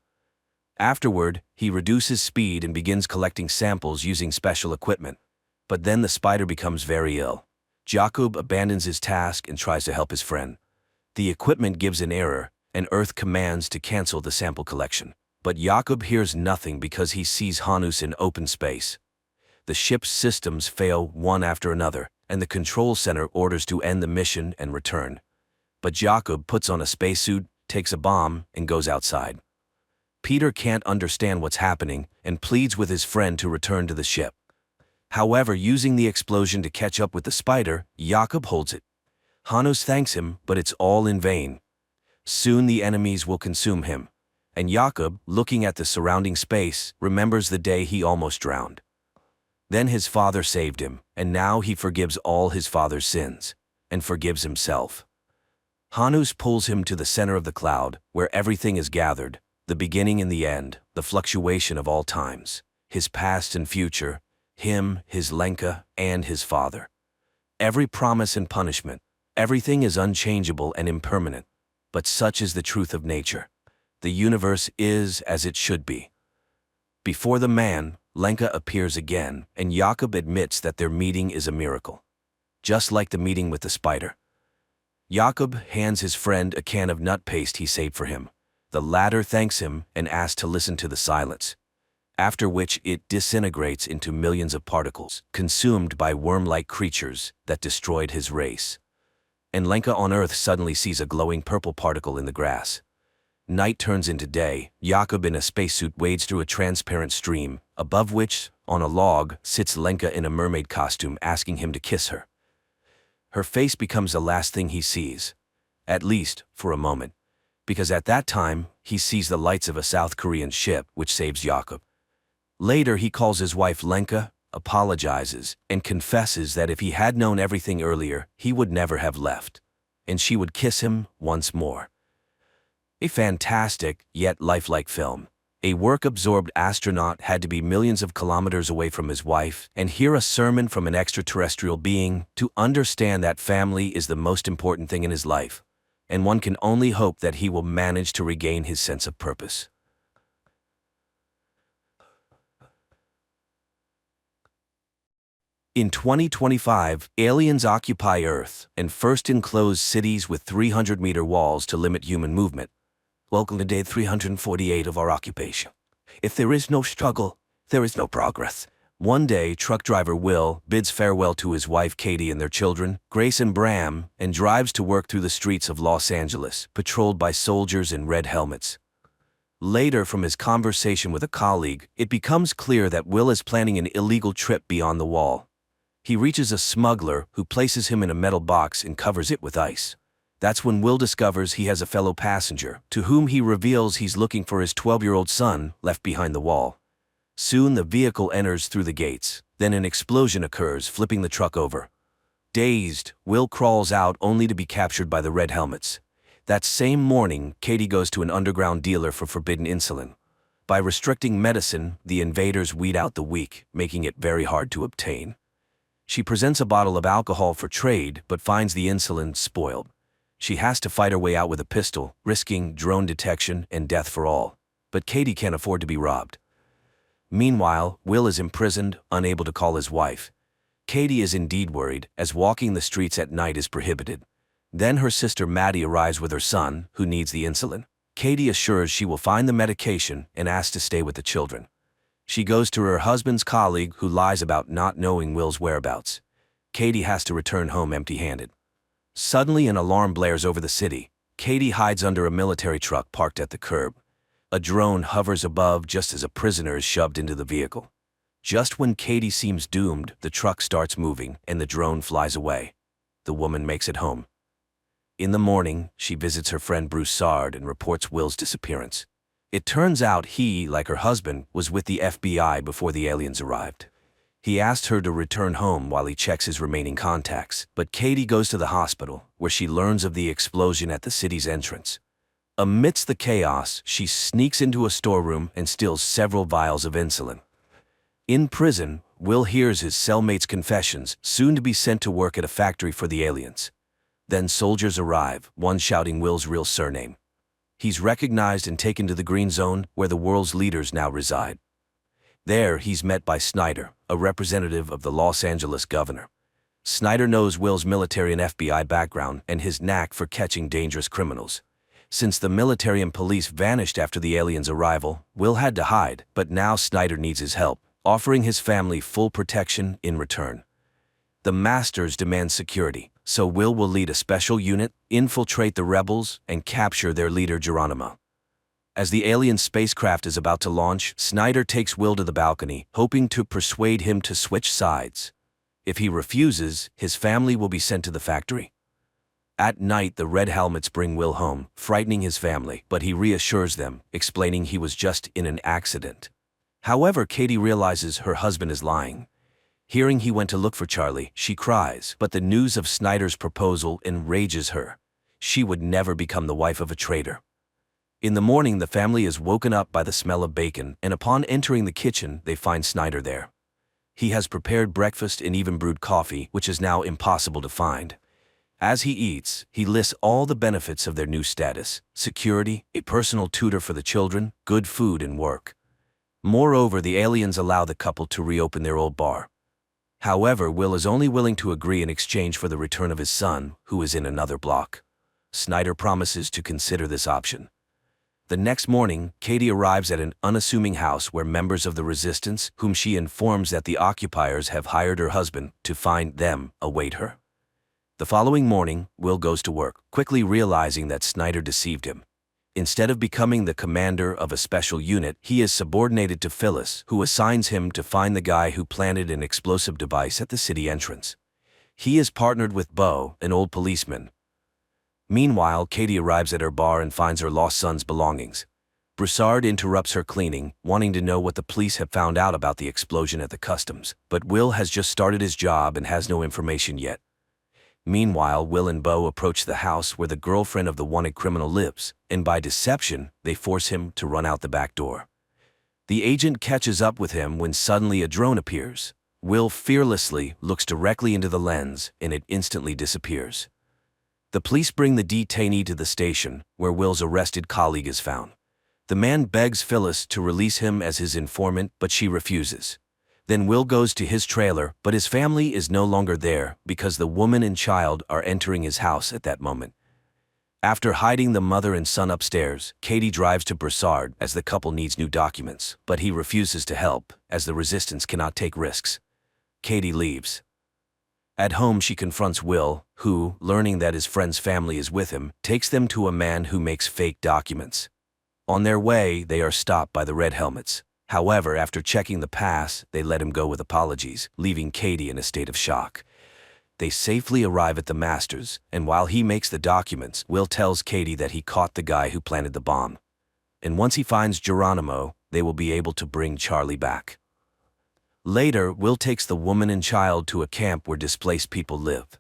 Afterward, he reduces speed and begins collecting samples using special equipment. But then the spider becomes very ill. Jakob abandons his task and tries to help his friend. The equipment gives an error, and Earth commands to cancel the sample collection. But Jakob hears nothing because he sees Hannes in open space. The ship's systems fail one after another, and the control center orders to end the mission and return. But Jakob puts on a spacesuit, takes a bomb, and goes outside. Peter can't understand what's happening and pleads with his friend to return to the ship. However, using the explosion to catch up with the spider, Jakob holds it. Hannes thanks him, but it's all in vain. Soon the enemies will consume him. And Jakob, looking at the surrounding space, remembers the day he almost drowned. Then his father saved him, and now he forgives all his father's sins, and forgives himself. Hannes pulls him to the center of the cloud, where everything is gathered, the beginning and the end, the fluctuation of all times, his past and future, him, his Lenka, and his father. Every promise and punishment, everything is unchangeable and impermanent, but such is the truth of nature. The universe is as it should be. Before the man, Lenka appears again, and Jakob admits that their meeting is a miracle. Just like the meeting with the spider. Jakob hands his friend a can of nut paste he saved for him. The latter thanks him and asks to listen to the silence, after which it disintegrates into millions of particles, consumed by worm-like creatures that destroyed his race. and Lenka on Earth suddenly sees a glowing purple particle in the grass. Night turns into day. Jakob in a spacesuit wades through a transparent stream, above which, on a log, sits Lenka in a mermaid costume asking him to kiss her. Her face becomes the last thing he sees, at least for a moment, because at that time, he sees the lights of a South Korean ship which saves Jakob. Later he calls his wife Lenka, apologizes, and confesses that if he had known everything earlier, he would never have left, and she would kiss him once more. A fantastic, yet lifelike film. A work-absorbed astronaut had to be millions of kilometers away from his wife and hear a sermon from an extraterrestrial being to understand that family is the most important thing in his life, and one can only hope that he will manage to regain his sense of purpose. In 2025, aliens occupy Earth and first enclose cities with 300-meter walls to limit human movement. Welcome to day 348 of our occupation. If there is no struggle, there is no progress. One day, truck driver Will bids farewell to his wife Katie and their children, Grace and Bram, and drives to work through the streets of Los Angeles, patrolled by soldiers in red helmets. Later, from his conversation with a colleague, it becomes clear that Will is planning an illegal trip beyond the wall. He reaches a smuggler who places him in a metal box and covers it with ice. That's when Will discovers he has a fellow passenger, to whom he reveals he's looking for his 12-year-old son left behind the wall. Soon the vehicle enters through the gates, then an explosion occurs, flipping the truck over. Dazed, Will crawls out only to be captured by the red helmets. That same morning, Katie goes to an underground dealer for forbidden insulin. By restricting medicine, the invaders weed out the weak, making it very hard to obtain. She presents a bottle of alcohol for trade, but finds the insulin spoiled. She has to fight her way out with a pistol, risking drone detection and death for all. But Katie can't afford to be robbed. Meanwhile, Will is imprisoned, unable to call his wife. Katie is indeed worried, as walking the streets at night is prohibited. Then her sister Maddie arrives with her son, who needs the insulin. Katie assures she will find the medication and asks to stay with the children. She goes to her husband's colleague, who lies about not knowing Will's whereabouts. Katie has to return home empty-handed. Suddenly an alarm blares over the city. Katie hides under a military truck parked at the curb. A drone hovers above just as a prisoner is shoved into the vehicle. Just when Katie seems doomed, the truck starts moving and the drone flies away. The woman makes it home. In the morning, she visits her friend Bruce Sard and reports Will's disappearance. It turns out he, like her husband, was with the FBI before the aliens arrived. He asked her to return home while he checks his remaining contacts, but Katie goes to the hospital, where she learns of the explosion at the city's entrance. Amidst the chaos, she sneaks into a storeroom and steals several vials of insulin. In prison, Will hears his cellmate's confessions, soon to be sent to work at a factory for the aliens. Then soldiers arrive, one shouting Will's real surname. He's recognized and taken to the Green Zone, where the world's leaders now reside. There, he's met by Snyder, a representative of the Los Angeles governor. Snyder knows Will's military and FBI background and his knack for catching dangerous criminals. Since the military and police vanished after the aliens' arrival, Will had to hide, but now Snyder needs his help, offering his family full protection in return. The Masters demand security, so Will lead a special unit, infiltrate the rebels, and capture their leader Geronimo. As the alien spacecraft is about to launch, Snyder takes Will to the balcony, hoping to persuade him to switch sides. If he refuses, his family will be sent to the factory. At night, the red helmets bring Will home, frightening his family, but he reassures them, explaining he was just in an accident. However, Katie realizes her husband is lying. Hearing he went to look for Charlie, she cries, but the news of Snyder's proposal enrages her. She would never become the wife of a traitor. In the morning, the family is woken up by the smell of bacon, and upon entering the kitchen, they find Snyder there. He has prepared breakfast and even brewed coffee, which is now impossible to find. As he eats, he lists all the benefits of their new status: security, a personal tutor for the children, good food and work. Moreover, the aliens allow the couple to reopen their old bar. However, Will is only willing to agree in exchange for the return of his son, who is in another block. Snyder promises to consider this option. The next morning, Katie arrives at an unassuming house where members of the resistance, whom she informs that the occupiers have hired her husband to find them, await her. The following morning, Will goes to work, quickly realizing that Snyder deceived him. Instead of becoming the commander of a special unit, he is subordinated to Phyllis, who assigns him to find the guy who planted an explosive device at the city entrance. He is partnered with Bo, an old policeman. Meanwhile, Katie arrives at her bar and finds her lost son's belongings. Broussard interrupts her cleaning, wanting to know what the police have found out about the explosion at the customs, but Will has just started his job and has no information yet. Meanwhile, Will and Bo approach the house where the girlfriend of the wanted criminal lives, and by deception, they force him to run out the back door. The agent catches up with him when suddenly a drone appears. Will fearlessly looks directly into the lens, and it instantly disappears. The police bring the detainee to the station, where Will's arrested colleague is found. The man begs Phyllis to release him as his informant, but she refuses. Then Will goes to his trailer, but his family is no longer there because the woman and child are entering his house at that moment. After hiding the mother and son upstairs, Katie drives to Broussard as the couple needs new documents, but he refuses to help, as the resistance cannot take risks. Katie leaves. At home, she confronts Will, who, learning that his friend's family is with him, takes them to a man who makes fake documents. On their way, they are stopped by the Red Helmets. However, after checking the pass, they let him go with apologies, leaving Katie in a state of shock. They safely arrive at the Masters, and while he makes the documents, Will tells Katie that he caught the guy who planted the bomb. And once he finds Geronimo, they will be able to bring Charlie back. Later, Will takes the woman and child to a camp where displaced people live.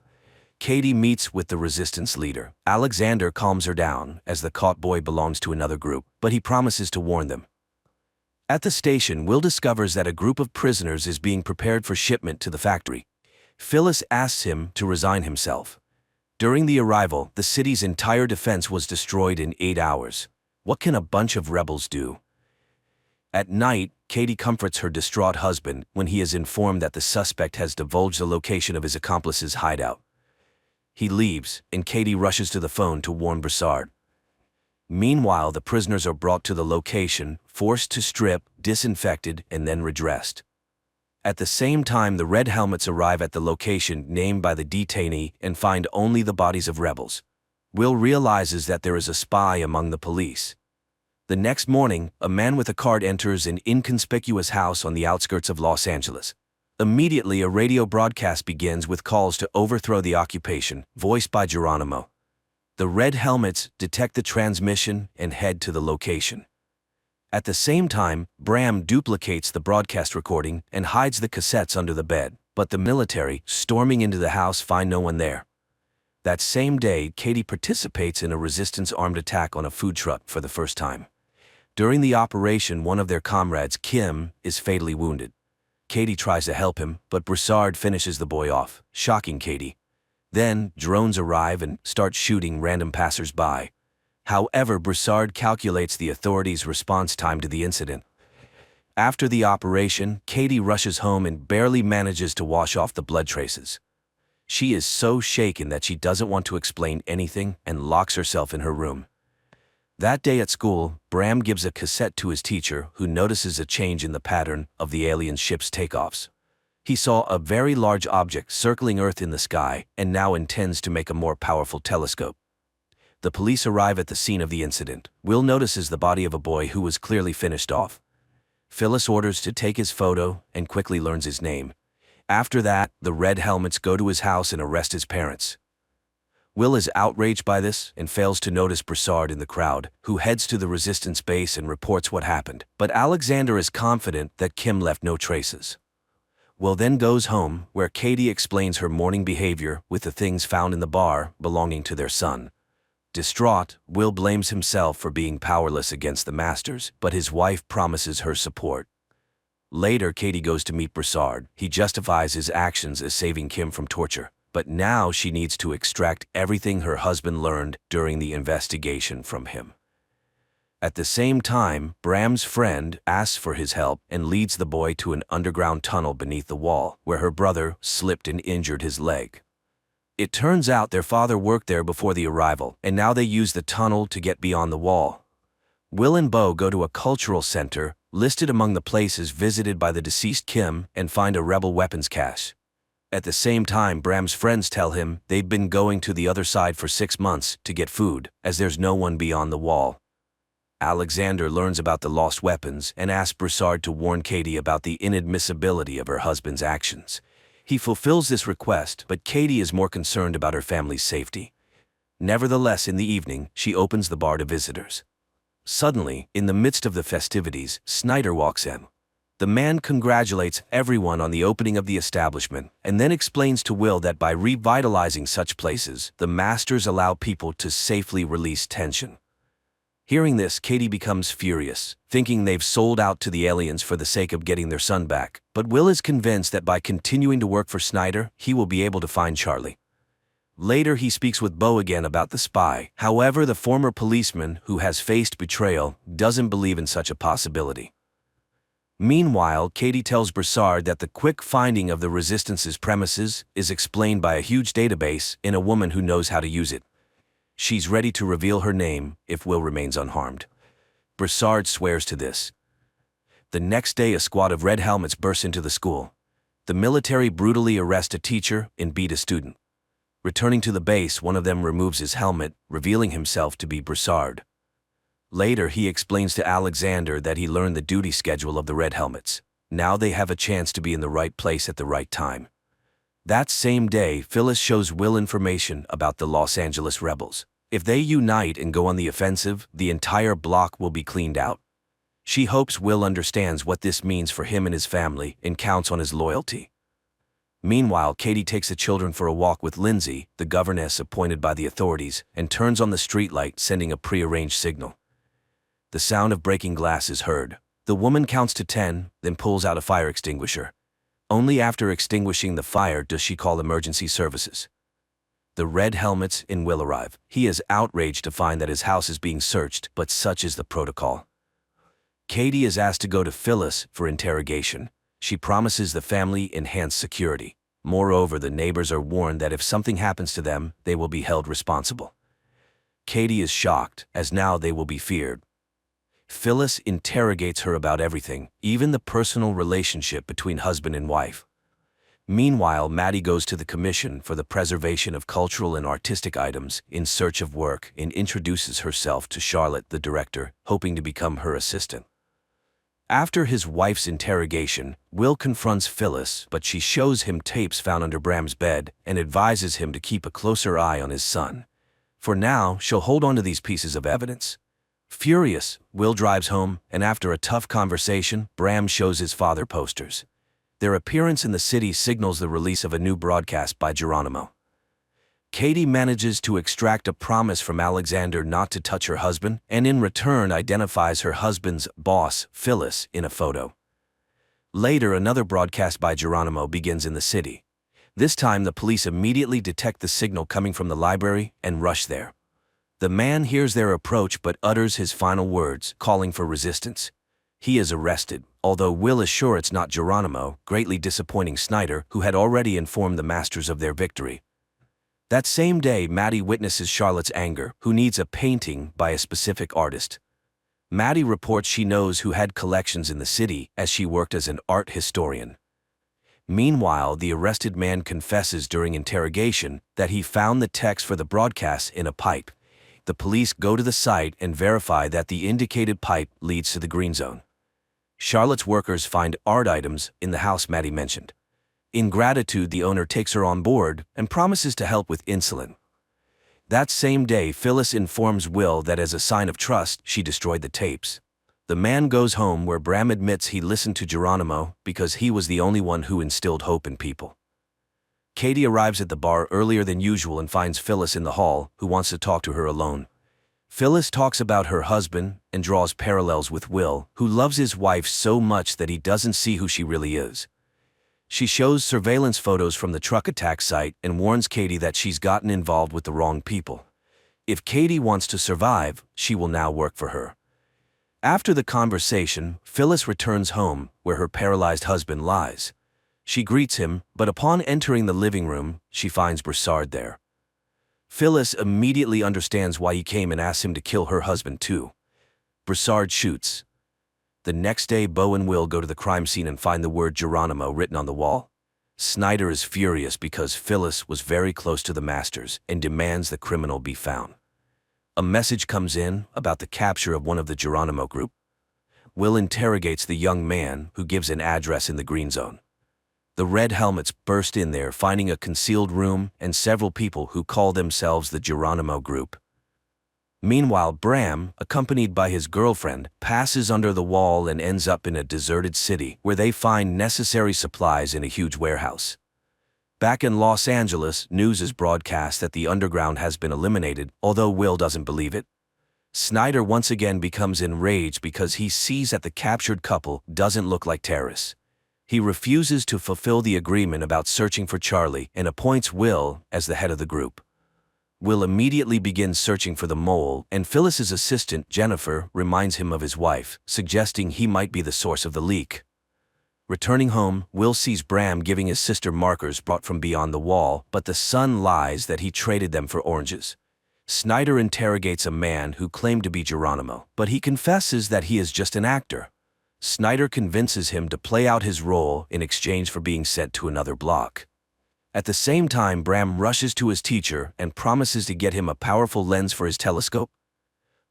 Katie meets with the resistance leader. Alexander calms her down, as the caught boy belongs to another group, but he promises to warn them. At the station, Will discovers that a group of prisoners is being prepared for shipment to the factory. Phyllis asks him to resign himself. During the arrival, the city's entire defense was destroyed in 8 hours. What can a bunch of rebels do? At night, Katie comforts her distraught husband when he is informed that the suspect has divulged the location of his accomplice's hideout. He leaves, and Katie rushes to the phone to warn Broussard. Meanwhile, the prisoners are brought to the location, forced to strip, disinfected, and then redressed. At the same time, the Red Helmets arrive at the location named by the detainee and find only the bodies of rebels. Will realizes that there is a spy among the police. The next morning, a man with a card enters an inconspicuous house on the outskirts of Los Angeles. Immediately, a radio broadcast begins with calls to overthrow the occupation, voiced by Geronimo. The Red Helmets detect the transmission and head to the location. At the same time, Bram duplicates the broadcast recording and hides the cassettes under the bed, but the military, storming into the house, find no one there. That same day, Katie participates in a resistance armed attack on a food truck for the first time. During the operation, one of their comrades, Kim, is fatally wounded. Katie tries to help him, but Broussard finishes the boy off, shocking Katie. Then, drones arrive and start shooting random passers-by. However, Broussard calculates the authorities' response time to the incident. After the operation, Katie rushes home and barely manages to wash off the blood traces. She is so shaken that she doesn't want to explain anything and locks herself in her room. That day at school, Bram gives a cassette to his teacher, who notices a change in the pattern of the alien ship's takeoffs. He saw a very large object circling Earth in the sky and now intends to make a more powerful telescope. The police arrive at the scene of the incident. Will notices the body of a boy who was clearly finished off. Phyllis orders to take his photo and quickly learns his name. After that, the Red Helmets go to his house and arrest his parents. Will is outraged by this and fails to notice Broussard in the crowd, who heads to the resistance base and reports what happened. But Alexander is confident that Kim left no traces. Will then goes home, where Katie explains her morning behavior with the things found in the bar belonging to their son. Distraught, Will blames himself for being powerless against the Masters, but his wife promises her support. Later, Katie goes to meet Broussard. He justifies his actions as saving Kim from torture, but now she needs to extract everything her husband learned during the investigation from him. At the same time, Bram's friend asks for his help and leads the boy to an underground tunnel beneath the wall, where her brother slipped and injured his leg. It turns out their father worked there before the arrival, and now they use the tunnel to get beyond the wall. Will and Bo go to a cultural center, listed among the places visited by the deceased Kim, and find a rebel weapons cache. At the same time, Bram's friends tell him they've been going to the other side for 6 months to get food, as there's no one beyond the wall. Alexander learns about the lost weapons and asks Broussard to warn Katie about the inadmissibility of her husband's actions. He fulfills this request, but Katie is more concerned about her family's safety. Nevertheless, in the evening, she opens the bar to visitors. Suddenly, in the midst of the festivities, Snyder walks in. The man congratulates everyone on the opening of the establishment and then explains to Will that by revitalizing such places, the masters allow people to safely release tension. Hearing this, Katie becomes furious, thinking they've sold out to the aliens for the sake of getting their son back. But Will is convinced that by continuing to work for Snyder, he will be able to find Charlie. Later, he speaks with Bo again about the spy. However, the former policeman, who has faced betrayal, doesn't believe in such a possibility. Meanwhile, Katie tells Broussard that the quick finding of the Resistance's premises is explained by a huge database in a woman who knows how to use it. She's ready to reveal her name if Will remains unharmed. Broussard swears to this. The next day, a squad of red helmets bursts into the school. The military brutally arrest a teacher and beat a student. Returning to the base, one of them removes his helmet, revealing himself to be Broussard. Later, he explains to Alexander that he learned the duty schedule of the red helmets. Now they have a chance to be in the right place at the right time. That same day, Phyllis shows Will information about the Los Angeles rebels. If they unite and go on the offensive, the entire block will be cleaned out. She hopes Will understands what this means for him and his family and counts on his loyalty. Meanwhile, Katie takes the children for a walk with Lindsay, the governess appointed by the authorities, and turns on the streetlight, sending a prearranged signal. The sound of breaking glass is heard. The woman counts to 10, then pulls out a fire extinguisher. Only after extinguishing the fire does she call emergency services. The red helmets and Will arrive. He is outraged to find that his house is being searched, but such is the protocol. Katie is asked to go to Phyllis for interrogation. She promises the family enhanced security. Moreover, the neighbors are warned that if something happens to them, they will be held responsible. Katie is shocked, as now they will be feared. Phyllis interrogates her about everything, even the personal relationship between husband and wife. Meanwhile, Maddie goes to the Commission for the Preservation of Cultural and Artistic Items in search of work and introduces herself to Charlotte, the director, hoping to become her assistant. After his wife's interrogation, Will confronts Phyllis, but she shows him tapes found under Bram's bed and advises him to keep a closer eye on his son. For now, she'll hold on to these pieces of evidence. Furious, Will drives home, and after a tough conversation, Bram shows his father posters. Their appearance in the city signals the release of a new broadcast by Geronimo. Katie manages to extract a promise from Alexander not to touch her husband, and in return identifies her husband's boss, Phyllis, in a photo. Later, another broadcast by Geronimo begins in the city. This time, the police immediately detect the signal coming from the library and rush there. The man hears their approach but utters his final words, calling for resistance. He is arrested, although Will is sure it's not Geronimo, greatly disappointing Snyder, who had already informed the masters of their victory. That same day, Maddie witnesses Charlotte's anger, who needs a painting by a specific artist. Maddie reports she knows who had collections in the city, as she worked as an art historian. Meanwhile, the arrested man confesses during interrogation that he found the text for the broadcast in a pipe. The police go to the site and verify that the indicated pipe leads to the green zone. Charlotte's workers find art items in the house Maddie mentioned. In gratitude, the owner takes her on board and promises to help with insulin. That same day, Phyllis informs Will that as a sign of trust, she destroyed the tapes. The man goes home where Bram admits he listened to Geronimo because he was the only one who instilled hope in people. Katie arrives at the bar earlier than usual and finds Phyllis in the hall, who wants to talk to her alone. Phyllis talks about her husband and draws parallels with Will, who loves his wife so much that he doesn't see who she really is. She shows surveillance photos from the truck attack site and warns Katie that she's gotten involved with the wrong people. If Katie wants to survive, she will now work for her. After the conversation, Phyllis returns home, where her paralyzed husband lies. She greets him, but upon entering the living room, she finds Broussard there. Phyllis immediately understands why he came and asks him to kill her husband too. Broussard shoots. The next day, Bo and Will go to the crime scene and find the word Geronimo written on the wall. Snyder is furious because Phyllis was very close to the masters and demands the criminal be found. A message comes in about the capture of one of the Geronimo group. Will interrogates the young man, who gives an address in the green zone. The red helmets burst in there, finding a concealed room and several people who call themselves the Geronimo group. Meanwhile, Bram, accompanied by his girlfriend, passes under the wall and ends up in a deserted city where they find necessary supplies in a huge warehouse. Back in Los Angeles, news is broadcast that the underground has been eliminated, although Will doesn't believe it. Snyder once again becomes enraged because he sees that the captured couple doesn't look like terrorists. He refuses to fulfill the agreement about searching for Charlie and appoints Will as the head of the group. Will immediately begins searching for the mole, and Phyllis's assistant, Jennifer, reminds him of his wife, suggesting he might be the source of the leak. Returning home, Will sees Bram giving his sister markers brought from beyond the wall, but the son lies that he traded them for oranges. Snyder interrogates a man who claimed to be Geronimo, but he confesses that he is just an actor. Snyder convinces him to play out his role in exchange for being sent to another block. At the same time, Bram rushes to his teacher and promises to get him a powerful lens for his telescope.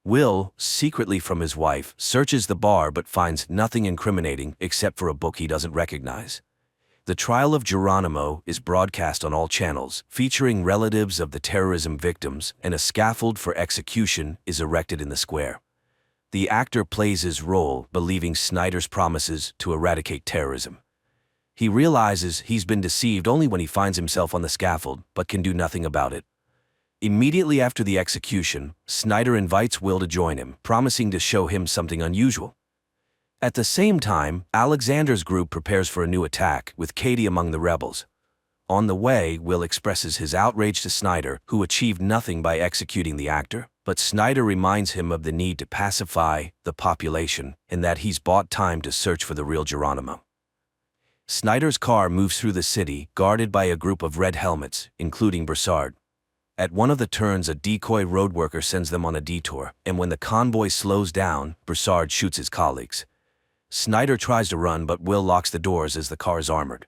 Will, secretly from his wife, searches the bar but finds nothing incriminating except for a book he doesn't recognize. The trial of Geronimo is broadcast on all channels, featuring relatives of the terrorism victims, and a scaffold for execution is erected in the square. The actor plays his role, believing Snyder's promises to eradicate terrorism. He realizes he's been deceived only when he finds himself on the scaffold, but can do nothing about it. Immediately after the execution, Snyder invites Will to join him, promising to show him something unusual. At the same time, Alexander's group prepares for a new attack, with Katie among the rebels. On the way, Will expresses his outrage to Snyder, who achieved nothing by executing the actor, but Snyder reminds him of the need to pacify the population and that he's bought time to search for the real Geronimo. Snyder's car moves through the city, guarded by a group of red helmets, including Broussard. At one of the turns, a decoy road worker sends them on a detour, and when the convoy slows down, Broussard shoots his colleagues. Snyder tries to run, but Will locks the doors as the car is armored.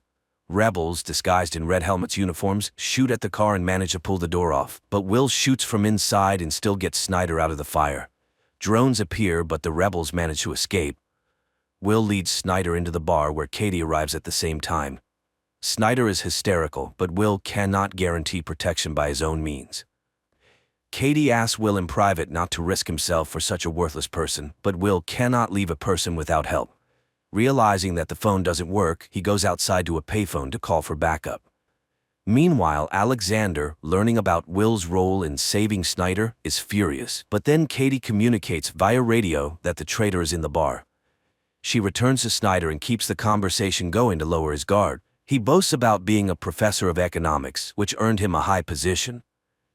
Rebels, disguised in red helmets uniforms, shoot at the car and manage to pull the door off, but Will shoots from inside and still gets Snyder out of the fire. Drones appear, but the rebels manage to escape. Will leads Snyder into the bar where Katie arrives at the same time. Snyder is hysterical, but Will cannot guarantee protection by his own means. Katie asks Will in private not to risk himself for such a worthless person, but Will cannot leave a person without help. Realizing that the phone doesn't work, he goes outside to a payphone to call for backup. Meanwhile, Alexander, learning about Will's role in saving Snyder, is furious, but then Katie communicates via radio that the traitor is in the bar. She returns to Snyder and keeps the conversation going to lower his guard. He boasts about being a professor of economics, which earned him a high position.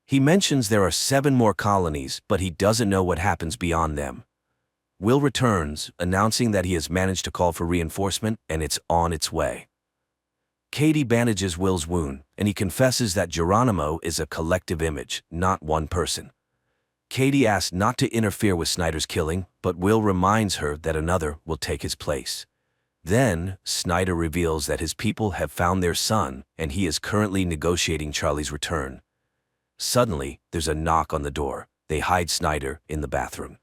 He mentions there are 7 more colonies, but he doesn't know what happens beyond them. Will returns, announcing that he has managed to call for reinforcement and it's on its way. Katie bandages Will's wound, and he confesses that Geronimo is a collective image, not one person. Katie asks not to interfere with Snyder's killing, but Will reminds her that another will take his place. Then, Snyder reveals that his people have found their son, and he is currently negotiating Charlie's return. Suddenly, there's a knock on the door. They hide Snyder in the bathroom.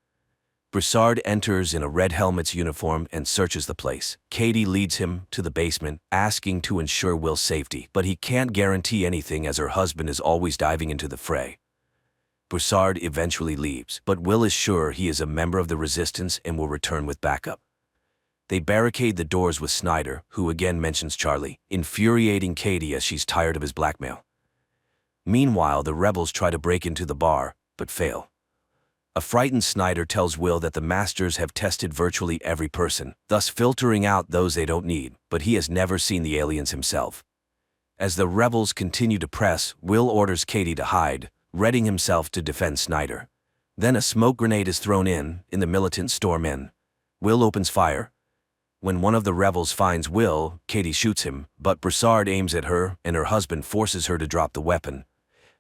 Broussard enters in a red helmet's uniform and searches the place. Katie leads him to the basement, asking to ensure Will's safety, but he can't guarantee anything as her husband is always diving into the fray. Broussard eventually leaves, but Will is sure he is a member of the resistance and will return with backup. They barricade the doors with Snyder, who again mentions Charlie, infuriating Katie as she's tired of his blackmail. Meanwhile, the rebels try to break into the bar, but fail. A frightened Snyder tells Will that the masters have tested virtually every person, thus filtering out those they don't need, but he has never seen the aliens himself. As the rebels continue to press, Will orders Katie to hide, readying himself to defend Snyder. Then a smoke grenade is thrown in, the militants storm in. Will opens fire. When one of the rebels finds Will, Katie shoots him, but Broussard aims at her and her husband forces her to drop the weapon.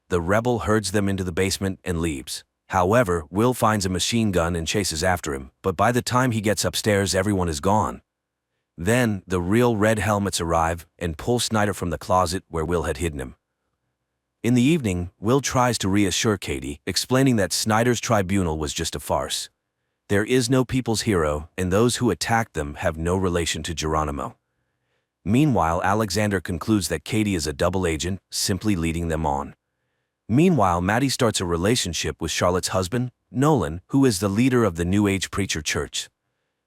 The rebel herds them into the basement and leaves. However, Will finds a machine gun and chases after him, but by the time he gets upstairs, everyone is gone. Then, the real Red Helmets arrive and pull Snyder from the closet where Will had hidden him. In the evening, Will tries to reassure Katie, explaining that Snyder's tribunal was just a farce. There is no people's hero, and those who attacked them have no relation to Geronimo. Meanwhile, Alexander concludes that Katie is a double agent, simply leading them on. Meanwhile, Maddie starts a relationship with Charlotte's husband, Nolan, who is the leader of the New Age preacher church.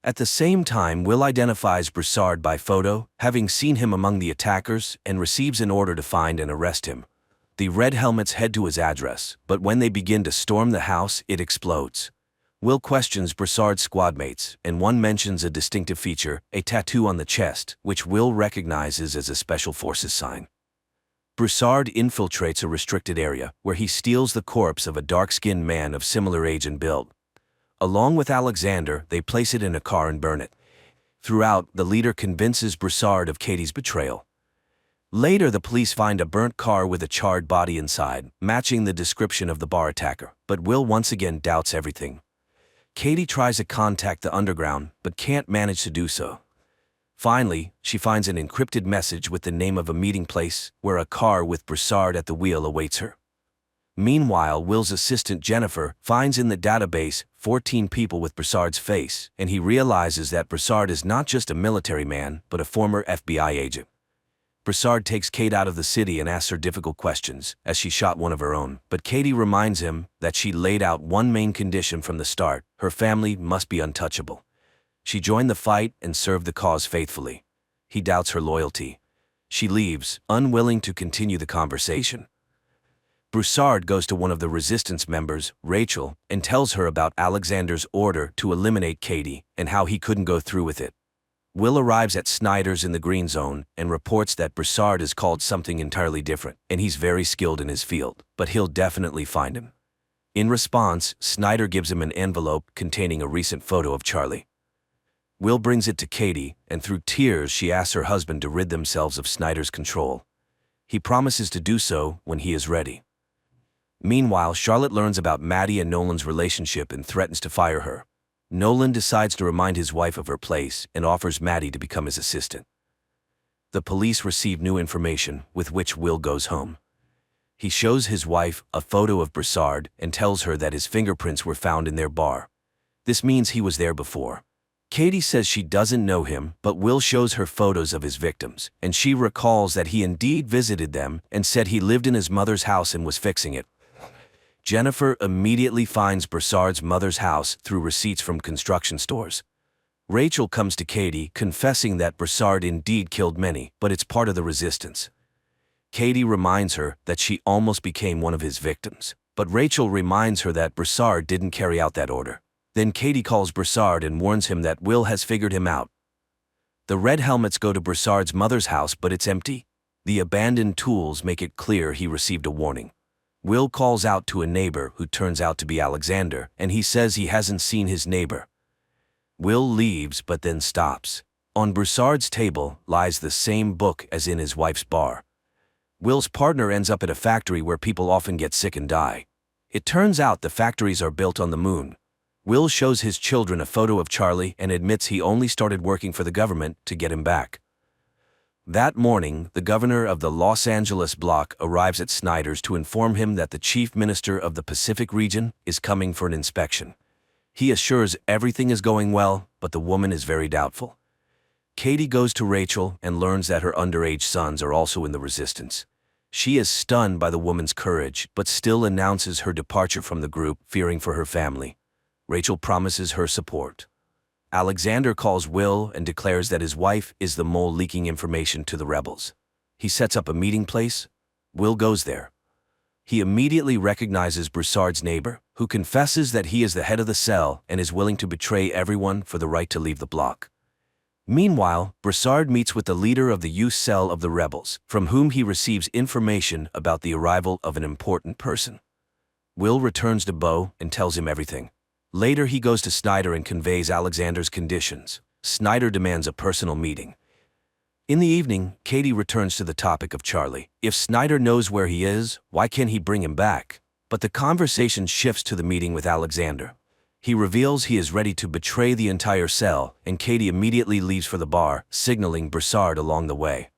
At the same time, Will identifies Broussard by photo, having seen him among the attackers, and receives an order to find and arrest him. The Red Helmets head to his address, but when they begin to storm the house, it explodes. Will questions Broussard's squadmates, and one mentions a distinctive feature, a tattoo on the chest, which Will recognizes as a Special Forces sign. Broussard infiltrates a restricted area, where he steals the corpse of a dark-skinned man of similar age and build. Along with Alexander, they place it in a car and burn it. Throughout, the leader convinces Broussard of Katie's betrayal. Later, the police find a burnt car with a charred body inside, matching the description of the bar attacker, but Will once again doubts everything. Katie tries to contact the underground, but can't manage to do so. Finally, she finds an encrypted message with the name of a meeting place, where a car with Broussard at the wheel awaits her. Meanwhile, Will's assistant Jennifer finds in the database 14 people with Broussard's face, and he realizes that Broussard is not just a military man, but a former FBI agent. Broussard takes Kate out of the city and asks her difficult questions, as she shot one of her own, but Katie reminds him that she laid out one main condition from the start: her family must be untouchable. She joined the fight and served the cause faithfully. He doubts her loyalty. She leaves, unwilling to continue the conversation. Broussard goes to one of the resistance members, Rachel, and tells her about Alexander's order to eliminate Katie and how he couldn't go through with it. Will arrives at Snyder's in the Green Zone and reports that Broussard is called something entirely different, and he's very skilled in his field, but he'll definitely find him. In response, Snyder gives him an envelope containing a recent photo of Charlie. Will brings it to Katie, and through tears she asks her husband to rid themselves of Snyder's control. He promises to do so when he is ready. Meanwhile, Charlotte learns about Maddie and Nolan's relationship and threatens to fire her. Nolan decides to remind his wife of her place and offers Maddie to become his assistant. The police receive new information, with which Will goes home. He shows his wife a photo of Broussard and tells her that his fingerprints were found in their bar. This means he was there before. Katie says she doesn't know him, but Will shows her photos of his victims, and she recalls that he indeed visited them and said he lived in his mother's house and was fixing it. Jennifer immediately finds Broussard's mother's house through receipts from construction stores. Rachel comes to Katie, confessing that Broussard indeed killed many, but it's part of the resistance. Katie reminds her that she almost became one of his victims, but Rachel reminds her that Broussard didn't carry out that order. Then Katie calls Broussard and warns him that Will has figured him out. The Red Helmets go to Broussard's mother's house, but it's empty. The abandoned tools make it clear he received a warning. Will calls out to a neighbor who turns out to be Alexander, and he says he hasn't seen his neighbor. Will leaves but then stops. On Broussard's table lies the same book as in his wife's bar. Will's partner ends up at a factory where people often get sick and die. It turns out the factories are built on the moon. Will shows his children a photo of Charlie and admits he only started working for the government to get him back. That morning, the governor of the Los Angeles block arrives at Snyder's to inform him that the chief minister of the Pacific region is coming for an inspection. He assures everything is going well, but the woman is very doubtful. Katie goes to Rachel and learns that her underage sons are also in the resistance. She is stunned by the woman's courage, but still announces her departure from the group, fearing for her family. Rachel promises her support. Alexander calls Will and declares that his wife is the mole leaking information to the rebels. He sets up a meeting place. Will goes there. He immediately recognizes Broussard's neighbor, who confesses that he is the head of the cell and is willing to betray everyone for the right to leave the block. Meanwhile, Broussard meets with the leader of the youth cell of the rebels, from whom he receives information about the arrival of an important person. Will returns to Beau and tells him everything. Later, he goes to Snyder and conveys Alexander's conditions. Snyder demands a personal meeting. In the evening, Katie returns to the topic of Charlie. If Snyder knows where he is, why can't he bring him back? But the conversation shifts to the meeting with Alexander. He reveals he is ready to betray the entire cell, and Katie immediately leaves for the bar, signaling Broussard along the way.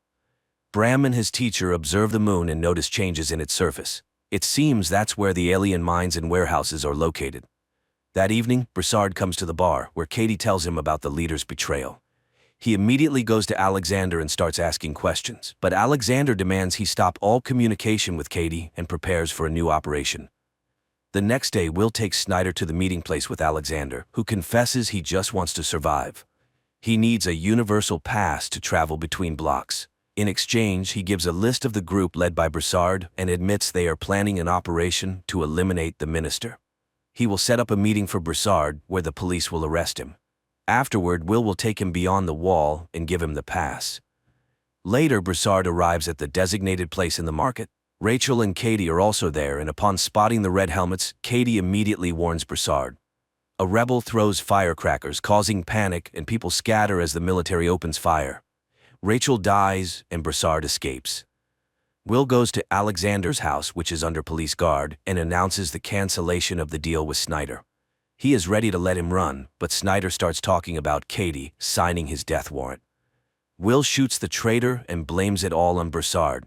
Bram and his teacher observe the moon and notice changes in its surface. It seems that's where the alien mines and warehouses are located. That evening, Broussard comes to the bar, where Katie tells him about the leader's betrayal. He immediately goes to Alexander and starts asking questions, but Alexander demands he stop all communication with Katie and prepares for a new operation. The next day, Will takes Snyder to the meeting place with Alexander, who confesses he just wants to survive. He needs a universal pass to travel between blocks. In exchange, he gives a list of the group led by Broussard and admits they are planning an operation to eliminate the minister. He will set up a meeting for Broussard where the police will arrest him. Afterward, Will take him beyond the wall and give him the pass. Later, Broussard arrives at the designated place in the market. Rachel and Katie are also there, and upon spotting the red helmets, Katie immediately warns Broussard. A rebel throws firecrackers, causing panic, and people scatter as the military opens fire. Rachel dies, and Broussard escapes. Will goes to Alexander's house, which is under police guard, and announces the cancellation of the deal with Snyder. He is ready to let him run, but Snyder starts talking about Katie signing his death warrant. Will shoots the traitor and blames it all on Broussard.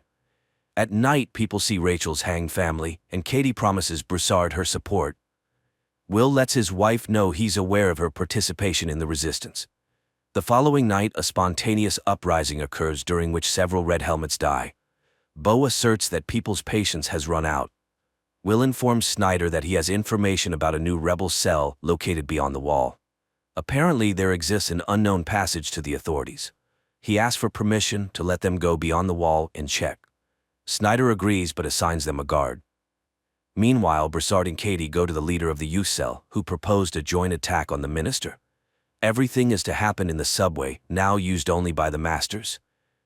At night, people see Rachel's hanged family, and Katie promises Broussard her support. Will lets his wife know he's aware of her participation in the resistance. The following night, a spontaneous uprising occurs during which several red helmets die. Bo asserts that people's patience has run out. Will informs Snyder that he has information about a new rebel cell located beyond the wall. Apparently, there exists an unknown passage to the authorities. He asks for permission to let them go beyond the wall and check. Snyder agrees but assigns them a guard. Meanwhile, Broussard and Katie go to the leader of the youth cell, who proposed a joint attack on the minister. Everything is to happen in the subway, now used only by the masters.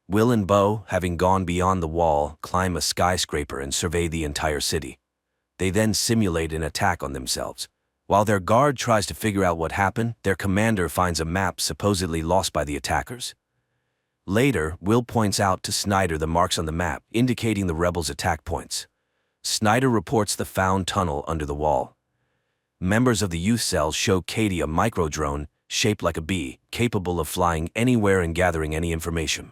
Will and Bo, having gone beyond the wall, climb a skyscraper and survey the entire city. They then simulate an attack on themselves. While their guard tries to figure out what happened, their commander finds a map supposedly lost by the attackers. Later, Will points out to Snyder the marks on the map, indicating the rebels' attack points. Snyder reports the found tunnel under the wall. Members of the youth cell show Katie a micro-drone, shaped like a bee, capable of flying anywhere and gathering any information.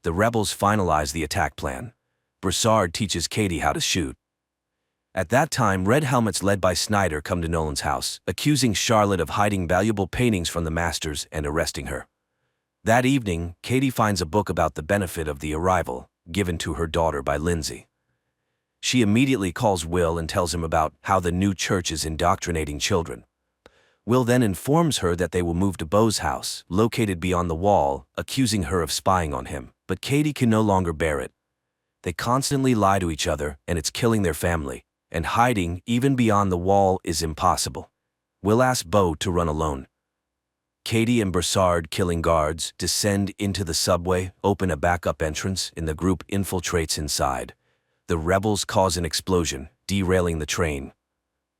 The rebels finalize the attack plan. Broussard teaches Katie how to shoot. At that time, red helmets led by Snyder come to Nolan's house, accusing Charlotte of hiding valuable paintings from the masters and arresting her. That evening, Katie finds a book about the benefit of the arrival, given to her daughter by Lindsay. She immediately calls Will and tells him about how the new church is indoctrinating children. Will then informs her that they will move to Bo's house, located beyond the wall, accusing her of spying on him, but Katie can no longer bear it. They constantly lie to each other, and it's killing their family, and hiding, even beyond the wall, is impossible. Will asks Bo to run alone. Katie and Broussard, killing guards, descend into the subway, open a backup entrance, and the group infiltrates inside. The rebels cause an explosion, derailing the train.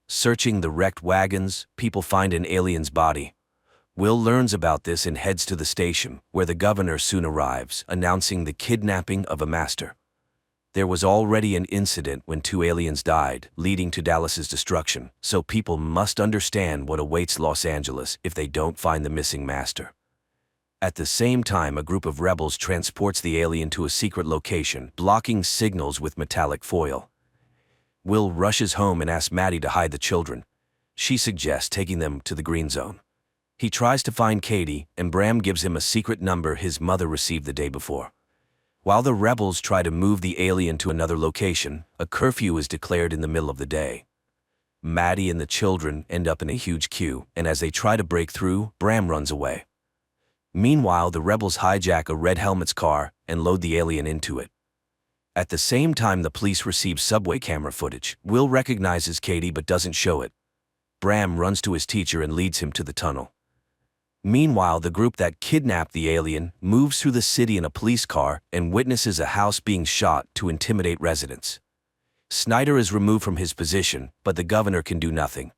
Searching the wrecked wagons, people find an alien's body. Will learns about this and heads to the station, where the governor soon arrives, announcing the kidnapping of a master. There was already an incident when 2 aliens died, leading to Dallas's destruction, so people must understand what awaits Los Angeles if they don't find the missing master. At the same time, a group of rebels transports the alien to a secret location, blocking signals with metallic foil. Will rushes home and asks Maddie to hide the children. She suggests taking them to the green zone. He tries to find Katie, and Bram gives him a secret number his mother received the day before. While the rebels try to move the alien to another location, a curfew is declared in the middle of the day. Maddie and the children end up in a huge queue, and as they try to break through, Bram runs away. Meanwhile, the rebels hijack a red helmet's car and load the alien into it. At the same time, the police receive subway camera footage. Will recognizes Katie but doesn't show it. Bram runs to his teacher and leads him to the tunnel. Meanwhile, the group that kidnapped the alien moves through the city in a police car and witnesses a house being shot to intimidate residents. Snyder is removed from his position, but the governor can do nothing.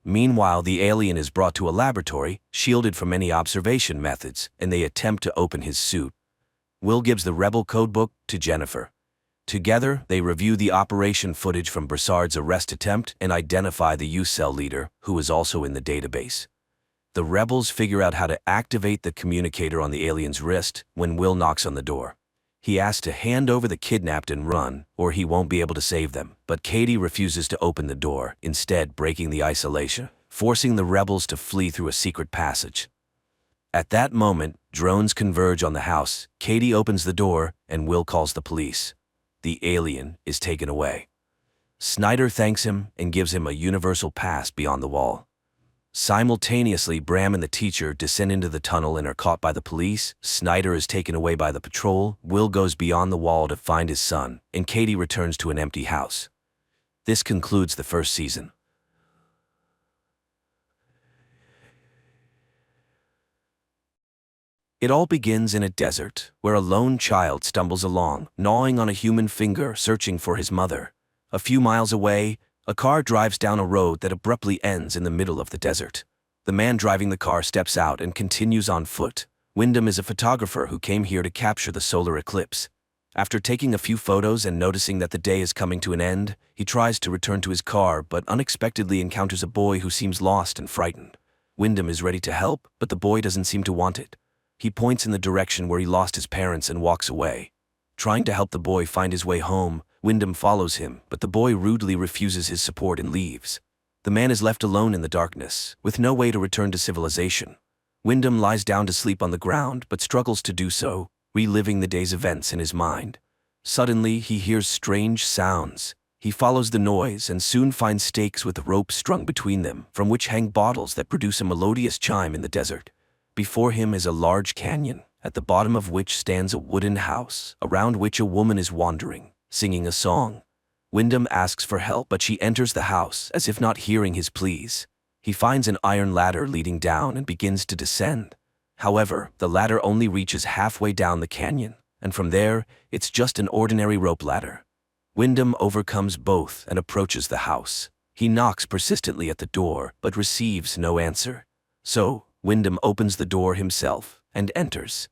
Meanwhile, the alien is brought to a laboratory, shielded from any observation methods, and they attempt to open his suit. Will gives the rebel codebook to Jennifer. Together, they review the operation footage from Broussard's arrest attempt and identify the U-Cell leader, who is also in the database. The rebels figure out how to activate the communicator on the alien's wrist when Will knocks on the door. He asks to hand over the kidnapped and run, or he won't be able to save them, but Katie refuses to open the door, instead breaking the isolation, forcing the rebels to flee through a secret passage. At that moment, drones converge on the house. Katie opens the door, and Will calls the police. The alien is taken away. Snyder thanks him and gives him a universal pass beyond the wall. Simultaneously, Bram and the teacher descend into the tunnel and are caught by the police. Snyder is taken away by the patrol. Will goes beyond the wall to find his son, and Katie returns to an empty house. This concludes the first season. It all begins in a desert, where a lone child stumbles along, gnawing on a human finger, searching for his mother. A few miles away, a car drives down a road that abruptly ends in the middle of the desert. The man driving the car steps out and continues on foot. Wyndham is a photographer who came here to capture the solar eclipse. After taking a few photos and noticing that the day is coming to an end, he tries to return to his car but unexpectedly encounters a boy who seems lost and frightened. Wyndham is ready to help, but the boy doesn't seem to want it. He points in the direction where he lost his parents and walks away. Trying to help the boy find his way home, Wyndham follows him, but the boy rudely refuses his support and leaves. The man is left alone in the darkness, with no way to return to civilization. Wyndham lies down to sleep on the ground, but struggles to do so, reliving the day's events in his mind. Suddenly, he hears strange sounds. He follows the noise and soon finds stakes with ropes strung between them, from which hang bottles that produce a melodious chime in the desert. Before him is a large canyon, at the bottom of which stands a wooden house, around which a woman is wandering, singing a song. Wyndham asks for help, but she enters the house, as if not hearing his pleas. He finds an iron ladder leading down and begins to descend. However, the ladder only reaches halfway down the canyon, and from there, it's just an ordinary rope ladder. Wyndham overcomes both and approaches the house. He knocks persistently at the door, but receives no answer. So, Wyndham opens the door himself and enters.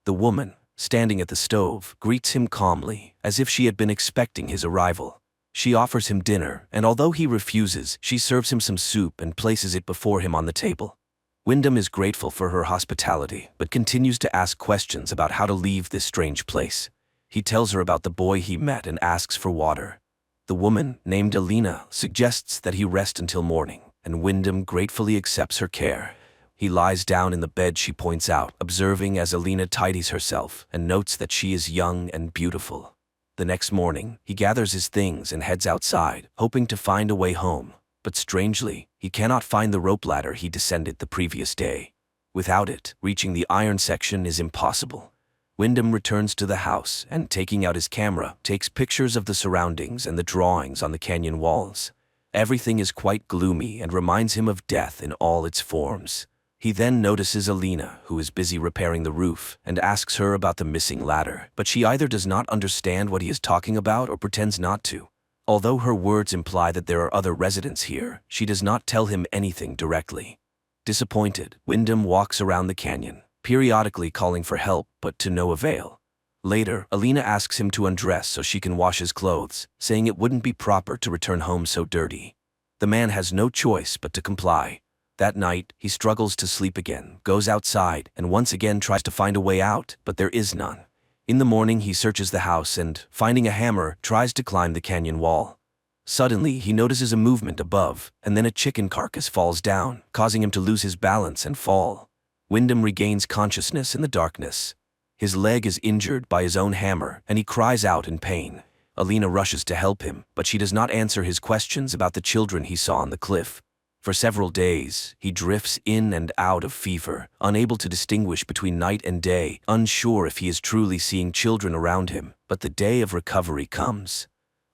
The woman, standing at the stove, greets him calmly, as if she had been expecting his arrival. She offers him dinner, and although he refuses, she serves him some soup and places it before him on the table. Wyndham is grateful for her hospitality, but continues to ask questions about how to leave this strange place. He tells her about the boy he met and asks for water. The woman, named Alina, suggests that he rest until morning, and Wyndham gratefully accepts her care. He lies down in the bed she points out, observing as Alina tidies herself and notes that she is young and beautiful. The next morning, he gathers his things and heads outside, hoping to find a way home. But strangely, he cannot find the rope ladder he descended the previous day. Without it, reaching the iron section is impossible. Wyndham returns to the house and, taking out his camera, takes pictures of the surroundings and the drawings on the canyon walls. Everything is quite gloomy and reminds him of death in all its forms. He then notices Alina, who is busy repairing the roof, and asks her about the missing ladder, but she either does not understand what he is talking about or pretends not to. Although her words imply that there are other residents here, she does not tell him anything directly. Disappointed, Wyndham walks around the canyon, periodically calling for help, but to no avail. Later, Alina asks him to undress so she can wash his clothes, saying it wouldn't be proper to return home so dirty. The man has no choice but to comply. That night, he struggles to sleep again, goes outside, and once again tries to find a way out, but there is none. In the morning, he searches the house and, finding a hammer, tries to climb the canyon wall. Suddenly, he notices a movement above, and then a chicken carcass falls down, causing him to lose his balance and fall. Wyndham regains consciousness in the darkness. His leg is injured by his own hammer, and he cries out in pain. Alina rushes to help him, but she does not answer his questions about the children he saw on the cliff. For several days, he drifts in and out of fever, unable to distinguish between night and day, unsure if he is truly seeing children around him. But the day of recovery comes.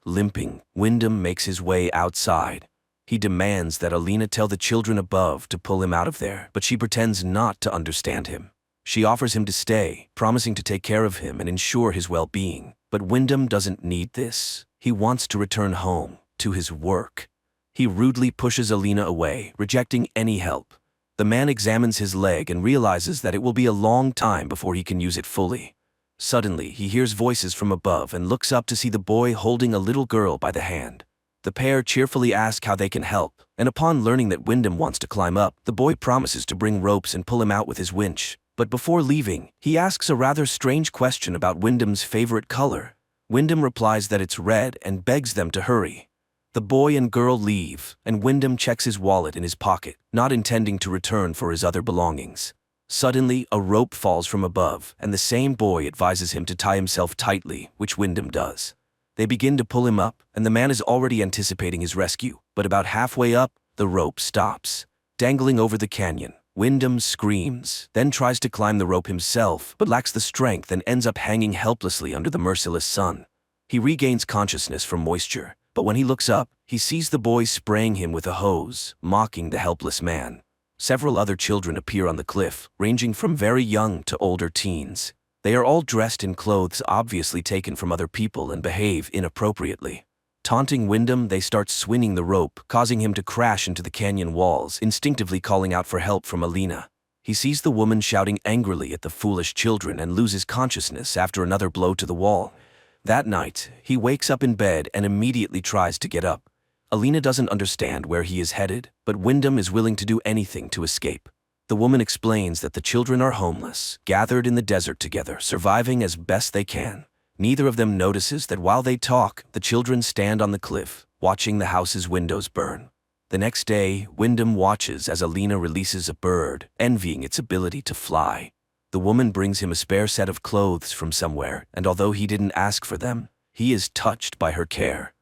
Limping, Wyndham makes his way outside. He demands that Alina tell the children above to pull him out of there, but she pretends not to understand him. She offers him to stay, promising to take care of him and ensure his well-being. But Wyndham doesn't need this. He wants to return home, to his work. He rudely pushes Alina away, rejecting any help. The man examines his leg and realizes that it will be a long time before he can use it fully. Suddenly, he hears voices from above and looks up to see the boy holding a little girl by the hand. The pair cheerfully ask how they can help, and upon learning that Wyndham wants to climb up, the boy promises to bring ropes and pull him out with his winch. But before leaving, he asks a rather strange question about Wyndham's favorite color. Wyndham replies that it's red and begs them to hurry. The boy and girl leave, and Wyndham checks his wallet in his pocket, not intending to return for his other belongings. Suddenly, a rope falls from above, and the same boy advises him to tie himself tightly, which Wyndham does. They begin to pull him up, and the man is already anticipating his rescue, but about halfway up, the rope stops. Dangling over the canyon, Wyndham screams, then tries to climb the rope himself, but lacks the strength and ends up hanging helplessly under the merciless sun. He regains consciousness from moisture, but when he looks up, he sees the boy spraying him with a hose, mocking the helpless man. Several other children appear on the cliff, ranging from very young to older teens. They are all dressed in clothes obviously taken from other people and behave inappropriately. Taunting Wyndham, they start swinging the rope, causing him to crash into the canyon walls, instinctively calling out for help from Alina. He sees the woman shouting angrily at the foolish children and loses consciousness after another blow to the wall. That night, he wakes up in bed and immediately tries to get up. Alina doesn't understand where he is headed, but Wyndham is willing to do anything to escape. The woman explains that the children are homeless, gathered in the desert together, surviving as best they can. Neither of them notices that while they talk, the children stand on the cliff, watching the house's windows burn. The next day, Wyndham watches as Alina releases a bird, envying its ability to fly. The woman brings him a spare set of clothes from somewhere, and although he didn't ask for them, he is touched by her care.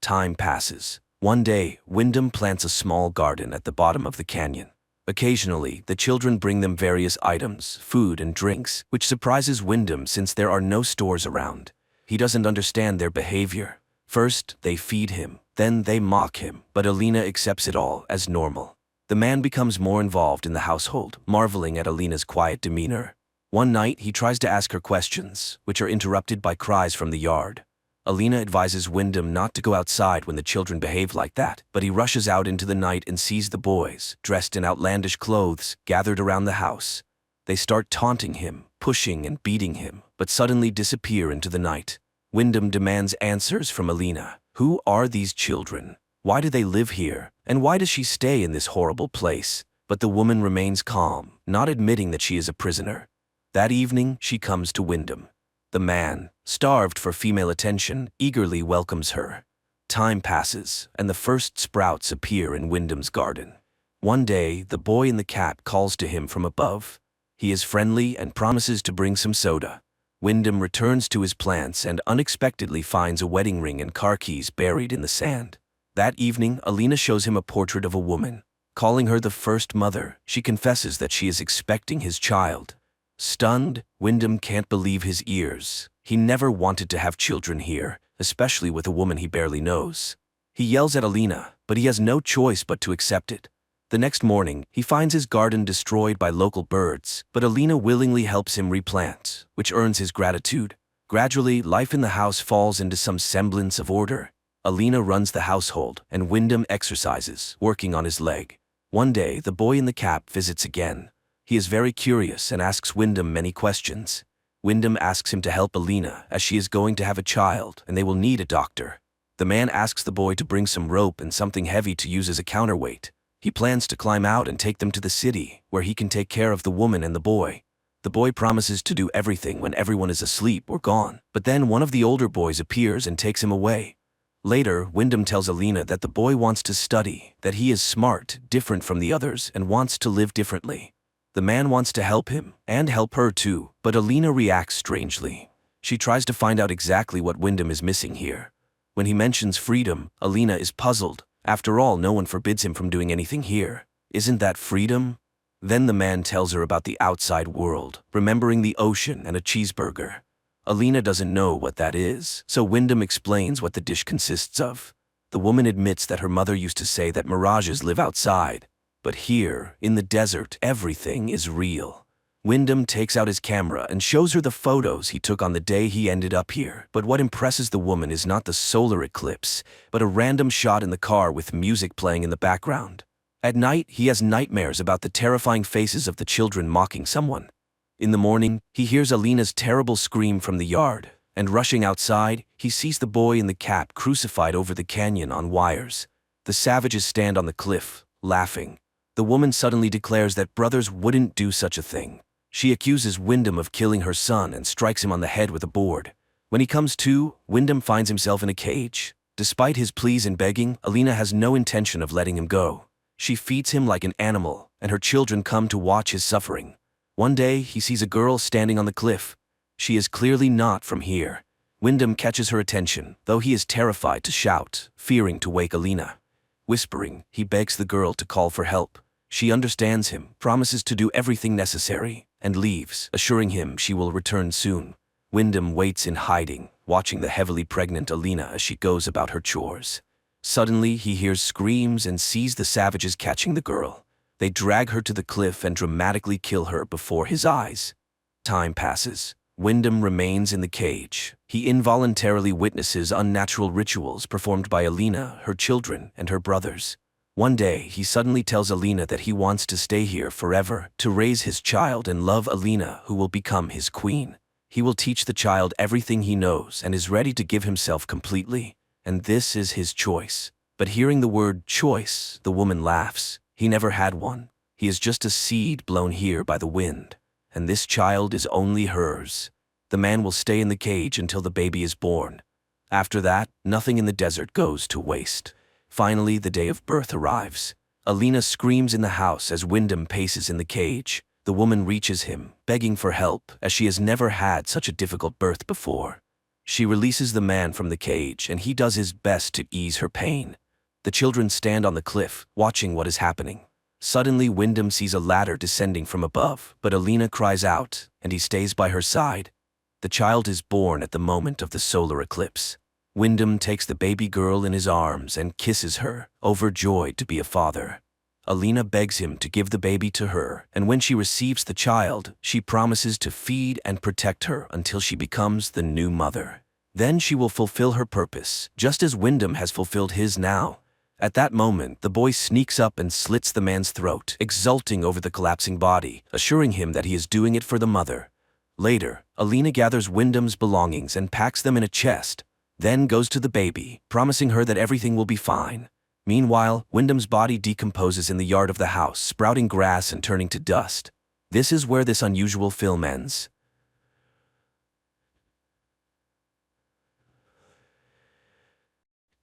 Time passes. One day, Wyndham plants a small garden at the bottom of the canyon. Occasionally, the children bring them various items, food and drinks, which surprises Wyndham since there are no stores around. He doesn't understand their behavior. First, they feed him, then they mock him, but Alina accepts it all as normal. The man becomes more involved in the household, marveling at Alina's quiet demeanor. One night, he tries to ask her questions, which are interrupted by cries from the yard. Alina advises Wyndham not to go outside when the children behave like that, but he rushes out into the night and sees the boys, dressed in outlandish clothes, gathered around the house. They start taunting him, pushing and beating him, but suddenly disappear into the night. Wyndham demands answers from Alina. Who are these children? Why do they live here? And why does she stay in this horrible place? But the woman remains calm, not admitting that she is a prisoner. That evening, she comes to Wyndham. The man, starved for female attention, eagerly welcomes her. Time passes, and the first sprouts appear in Wyndham's garden. One day, the boy in the cap calls to him from above. He is friendly and promises to bring some soda. Wyndham returns to his plants and unexpectedly finds a wedding ring and car keys buried in the sand. That evening, Alina shows him a portrait of a woman. Calling her the first mother, she confesses that she is expecting his child. Stunned, Wyndham can't believe his ears. He never wanted to have children here, especially with a woman he barely knows. He yells at Alina, but he has no choice but to accept it. The next morning, he finds his garden destroyed by local birds, but Alina willingly helps him replant, which earns his gratitude. Gradually, life in the house falls into some semblance of order. Alina runs the household, and Wyndham exercises, working on his leg. One day, the boy in the cap visits again. He is very curious and asks Wyndham many questions. Wyndham asks him to help Alina, as she is going to have a child, and they will need a doctor. The man asks the boy to bring some rope and something heavy to use as a counterweight. He plans to climb out and take them to the city, where he can take care of the woman and the boy. The boy promises to do everything when everyone is asleep or gone, but then one of the older boys appears and takes him away. Later, Wyndham tells Alina that the boy wants to study, that he is smart, different from the others, and wants to live differently. The man wants to help him, and help her too, but Alina reacts strangely. She tries to find out exactly what Wyndham is missing here. When he mentions freedom, Alina is puzzled. After all, no one forbids him from doing anything here. Isn't that freedom? Then the man tells her about the outside world, remembering the ocean and a cheeseburger. Alina doesn't know what that is, so Wyndham explains what the dish consists of. The woman admits that her mother used to say that mirages live outside. But here, in the desert, everything is real. Wyndham takes out his camera and shows her the photos he took on the day he ended up here. But what impresses the woman is not the solar eclipse, but a random shot in the car with music playing in the background. At night, he has nightmares about the terrifying faces of the children mocking someone. In the morning, he hears Alina's terrible scream from the yard, and rushing outside, he sees the boy in the cap crucified over the canyon on wires. The savages stand on the cliff, laughing. The woman suddenly declares that brothers wouldn't do such a thing. She accuses Wyndham of killing her son and strikes him on the head with a board. When he comes to, Wyndham finds himself in a cage. Despite his pleas and begging, Alina has no intention of letting him go. She feeds him like an animal, and her children come to watch his suffering. One day, he sees a girl standing on the cliff. She is clearly not from here. Wyndham catches her attention, though he is terrified to shout, fearing to wake Alina. Whispering, he begs the girl to call for help. She understands him, promises to do everything necessary, and leaves, assuring him she will return soon. Wyndham waits in hiding, watching the heavily pregnant Alina as she goes about her chores. Suddenly, he hears screams and sees the savages catching the girl. They drag her to the cliff and dramatically kill her before his eyes. Time passes. Wyndham remains in the cage. He involuntarily witnesses unnatural rituals performed by Alina, her children, and her brothers. One day, he suddenly tells Alina that he wants to stay here forever, to raise his child and love Alina, who will become his queen. He will teach the child everything he knows and is ready to give himself completely. And this is his choice. But hearing the word choice, the woman laughs. He never had one. He is just a seed blown here by the wind. And this child is only hers. The man will stay in the cage until the baby is born. After that, nothing in the desert goes to waste. Finally, the day of birth arrives. Alina screams in the house as Wyndham paces in the cage. The woman reaches him, begging for help, as she has never had such a difficult birth before. She releases the man from the cage, and he does his best to ease her pain. The children stand on the cliff, watching what is happening. Suddenly, Wyndham sees a ladder descending from above, but Alina cries out, and he stays by her side. The child is born at the moment of the solar eclipse. Wyndham takes the baby girl in his arms and kisses her, overjoyed to be a father. Alina begs him to give the baby to her, and when she receives the child, she promises to feed and protect her until she becomes the new mother. Then she will fulfill her purpose, just as Wyndham has fulfilled his now. At that moment, the boy sneaks up and slits the man's throat, exulting over the collapsing body, assuring him that he is doing it for the mother. Later, Alina gathers Wyndham's belongings and packs them in a chest, then goes to the baby, promising her that everything will be fine. Meanwhile, Wyndham's body decomposes in the yard of the house, sprouting grass and turning to dust. This is where this unusual film ends.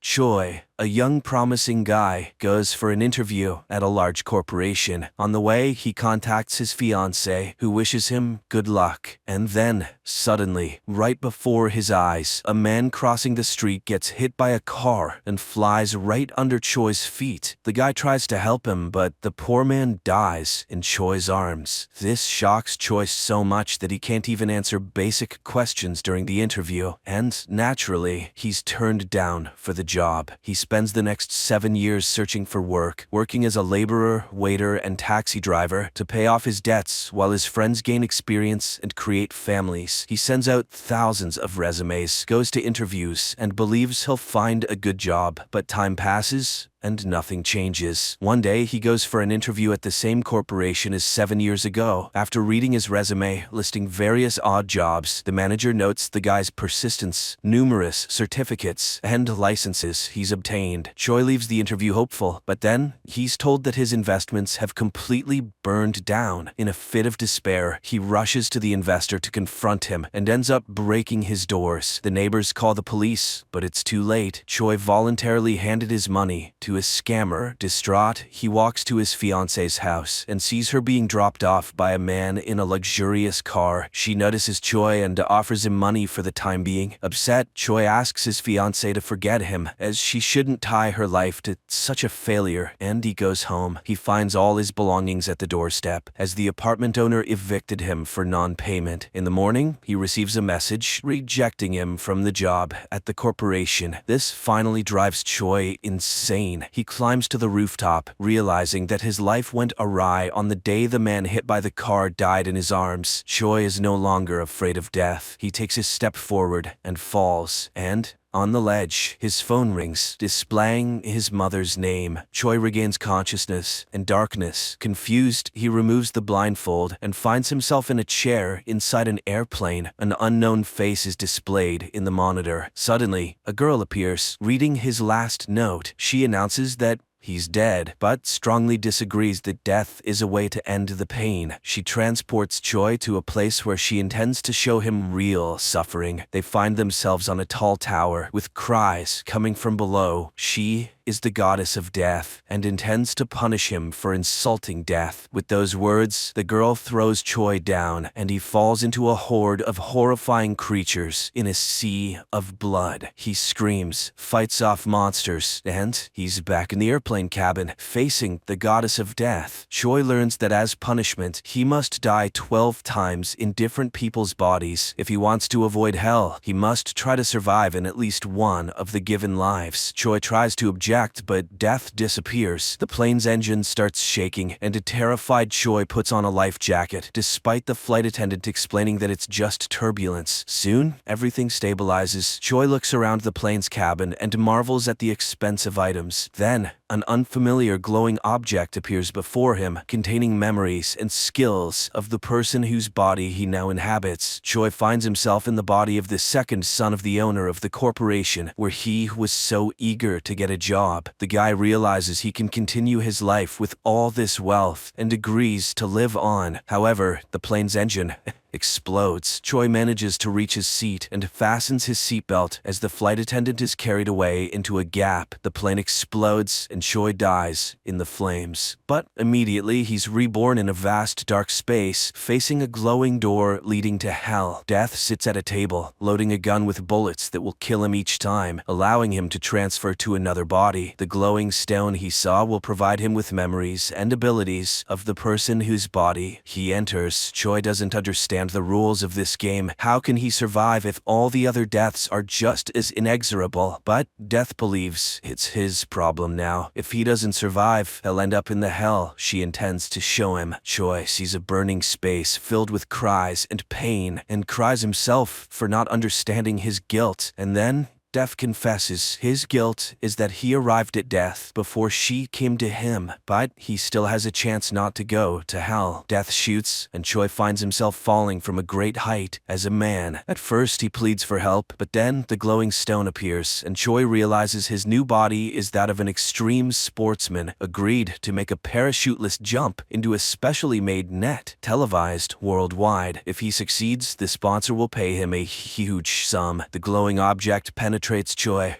Choi, a young promising guy, goes for an interview at a large corporation. On the way, he contacts his fiancée, who wishes him good luck. And then, suddenly, right before his eyes, a man crossing the street gets hit by a car and flies right under Choi's feet. The guy tries to help him, but the poor man dies in Choi's arms. This shocks Choi so much that he can't even answer basic questions during the interview, and naturally, he's turned down for the job. He spends the next 7 years searching for work, working as a laborer, waiter, and taxi driver to pay off his debts while his friends gain experience and create families. He sends out thousands of resumes, goes to interviews, and believes he'll find a good job. But time passes, and nothing changes. One day, he goes for an interview at the same corporation as 7 years ago. After reading his resume, listing various odd jobs, the manager notes the guy's persistence, numerous certificates, and licenses he's obtained. Choi leaves the interview hopeful, but then he's told that his investments have completely burned down. In a fit of despair, he rushes to the investor to confront him and ends up breaking his doors. The neighbors call the police, but it's too late. Choi voluntarily handed his money to a scammer. Distraught, he walks to his fiancée's house and sees her being dropped off by a man in a luxurious car. She notices Choi and offers him money for the time being. Upset, Choi asks his fiancée to forget him, as she shouldn't tie her life to such a failure, and he goes home. He finds all his belongings at the doorstep, as the apartment owner evicted him for non-payment. In the morning, he receives a message rejecting him from the job at the corporation. This finally drives Choi insane. He climbs to the rooftop, realizing that his life went awry on the day the man hit by the car died in his arms. Choi is no longer afraid of death. He takes a step forward and falls, and On the ledge, his phone rings, displaying his mother's name. Choi regains consciousness and darkness. Confused, he removes the blindfold and finds himself in a chair inside an airplane. An unknown face is displayed in the monitor. Suddenly, a girl appears, reading his last note. She announces that he's dead, but strongly disagrees that death is a way to end the pain. She transports Choi to a place where she intends to show him real suffering. They find themselves on a tall tower, with cries coming from below. She is the goddess of death and intends to punish him for insulting death. With those words, the girl throws Choi down and he falls into a horde of horrifying creatures in a sea of blood. He screams, fights off monsters, and he's back in the airplane cabin, facing the goddess of death. Choi learns that as punishment, he must die 12 times in different people's bodies. If he wants to avoid hell, he must try to survive in at least one of the given lives. Choi tries to object, but death disappears. The plane's engine starts shaking, and a terrified Choi puts on a life jacket, despite the flight attendant explaining that it's just turbulence. Soon, everything stabilizes. Choi looks around the plane's cabin and marvels at the expensive items. Then, an unfamiliar glowing object appears before him, containing memories and skills of the person whose body he now inhabits. Choi finds himself in the body of the second son of the owner of the corporation, where he was so eager to get a job. The guy realizes he can continue his life with all this wealth and agrees to live on. However, the plane's engine explodes. Choi manages to reach his seat and fastens his seatbelt as the flight attendant is carried away into a gap. The plane explodes and Choi dies in the flames. But immediately he's reborn in a vast dark space, facing a glowing door leading to hell. Death sits at a table, loading a gun with bullets that will kill him each time, allowing him to transfer to another body. The glowing stone he saw will provide him with memories and abilities of the person whose body he enters. Choi doesn't understand the rules of this game. How can he survive if all the other deaths are just as inexorable? But Death believes it's his problem now. If he doesn't survive, he'll end up in the hell she intends to show him. Choi sees a burning space filled with cries and pain, and cries himself for not understanding his guilt. And then Death confesses his guilt is that he arrived at death before she came to him, but he still has a chance not to go to hell. Death shoots, and Choi finds himself falling from a great height as a man. At first, he pleads for help, but then the glowing stone appears, and Choi realizes his new body is that of an extreme sportsman, agreed to make a parachuteless jump into a specially made net, televised worldwide. If he succeeds, the sponsor will pay him a huge sum. The glowing object penetrates Choi,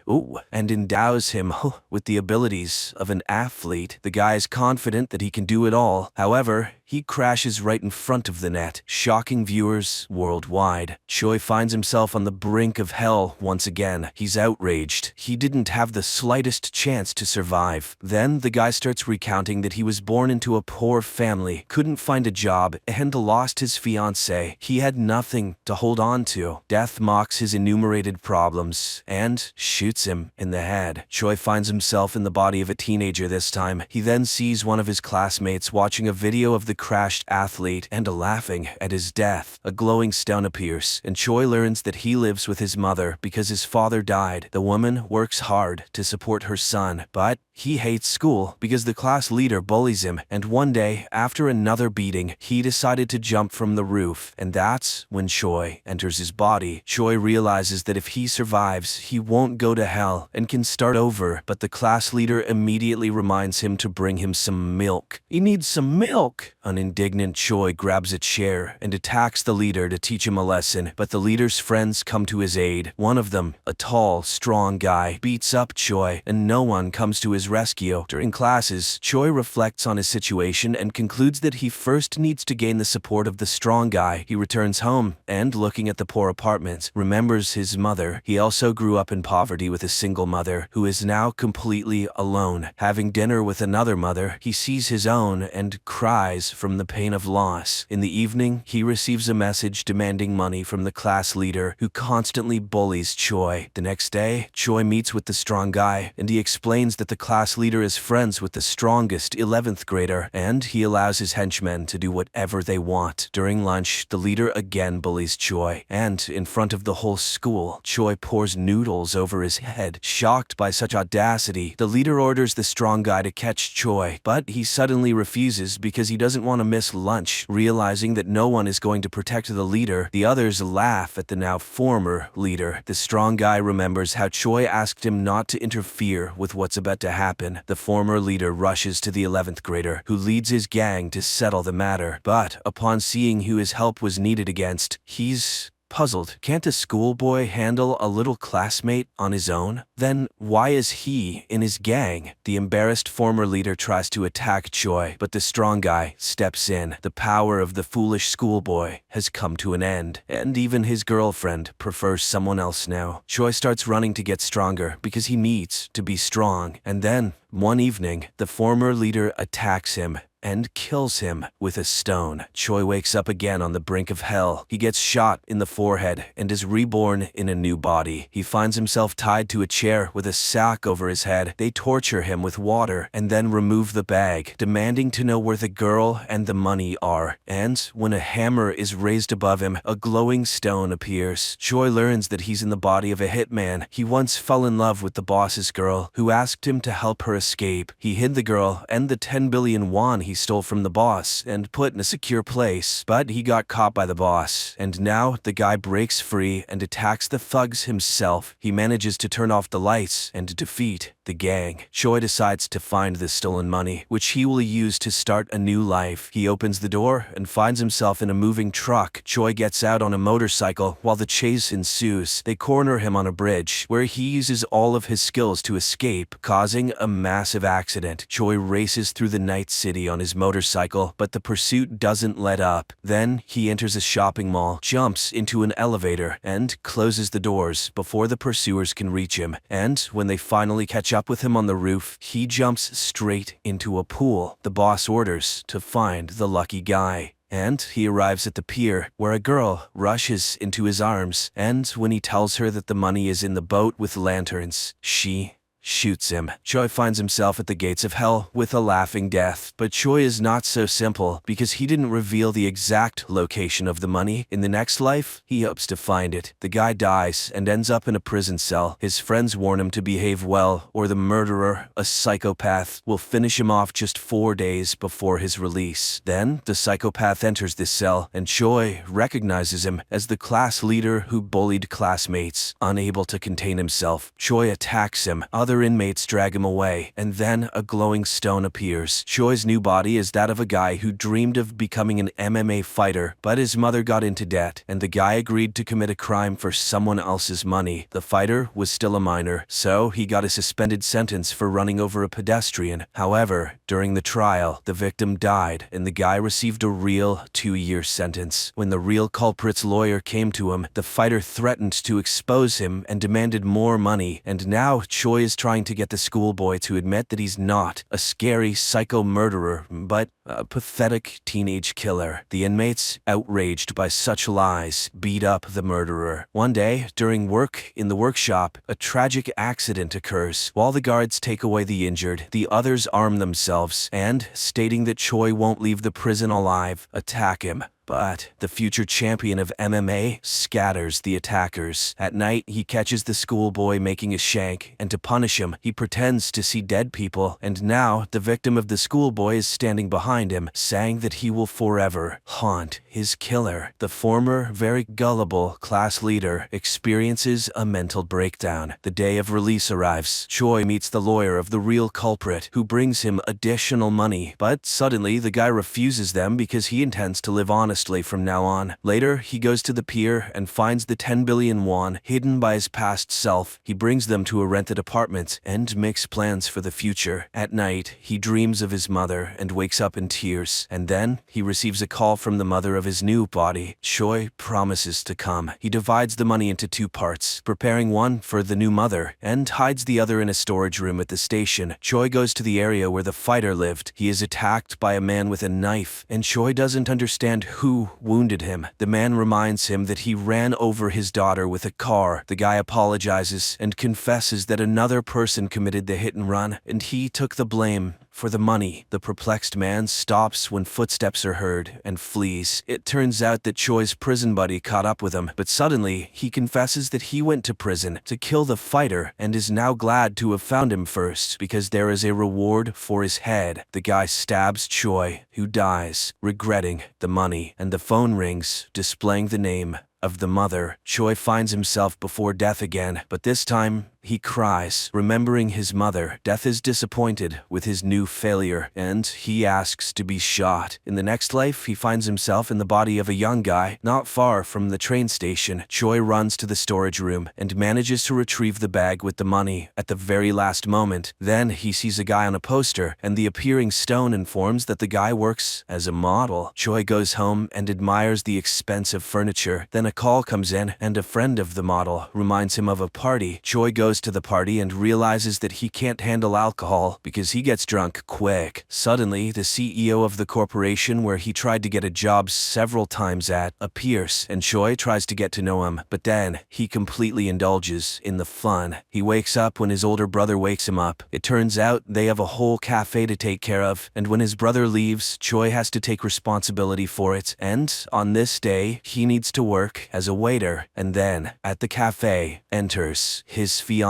and endows him with the abilities of an athlete. The guy is confident that he can do it all. However, he crashes right in front of the net, shocking viewers worldwide. Choi finds himself on the brink of hell once again. He's outraged. He didn't have the slightest chance to survive. Then the guy starts recounting that he was born into a poor family, couldn't find a job, and lost his fiancée. He had nothing to hold on to. Death mocks his enumerated problems and shoots him in the head. Choi finds himself in the body of a teenager this time. He then sees one of his classmates watching a video of the crashed athlete and laughing at his death. A glowing stone appears, and Choi learns that he lives with his mother because his father died. The woman works hard to support her son, but he hates school because the class leader bullies him, and one day, after another beating, he decided to jump from the roof, and that's when Choi enters his body. Choi realizes that if he survives, he won't go to hell and can start over, but the class leader immediately reminds him to bring him some milk. He needs some milk! An indignant Choi grabs a chair and attacks the leader to teach him a lesson, but the leader's friends come to his aid. One of them, a tall, strong guy, beats up Choi, and no one comes to his rescue. During classes, Choi reflects on his situation and concludes that he first needs to gain the support of the strong guy. He returns home and, looking at the poor apartment, remembers his mother. He also grew up in poverty with a single mother who is now completely alone. Having dinner with another mother, he sees his own and cries from the pain of loss. In the evening, he receives a message demanding money from the class leader who constantly bullies Choi. The next day, Choi meets with the strong guy, and he explains that the class class leader is friends with the strongest 11th grader, and he allows his henchmen to do whatever they want. During lunch, the leader again bullies Choi, and in front of the whole school, Choi pours noodles over his head. Shocked by such audacity, the leader orders the strong guy to catch Choi, but he suddenly refuses because he doesn't want to miss lunch. Realizing that no one is going to protect the leader, the others laugh at the now former leader. The strong guy remembers how Choi asked him not to interfere with what's about to happen. The former leader rushes to the 11th grader, who leads his gang to settle the matter. But upon seeing who his help was needed against, he's puzzled. Can't a schoolboy handle a little classmate on his own? Then why is he in his gang? The embarrassed former leader tries to attack Choi, but the strong guy steps in. The power of the foolish schoolboy has come to an end, and even his girlfriend prefers someone else now. Choi starts running to get stronger because he needs to be strong. And then, one evening, the former leader attacks him and kills him with a stone. Choi wakes up again on the brink of hell. He gets shot in the forehead and is reborn in a new body. He finds himself tied to a chair with a sack over his head. They torture him with water and then remove the bag, demanding to know where the girl and the money are. And when a hammer is raised above him, a glowing stone appears. Choi learns that he's in the body of a hitman. He once fell in love with the boss's girl, who asked him to help her escape. He hid the girl and the 10 billion won he stole from the boss and put in a secure place, but he got caught by the boss, and now the guy breaks free and attacks the thugs himself. He manages to turn off the lights and defeat the gang. Choi decides to find the stolen money, which he will use to start a new life. He opens the door and finds himself in a moving truck. Choi gets out on a motorcycle while the chase ensues. They corner him on a bridge, where he uses all of his skills to escape, causing a massive accident. Choi races through the night city on his motorcycle, but the pursuit doesn't let up. Then he enters a shopping mall, jumps into an elevator, and closes the doors before the pursuers can reach him. And when they finally catch up with him on the roof, he jumps straight into a pool. The boss orders to find the lucky guy. And he arrives at the pier, where a girl rushes into his arms, and when he tells her that the money is in the boat with lanterns, she shoots him. Choi finds himself at the gates of hell with a laughing death. But Choi is not so simple, because he didn't reveal the exact location of the money. In the next life, he hopes to find it. The guy dies and ends up in a prison cell. His friends warn him to behave well, or the murderer, a psychopath, will finish him off just 4 days before his release. Then, the psychopath enters this cell, and Choi recognizes him as the class leader who bullied classmates. Unable to contain himself, Choi attacks him. Other inmates drag him away, and then a glowing stone appears. Choi's new body is that of a guy who dreamed of becoming an MMA fighter, but his mother got into debt, and the guy agreed to commit a crime for someone else's money. The fighter was still a minor, so he got a suspended sentence for running over a pedestrian. However, during the trial, the victim died, and the guy received a real 2-year sentence. When the real culprit's lawyer came to him, the fighter threatened to expose him and demanded more money, and now Choi is trying to get the schoolboy to admit that he's not a scary psycho murderer, but a pathetic teenage killer. The inmates, outraged by such lies, beat up the murderer. One day, during work in the workshop, a tragic accident occurs. While the guards take away the injured, the others arm themselves and, stating that Choi won't leave the prison alive, attack him. But the future champion of MMA scatters the attackers. At night, he catches the schoolboy making a shank, and to punish him, he pretends to see dead people, and now the victim of the schoolboy is standing behind him, saying that he will forever haunt his killer. The former, very gullible class leader experiences a mental breakdown. The day of release arrives. Choi meets the lawyer of the real culprit, who brings him additional money, but suddenly the guy refuses them because he intends to live honestly from now on. Later, he goes to the pier and finds the 10 billion won hidden by his past self. He brings them to a rented apartment and makes plans for the future. At night, he dreams of his mother and wakes up in tears, and then he receives a call from the mother of his new body. Choi promises to come. He divides the money into 2 parts, preparing one for the new mother and hides the other in a storage room at the station. Choi goes to the area where the fighter lived. He is attacked by a man with a knife, and Choi doesn't understand who wounded him. The man reminds him that he ran over his daughter with a car. The guy apologizes and confesses that another person committed the hit and run, and he took the blame for the money. The perplexed man stops when footsteps are heard and flees. It turns out that Choi's prison buddy caught up with him, but suddenly he confesses that he went to prison to kill the fighter and is now glad to have found him first because there is a reward for his head. The guy stabs Choi, who dies, regretting the money, and the phone rings, displaying the name of the mother. Choi finds himself before death again, but this time he cries, remembering his mother. Death is disappointed with his new failure, and he asks to be shot. In the next life, he finds himself in the body of a young guy, not far from the train station. Choi runs to the storage room and manages to retrieve the bag with the money at the very last moment. Then he sees a guy on a poster, and the appearing stone informs that the guy works as a model. Choi goes home and admires the expensive furniture. Then a call comes in, and a friend of the model reminds him of a party. Choi goes to the party and realizes that he can't handle alcohol because he gets drunk quick. Suddenly, the CEO of the corporation where he tried to get a job several times at appears, and Choi tries to get to know him, but then he completely indulges in the fun. He wakes up when his older brother wakes him up. It turns out they have a whole cafe to take care of, and when his brother leaves, Choi has to take responsibility for it, and on this day, he needs to work as a waiter. And then, at the cafe, enters his fiancée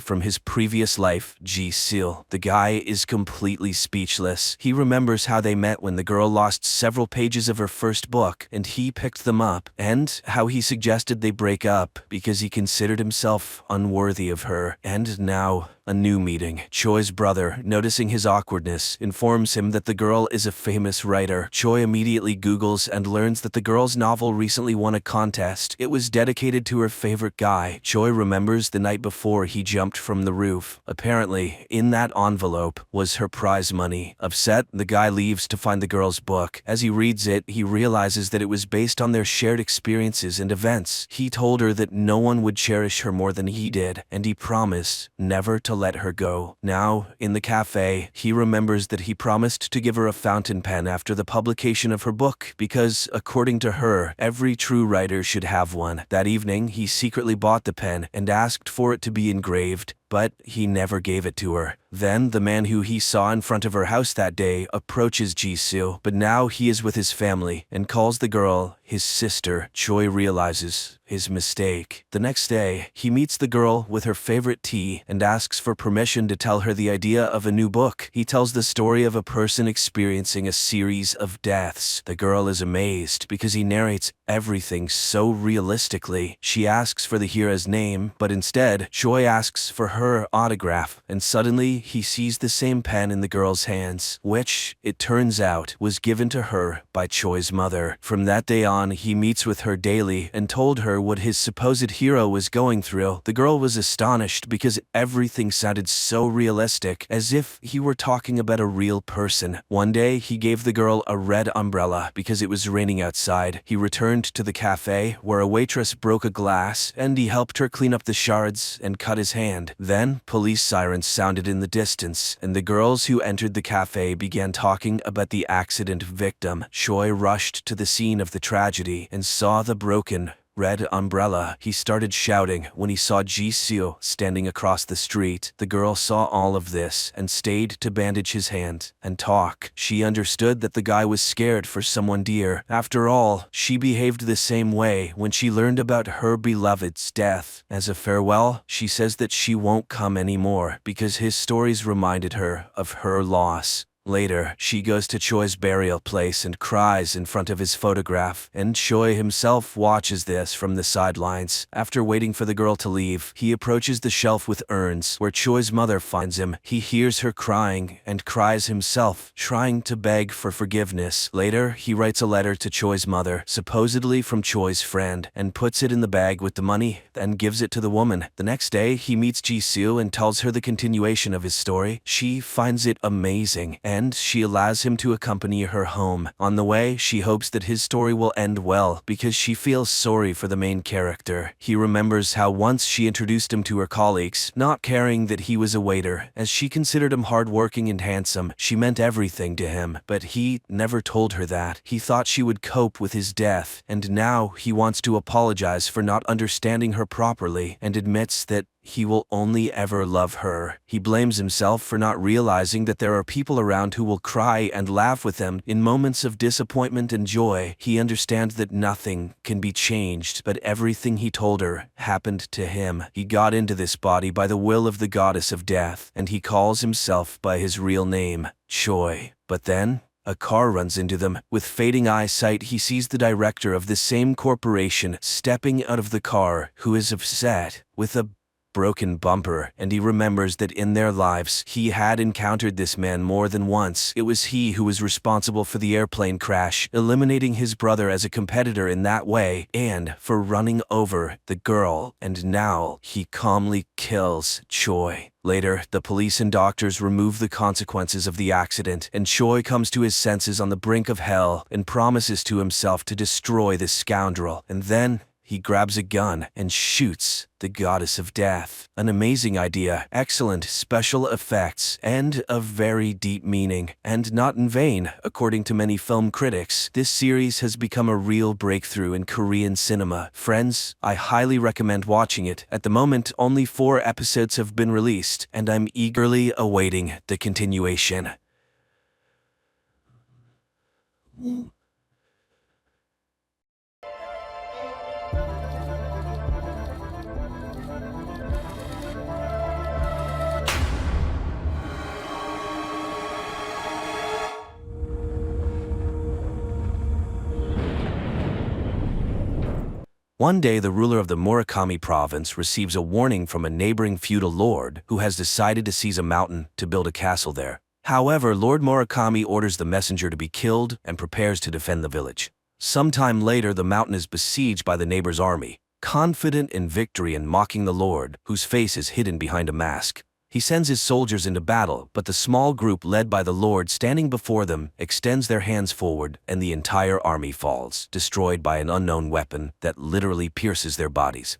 from his previous life, Ji-sil. The guy is completely speechless. He remembers how they met when the girl lost several pages of her first book, and he picked them up, and how he suggested they break up because he considered himself unworthy of her. And now, a new meeting. Choi's brother, noticing his awkwardness, informs him that the girl is a famous writer. Choi immediately Googles and learns that the girl's novel recently won a contest. It was dedicated to her favorite guy. Choi remembers the night before he jumped from the roof. Apparently, in that envelope was her prize money. Upset, the guy leaves to find the girl's book. As he reads it, he realizes that it was based on their shared experiences and events. He told her that no one would cherish her more than he did, and he promised never to let her go. Now, in the cafe, he remembers that he promised to give her a fountain pen after the publication of her book because, according to her, every true writer should have one. That evening, he secretly bought the pen and asked for it to be engraved, but he never gave it to her. Then, the man who he saw in front of her house that day approaches Ji-sil, but now he is with his family and calls the girl his sister. Choi realizes his mistake. The next day, he meets the girl with her favorite tea and asks for permission to tell her the idea of a new book. He tells the story of a person experiencing a series of deaths. The girl is amazed because he narrates everything so realistically. She asks for the hero's name, but instead, Choi asks for her autograph, and suddenly he sees the same pen in the girl's hands, which, it turns out, was given to her by Choi's mother. From that day on, he meets with her daily and told her what his supposed hero was going through. The girl was astonished because everything sounded so realistic, as if he were talking about a real person. One day, he gave the girl a red umbrella because it was raining outside. He returned to the cafe, where a waitress broke a glass, and he helped her clean up the shards and cut his hand. Then, police sirens sounded in the distance, and the girls who entered the cafe began talking about the accident victim. Choi rushed to the scene of the tragedy and saw the broken red umbrella. He started shouting when he saw Ji-sil standing across the street. The girl saw all of this and stayed to bandage his hand and talk. She understood that the guy was scared for someone dear. After all, she behaved the same way when she learned about her beloved's death. As a farewell, she says that she won't come anymore because his stories reminded her of her loss. Later, she goes to Choi's burial place and cries in front of his photograph, and Choi himself watches this from the sidelines. After waiting for the girl to leave, he approaches the shelf with urns, where Choi's mother finds him. He hears her crying and cries himself, trying to beg for forgiveness. Later, he writes a letter to Choi's mother, supposedly from Choi's friend, and puts it in the bag with the money, and gives it to the woman. The next day, he meets Ji-sil and tells her the continuation of his story. She finds it amazing, and she allows him to accompany her home. On the way, she hopes that his story will end well because she feels sorry for the main character. He remembers how once she introduced him to her colleagues, not caring that he was a waiter, as she considered him hardworking and handsome. She meant everything to him, but he never told her that. He thought she would cope with his death, and now he wants to apologize for not understanding her properly and admits that he will only ever love her. He blames himself for not realizing that there are people around who will cry and laugh with him in moments of disappointment and joy. He understands that nothing can be changed, but everything he told her happened to him. He got into this body by the will of the goddess of death, and he calls himself by his real name, Choi. But then, a car runs into them. With fading eyesight, he sees the director of the same corporation stepping out of the car, who is upset, with a broken bumper, and he remembers that in their lives he had encountered this man more than once. It was he who was responsible for the airplane crash, eliminating his brother as a competitor in that way, and for running over the girl, and now he calmly kills Choi. Later, the police and doctors remove the consequences of the accident, and Choi comes to his senses on the brink of hell and promises to himself to destroy this scoundrel, and then he grabs a gun and shoots the goddess of death. An amazing idea, excellent special effects, and a very deep meaning. And not in vain, according to many film critics, this series has become a real breakthrough in Korean cinema. Friends, I highly recommend watching it. At the moment, only 4 episodes have been released, and I'm eagerly awaiting the continuation. One day, the ruler of the Murakami province receives a warning from a neighboring feudal lord who has decided to seize a mountain to build a castle there. However, Lord Murakami orders the messenger to be killed and prepares to defend the village. Sometime later, the mountain is besieged by the neighbor's army, confident in victory and mocking the lord, whose face is hidden behind a mask. He sends his soldiers into battle, but the small group led by the Lord standing before them extends their hands forward, and the entire army falls, destroyed by an unknown weapon that literally pierces their bodies.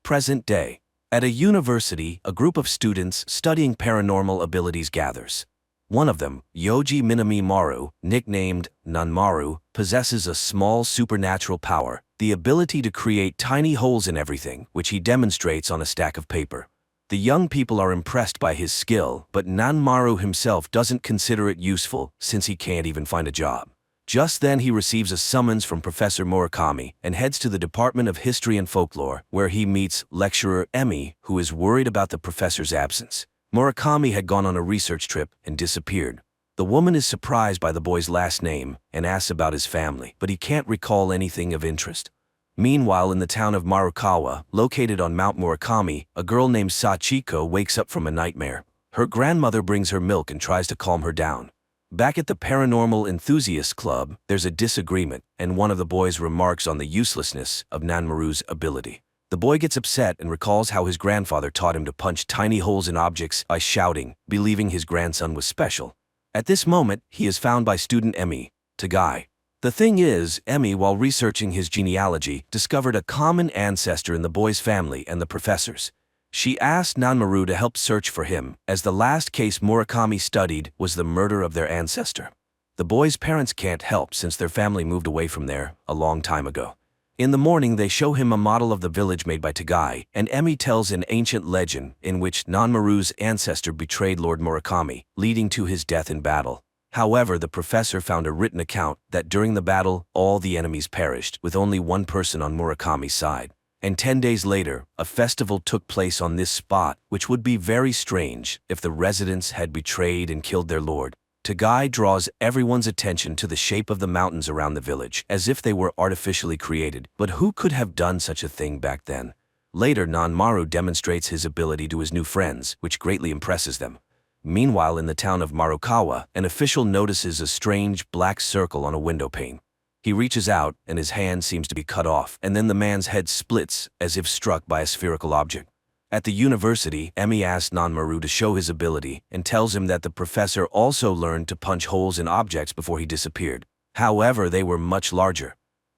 Present day. At a university, a group of students studying paranormal abilities gathers. One of them, Yoji Minami Maru, nicknamed Nanmaru, possesses a small supernatural power, the ability to create tiny holes in everything, which he demonstrates on a stack of paper. The young people are impressed by his skill, but Nanmaru himself doesn't consider it useful since he can't even find a job. Just then he receives a summons from Professor Murakami and heads to the Department of History and Folklore, where he meets lecturer Emi, who is worried about the professor's absence. Murakami had gone on a research trip and disappeared. The woman is surprised by the boy's last name and asks about his family, but he can't recall anything of interest. Meanwhile, in the town of Marukawa, located on Mount Murakami, a girl named Sachiko wakes up from a nightmare. Her grandmother brings her milk and tries to calm her down. Back at the Paranormal Enthusiasts Club, there's a disagreement, and one of the boys remarks on the uselessness of Nanmaru's ability. The boy gets upset and recalls how his grandfather taught him to punch tiny holes in objects by shouting, believing his grandson was special. At this moment, he is found by student Emi, Tagai. The thing is, Emi, while researching his genealogy, discovered a common ancestor in the boy's family and the professor's. She asked Nanmaru to help search for him, as the last case Murakami studied was the murder of their ancestor. The boy's parents can't help since their family moved away from there a long time ago. In the morning, they show him a model of the village made by Tagai, and Emi tells an ancient legend in which Nanmaru's ancestor betrayed Lord Murakami, leading to his death in battle. However, the professor found a written account that during the battle, all the enemies perished, with only one person on Murakami's side. And 10 days later, a festival took place on this spot, which would be very strange if the residents had betrayed and killed their lord. Tagai draws everyone's attention to the shape of the mountains around the village, as if they were artificially created. But who could have done such a thing back then? Later, Nanmaru demonstrates his ability to his new friends, which greatly impresses them. Meanwhile, in the town of Marukawa, an official notices a strange black circle on a window pane. He reaches out, and his hand seems to be cut off, and then the man's head splits, as if struck by a spherical object. At the university, Emi asks Nanmaru to show his ability and tells him that the professor also learned to punch holes in objects before he disappeared. However, they were much larger.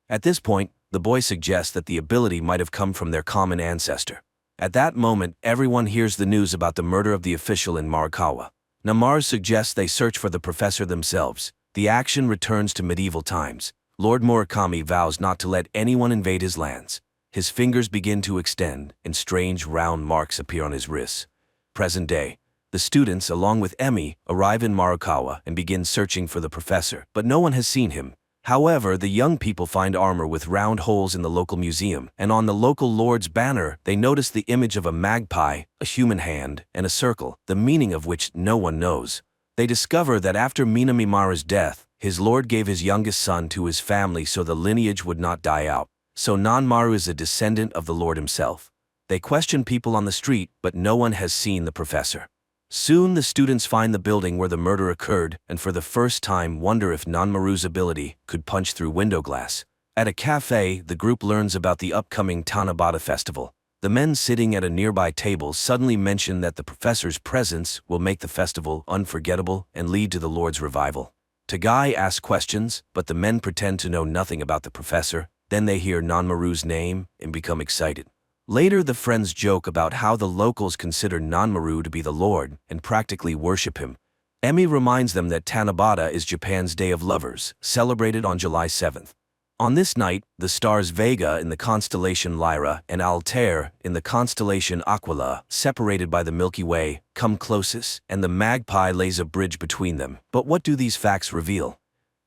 At this point, the boy suggests that the ability might have come from their common ancestor. At that moment, everyone hears the news about the murder of the official in Marikawa. Nanmaru suggests they search for the professor themselves. The action returns to medieval times. Lord Murakami vows not to let anyone invade his lands. His fingers begin to extend, and strange round marks appear on his wrists. Present day. The students, along with Emi, arrive in Marikawa and begin searching for the professor, but no one has seen him. However, the young people find armor with round holes in the local museum, and on the local lord's banner, they notice the image of a magpie, a human hand, and a circle, the meaning of which no one knows. They discover that after Minamimara's death, his lord gave his youngest son to his family so the lineage would not die out. So Nanmaru is a descendant of the Lord himself. They question people on the street, but no one has seen the professor. Soon the students find the building where the murder occurred and for the first time wonder if Nanmaru's ability could punch through window glass. At a cafe, the group learns about the upcoming Tanabata festival. The men sitting at a nearby table suddenly mention that the professor's presence will make the festival unforgettable and lead to the Lord's revival. Tagai asks questions, but the men pretend to know nothing about the professor. Then they hear Nanmaru's name and become excited. Later, the friends joke about how the locals consider Nanmaru to be the Lord and practically worship him. Emi reminds them that Tanabata is Japan's Day of Lovers, celebrated on July 7th. On this night, the stars Vega in the constellation Lyra and Altair in the constellation Aquila, separated by the Milky Way, come closest, and the magpie lays a bridge between them. But what do these facts reveal?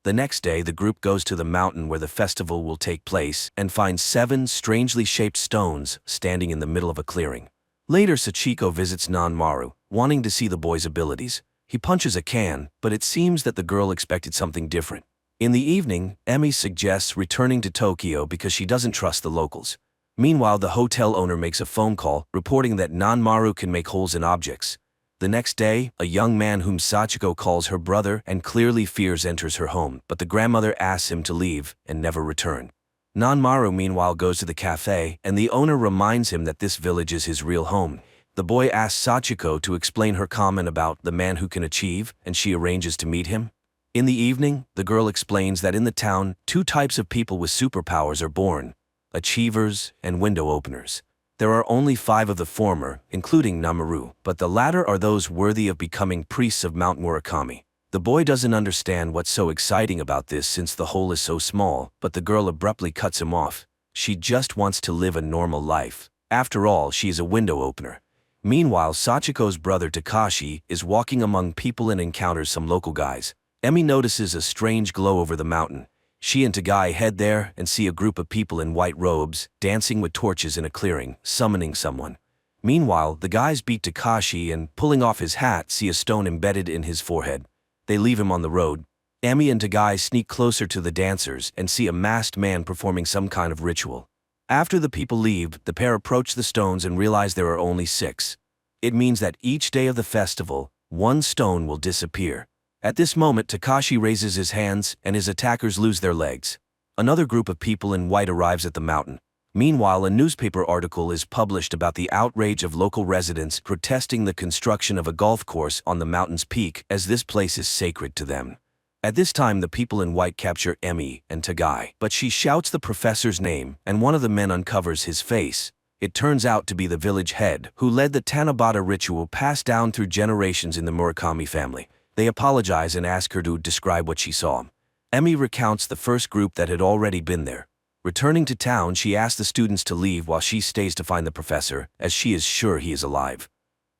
The next day, the group goes to the mountain where the festival will take place and finds 7 strangely shaped stones standing in the middle of a clearing. Later, Sachiko visits Nanmaru, wanting to see the boy's abilities. He punches a can, but it seems that the girl expected something different. In the evening, Emi suggests returning to Tokyo because she doesn't trust the locals. Meanwhile, the hotel owner makes a phone call, reporting that Nanmaru can make holes in objects. The next day, a young man whom Sachiko calls her brother and clearly fears enters her home, but the grandmother asks him to leave and never return. Nanmaru meanwhile goes to the cafe, and the owner reminds him that this village is his real home. The boy asks Sachiko to explain her comment about the man who can achieve, and she arranges to meet him. In the evening, the girl explains that in the town, 2 types of people with superpowers are born: achievers and window openers. There are only 5 of the former, including Nanmaru, but the latter are those worthy of becoming priests of Mount Murakami. The boy doesn't understand what's so exciting about this since the hole is so small, but the girl abruptly cuts him off. She just wants to live a normal life. After all, she is a window opener. Meanwhile, Sachiko's brother Takashi is walking among people and encounters some local guys. Emi notices a strange glow over the mountain. She and Tagai head there and see a group of people in white robes, dancing with torches in a clearing, summoning someone. Meanwhile, the guys beat Takashi and, pulling off his hat, see a stone embedded in his forehead. They leave him on the road. Emi and Tagai sneak closer to the dancers and see a masked man performing some kind of ritual. After the people leave, the pair approach the stones and realize there are only 6. It means that each day of the festival, 1 stone will disappear. At this moment, Takashi raises his hands and his attackers lose their legs. Another group of people in white arrives at the mountain. Meanwhile, a newspaper article is published about the outrage of local residents protesting the construction of a golf course on the mountain's peak, as this place is sacred to them. At this time, the people in white capture Emi and Tagai, but she shouts the professor's name and one of the men uncovers his face. It turns out to be the village head, who led the Tanabata ritual passed down through generations in the Murakami family. They apologize and ask her to describe what she saw. Emi recounts the first group that had already been there. Returning to town, she asks the students to leave while she stays to find the professor, as she is sure he is alive.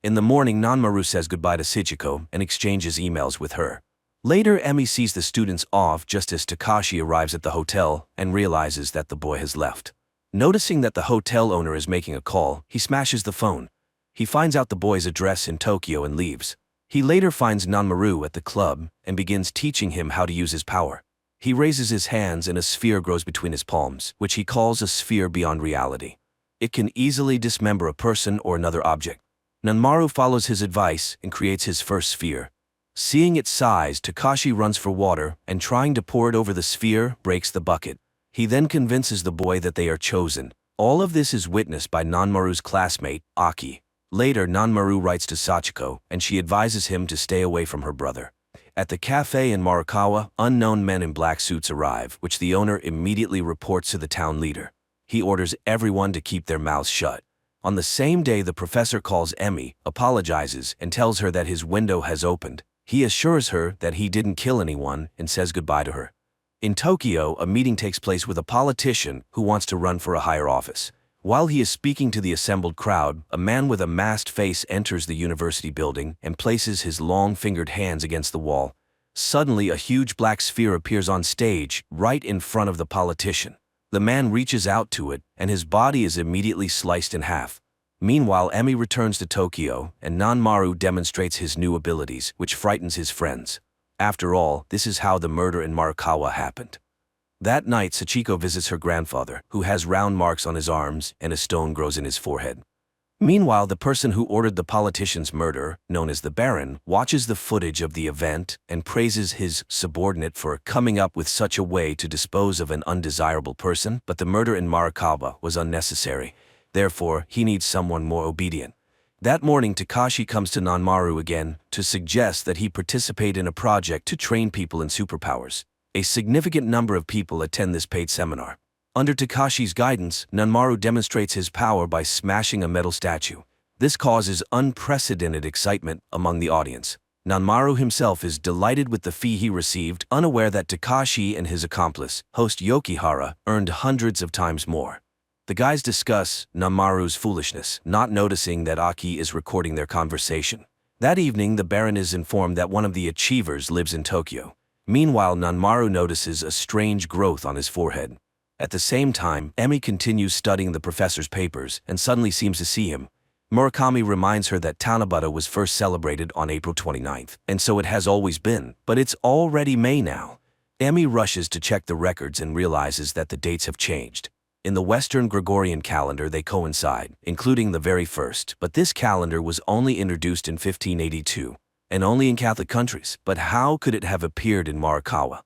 In the morning, Nanmaru says goodbye to Sachiko and exchanges emails with her. Later, Emi sees the students off just as Takashi arrives at the hotel and realizes that the boy has left. Noticing that the hotel owner is making a call, he smashes the phone. He finds out the boy's address in Tokyo and leaves. He later finds Nanmaru at the club and begins teaching him how to use his power. He raises his hands and a sphere grows between his palms, which he calls a sphere beyond reality. It can easily dismember a person or another object. Nanmaru follows his advice and creates his first sphere. Seeing its size, Takashi runs for water and trying to pour it over the sphere, breaks the bucket. He then convinces the boy that they are chosen. All of this is witnessed by Nanmaru's classmate, Aki. Later, Nanmaru writes to Sachiko, and she advises him to stay away from her brother. At the cafe in Marakawa, unknown men in black suits arrive, which the owner immediately reports to the town leader. He orders everyone to keep their mouths shut. On the same day, the professor calls Emi, apologizes, and tells her that his window has opened. He assures her that he didn't kill anyone and says goodbye to her. In Tokyo, a meeting takes place with a politician who wants to run for a higher office. While he is speaking to the assembled crowd, a man with a masked face enters the university building and places his long-fingered hands against the wall. Suddenly, a huge black sphere appears on stage, right in front of the politician. The man reaches out to it, and his body is immediately sliced in half. Meanwhile, Emi returns to Tokyo, and Nanmaru demonstrates his new abilities, which frightens his friends. After all, this is how the murder in Marakawa happened. That night, Sachiko visits her grandfather, who has round marks on his arms and a stone grows in his forehead. Meanwhile, the person who ordered the politician's murder, known as the Baron, watches the footage of the event and praises his subordinate for coming up with such a way to dispose of an undesirable person, but the murder in Marakawa was unnecessary. Therefore, he needs someone more obedient. That morning, Takashi comes to Nanmaru again to suggest that he participate in a project to train people in superpowers. A significant number of people attend this paid seminar. Under Takashi's guidance, Nanmaru demonstrates his power by smashing a metal statue. This causes unprecedented excitement among the audience. Nanmaru himself is delighted with the fee he received, unaware that Takashi and his accomplice, host Yokihara, earned hundreds of times more. The guys discuss Nanmaru's foolishness, not noticing that Aki is recording their conversation. That evening, the Baron is informed that one of the achievers lives in Tokyo. Meanwhile, Nanmaru notices a strange growth on his forehead. At the same time, Emi continues studying the professor's papers and suddenly seems to see him. Murakami reminds her that Tanabata was first celebrated on April 29th, and so it has always been, but it's already May now. Emi rushes to check the records and realizes that the dates have changed. In the Western Gregorian calendar, they coincide, including the very first, but this calendar was only introduced in 1582. And only in Catholic countries, but how could it have appeared in Marakawa?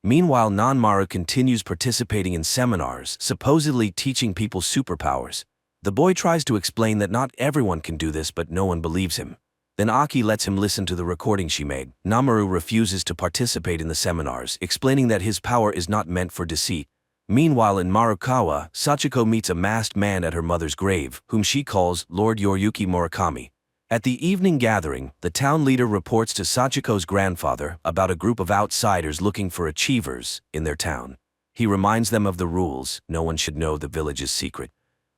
Meanwhile, Nanmaru continues participating in seminars, supposedly teaching people superpowers. The boy tries to explain that not everyone can do this, but no one believes him. Then Aki lets him listen to the recording she made. Nanmaru refuses to participate in the seminars, explaining that his power is not meant for deceit. Meanwhile, in Marakawa, Sachiko meets a masked man at her mother's grave, whom she calls Lord Yoriyuki Murakami. At the evening gathering, the town leader reports to Sachiko's grandfather about a group of outsiders looking for achievers in their town. He reminds them of the rules. No one should know the village's secret.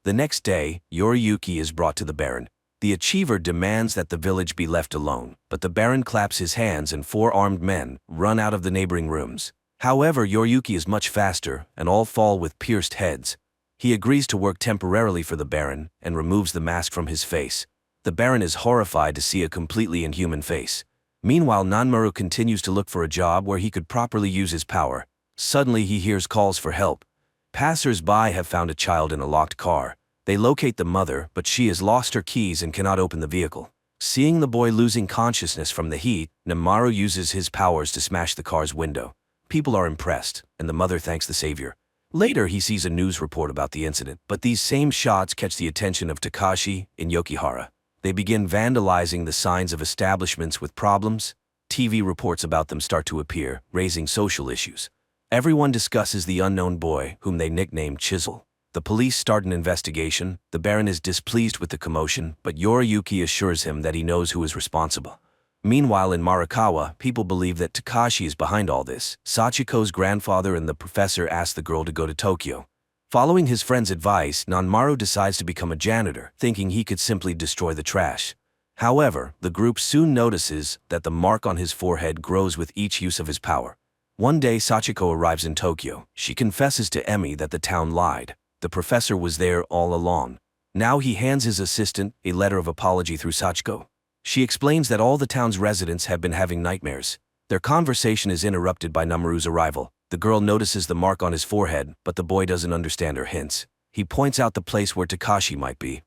The next day, Yoriyuki is brought to the Baron. The achiever demands that the village be left alone, but the Baron claps his hands and 4 armed men run out of the neighboring rooms. However, Yoriyuki is much faster, and all fall with pierced heads. He agrees to work temporarily for the Baron and removes the mask from his face. The Baron is horrified to see a completely inhuman face. Meanwhile, Nanmaru continues to look for a job where he could properly use his power. Suddenly, he hears calls for help. Passers-by have found a child in a locked car. They locate the mother, but she has lost her keys and cannot open the vehicle. Seeing the boy losing consciousness from the heat, Nanmaru uses his powers to smash the car's window. People are impressed, and the mother thanks the savior. Later, he sees a news report about the incident, but these same shots catch the attention of Takashi and Yokihara. They begin vandalizing the signs of establishments with problems. TV reports about them start to appear, raising social issues. Everyone discusses the unknown boy, whom they nicknamed Chisel. The police start an investigation. The Baron is displeased with the commotion, but Yoriyuki assures him that he knows who is responsible. Meanwhile, in Marakawa, people believe that Takashi is behind all this. Sachiko's grandfather and the professor ask the girl to go to Tokyo. Following his friend's advice, Nanmaru decides to become a janitor, thinking he could simply destroy the trash. However, the group soon notices that the mark on his forehead grows with each use of his power. One day, Sachiko arrives in Tokyo. She confesses to Emi that the town lied. The professor was there all along. Now he hands his assistant a letter of apology through Sachiko. She explains that all the town's residents have been having nightmares. Their conversation is interrupted by Nanmaru's arrival. The girl notices the mark on his forehead, but the boy doesn't understand her hints. He points out the place where Takashi might be.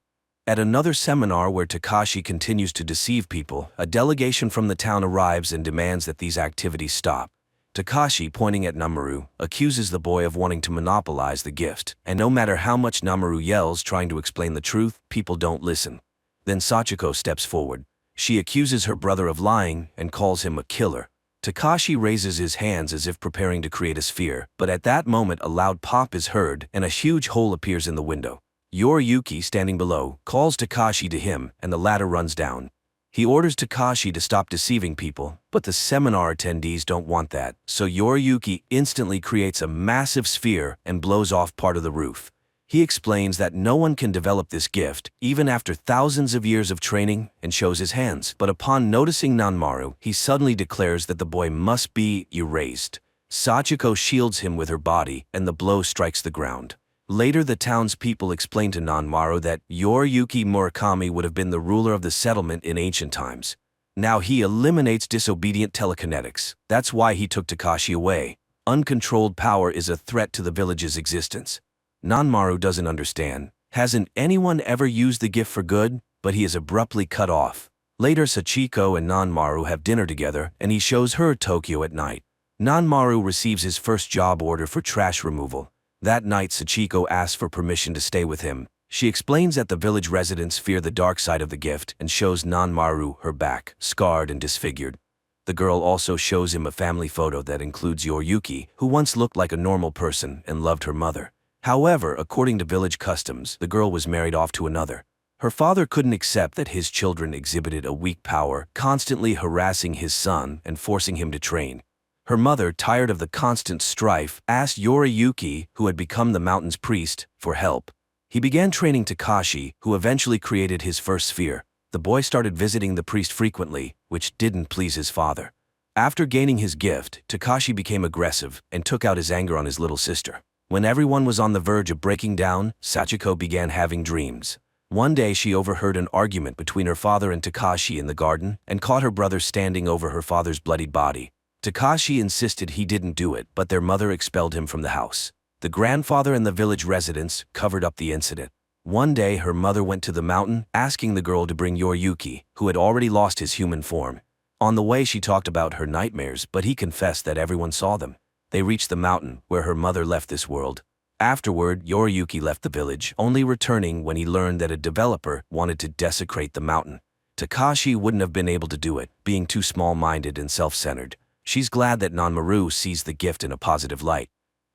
At another seminar where Takashi continues to deceive people, a delegation from the town arrives and demands that these activities stop. Takashi, pointing at Nanmaru, accuses the boy of wanting to monopolize the gift, and no matter how much Nanmaru yells trying to explain the truth, people don't listen. Then Sachiko steps forward. She accuses her brother of lying and calls him a killer. Takashi raises his hands as if preparing to create a sphere, but at that moment a loud pop is heard and a huge hole appears in the window. Yoriyuki, standing below, calls Takashi to him and the latter runs down. He orders Takashi to stop deceiving people, but the seminar attendees don't want that, so Yoriyuki instantly creates a massive sphere and blows off part of the roof. He explains that no one can develop this gift, even after thousands of years of training, and shows his hands. But upon noticing Nanmaru, he suddenly declares that the boy must be erased. Sachiko shields him with her body, and the blow strikes the ground. Later, the townspeople explain to Nanmaru that Yoriyuki Murakami would have been the ruler of the settlement in ancient times. Now he eliminates disobedient telekinetics. That's why he took Takashi away. Uncontrolled power is a threat to the village's existence. Nanmaru doesn't understand. Hasn't anyone ever used the gift for good? But he is abruptly cut off. Later, Sachiko and Nanmaru have dinner together, and he shows her Tokyo at night. Nanmaru receives his first job order for trash removal. That night, Sachiko asks for permission to stay with him. She explains that the village residents fear the dark side of the gift and shows Nanmaru her back, scarred and disfigured. The girl also shows him a family photo that includes Yoriyuki, who once looked like a normal person and loved her mother. However, according to village customs, the girl was married off to another. Her father couldn't accept that his children exhibited a weak power, constantly harassing his son and forcing him to train. Her mother, tired of the constant strife, asked Yoriyuki, who had become the mountain's priest, for help. He began training Takashi, who eventually created his first sphere. The boy started visiting the priest frequently, which didn't please his father. After gaining his gift, Takashi became aggressive and took out his anger on his little sister. When everyone was on the verge of breaking down, Sachiko began having dreams. One day she overheard an argument between her father and Takashi in the garden and caught her brother standing over her father's bloodied body. Takashi insisted he didn't do it, but their mother expelled him from the house. The grandfather and the village residents covered up the incident. One day her mother went to the mountain, asking the girl to bring Yoriyuki, who had already lost his human form. On the way she talked about her nightmares, but he confessed that everyone saw them. They reached the mountain, where her mother left this world. Afterward, Yoriyuki left the village, only returning when he learned that a developer wanted to desecrate the mountain. Takashi wouldn't have been able to do it, being too small-minded and self-centered. She's glad that Nanmaru sees the gift in a positive light.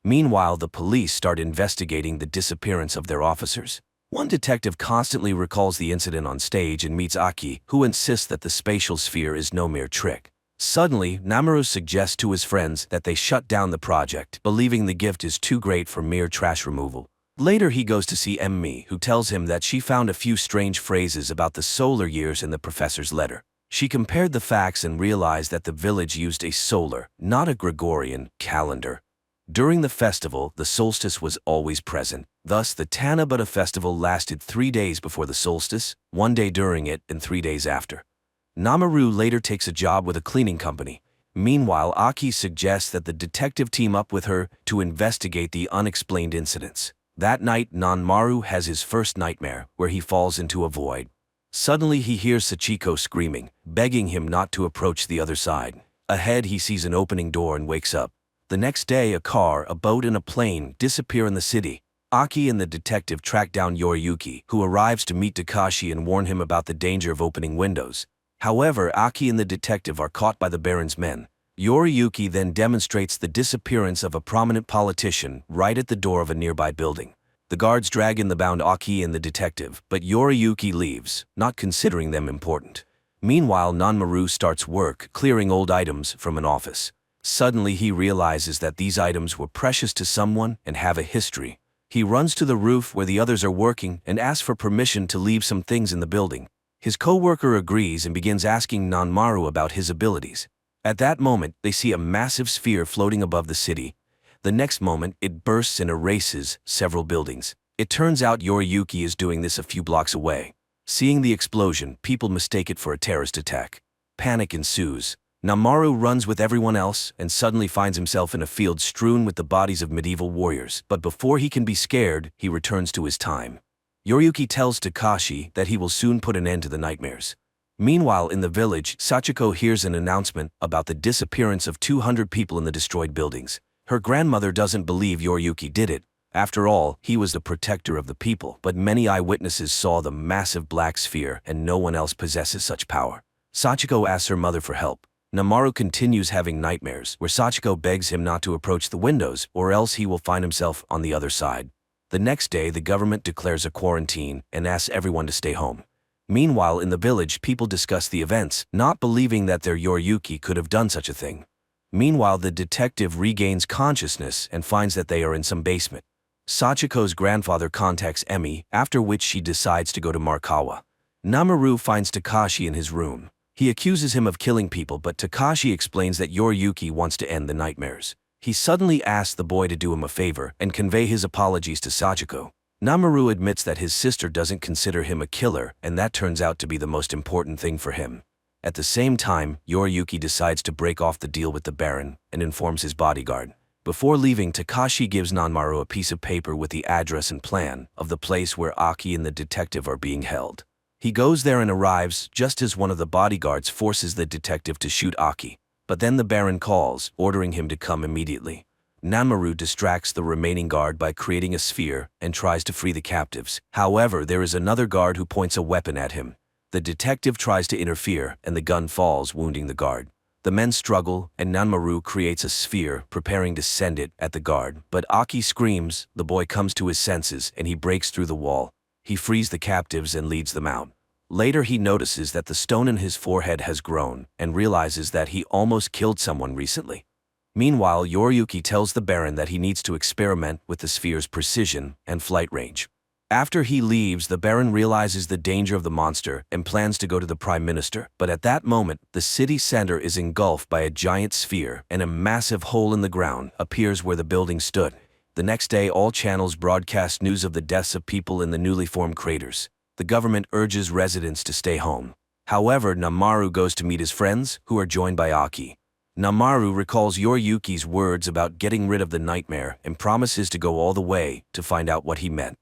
Meanwhile, the police start investigating the disappearance of their officers. One detective constantly recalls the incident on stage and meets Aki, who insists that the spatial sphere is no mere trick. Suddenly, Nanmaru suggests to his friends that they shut down the project, believing the gift is too great for mere trash removal. Later he goes to see Emmi, who tells him that she found a few strange phrases about the solar years in the professor's letter. She compared the facts and realized that the village used a solar, not a Gregorian, calendar. During the festival, the solstice was always present. Thus, the Tanabata festival lasted 3 days before the solstice, 1 day during it, and 3 days after. Nanmaru later takes a job with a cleaning company. Meanwhile, Aki suggests that the detective team up with her to investigate the unexplained incidents. That night, Nanmaru has his first nightmare, where he falls into a void. Suddenly he hears Sachiko screaming, begging him not to approach the other side. Ahead he sees an opening door and wakes up. The next day, a car, a boat, and a plane disappear in the city. Aki and the detective track down Yoriyuki, who arrives to meet Takashi and warn him about the danger of opening windows. However, Aki and the detective are caught by the Baron's men. Yoriyuki then demonstrates the disappearance of a prominent politician right at the door of a nearby building. The guards drag in the bound Aki and the detective, but Yoriyuki leaves, not considering them important. Meanwhile, Nanmaru starts work, clearing old items from an office. Suddenly he realizes that these items were precious to someone and have a history. He runs to the roof where the others are working and asks for permission to leave some things in the building. His co-worker agrees and begins asking Nanmaru about his abilities. At that moment, they see a massive sphere floating above the city. The next moment, it bursts and erases several buildings. It turns out Yoriyuki is doing this a few blocks away. Seeing the explosion, people mistake it for a terrorist attack. Panic ensues. Nanmaru runs with everyone else and suddenly finds himself in a field strewn with the bodies of medieval warriors. But before he can be scared, he returns to his time. Yoriyuki tells Takashi that he will soon put an end to the nightmares. Meanwhile, in the village, Sachiko hears an announcement about the disappearance of 200 people in the destroyed buildings. Her grandmother doesn't believe Yoriyuki did it, After all, he was the protector of the people, but many eyewitnesses saw the massive black sphere and no one else possesses such power. Sachiko asks her mother for help. Namaru continues having nightmares, where Sachiko begs him not to approach the windows, or else he will find himself on the other side. The next day, the government declares a quarantine and asks everyone to stay home. Meanwhile, in the village, people discuss the events, not believing that their Yoriyuki could have done such a thing. Meanwhile, the detective regains consciousness and finds that they are in some basement. Sachiko's grandfather contacts Emi, after which she decides to go to Markawa. Namaru finds Takashi in his room. He accuses him of killing people, but Takashi explains that Yoriyuki wants to end the nightmares. He suddenly asks the boy to do him a favor and convey his apologies to Sachiko. Namaru admits that his sister doesn't consider him a killer, and that turns out to be the most important thing for him. At the same time, Yoriyuki decides to break off the deal with the Baron and informs his bodyguard. Before leaving, Takashi gives Namaru a piece of paper with the address and plan of the place where Aki and the detective are being held. He goes there and arrives just as one of the bodyguards forces the detective to shoot Aki. But then the Baron calls, ordering him to come immediately. Namaru distracts the remaining guard by creating a sphere and tries to free the captives. However, there is another guard who points a weapon at him. The detective tries to interfere and the gun falls, wounding the guard. The men struggle, and Namaru creates a sphere, preparing to send it at the guard. But Aki screams, the boy comes to his senses, and he breaks through the wall. He frees the captives and leads them out. Later he notices that the stone in his forehead has grown, and realizes that he almost killed someone recently. Meanwhile, Yoriyuki tells the Baron that he needs to experiment with the sphere's precision and flight range. After he leaves, the Baron realizes the danger of the monster and plans to go to the Prime Minister. But at that moment, the city center is engulfed by a giant sphere, and a massive hole in the ground appears where the building stood. The next day, all channels broadcast news of the deaths of people in the newly formed craters. The government urges residents to stay home. However, Namaru goes to meet his friends, who are joined by Aki. Namaru recalls Yoriyuki's words about getting rid of the nightmare and promises to go all the way to find out what he meant.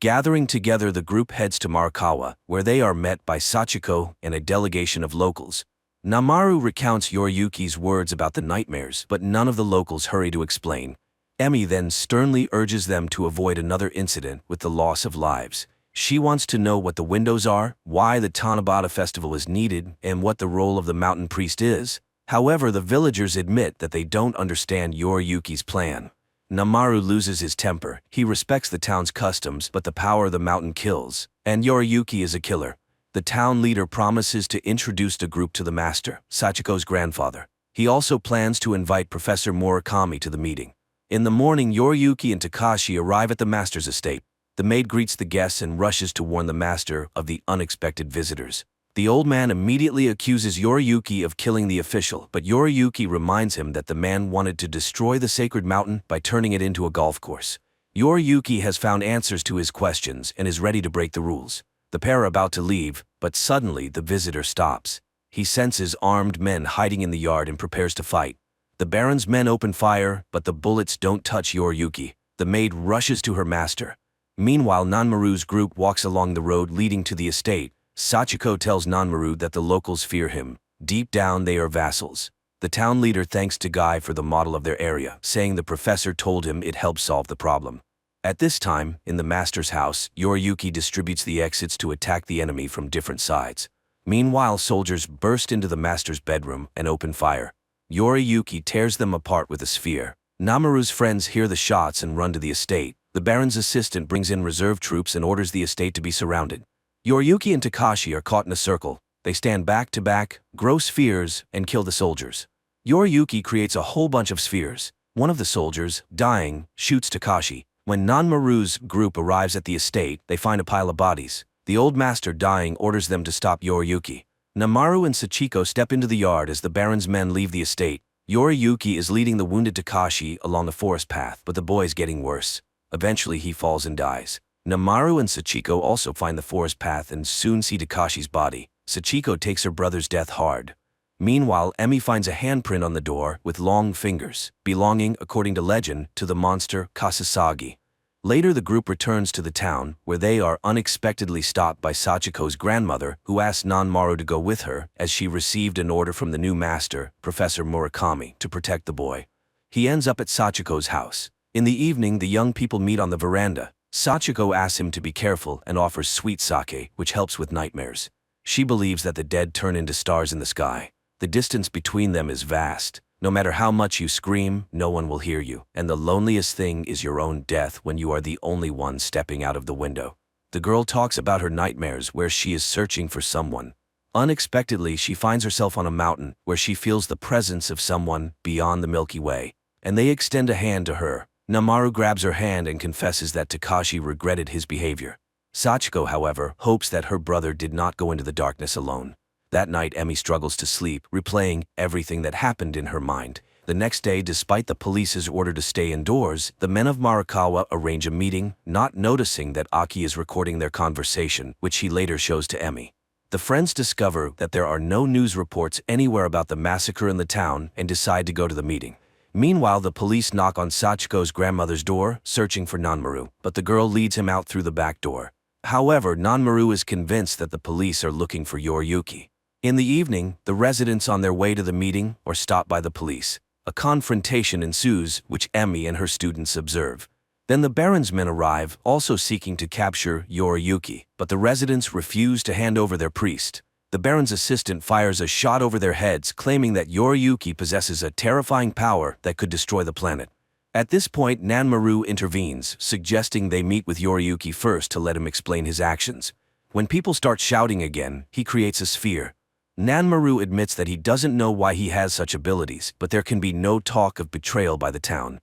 Gathering together, the group heads to Markawa, where they are met by Sachiko and a delegation of locals. Namaru recounts Yoriyuki's words about the nightmares, but none of the locals hurry to explain. Emi then sternly urges them to avoid another incident with the loss of lives. She wants to know what the windows are, why the Tanabata festival is needed, and what the role of the mountain priest is. However, the villagers admit that they don't understand Yoriyuki's plan. Namaru loses his temper. He respects the town's customs, but the power of the mountain kills. And Yoriyuki is a killer. The town leader promises to introduce the group to the master, Sachiko's grandfather. He also plans to invite Professor Murakami to the meeting. In the morning, Yoriyuki and Takashi arrive at the master's estate. The maid greets the guests and rushes to warn the master of the unexpected visitors. The old man immediately accuses Yoriyuki of killing the official, but Yoriyuki reminds him that the man wanted to destroy the sacred mountain by turning it into a golf course. Yoriyuki has found answers to his questions and is ready to break the rules. The pair are about to leave, but suddenly the visitor stops. He senses armed men hiding in the yard and prepares to fight. The Baron's men open fire, but the bullets don't touch Yoriyuki. The maid rushes to her master. Meanwhile, Nanmaru's group walks along the road leading to the estate. Sachiko tells Nanmaru that the locals fear him. Deep down, they are vassals. The town leader thanks Tagai for the model of their area, saying the professor told him it helped solve the problem. At this time, in the master's house, Yoriyuki distributes the exits to attack the enemy from different sides. Meanwhile, soldiers burst into the master's bedroom and open fire. Yoriyuki tears them apart with a sphere. Namaru's friends hear the shots and run to the estate. The Baron's assistant brings in reserve troops and orders the estate to be surrounded. Yoriyuki and Takashi are caught in a circle. They stand back to back, grow spheres, and kill the soldiers. Yoriyuki creates a whole bunch of spheres. One of the soldiers, dying, shoots Takashi. When Nanmaru's group arrives at the estate, they find a pile of bodies. The old master, dying, orders them to stop Yoriyuki. Namaru and Sachiko step into the yard as the Baron's men leave the estate. Yoriyuki is leading the wounded Takashi along the forest path, but the boy is getting worse. Eventually, he falls and dies. Namaru and Sachiko also find the forest path and soon see Takashi's body. Sachiko takes her brother's death hard. Meanwhile, Emi finds a handprint on the door with long fingers, belonging, according to legend, to the monster Kasasagi. Later, the group returns to the town, where they are unexpectedly stopped by Sachiko's grandmother, who asks Nanmaru to go with her, as she received an order from the new master, Professor Murakami, to protect the boy. He ends up at Sachiko's house. In the evening, the young people meet on the veranda. Sachiko asks him to be careful and offers sweet sake, which helps with nightmares. She believes that the dead turn into stars in the sky. The distance between them is vast. No matter how much you scream, no one will hear you. And the loneliest thing is your own death when you are the only one stepping out of the window. The girl talks about her nightmares where she is searching for someone. Unexpectedly, she finds herself on a mountain where she feels the presence of someone beyond the Milky Way. And they extend a hand to her. Namaru grabs her hand and confesses that Takashi regretted his behavior. Sachiko, however, hopes that her brother did not go into the darkness alone. That night, Emi struggles to sleep, replaying everything that happened in her mind. The next day, despite the police's order to stay indoors, the men of Marakawa arrange a meeting, not noticing that Aki is recording their conversation, which he later shows to Emi. The friends discover that there are no news reports anywhere about the massacre in the town and decide to go to the meeting. Meanwhile, the police knock on Sachiko's grandmother's door, searching for Nanmaru, but the girl leads him out through the back door. However, Nanmaru is convinced that the police are looking for Yoriyuki. In the evening, the residents on their way to the meeting are stopped by the police. A confrontation ensues, which Emi and her students observe. Then the Baron's men arrive, also seeking to capture Yoriyuki, but the residents refuse to hand over their priest. The Baron's assistant fires a shot over their heads, claiming that Yoriyuki possesses a terrifying power that could destroy the planet. At this point, Nanmaru intervenes, suggesting they meet with Yoriyuki first to let him explain his actions. When people start shouting again, he creates a sphere. Nanmaru admits that he doesn't know why he has such abilities, but there can be no talk of betrayal by the town.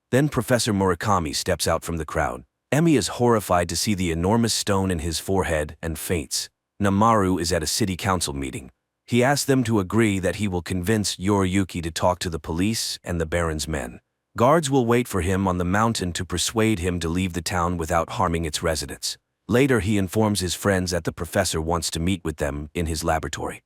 Then Professor Murakami steps out from the crowd. Emi is horrified to see the enormous stone in his forehead and faints. Namaru is at a city council meeting. He asks them to agree that he will convince Yoriyuki to talk to the police and the Baron's men. Guards will wait for him on the mountain to persuade him to leave the town without harming its residents. Later, he informs his friends that the professor wants to meet with them in his laboratory.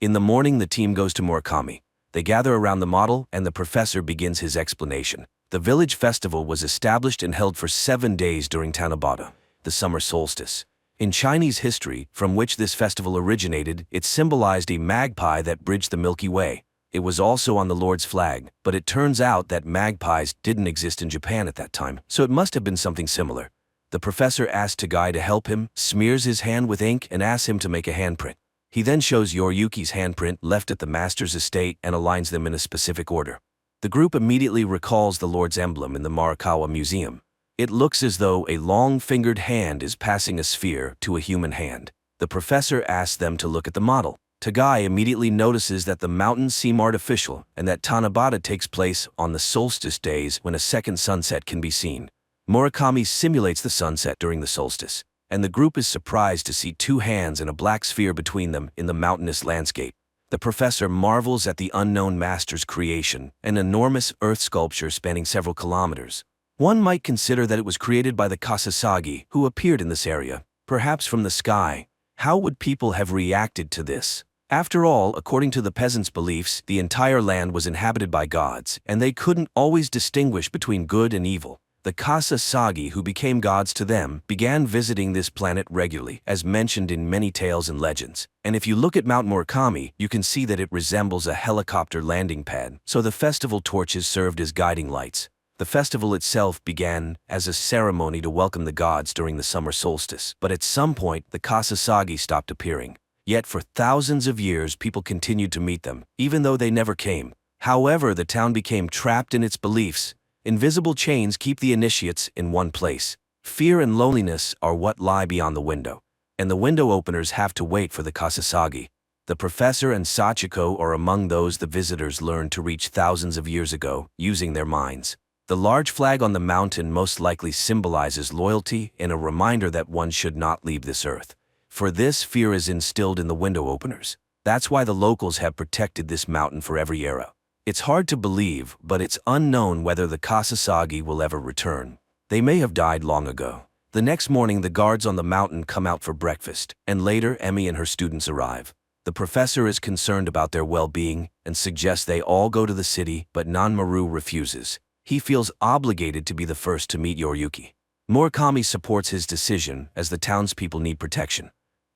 In the morning, the team goes to Murakami. They gather around the model, and the professor begins his explanation. The village festival was established and held for 7 days during Tanabata, the summer solstice. In Chinese history, from which this festival originated, it symbolized a magpie that bridged the Milky Way. It was also on the Lord's flag, but it turns out that magpies didn't exist in Japan at that time, so it must have been something similar. The professor asks Tagai to help him, smears his hand with ink, and asks him to make a handprint. He then shows Yoriyuki's handprint left at the master's estate and aligns them in a specific order. The group immediately recalls the Lord's emblem in the Marakawa Museum. It looks as though a long-fingered hand is passing a sphere to a human hand. The professor asks them to look at the model. Tagai immediately notices that the mountains seem artificial and that Tanabata takes place on the solstice days when a second sunset can be seen. Murakami simulates the sunset during the solstice, and the group is surprised to see 2 hands and a black sphere between them in the mountainous landscape. The professor marvels at the unknown master's creation, an enormous earth sculpture spanning several kilometers. One might consider that it was created by the Kasasagi, who appeared in this area, perhaps from the sky. How would people have reacted to this? After all, according to the peasants' beliefs, the entire land was inhabited by gods, and they couldn't always distinguish between good and evil. The Kasasagi, who became gods to them, began visiting this planet regularly, as mentioned in many tales and legends. And if you look at Mount Murakami, you can see that it resembles a helicopter landing pad, so the festival torches served as guiding lights. The festival itself began as a ceremony to welcome the gods during the summer solstice, but at some point, the Kasasagi stopped appearing. Yet for thousands of years, people continued to meet them, even though they never came. However, the town became trapped in its beliefs. Invisible chains keep the initiates in one place. Fear and loneliness are what lie beyond the window, and the window openers have to wait for the Kasasagi. The professor and Sachiko are among those the visitors learned to reach thousands of years ago, using their minds. The large flag on the mountain most likely symbolizes loyalty and a reminder that one should not leave this earth. For this, fear is instilled in the window openers. That's why the locals have protected this mountain for every era. It's hard to believe, but it's unknown whether the Kasasagi will ever return. They may have died long ago. The next morning, the guards on the mountain come out for breakfast, and later Emi and her students arrive. The professor is concerned about their well-being and suggests they all go to the city, but Nanmaru refuses. He feels obligated to be the first to meet Yoriyuki. Murakami supports his decision as the townspeople need protection.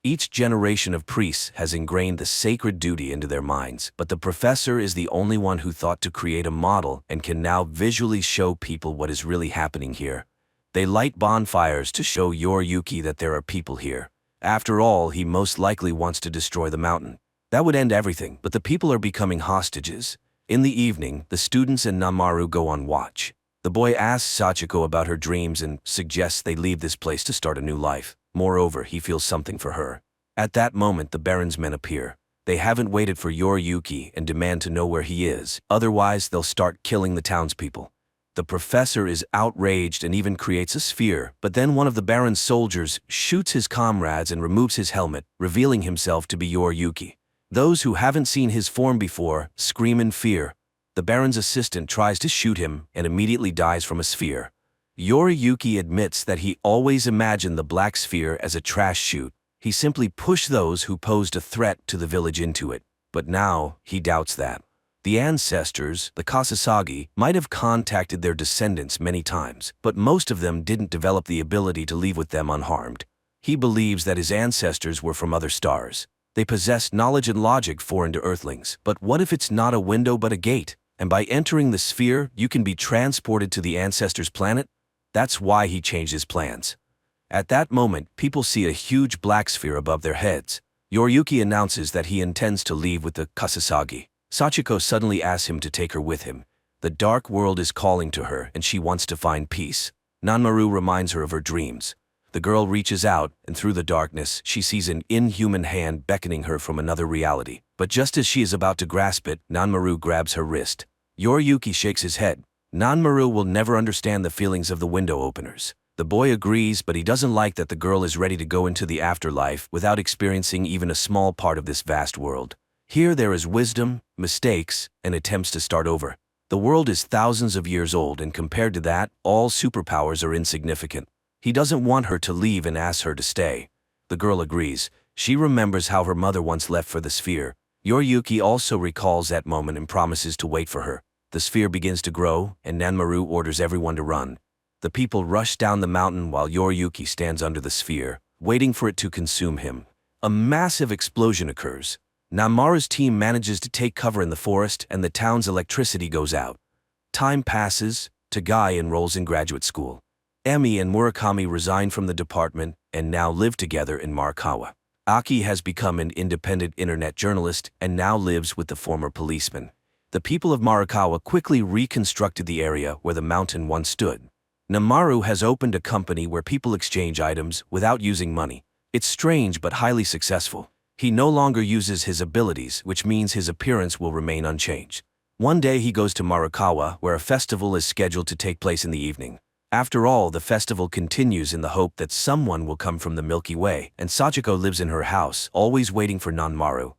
Each generation of priests has ingrained the sacred duty into their minds, but the professor is the only one who thought to create a model and can now visually show people what is really happening here. They light bonfires to show Yoriyuki that there are people here. After all, he most likely wants to destroy the mountain. That would end everything, but the people are becoming hostages. In the evening, the students and Namaru go on watch. The boy asks Sachiko about her dreams and suggests they leave this place to start a new life. Moreover, he feels something for her. At that moment, the Baron's men appear. They haven't waited for Yoriyuki and demand to know where he is. Otherwise, they'll start killing the townspeople. The professor is outraged and even creates a sphere, but then one of the Baron's soldiers shoots his comrades and removes his helmet, revealing himself to be Yoriyuki. Those who haven't seen his form before scream in fear. The Baron's assistant tries to shoot him and immediately dies from a sphere. Yoriyuki admits that he always imagined the black sphere as a trash chute. He simply pushed those who posed a threat to the village into it. But now, he doubts that. The ancestors, the Kasasagi, might have contacted their descendants many times, but most of them didn't develop the ability to leave with them unharmed. He believes that his ancestors were from other stars. They possessed knowledge and logic foreign to Earthlings. But what if it's not a window but a gate? And by entering the sphere, you can be transported to the ancestors' planet? That's why he changed his plans. At that moment, people see a huge black sphere above their heads. Yoriyuki announces that he intends to leave with the Kasasagi. Sachiko suddenly asks him to take her with him. The dark world is calling to her, and she wants to find peace. Nanmaru reminds her of her dreams. The girl reaches out, and through the darkness, she sees an inhuman hand beckoning her from another reality. But just as she is about to grasp it, Nanmaru grabs her wrist. Yoriyuki shakes his head. Nanmaru will never understand the feelings of the window openers. The boy agrees, but he doesn't like that the girl is ready to go into the afterlife without experiencing even a small part of this vast world. Here there is wisdom, mistakes, and attempts to start over. The world is thousands of years old, and compared to that, all superpowers are insignificant. He doesn't want her to leave and asks her to stay. The girl agrees. She remembers how her mother once left for the sphere. Yoriyuki also recalls that moment and promises to wait for her. The sphere begins to grow, and Nanmaru orders everyone to run. The people rush down the mountain while Yoriyuki stands under the sphere, waiting for it to consume him. A massive explosion occurs. Nanmaru's team manages to take cover in the forest, and the town's electricity goes out. Time passes. Tagai enrolls in graduate school. Emi and Murakami resign from the department and now live together in Marikawa. Aki has become an independent internet journalist and now lives with the former policeman. The people of Marikawa quickly reconstructed the area where the mountain once stood. Namaru has opened a company where people exchange items without using money. It's strange but highly successful. He no longer uses his abilities, which means his appearance will remain unchanged. One day he goes to Marikawa, where a festival is scheduled to take place in the evening. After all, the festival continues in the hope that someone will come from the Milky Way, and Sachiko lives in her house, always waiting for Nanmaru.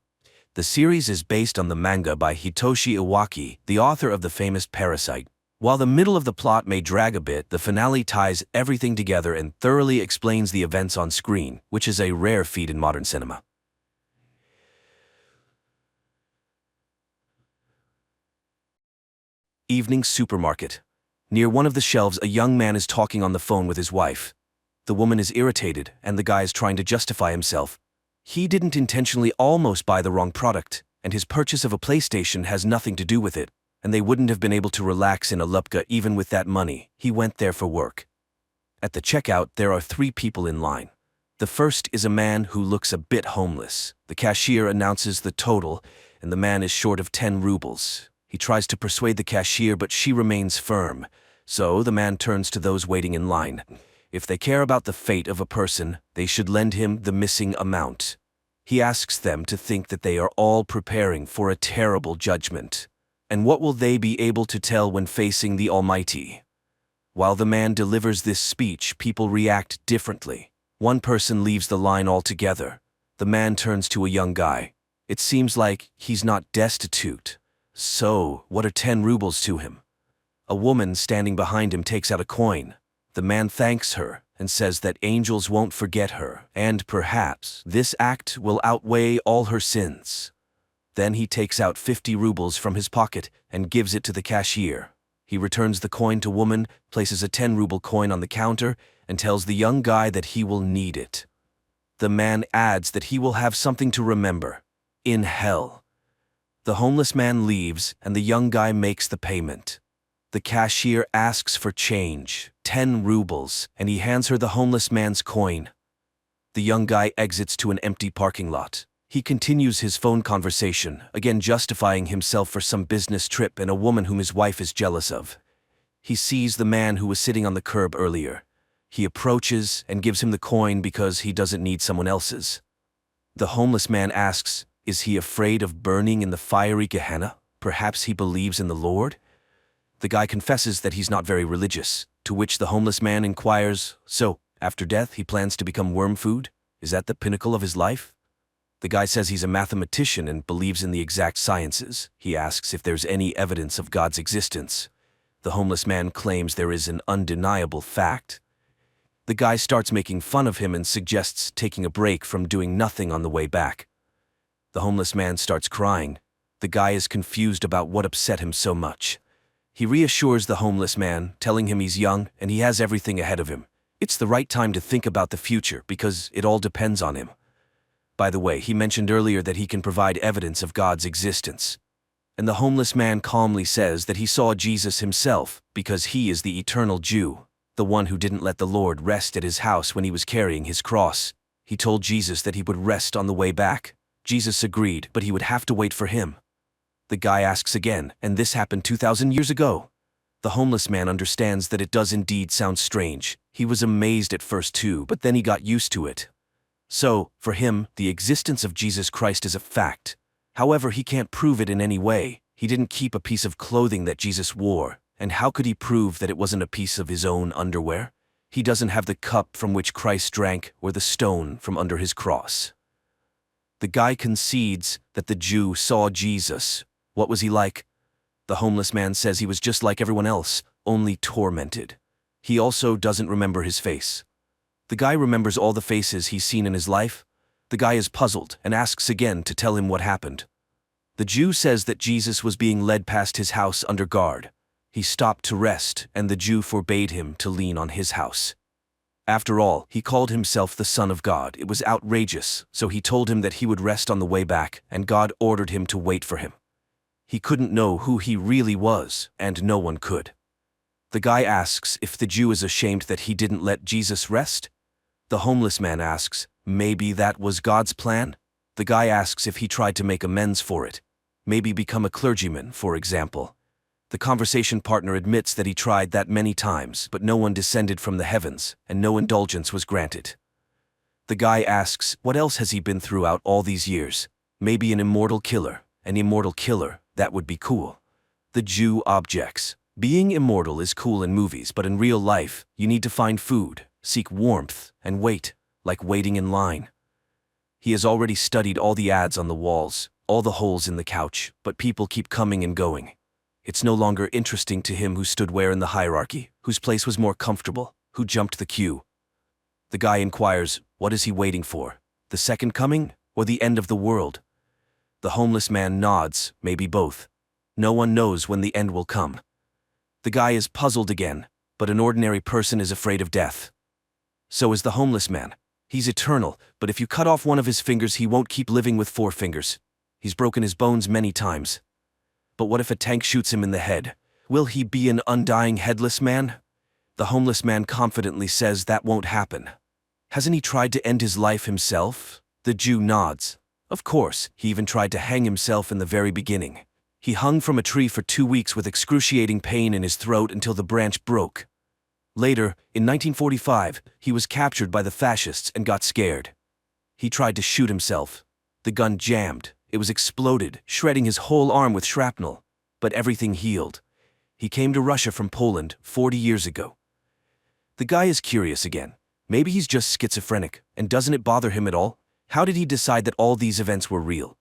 The series is based on the manga by Hitoshi Iwaki, the author of the famous Parasite. While the middle of the plot may drag a bit, the finale ties everything together and thoroughly explains the events on screen, which is a rare feat in modern cinema. Evening supermarket. Near one of the shelves, a young man is talking on the phone with his wife. The woman is irritated, and the guy is trying to justify himself. He didn't intentionally almost buy the wrong product, and his purchase of a PlayStation has nothing to do with it, and they wouldn't have been able to relax in Alupka even with that money. He went there for work. At the checkout, there are 3 people in line. The first is a man who looks a bit homeless. The cashier announces the total, and the man is short of 10 rubles. He tries to persuade the cashier, but she remains firm. So the man turns to those waiting in line. If they care about the fate of a person, they should lend him the missing amount. He asks them to think that they are all preparing for a terrible judgment. And what will they be able to tell when facing the Almighty? While the man delivers this speech, people react differently. One person leaves the line altogether. The man turns to a young guy. It seems like he's not destitute. So, what are 10 rubles to him? A woman standing behind him takes out a coin. The man thanks her and says that angels won't forget her, and perhaps this act will outweigh all her sins. Then he takes out 50 rubles from his pocket and gives it to the cashier. He returns the coin to woman, places a 10-ruble coin on the counter, and tells the young guy that he will need it. The man adds that he will have something to remember. In hell. The homeless man leaves, and the young guy makes the payment. The cashier asks for change, 10 rubles, and he hands her the homeless man's coin. The young guy exits to an empty parking lot. He continues his phone conversation, again justifying himself for some business trip and a woman whom his wife is jealous of. He sees the man who was sitting on the curb earlier. He approaches and gives him the coin because he doesn't need someone else's. The homeless man asks, is he afraid of burning in the fiery Gehenna? Perhaps he believes in the Lord? The guy confesses that he's not very religious, to which the homeless man inquires, so, after death he plans to become worm food? Is that the pinnacle of his life? The guy says he's a mathematician and believes in the exact sciences. He asks if there's any evidence of God's existence. The homeless man claims there is an undeniable fact. The guy starts making fun of him and suggests taking a break from doing nothing on the way back. The homeless man starts crying. The guy is confused about what upset him so much. He reassures the homeless man, telling him he's young and he has everything ahead of him. It's the right time to think about the future because it all depends on him. By the way, he mentioned earlier that he can provide evidence of God's existence. And the homeless man calmly says that he saw Jesus himself because he is the eternal Jew, the one who didn't let the Lord rest at his house when he was carrying his cross. He told Jesus that he would rest on the way back. Jesus agreed, but he would have to wait for him. The guy asks again, and this happened 2,000 years ago. The homeless man understands that it does indeed sound strange. He was amazed at first too, but then he got used to it. So, for him, the existence of Jesus Christ is a fact. However, he can't prove it in any way. He didn't keep a piece of clothing that Jesus wore, and how could he prove that it wasn't a piece of his own underwear? He doesn't have the cup from which Christ drank or the stone from under his cross. The guy concedes that the Jew saw Jesus. What was he like? The homeless man says he was just like everyone else, only tormented. He also doesn't remember his face. The guy remembers all the faces he's seen in his life. The guy is puzzled and asks again to tell him what happened. The Jew says that Jesus was being led past his house under guard. He stopped to rest, and the Jew forbade him to lean on his house. After all, he called himself the Son of God. It was outrageous, so he told him that he would rest on the way back, and God ordered him to wait for him. He couldn't know who he really was, and no one could. The guy asks if the Jew is ashamed that he didn't let Jesus rest. The homeless man asks, maybe that was God's plan? The guy asks if he tried to make amends for it. Maybe become a clergyman, for example. The conversation partner admits that he tried that many times, but no one descended from the heavens, and no indulgence was granted. The guy asks, what else has he been throughout all these years? Maybe an immortal killer. An immortal killer, that would be cool. The Jew objects. Being immortal is cool in movies, but in real life, you need to find food, seek warmth, and wait, like waiting in line. He has already studied all the ads on the walls, all the holes in the couch, but people keep coming and going. It's no longer interesting to him who stood where in the hierarchy, whose place was more comfortable, who jumped the queue. The guy inquires, what is he waiting for? The second coming, or the end of the world? The homeless man nods, maybe both. No one knows when the end will come. The guy is puzzled again, but an ordinary person is afraid of death. So is the homeless man. He's eternal, but if you cut off one of his fingers, he won't keep living with 4 fingers. He's broken his bones many times. But what if a tank shoots him in the head? Will he be an undying headless man? The homeless man confidently says that won't happen. Hasn't he tried to end his life himself? The Jew nods. Of course, he even tried to hang himself in the very beginning. He hung from a tree for 2 weeks with excruciating pain in his throat until the branch broke. Later, in 1945, he was captured by the fascists and got scared. He tried to shoot himself. The gun jammed. It was exploded, shredding his whole arm with shrapnel. But everything healed. He came to Russia from Poland 40 years ago. The guy is curious again. Maybe he's just schizophrenic, and doesn't it bother him at all? How did he decide that all these events were real?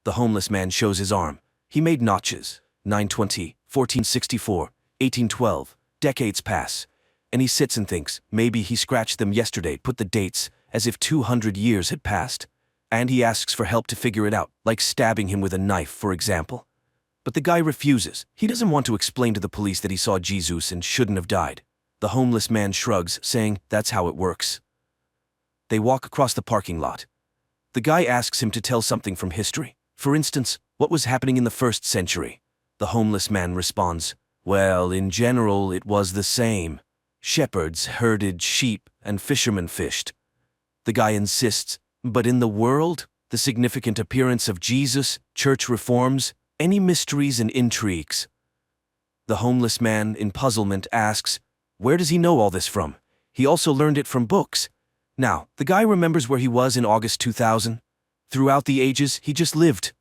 The homeless man shows his arm. He made notches. 920, 1464, 1812. Decades pass. And he sits and thinks, maybe he scratched them yesterday, put the dates, as if 200 years had passed. And he asks for help to figure it out, like stabbing him with a knife, for example. But the guy refuses. He doesn't want to explain to the police that he saw Jesus and shouldn't have died. The homeless man shrugs, saying, that's how it works. They walk across the parking lot. The guy asks him to tell something from history. For instance, what was happening in the 1st century? The homeless man responds, "Well, in general, it was the same. Shepherds herded sheep and fishermen fished." The guy insists, "But in the world, the significant appearance of Jesus, church reforms, any mysteries and intrigues?" The homeless man, in puzzlement, asks, "Where does he know all this from? He also learned it from books." Now, the guy remembers where he was in August 2000. Throughout the ages, he just lived.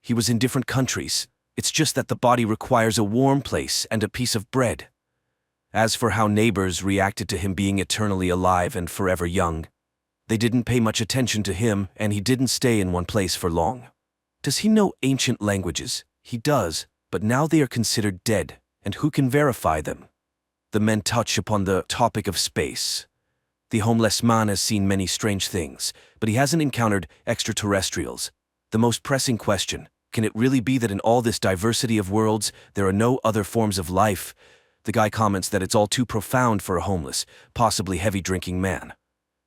He was in different countries. It's just that the body requires a warm place and a piece of bread. As for how neighbors reacted to him being eternally alive and forever young, they didn't pay much attention to him, and he didn't stay in one place for long. Does he know ancient languages? He does, but now they are considered dead, and who can verify them? The men touch upon the topic of space. The homeless man has seen many strange things, but he hasn't encountered extraterrestrials. The most pressing question, can it really be that in all this diversity of worlds, there are no other forms of life? The guy comments that it's all too profound for a homeless, possibly heavy-drinking man.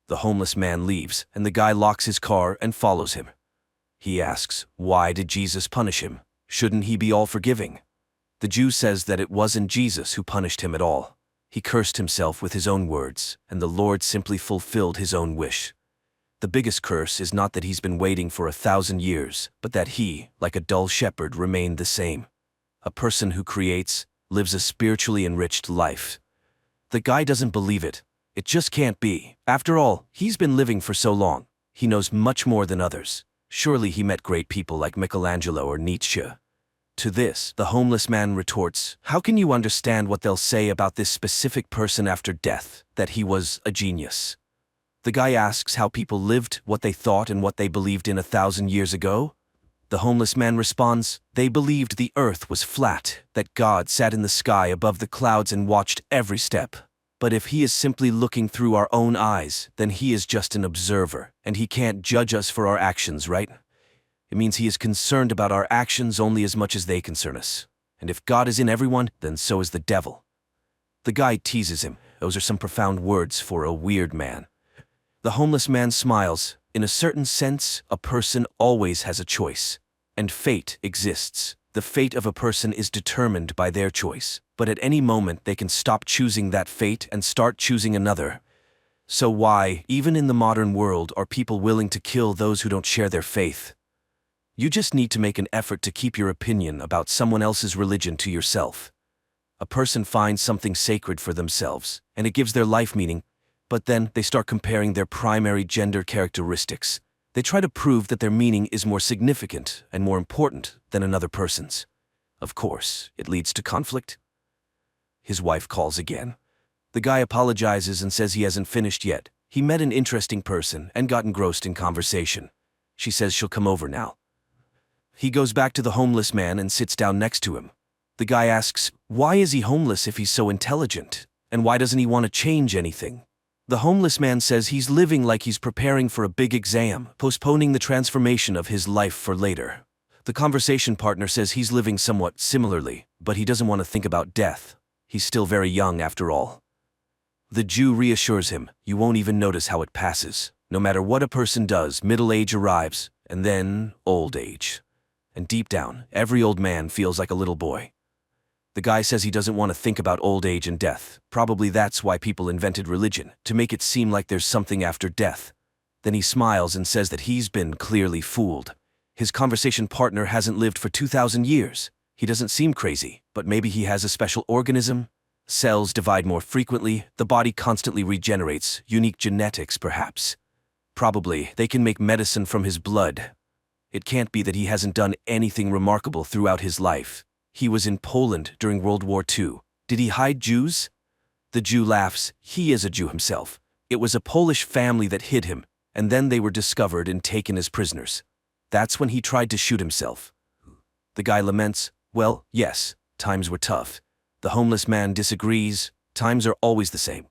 The homeless man leaves, and the guy locks his car and follows him. He asks, why did Jesus punish him? Shouldn't he be all-forgiving? The Jew says that it wasn't Jesus who punished him at all. He cursed himself with his own words, and the Lord simply fulfilled his own wish. The biggest curse is not that he's been waiting for 1,000 years, but that he, like a dull shepherd, remained the same. A person who creates, lives a spiritually enriched life. The guy doesn't believe it. It just can't be. After all, he's been living for so long. He knows much more than others. Surely he met great people like Michelangelo or Nietzsche. To this, the homeless man retorts, how can you understand what they'll say about this specific person after death, that he was a genius? The guy asks how people lived, what they thought and what they believed in 1,000 years ago. The homeless man responds, they believed the earth was flat, that God sat in the sky above the clouds and watched every step. But if he is simply looking through our own eyes, then he is just an observer, and he can't judge us for our actions, right? It means he is concerned about our actions only as much as they concern us. And if God is in everyone, then so is the devil. The guy teases him. Those are some profound words for a weird man. The homeless man smiles. In a certain sense, a person always has a choice. And fate exists. The fate of a person is determined by their choice. But at any moment they can stop choosing that fate and start choosing another. So why, even in the modern world, are people willing to kill those who don't share their faith? You just need to make an effort to keep your opinion about someone else's religion to yourself. A person finds something sacred for themselves, and it gives their life meaning, but then they start comparing their primary gender characteristics. They try to prove that their meaning is more significant and more important than another person's. Of course, it leads to conflict. His wife calls again. The guy apologizes and says he hasn't finished yet. He met an interesting person and got engrossed in conversation. She says she'll come over now. He goes back to the homeless man and sits down next to him. The guy asks, why is he homeless if he's so intelligent? And why doesn't he want to change anything? The homeless man says he's living like he's preparing for a big exam, postponing the transformation of his life for later. The conversation partner says he's living somewhat similarly, but he doesn't want to think about death. He's still very young after all. The Jew reassures him, you won't even notice how it passes. No matter what a person does, middle age arrives, and then old age. And deep down, every old man feels like a little boy. The guy says he doesn't want to think about old age and death. Probably that's why people invented religion, to make it seem like there's something after death. Then he smiles and says that he's been clearly fooled. His conversation partner hasn't lived for 2,000 years. He doesn't seem crazy, but maybe he has a special organism. Cells divide more frequently, the body constantly regenerates, unique genetics perhaps. Probably they can make medicine from his blood. It can't be that he hasn't done anything remarkable throughout his life. He was in Poland during World War II. Did he hide Jews? The Jew laughs. He is a Jew himself. It was a Polish family that hid him, and then they were discovered and taken as prisoners. That's when he tried to shoot himself. The guy laments, well, yes, times were tough. The homeless man disagrees. Times are always the same.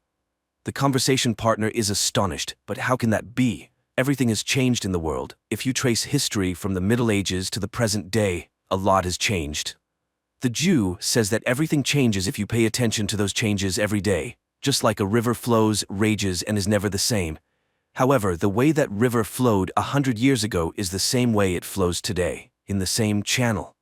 The conversation partner is astonished, but how can that be? Everything has changed in the world. If you trace history from the Middle Ages to the present day, a lot has changed. The Jew says that everything changes if you pay attention to those changes every day, just like a river flows, rages, and is never the same. However, the way that river flowed 100 years ago is the same way it flows today, in the same channel.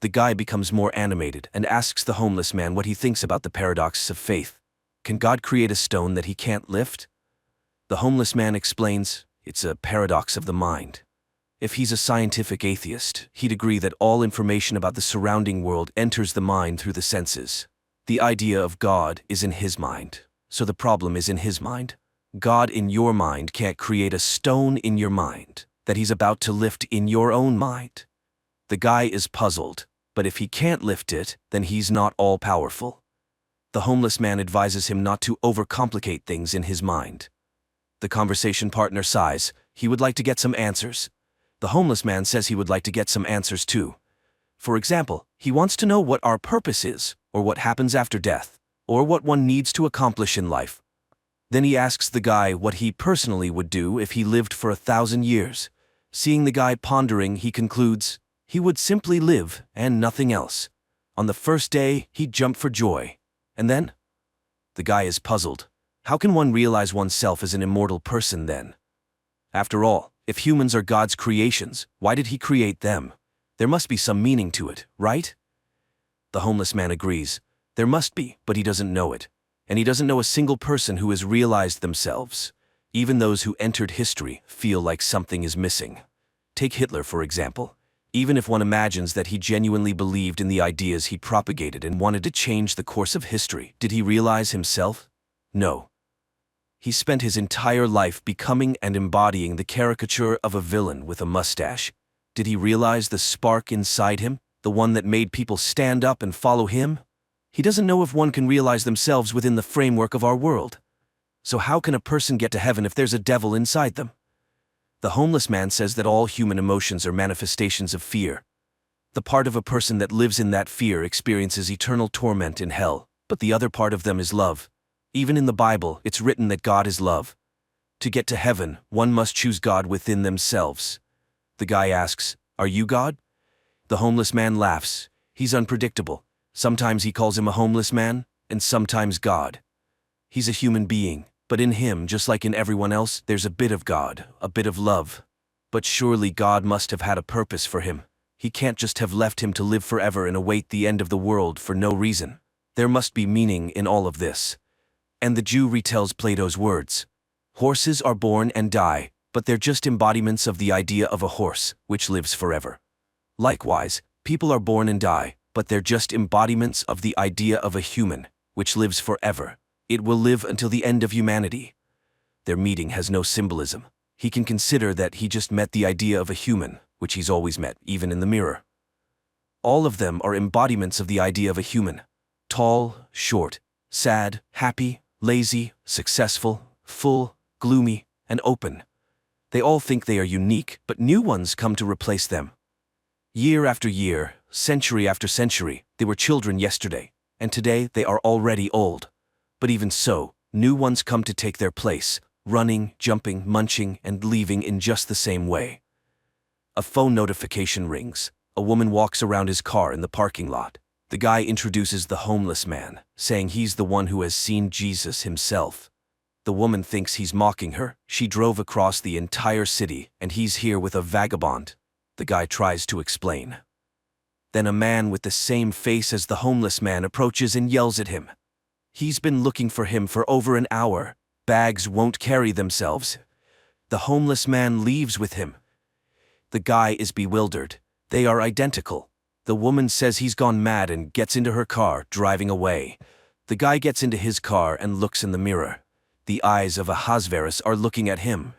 The guy becomes more animated and asks the homeless man what he thinks about the paradox of faith. Can God create a stone that he can't lift? The homeless man explains, it's a paradox of the mind. If he's a scientific atheist, he'd agree that all information about the surrounding world enters the mind through the senses. The idea of God is in his mind, so the problem is in his mind. God in your mind can't create a stone in your mind that he's about to lift in your own mind. The guy is puzzled, but if he can't lift it, then he's not all-powerful. The homeless man advises him not to overcomplicate things in his mind. The conversation partner sighs. He would like to get some answers. The homeless man says he would like to get some answers too. For example, he wants to know what our purpose is, or what happens after death, or what one needs to accomplish in life. Then he asks the guy what he personally would do if he lived for 1,000 years. Seeing the guy pondering, he concludes, he would simply live and nothing else. On the first day, he'd jump for joy. And then? The guy is puzzled. How can one realize oneself as an immortal person then? After all, if humans are God's creations, why did he create them? There must be some meaning to it, right? The homeless man agrees. There must be, but he doesn't know it. And he doesn't know a single person who has realized themselves. Even those who entered history feel like something is missing. Take Hitler, for example. Even if one imagines that he genuinely believed in the ideas he propagated and wanted to change the course of history, did he realize himself? No. He spent his entire life becoming and embodying the caricature of a villain with a mustache. Did he realize the spark inside him, the one that made people stand up and follow him? He doesn't know if one can realize themselves within the framework of our world. So how can a person get to heaven if there's a devil inside them? The homeless man says that all human emotions are manifestations of fear. The part of a person that lives in that fear experiences eternal torment in hell, but the other part of them is love. Even in the Bible, it's written that God is love. To get to heaven, one must choose God within themselves. The guy asks, "Are you God?" The homeless man laughs. He's unpredictable. Sometimes he calls him a homeless man, and sometimes God. He's a human being, but in him, just like in everyone else, there's a bit of God, a bit of love. But surely God must have had a purpose for him. He can't just have left him to live forever and await the end of the world for no reason. There must be meaning in all of this. And the Jew retells Plato's words. Horses are born and die, but they're just embodiments of the idea of a horse, which lives forever. Likewise, people are born and die, but they're just embodiments of the idea of a human, which lives forever. It will live until the end of humanity. Their meeting has no symbolism. He can consider that he just met the idea of a human, which he's always met, even in the mirror. All of them are embodiments of the idea of a human. Tall, short, sad, happy, lazy, successful, full, gloomy, and open. They all think they are unique, but new ones come to replace them. Year after year, century after century, they were children yesterday, and today they are already old. But even so, new ones come to take their place, running, jumping, munching, and leaving in just the same way. A phone notification rings. A woman walks around his car in the parking lot. The guy introduces the homeless man, saying he's the one who has seen Jesus himself. The woman thinks he's mocking her. She drove across the entire city, and he's here with a vagabond. The guy tries to explain. Then a man with the same face as the homeless man approaches and yells at him. He's been looking for him for over an hour. Bags won't carry themselves. The homeless man leaves with him. The guy is bewildered. They are identical. The woman says he's gone mad and gets into her car, driving away. The guy gets into his car and looks in the mirror. The eyes of Ahasverus are looking at him.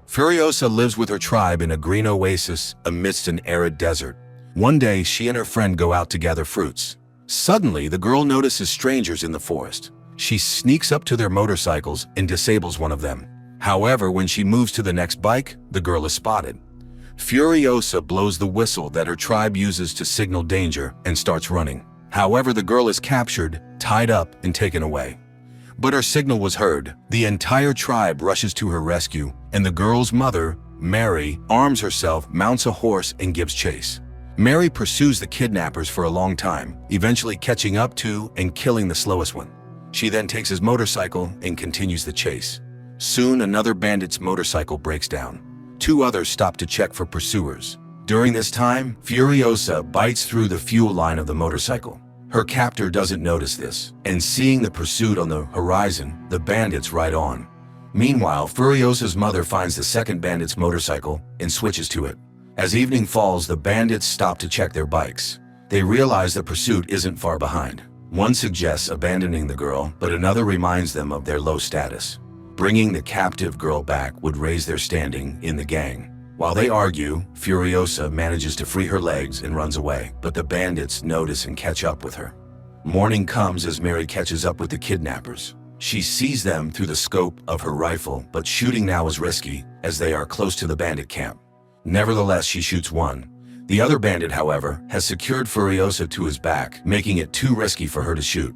Furiosa lives with her tribe in a green oasis amidst an arid desert. One day, she and her friend go out to gather fruits. Suddenly, the girl notices strangers in the forest. She sneaks up to their motorcycles and disables one of them. However, when she moves to the next bike, the girl is spotted. Furiosa blows the whistle that her tribe uses to signal danger and starts running. However, the girl is captured, tied up, and taken away. But her signal was heard. The entire tribe rushes to her rescue, and the girl's mother, Mary, arms herself, mounts a horse, and gives chase. Mary pursues the kidnappers for a long time, eventually catching up to and killing the slowest one. She then takes his motorcycle and continues the chase. Soon another bandit's motorcycle breaks down. 2 others stop to check for pursuers. During this time, Furiosa bites through the fuel line of the motorcycle. Her captor doesn't notice this, and seeing the pursuit on the horizon, the bandits ride on. Meanwhile, Furiosa's mother finds the second bandit's motorcycle and switches to it. As evening falls, the bandits stop to check their bikes. They realize the pursuit isn't far behind. One suggests abandoning the girl, but another reminds them of their low status. Bringing the captive girl back would raise their standing in the gang. While they argue, Furiosa manages to free her legs and runs away, but the bandits notice and catch up with her. Morning comes as Mary catches up with the kidnappers. She sees them through the scope of her rifle, but shooting now is risky as they are close to the bandit camp. Nevertheless, she shoots one. The other bandit, however, has secured Furiosa to his back, making it too risky for her to shoot.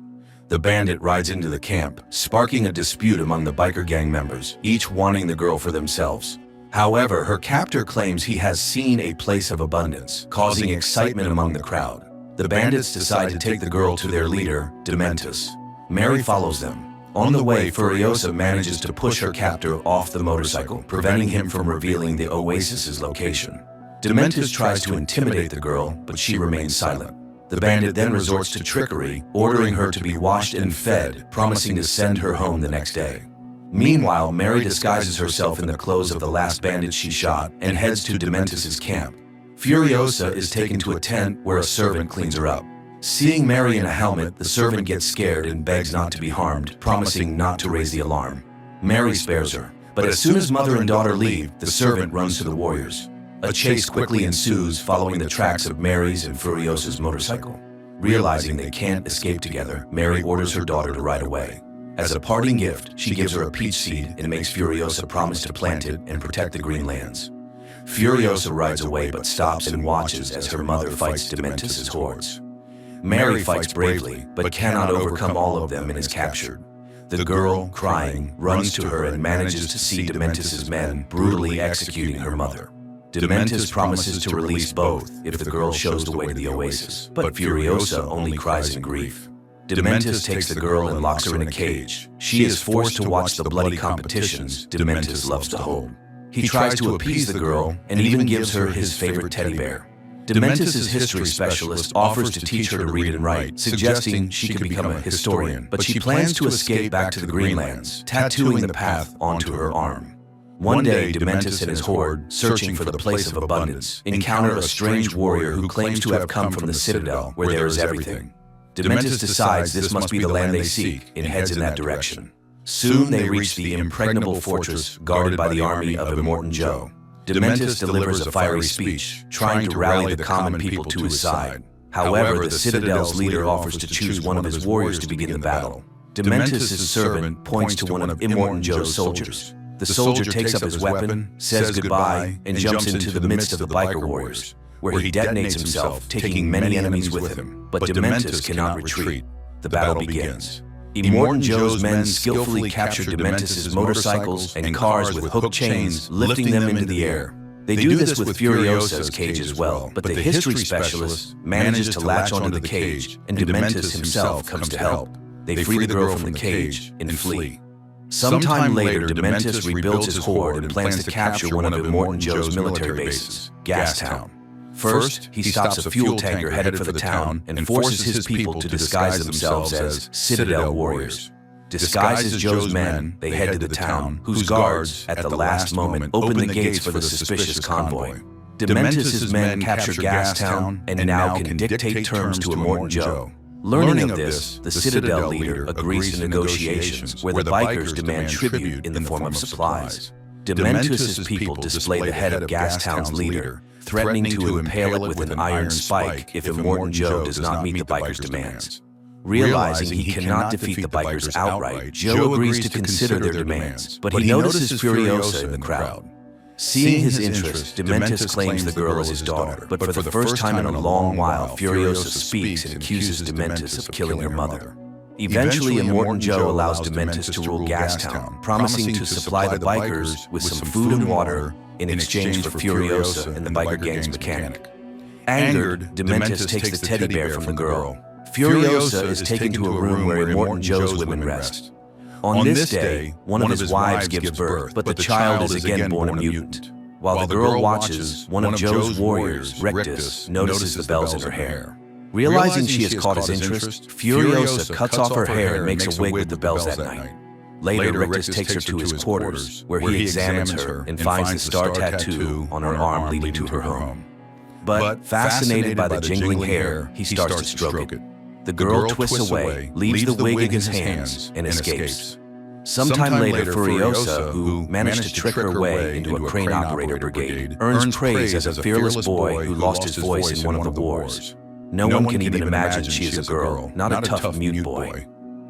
The bandit rides into the camp, sparking a dispute among the biker gang members, each wanting the girl for themselves. However, her captor claims he has seen a place of abundance, causing excitement among the crowd. The bandits decide to take the girl to their leader, Dementus. Mary follows them. On the way, Furiosa manages to push her captor off the motorcycle, preventing him from revealing the oasis's location. Dementus tries to intimidate the girl, but she remains silent. The bandit then resorts to trickery, ordering her to be washed and fed, promising to send her home the next day. Meanwhile, Mary disguises herself in the clothes of the last bandit she shot and heads to Dementus's camp. Furiosa is taken to a tent where a servant cleans her up. Seeing Mary in a helmet, the servant gets scared and begs not to be harmed, promising not to raise the alarm. Mary spares her, but as soon as mother and daughter leave, the servant runs to the warriors. A chase quickly ensues following the tracks of Mary's and Furiosa's motorcycle. Realizing they can't escape together, Mary orders her daughter to ride away. As a parting gift, she gives her a peach seed and makes Furiosa promise to plant it and protect the green lands. Furiosa rides away but stops and watches as her mother fights Dementus's hordes. Mary fights bravely, but cannot overcome all of them and is captured. The girl, crying, runs to her and manages to see Dementus's men brutally executing her mother. Dementus promises to release both if the girl shows the way to the oasis, but Furiosa only cries in grief. Dementus takes the girl and locks her in a cage. She is forced to watch the bloody competitions Dementus loves to hold. He tries to appease the girl and even gives her his favorite teddy bear. Dementus's history specialist offers to teach her to read and write, suggesting she could become a historian, but she plans to escape back to the Greenlands, tattooing the path onto her arm. One day, Dementus and his horde, searching for the place of abundance, encounter a strange warrior who claims to have come from the citadel where there is everything. Dementus decides this must be the land they seek and heads in that direction. Soon they reach the impregnable fortress guarded by the army of Immortan Joe. Dementus delivers a fiery speech, trying to rally the common people to his side. However, the Citadel's leader offers to choose one of his warriors to begin the battle. Dementus's servant points to one of Immortan Joe's soldiers. The soldier takes up his weapon, says goodbye, and jumps into the midst of the biker warriors, where he detonates himself, taking many enemies with him. But Dementus cannot retreat. The battle begins. Immortan Joe's men skillfully capture Dementus's motorcycles and cars with hooked chains, lifting them into the air. They do this with Furiosa's cage as well, but the history specialist manages to latch onto the cage, and Dementus himself comes to help. They free the girl from the cage and flee. Sometime later, Dementus rebuilds his horde and plans to capture one of Immortan Joe's military bases, Gastown. First, he stops a fuel tanker headed for the town and forces his people to disguise themselves as Citadel warriors. Disguised as Joe's men, they head to the town, whose guards, at the last moment, open the gates for the suspicious convoy. Dementus's men capture Gastown and now can dictate terms to Immortan Joe. Learning of this, the Citadel leader agrees to negotiations where the bikers demand tribute in the form of supplies. Dementus's people display the head of Gastown's leader, threatening to impale it with an iron spike if Immortan Joe does not meet the bikers' demands. Realizing he cannot defeat the bikers outright, Joe agrees to consider their demands, but he notices Furiosa in the crowd. Seeing his interest, Dementus claims the girl is his daughter, but for the first time in a long while, Furiosa speaks and accuses Dementus of killing her mother. Eventually, Immortan Joe allows Dementus to rule Gastown, promising to supply the bikers with some food and water in exchange for Furiosa and the biker gang's mechanic. Angered, Dementus takes the teddy bear from the girl. Furiosa is taken to a room where Immortan Joe's women rest. On this day, one of his wives gives birth, but the child is again born a mutant. While the girl watches, one of Joe's warriors, Rictus, notices the bells in her hair. Realizing she has caught his interest, Furiosa cuts off her hair and makes a wig with the bells that night. Later, Rictus takes her to his quarters, where he examines her and finds the star tattoo on her arm leading to her home. But, fascinated by the jingling hair, he starts to stroke it. The girl twists away, leaves the wig in his hands, and escapes. Sometime later, Furiosa, who managed to trick her way into a crane operator brigade, earns praise as a fearless boy who lost his voice in one of the wars. No one can even imagine she is a girl, not a tough mute boy.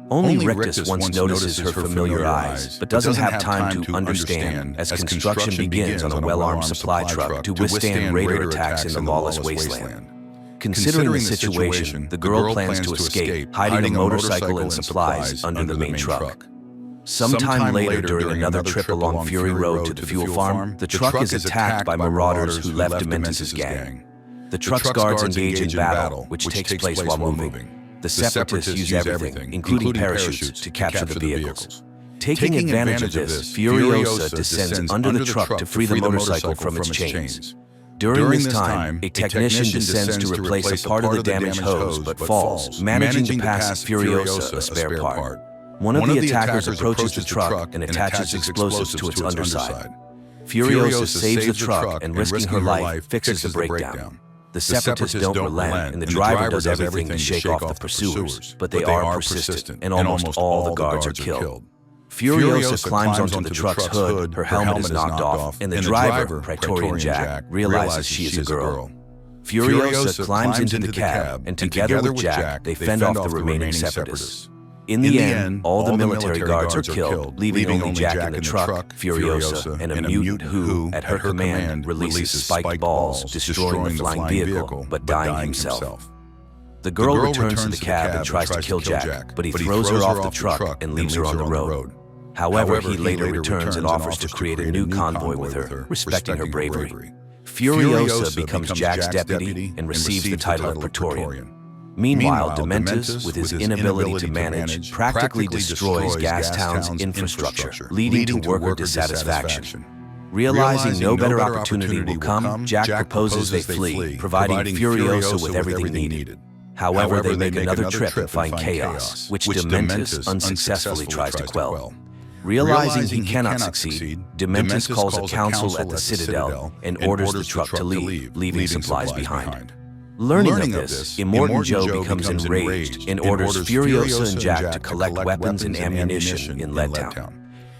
Only Rictus once notices her familiar eyes, but doesn't have time to understand as construction begins on a well-armed supply truck to withstand raider attacks in the lawless wasteland. Considering the situation, the girl plans to escape, hiding a motorcycle and supplies under the main truck. Sometime later, during another trip along Fury Road to the fuel farm, the truck is attacked by marauders who left Dementus' gang. The truck's guards engage in battle, which takes place while moving. The Separatists use everything, including parachutes, to capture the vehicles. Taking advantage of this, Furiosa descends under the truck to free the motorcycle from its chains. During this time, a technician descends to replace a part of the damaged hose but falls, managing to pass Furiosa a spare part. One of the attackers approaches the truck and attaches explosives to its underside. Furiosa saves the truck and, risking her life, fixes the breakdown. The Separatists don't relent, and the driver does everything to shake off the pursuers, but they are persistent, and almost all the guards are killed. Furiosa climbs onto the truck's hood, her helmet is knocked off, and the driver, Praetorian Jack, realizes she is a girl. Furiosa climbs into the cab, and together with Jack, they fend off the remaining Separatists. In the end, all the military guards are killed, leaving only Jack in the truck, Furiosa, and a mutant who, at her command, releases spiked balls, destroying the flying vehicle, but dying himself. The girl returns to the cab and tries to kill Jack, but he throws her off the truck and leaves her on the road. However, he later returns and offers to create a new convoy with her, respecting her bravery. Furiosa becomes Jack's deputy and receives the title of Praetorian. Meanwhile, Dementus, with his inability to manage, practically destroys Gastown's infrastructure, leading to worker dissatisfaction. Realizing no better opportunity will come, Jack proposes they flee, providing Furiosa with everything needed. However, they make another trip and find chaos, which Dementus unsuccessfully tries to quell. Realizing he cannot succeed, Dementus calls a council at the Citadel and orders the truck to leave, leaving supplies behind. Learning of this, Immortan Joe becomes enraged and orders Furiosa and Jack to collect weapons and ammunition in Leadtown.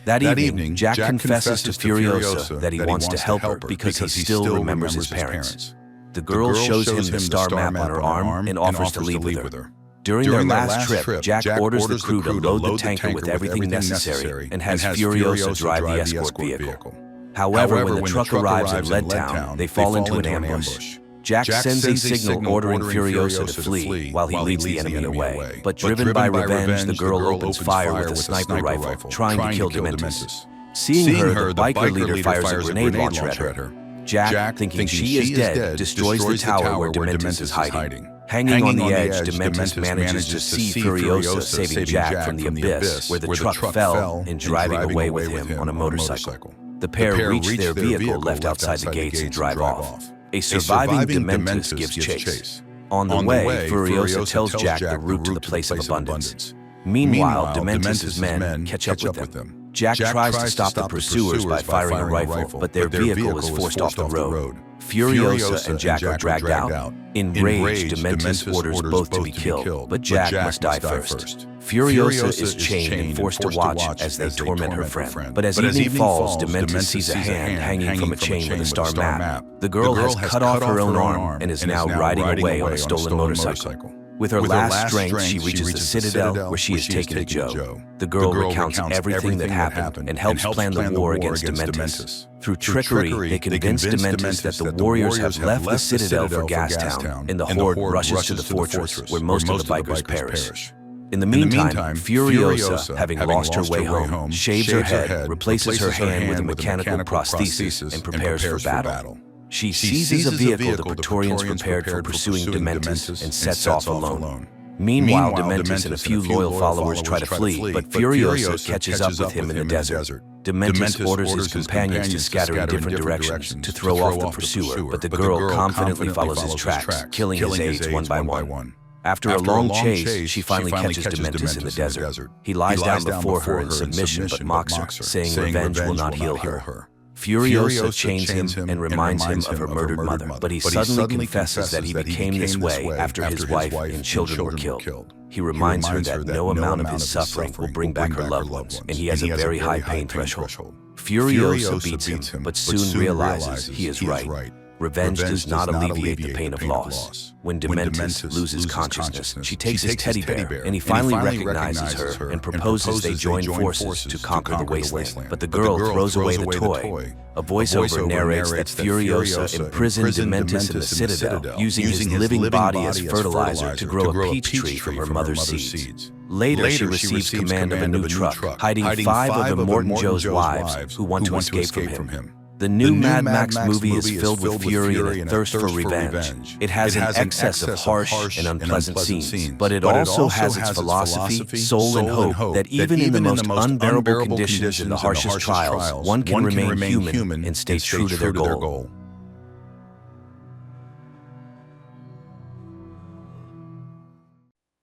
That evening, Jack confesses to Furiosa that he wants to help her because he still remembers his parents. The girl shows him the star map on her arm and offers to leave with her. During their last trip, Jack orders the crew to load the tanker with everything necessary and has Furiosa drive the escort vehicle. However, when the truck arrives at Leadtown, they fall into an ambush. Jack sends a signal ordering Furiosa to flee while he leads the enemy away. But driven by revenge, the girl opens fire with a sniper rifle, trying to kill Dementus. Seeing her, the biker leader fires a grenade launcher at her. Jack, thinking she is dead, destroys the tower where Dementus is hiding. Hanging on the edge, Dementus manages to see Furiosa saving Jack from the abyss where the truck fell and driving away with him on a motorcycle. The pair reach their vehicle left outside the gates and drive off. A surviving Dementus gives chase. On the way, Furiosa tells Jack the route to the place of abundance. Meanwhile, Dementus' men catch up with them. Jack tries to stop the pursuers by firing a rifle, but their vehicle is forced off the road. Furiosa and Jack are dragged out. Enraged, Dementus orders both to be killed, but Jack must die first. Furiosa is chained and forced to watch as they torment her friend. But as evening falls, Dementus sees a hand hanging from a chain with a star map. The girl has cut off her own arm and is now riding away on a stolen motorcycle. With her last strength, she reaches the Citadel, where she is taken to Joe. The girl recounts everything that happened and helps plan the war against Dementus. Through trickery, they convince Dementus that the warriors have left the Citadel for Gastown, and the horde rushes to the fortress, where most of the bikers perish. In the meantime, Furiosa, having lost her way home, shaves her head, replaces her hand with a mechanical prosthesis, and prepares for battle. She seizes a vehicle the Praetorians prepared for pursuing Dementus and sets off alone. Meanwhile, Dementus and a few loyal followers try to flee, but Furiosa catches up with him in the desert. Dementus orders his companions to scatter in different directions to throw off the pursuer, but the girl confidently follows his tracks, killing his aides one by one. After a long chase, she finally catches Dementus in the desert. He lies down before her in submission but mocks her, saying revenge will not heal her. Furiosa chains him and reminds him of her murdered mother, but he suddenly confesses that he became this way after his wife and children were killed. He reminds her that no amount of his suffering will bring back her loved ones, and he has a very high pain threshold. Furiosa beats him, but soon realizes he is right. Revenge does not alleviate the pain of loss. When Dementus loses consciousness, she takes his teddy bear, and he finally recognizes her and proposes they join forces to conquer the wasteland. But the girl throws away the toy. A voiceover narrates that Furiosa imprisoned Dementus in the citadel, using his living body as fertilizer to grow a peach tree from her mother's seeds. Later, she receives command of a new truck, hiding 5 of Immortan Joe's wives who want to escape from him. The new Mad Max movie is filled with fury and a thirst for revenge. It has an excess of harsh and unpleasant scenes, but it also has its philosophy, soul, and hope that even in the most unbearable conditions and the harshest trials, one can remain human and stay true to their goal.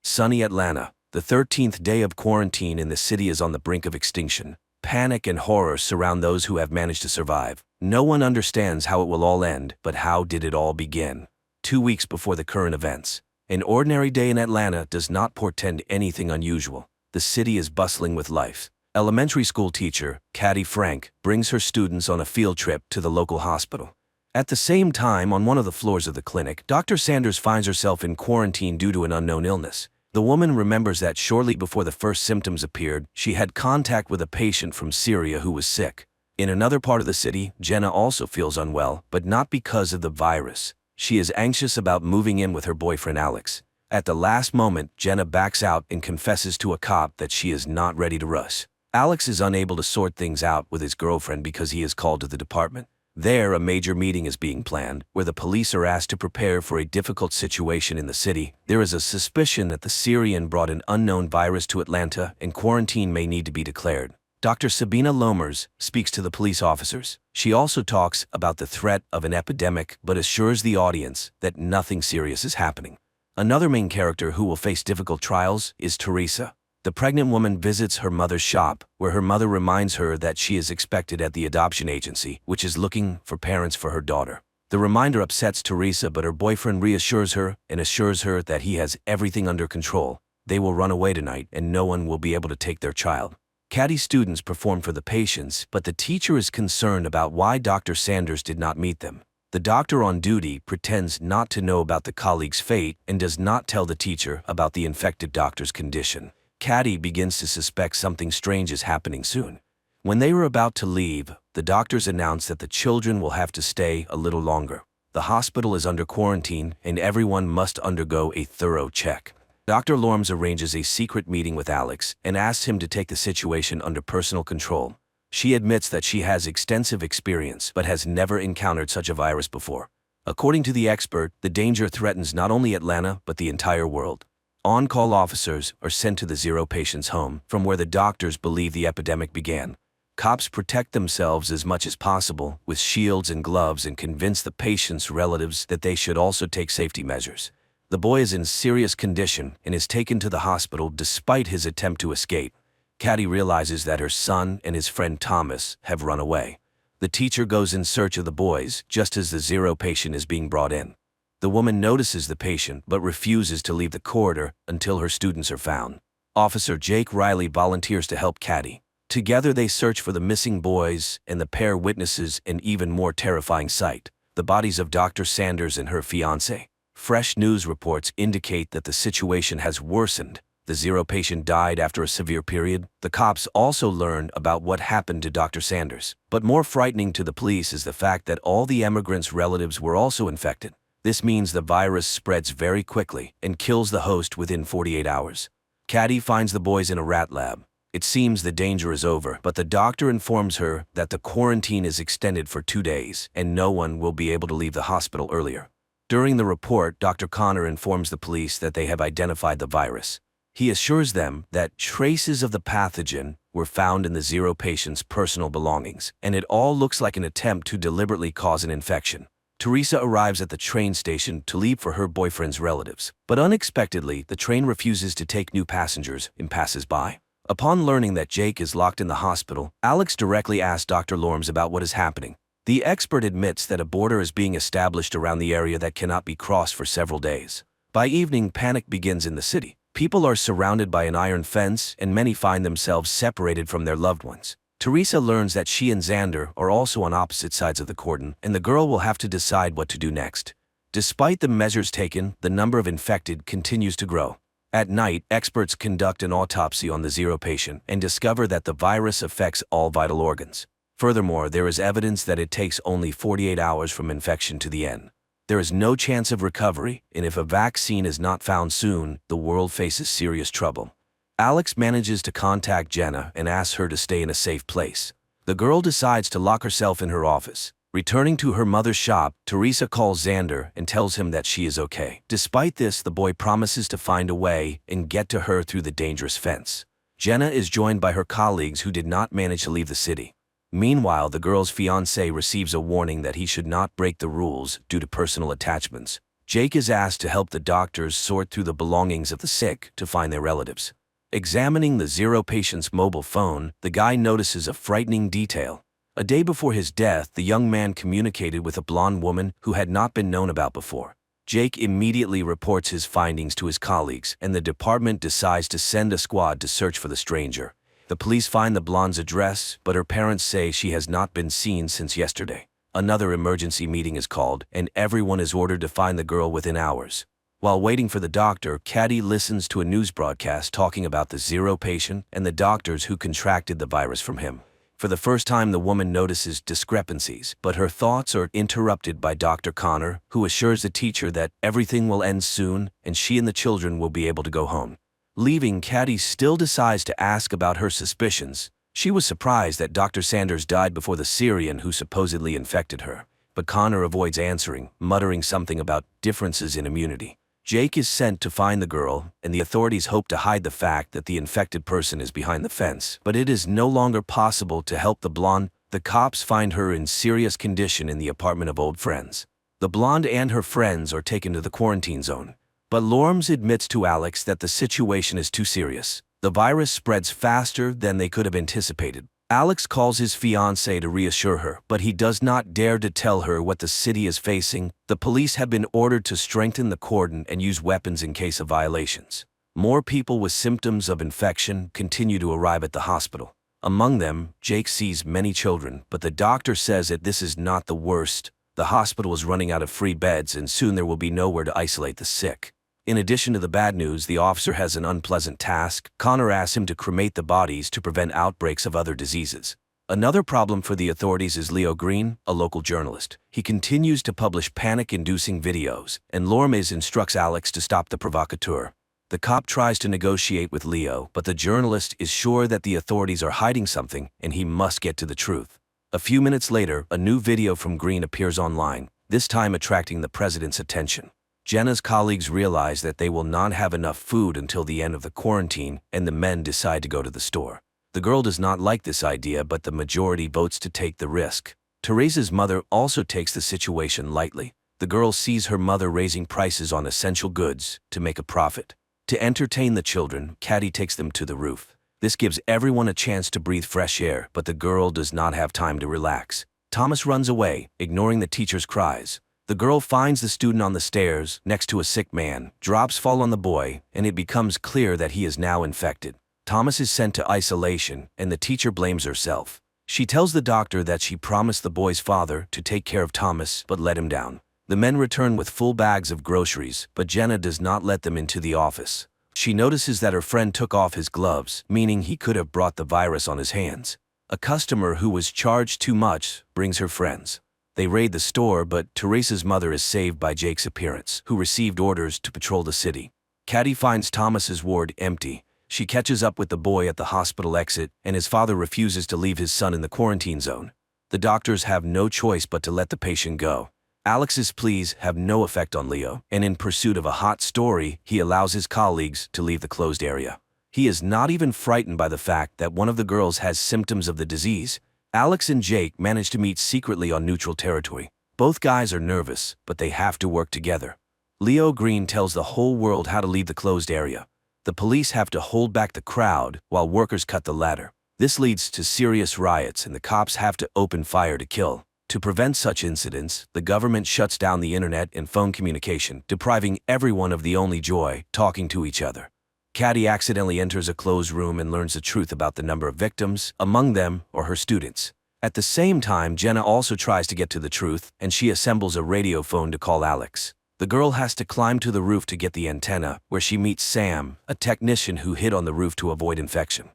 Sunny Atlanta. The 13th day of quarantine in the city is on the brink of extinction. Panic and horror surround those who have managed to survive. No one understands how it will all end, but how did it all begin? 2 weeks before the current events. An ordinary day in Atlanta does not portend anything unusual. The city is bustling with life. Elementary school teacher, Caddy Frank, brings her students on a field trip to the local hospital. At the same time, on one of the floors of the clinic, Dr. Sanders finds herself in quarantine due to an unknown illness. The woman remembers that shortly before the first symptoms appeared, she had contact with a patient from Syria who was sick. In another part of the city, Jenna also feels unwell, but not because of the virus. She is anxious about moving in with her boyfriend Alex. At the last moment, Jenna backs out and confesses to a cop that she is not ready to rush. Alex is unable to sort things out with his girlfriend because he is called to the department. There, a major meeting is being planned, where the police are asked to prepare for a difficult situation in the city. There is a suspicion that the Syrian brought an unknown virus to Atlanta, and quarantine may need to be declared. Dr. Sabina Lomers speaks to the police officers. She also talks about the threat of an epidemic, but assures the audience that nothing serious is happening. Another main character who will face difficult trials is Teresa. The pregnant woman visits her mother's shop, where her mother reminds her that she is expected at the adoption agency, which is looking for parents for her daughter. The reminder upsets Teresa, but her boyfriend reassures her and assures her that he has everything under control. They will run away tonight, and no one will be able to take their child. Caddy's students perform for the patients, but the teacher is concerned about why Dr. Sanders did not meet them. The doctor on duty pretends not to know about the colleague's fate and does not tell the teacher about the infected doctor's condition. Caddy begins to suspect something strange is happening soon. When they were about to leave, the doctors announce that the children will have to stay a little longer. The hospital is under quarantine and everyone must undergo a thorough check. Dr. Lorms arranges a secret meeting with Alex and asks him to take the situation under personal control. She admits that she has extensive experience but has never encountered such a virus before. According to the expert, the danger threatens not only Atlanta but the entire world. On-call officers are sent to the Zero patient's home, from where the doctors believe the epidemic began. Cops protect themselves as much as possible with shields and gloves and convince the patient's relatives that they should also take safety measures. The boy is in serious condition and is taken to the hospital despite his attempt to escape. Caddy realizes that her son and his friend Thomas have run away. The teacher goes in search of the boys just as the Zero patient is being brought in. The woman notices the patient but refuses to leave the corridor until her students are found. Officer Jake Riley volunteers to help Caddy. Together they search for the missing boys, and the pair witnesses an even more terrifying sight: the bodies of Dr. Sanders and her fiancé. Fresh news reports indicate that the situation has worsened. The Zero patient died after a severe period. The cops also learn about what happened to Dr. Sanders. But more frightening to the police is the fact that all the emigrants' relatives were also infected. This means the virus spreads very quickly and kills the host within 48 hours. Caddy finds the boys in a rat lab. It seems the danger is over, but the doctor informs her that the quarantine is extended for 2 days and no one will be able to leave the hospital earlier. During the report, Dr. Connor informs the police that they have identified the virus. He assures them that traces of the pathogen were found in the 0 patient's personal belongings, and it all looks like an attempt to deliberately cause an infection. Teresa arrives at the train station to leave for her boyfriend's relatives, but unexpectedly, the train refuses to take new passengers and passes by. Upon learning that Jake is locked in the hospital, Alex directly asks Dr. Lorms about what is happening. The expert admits that a border is being established around the area that cannot be crossed for several days. By evening, panic begins in the city. People are surrounded by an iron fence, and many find themselves separated from their loved ones. Teresa learns that she and Xander are also on opposite sides of the cordon, and the girl will have to decide what to do next. Despite the measures taken, the number of infected continues to grow. At night, experts conduct an autopsy on the 0 patient and discover that the virus affects all vital organs. Furthermore, there is evidence that it takes only 48 hours from infection to the end. There is no chance of recovery, and if a vaccine is not found soon, the world faces serious trouble. Alex manages to contact Jenna and asks her to stay in a safe place. The girl decides to lock herself in her office. Returning to her mother's shop, Teresa calls Xander and tells him that she is okay. Despite this, the boy promises to find a way and get to her through the dangerous fence. Jenna is joined by her colleagues who did not manage to leave the city. Meanwhile, the girl's fiancé receives a warning that he should not break the rules due to personal attachments. Jake is asked to help the doctors sort through the belongings of the sick to find their relatives. Examining the 0 patient's mobile phone, the guy notices a frightening detail. A day before his death, the young man communicated with a blonde woman who had not been known about before. Jake immediately reports his findings to his colleagues, and the department decides to send a squad to search for the stranger. The police find the blonde's address, but her parents say she has not been seen since yesterday. Another emergency meeting is called, and everyone is ordered to find the girl within hours. While waiting for the doctor, Caddy listens to a news broadcast talking about the 0 patient and the doctors who contracted the virus from him. For the first time, the woman notices discrepancies, but her thoughts are interrupted by Dr. Connor, who assures the teacher that everything will end soon and she and the children will be able to go home. Leaving, Caddy still decides to ask about her suspicions. She was surprised that Dr. Sanders died before the Syrian who supposedly infected her, but Connor avoids answering, muttering something about differences in immunity. Jake is sent to find the girl, and the authorities hope to hide the fact that the infected person is behind the fence. But it is no longer possible to help the blonde. The cops find her in serious condition in the apartment of old friends. The blonde and her friends are taken to the quarantine zone. But Lorms admits to Alex that the situation is too serious. The virus spreads faster than they could have anticipated. Alex calls his fiancée to reassure her, but he does not dare to tell her what the city is facing. The police have been ordered to strengthen the cordon and use weapons in case of violations. More people with symptoms of infection continue to arrive at the hospital. Among them, Jake sees many children, but the doctor says that this is not the worst. The hospital is running out of free beds, and soon there will be nowhere to isolate the sick. In addition to the bad news, the officer has an unpleasant task. Connor asks him to cremate the bodies to prevent outbreaks of other diseases. Another problem for the authorities is Leo Green, a local journalist. He continues to publish panic-inducing videos, and Lorms instructs Alex to stop the provocateur. The cop tries to negotiate with Leo, but the journalist is sure that the authorities are hiding something, and he must get to the truth. A few minutes later, a new video from Green appears online, this time attracting the president's attention. Jenna's colleagues realize that they will not have enough food until the end of the quarantine, and the men decide to go to the store. The girl does not like this idea, but the majority votes to take the risk. Teresa's mother also takes the situation lightly. The girl sees her mother raising prices on essential goods to make a profit. To entertain the children, Caddy takes them to the roof. This gives everyone a chance to breathe fresh air, but the girl does not have time to relax. Thomas runs away, ignoring the teacher's cries. The girl finds the student on the stairs, next to a sick man. Drops fall on the boy, and it becomes clear that he is now infected. Thomas is sent to isolation, and the teacher blames herself. She tells the doctor that she promised the boy's father to take care of Thomas, but let him down. The men return with full bags of groceries, but Jenna does not let them into the office. She notices that her friend took off his gloves, meaning he could have brought the virus on his hands. A customer who was charged too much brings her friends. They raid the store, but Teresa's mother is saved by Jake's appearance, who received orders to patrol the city. Caddy finds Thomas's ward empty. She catches up with the boy at the hospital exit, and his father refuses to leave his son in the quarantine zone. The doctors have no choice but to let the patient go. Alex's pleas have no effect on Leo, and in pursuit of a hot story, he allows his colleagues to leave the closed area. He is not even frightened by the fact that one of the girls has symptoms of the disease. Alex and Jake manage to meet secretly on neutral territory. Both guys are nervous, but they have to work together. Leo Green tells the whole world how to leave the closed area. The police have to hold back the crowd while workers cut the ladder. This leads to serious riots, and the cops have to open fire to kill. To prevent such incidents, the government shuts down the internet and phone communication, depriving everyone of the only joy, talking to each other. Caddy accidentally enters a closed room and learns the truth about the number of victims, among them or her students. At the same time, Jenna also tries to get to the truth, and she assembles a radio phone to call Alex. The girl has to climb to the roof to get the antenna, where she meets Sam, a technician who hid on the roof to avoid infection.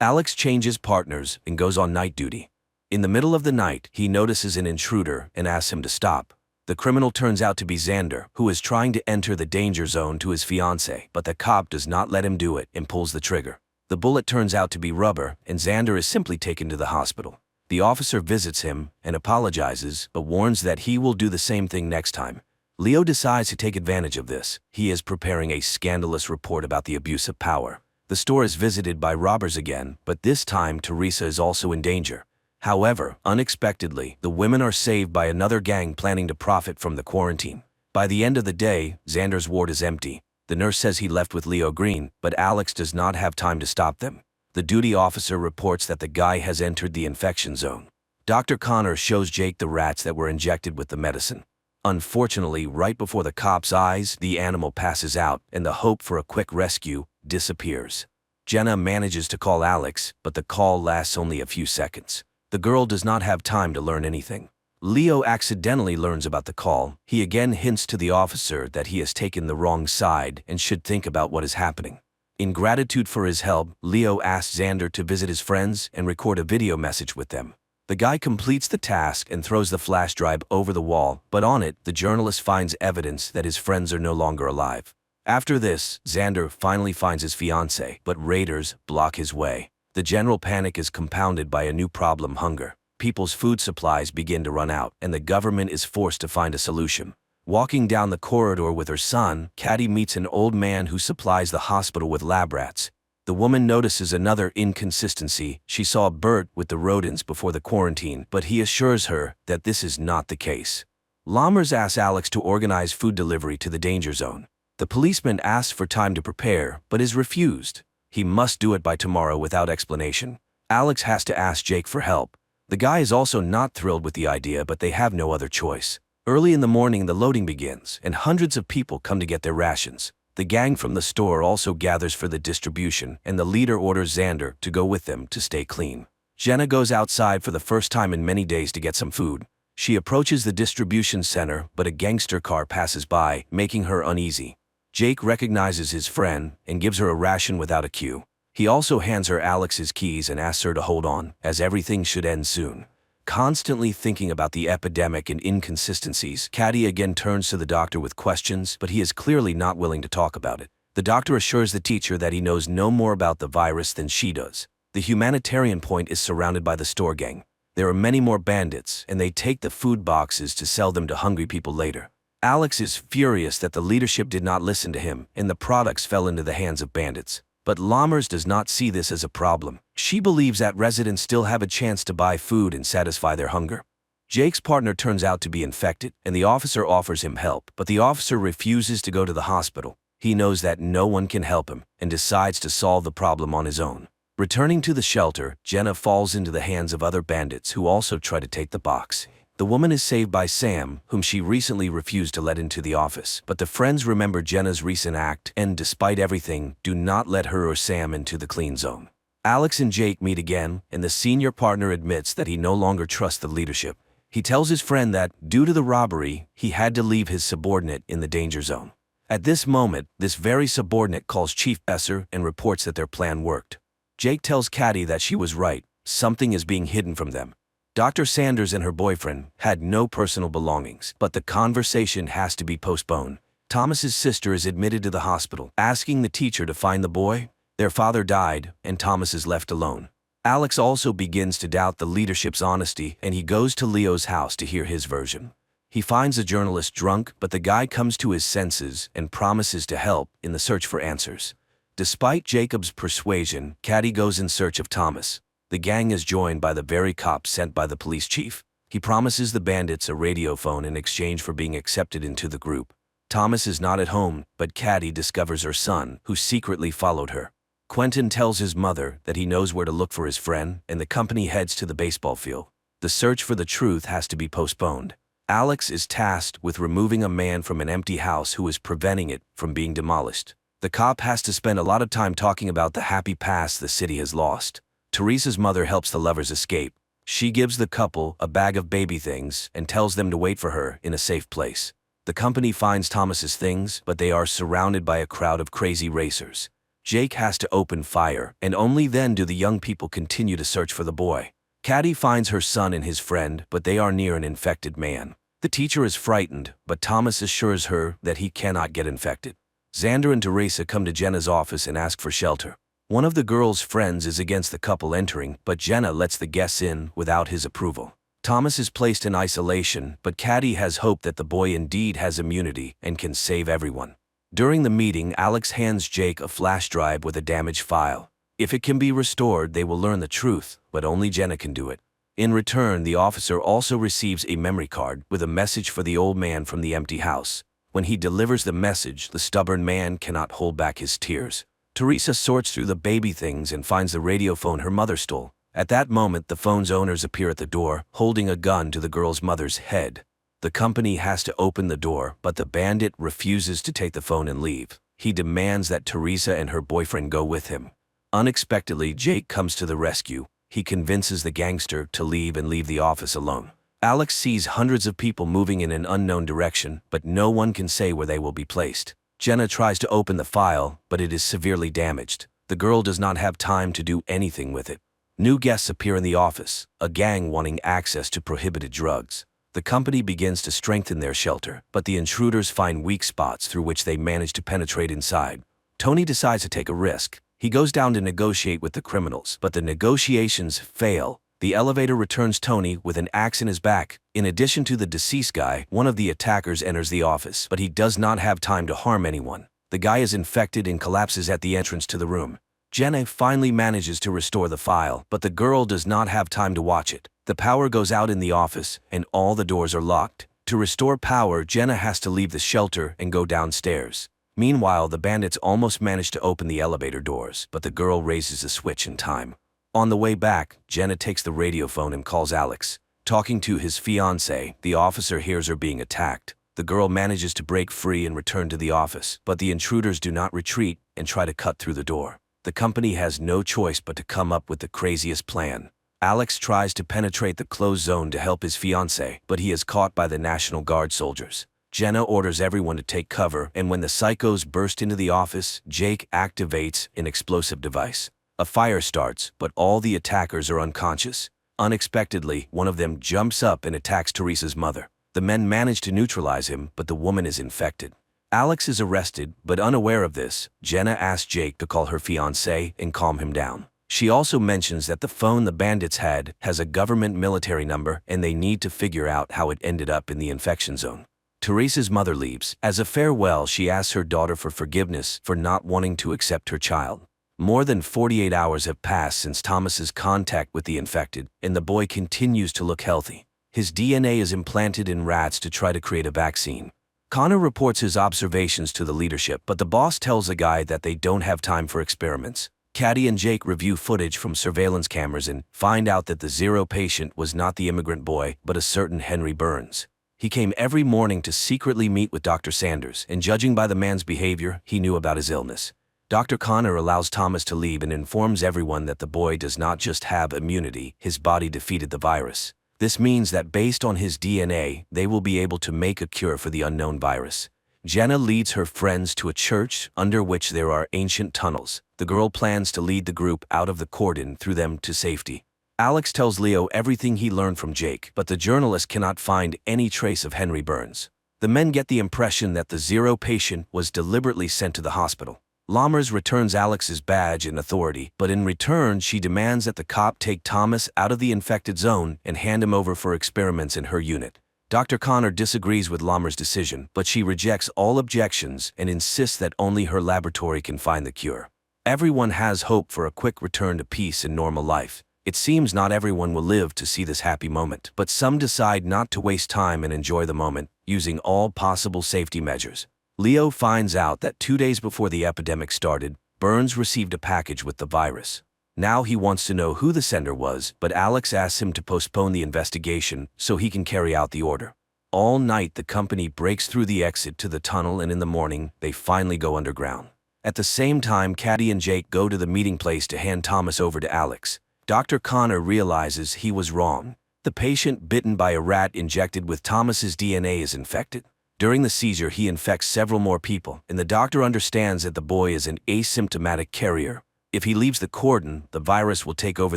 Alex changes partners and goes on night duty. In the middle of the night, he notices an intruder and asks him to stop. The criminal turns out to be Xander, who is trying to enter the danger zone to his fiancée, but the cop does not let him do it and pulls the trigger. The bullet turns out to be rubber, and Xander is simply taken to the hospital. The officer visits him and apologizes, but warns that he will do the same thing next time. Leo decides to take advantage of this. He is preparing a scandalous report about the abuse of power. The store is visited by robbers again, but this time Teresa is also in danger. However, unexpectedly, the women are saved by another gang planning to profit from the quarantine. By the end of the day, Xander's ward is empty. The nurse says he left with Leo Green, but Alex does not have time to stop them. The duty officer reports that the guy has entered the infection zone. Dr. Connor shows Jake the rats that were injected with the medicine. Unfortunately, right before the cop's eyes, the animal passes out, and the hope for a quick rescue disappears. Jenna manages to call Alex, but the call lasts only a few seconds. The girl does not have time to learn anything. Leo accidentally learns about the call. He again hints to the officer that he has taken the wrong side and should think about what is happening. In gratitude for his help, Leo asks Xander to visit his friends and record a video message with them. The guy completes the task and throws the flash drive over the wall, but on it, the journalist finds evidence that his friends are no longer alive. After this, Xander finally finds his fiancée, but raiders block his way. The general panic is compounded by a new problem: hunger. People's food supplies begin to run out, and the government is forced to find a solution. Walking down the corridor with her son, Caddy meets an old man who supplies the hospital with lab rats. The woman notices another inconsistency. She saw Bert with the rodents before the quarantine, but he assures her that this is not the case. Lammers asks Alex to organize food delivery to the danger zone. The policeman asks for time to prepare, but is refused. He must do it by tomorrow without explanation. Alex has to ask Jake for help. The guy is also not thrilled with the idea, but they have no other choice. Early in the morning, the loading begins, and hundreds of people come to get their rations. The gang from the store also gathers for the distribution, and the leader orders Xander to go with them to stay clean. Jenna goes outside for the first time in many days to get some food. She approaches the distribution center, but a gangster car passes by, making her uneasy. Jake recognizes his friend and gives her a ration without a cue. He also hands her Alex's keys and asks her to hold on, as everything should end soon. Constantly thinking about the epidemic and inconsistencies, Caddy again turns to the doctor with questions, but he is clearly not willing to talk about it. The doctor assures the teacher that he knows no more about the virus than she does. The humanitarian point is surrounded by the store gang. There are many more bandits, and they take the food boxes to sell them to hungry people later. Alex is furious that the leadership did not listen to him, and the products fell into the hands of bandits. But Lammers does not see this as a problem. She believes that residents still have a chance to buy food and satisfy their hunger. Jake's partner turns out to be infected, and the officer offers him help, but the officer refuses to go to the hospital. He knows that no one can help him, and decides to solve the problem on his own. Returning to the shelter, Jenna falls into the hands of other bandits who also try to take the box. The woman is saved by Sam, whom she recently refused to let into the office, but the friends remember Jenna's recent act and, despite everything, do not let her or Sam into the clean zone. Alex and Jake meet again, and the senior partner admits that he no longer trusts the leadership. He tells his friend that, due to the robbery, he had to leave his subordinate in the danger zone. At this moment, this very subordinate calls Chief Besser and reports that their plan worked. Jake tells Caddy that she was right. Something is being hidden from them. Dr. Sanders and her boyfriend had no personal belongings, but the conversation has to be postponed. Thomas's sister is admitted to the hospital, asking the teacher to find the boy. Their father died, and Thomas is left alone. Alex also begins to doubt the leadership's honesty, and he goes to Leo's house to hear his version. He finds the journalist drunk, but the guy comes to his senses and promises to help in the search for answers. Despite Jacob's persuasion, Caddy goes in search of Thomas. The gang is joined by the very cop sent by the police chief. He promises the bandits a radio phone in exchange for being accepted into the group. Thomas is not at home, but Caddy discovers her son, who secretly followed her. Quentin tells his mother that he knows where to look for his friend, and the company heads to the baseball field. The search for the truth has to be postponed. Alex is tasked with removing a man from an empty house who is preventing it from being demolished. The cop has to spend a lot of time talking about the happy past the city has lost. Teresa's mother helps the lovers escape. She gives the couple a bag of baby things and tells them to wait for her in a safe place. The company finds Thomas's things, but they are surrounded by a crowd of crazy racers. Jake has to open fire, and only then do the young people continue to search for the boy. Caddy finds her son and his friend, but they are near an infected man. The teacher is frightened, but Thomas assures her that he cannot get infected. Xander and Teresa come to Jenna's office and ask for shelter. One of the girl's friends is against the couple entering, but Jenna lets the guests in without his approval. Thomas is placed in isolation, but Caddy has hope that the boy indeed has immunity and can save everyone. During the meeting, Alex hands Jake a flash drive with a damaged file. If it can be restored, they will learn the truth, but only Jenna can do it. In return, the officer also receives a memory card with a message for the old man from the empty house. When he delivers the message, the stubborn man cannot hold back his tears. Teresa sorts through the baby things and finds the radio phone her mother stole. At that moment, the phone's owners appear at the door, holding a gun to the girl's mother's head. The company has to open the door, but the bandit refuses to take the phone and leave. He demands that Teresa and her boyfriend go with him. Unexpectedly, Jake comes to the rescue. He convinces the gangster to leave and leave the office alone. Alex sees hundreds of people moving in an unknown direction, but no one can say where they will be placed. Jenna tries to open the file, but it is severely damaged. The girl does not have time to do anything with it. New guests appear in the office, a gang wanting access to prohibited drugs. The company begins to strengthen their shelter, but the intruders find weak spots through which they manage to penetrate inside. Tony decides to take a risk. He goes down to negotiate with the criminals, but the negotiations fail. The elevator returns Tony with an axe in his back. In addition to the deceased guy, one of the attackers enters the office, but he does not have time to harm anyone. The guy is infected and collapses at the entrance to the room. Jenna finally manages to restore the file, but the girl does not have time to watch it. The power goes out in the office, and all the doors are locked. To restore power, Jenna has to leave the shelter and go downstairs. Meanwhile, the bandits almost manage to open the elevator doors, but the girl raises the switch in time. On the way back, Jenna takes the radio phone and calls Alex. Talking to his fiancée, the officer hears her being attacked. The girl manages to break free and return to the office, but the intruders do not retreat and try to cut through the door. The company has no choice but to come up with the craziest plan. Alex tries to penetrate the closed zone to help his fiancée, but he is caught by the National Guard soldiers. Jenna orders everyone to take cover, and when the psychos burst into the office, Jake activates an explosive device. A fire starts, but all the attackers are unconscious. Unexpectedly, one of them jumps up and attacks Teresa's mother. The men manage to neutralize him, but the woman is infected. Alex is arrested, but unaware of this, Jenna asks Jake to call her fiancé and calm him down. She also mentions that the phone the bandits had has a government military number and they need to figure out how it ended up in the infection zone. Teresa's mother leaves. As a farewell, she asks her daughter for forgiveness for not wanting to accept her child. More than 48 hours have passed since Thomas's contact with the infected, and the boy continues to look healthy. His DNA is implanted in rats to try to create a vaccine. Connor reports his observations to the leadership, but the boss tells the guy that they don't have time for experiments. Caddy and Jake review footage from surveillance cameras and find out that the zero patient was not the immigrant boy, but a certain Henry Burns. He came every morning to secretly meet with Dr. Sanders, and judging by the man's behavior, he knew about his illness. Dr. Connor allows Thomas to leave and informs everyone that the boy does not just have immunity, his body defeated the virus. This means that based on his DNA, they will be able to make a cure for the unknown virus. Jenna leads her friends to a church under which there are ancient tunnels. The girl plans to lead the group out of the cordon through them to safety. Alex tells Leo everything he learned from Jake, but the journalist cannot find any trace of Henry Burns. The men get the impression that the zero patient was deliberately sent to the hospital. Lammers returns Alex's badge and authority, but in return she demands that the cop take Thomas out of the infected zone and hand him over for experiments in her unit. Dr. Connor disagrees with Lammers' decision, but she rejects all objections and insists that only her laboratory can find the cure. Everyone has hope for a quick return to peace and normal life. It seems not everyone will live to see this happy moment, but some decide not to waste time and enjoy the moment, using all possible safety measures. Leo finds out that 2 days before the epidemic started, Burns received a package with the virus. Now he wants to know who the sender was, but Alex asks him to postpone the investigation so he can carry out the order. All night the company breaks through the exit to the tunnel, and in the morning they finally go underground. At the same time, Caddy and Jake go to the meeting place to hand Thomas over to Alex. Dr. Connor realizes he was wrong. The patient bitten by a rat injected with Thomas's DNA is infected. During the seizure he infects several more people, and the doctor understands that the boy is an asymptomatic carrier. If he leaves the cordon, the virus will take over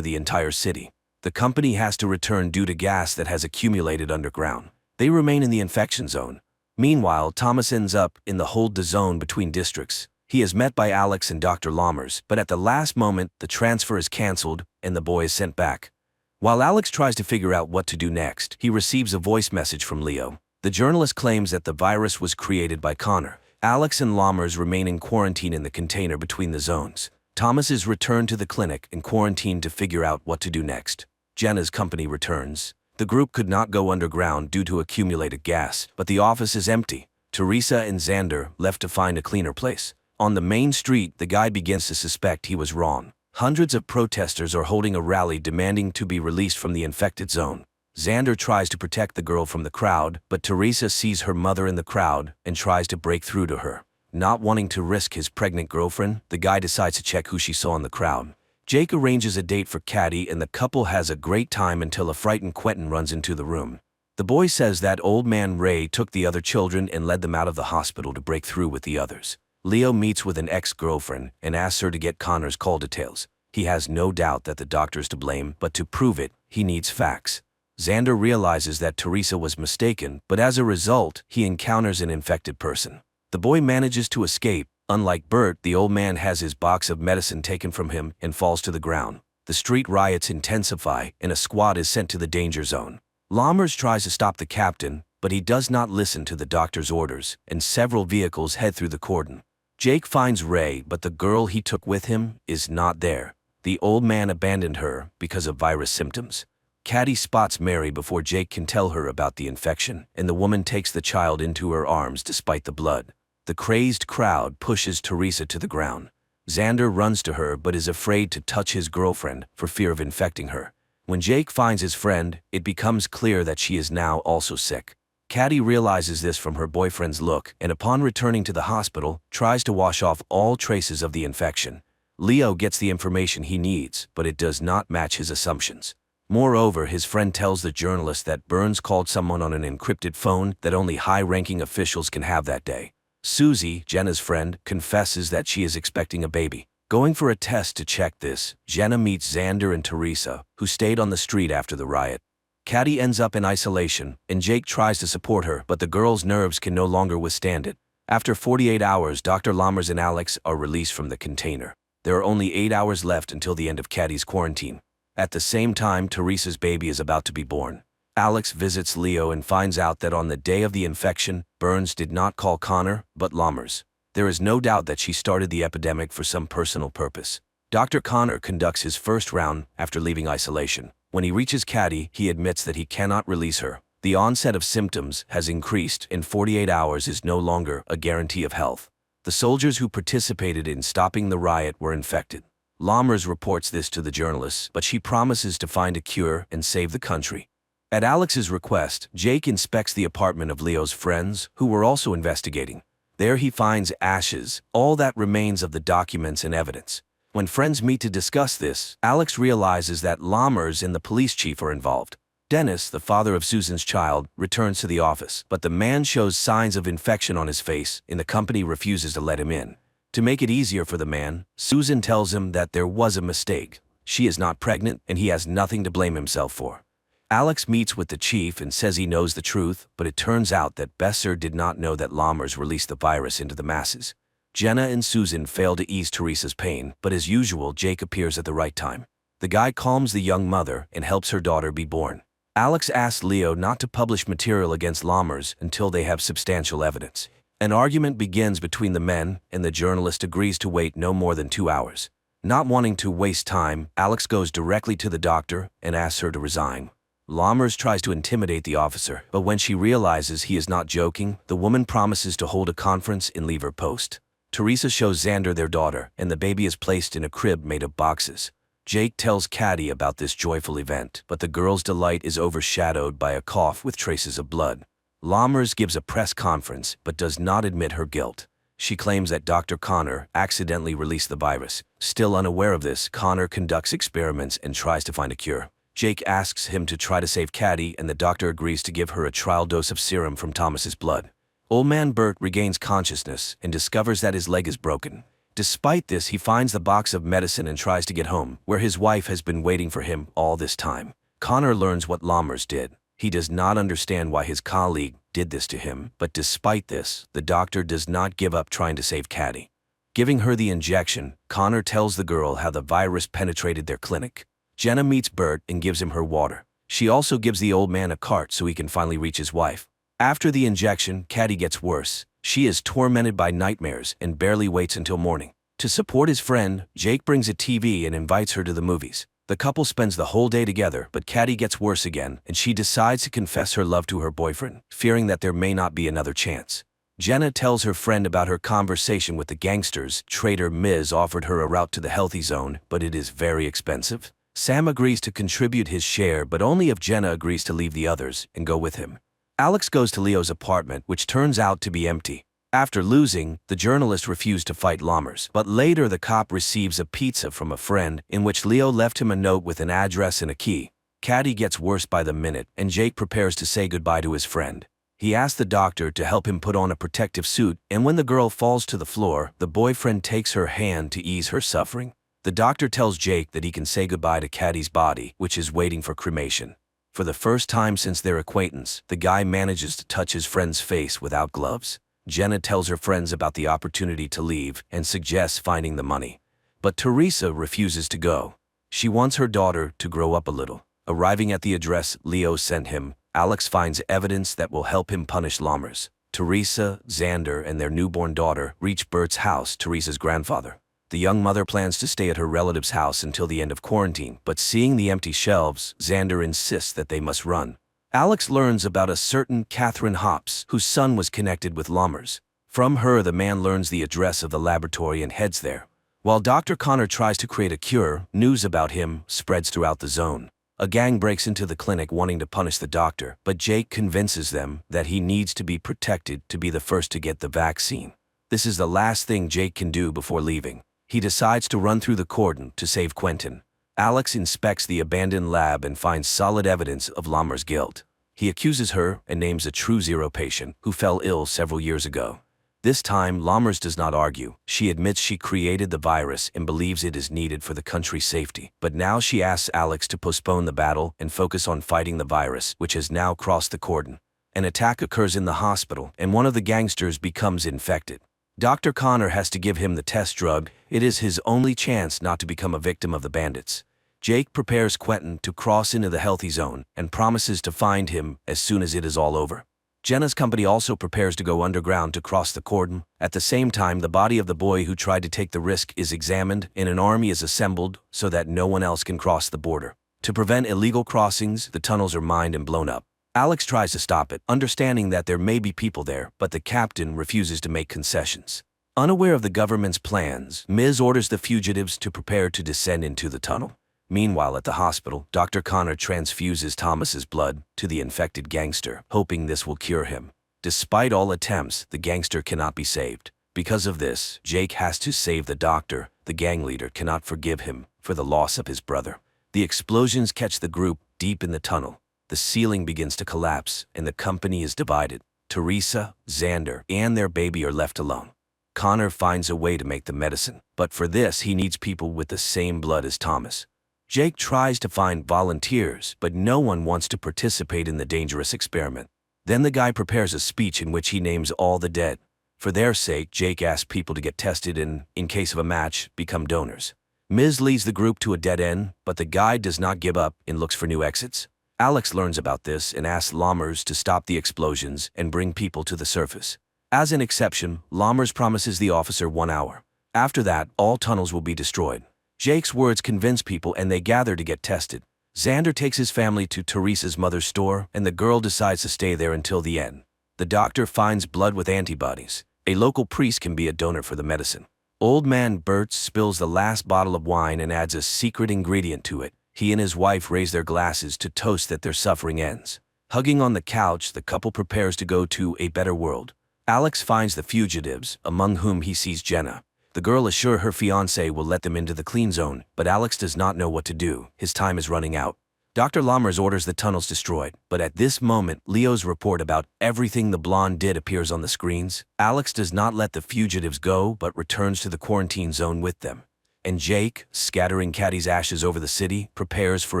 the entire city. The company has to return due to gas that has accumulated underground. They remain in the infection zone. Meanwhile, Thomas ends up in the hold the zone between districts. He is met by Alex and Dr. Lammers, but at the last moment, the transfer is cancelled and the boy is sent back. While Alex tries to figure out what to do next, he receives a voice message from Leo. The journalist claims that the virus was created by Connor. Alex and Lammers remain in quarantine in the container between the zones. Thomas is returned to the clinic and quarantined to figure out what to do next. Jenna's company returns. The group could not go underground due to accumulated gas, but the office is empty. Teresa and Xander left to find a cleaner place. On the main street, the guy begins to suspect he was wrong. Hundreds of protesters are holding a rally demanding to be released from the infected zone. Xander tries to protect the girl from the crowd, but Teresa sees her mother in the crowd and tries to break through to her. Not wanting to risk his pregnant girlfriend, the guy decides to check who she saw in the crowd. Jake arranges a date for Caddy and the couple has a great time until a frightened Quentin runs into the room. The boy says that old man Ray took the other children and led them out of the hospital to break through with the others. Leo meets with an ex-girlfriend and asks her to get Connor's call details. He has no doubt that the doctor's to blame, but to prove it, he needs facts. Xander realizes that Teresa was mistaken, but as a result, he encounters an infected person. The boy manages to escape. Unlike Bert, the old man has his box of medicine taken from him and falls to the ground. The street riots intensify and a squad is sent to the danger zone. Lammers tries to stop the captain, but he does not listen to the doctor's orders, and several vehicles head through the cordon. Jake finds Ray, but the girl he took with him is not there. The old man abandoned her because of virus symptoms. Caddy spots Mary before Jake can tell her about the infection, and the woman takes the child into her arms despite the blood. The crazed crowd pushes Teresa to the ground. Xander runs to her but is afraid to touch his girlfriend for fear of infecting her. When Jake finds his friend, it becomes clear that she is now also sick. Caddy realizes this from her boyfriend's look and upon returning to the hospital, tries to wash off all traces of the infection. Leo gets the information he needs, but it does not match his assumptions. Moreover, his friend tells the journalist that Burns called someone on an encrypted phone that only high-ranking officials can have that day. Susie, Jenna's friend, confesses that she is expecting a baby. Going for a test to check this, Jenna meets Xander and Teresa, who stayed on the street after the riot. Caddy ends up in isolation, and Jake tries to support her, but the girl's nerves can no longer withstand it. After 48 hours, Dr. Lammers and Alex are released from the container. There are only 8 hours left until the end of Caddy's quarantine. At the same time, Teresa's baby is about to be born. Alex visits Leo and finds out that on the day of the infection, Burns did not call Connor, but Lammers. There is no doubt that she started the epidemic for some personal purpose. Dr. Connor conducts his first round after leaving isolation. When he reaches Caddy, he admits that he cannot release her. The onset of symptoms has increased and 48 hours is no longer a guarantee of health. The soldiers who participated in stopping the riot were infected. Lammers reports this to the journalists, but she promises to find a cure and save the country. At Alex's request, Jake inspects the apartment of Leo's friends, who were also investigating. There he finds ashes, all that remains of the documents and evidence. When friends meet to discuss this, Alex realizes that Lammers and the police chief are involved. Dennis, the father of Susan's child, returns to the office, but the man shows signs of infection on his face, and the company refuses to let him in. To make it easier for the man, Susan tells him that there was a mistake. She is not pregnant, and he has nothing to blame himself for. Alex meets with the chief and says he knows the truth, but it turns out that Besser did not know that Lammers released the virus into the masses. Jenna and Susan fail to ease Teresa's pain, but as usual, Jake appears at the right time. The guy calms the young mother and helps her daughter be born. Alex asks Leo not to publish material against Lammers until they have substantial evidence. An argument begins between the men, and the journalist agrees to wait no more than 2 hours. Not wanting to waste time, Alex goes directly to the doctor and asks her to resign. Lammers tries to intimidate the officer, but when she realizes he is not joking, the woman promises to hold a conference and leave her post. Teresa shows Xander their daughter, and the baby is placed in a crib made of boxes. Jake tells Caddy about this joyful event, but the girl's delight is overshadowed by a cough with traces of blood. Lammers gives a press conference, but does not admit her guilt. She claims that Dr. Connor accidentally released the virus. Still unaware of this, Connor conducts experiments and tries to find a cure. Jake asks him to try to save Caddy, and the doctor agrees to give her a trial dose of serum from Thomas's blood. Old man Bert regains consciousness and discovers that his leg is broken. Despite this, he finds the box of medicine and tries to get home, where his wife has been waiting for him all this time. Connor learns what Lammers did. He does not understand why his colleague did this to him, but despite this, the doctor does not give up trying to save Caddy. Giving her the injection, Connor tells the girl how the virus penetrated their clinic. Jenna meets Bert and gives him her water. She also gives the old man a cart so he can finally reach his wife. After the injection, Caddy gets worse. She is tormented by nightmares and barely waits until morning. To support his friend, Jake brings a TV and invites her to the movies. The couple spends the whole day together, but Caddy gets worse again, and she decides to confess her love to her boyfriend, fearing that there may not be another chance. Jenna tells her friend about her conversation with the gangsters. Trader Miz offered her a route to the healthy zone, but it is very expensive. Sam agrees to contribute his share, but only if Jenna agrees to leave the others and go with him. Alex goes to Leo's apartment, which turns out to be empty. After losing, the journalist refused to fight Lammers, but later the cop receives a pizza from a friend in which Leo left him a note with an address and a key. Caddy gets worse by the minute, and Jake prepares to say goodbye to his friend. He asks the doctor to help him put on a protective suit, and when the girl falls to the floor, the boyfriend takes her hand to ease her suffering. The doctor tells Jake that he can say goodbye to Caddy's body, which is waiting for cremation. For the first time since their acquaintance, the guy manages to touch his friend's face without gloves. Jenna tells her friends about the opportunity to leave and suggests finding the money. But Teresa refuses to go. She wants her daughter to grow up a little. Arriving at the address Leo sent him, Alex finds evidence that will help him punish Lammers. Teresa, Xander, and their newborn daughter reach Bert's house, Teresa's grandfather. The young mother plans to stay at her relative's house until the end of quarantine, but seeing the empty shelves, Xander insists that they must run. Alex learns about a certain Catherine Hops, whose son was connected with Lammers. From her, the man learns the address of the laboratory and heads there. While Dr. Connor tries to create a cure, news about him spreads throughout the zone. A gang breaks into the clinic wanting to punish the doctor, but Jake convinces them that he needs to be protected to be the first to get the vaccine. This is the last thing Jake can do before leaving. He decides to run through the cordon to save Quentin. Alex inspects the abandoned lab and finds solid evidence of Lammers' guilt. He accuses her and names a true zero patient who fell ill several years ago. This time, Lammers does not argue. She admits she created the virus and believes it is needed for the country's safety. But now she asks Alex to postpone the battle and focus on fighting the virus, which has now crossed the cordon. An attack occurs in the hospital, and one of the gangsters becomes infected. Dr. Connor has to give him the test drug. It is his only chance not to become a victim of the bandits. Jake prepares Quentin to cross into the healthy zone and promises to find him as soon as it is all over. Jenna's company also prepares to go underground to cross the cordon. At the same time, the body of the boy who tried to take the risk is examined, and an army is assembled so that no one else can cross the border. To prevent illegal crossings, the tunnels are mined and blown up. Alex tries to stop it, understanding that there may be people there, but the captain refuses to make concessions. Unaware of the government's plans, Miz orders the fugitives to prepare to descend into the tunnel. Meanwhile, at the hospital, Dr. Connor transfuses Thomas's blood to the infected gangster, hoping this will cure him. Despite all attempts, the gangster cannot be saved. Because of this, Jake has to save the doctor. The gang leader cannot forgive him for the loss of his brother. The explosions catch the group deep in the tunnel. The ceiling begins to collapse, and the company is divided. Teresa, Xander, and their baby are left alone. Connor finds a way to make the medicine, but for this he needs people with the same blood as Thomas. Jake tries to find volunteers, but no one wants to participate in the dangerous experiment. Then the guy prepares a speech in which he names all the dead. For their sake, Jake asks people to get tested and, in case of a match, become donors. Miz leads the group to a dead end, but the guide does not give up and looks for new exits. Alex learns about this and asks Lammers to stop the explosions and bring people to the surface. As an exception, Lammers promises the officer 1 hour. After that, all tunnels will be destroyed. Jake's words convince people and they gather to get tested. Xander takes his family to Teresa's mother's store and the girl decides to stay there until the end. The doctor finds blood with antibodies. A local priest can be a donor for the medicine. Old man Bert spills the last bottle of wine and adds a secret ingredient to it. He and his wife raise their glasses to toast that their suffering ends. Hugging on the couch, the couple prepares to go to a better world. Alex finds the fugitives, among whom he sees Jenna. The girl assures her fiancé will let them into the clean zone, but Alex does not know what to do. His time is running out. Dr. Lammers orders the tunnels destroyed, but at this moment, Leo's report about everything the blonde did appears on the screens. Alex does not let the fugitives go, but returns to the quarantine zone with them. And Jake, scattering Caddy's ashes over the city, prepares for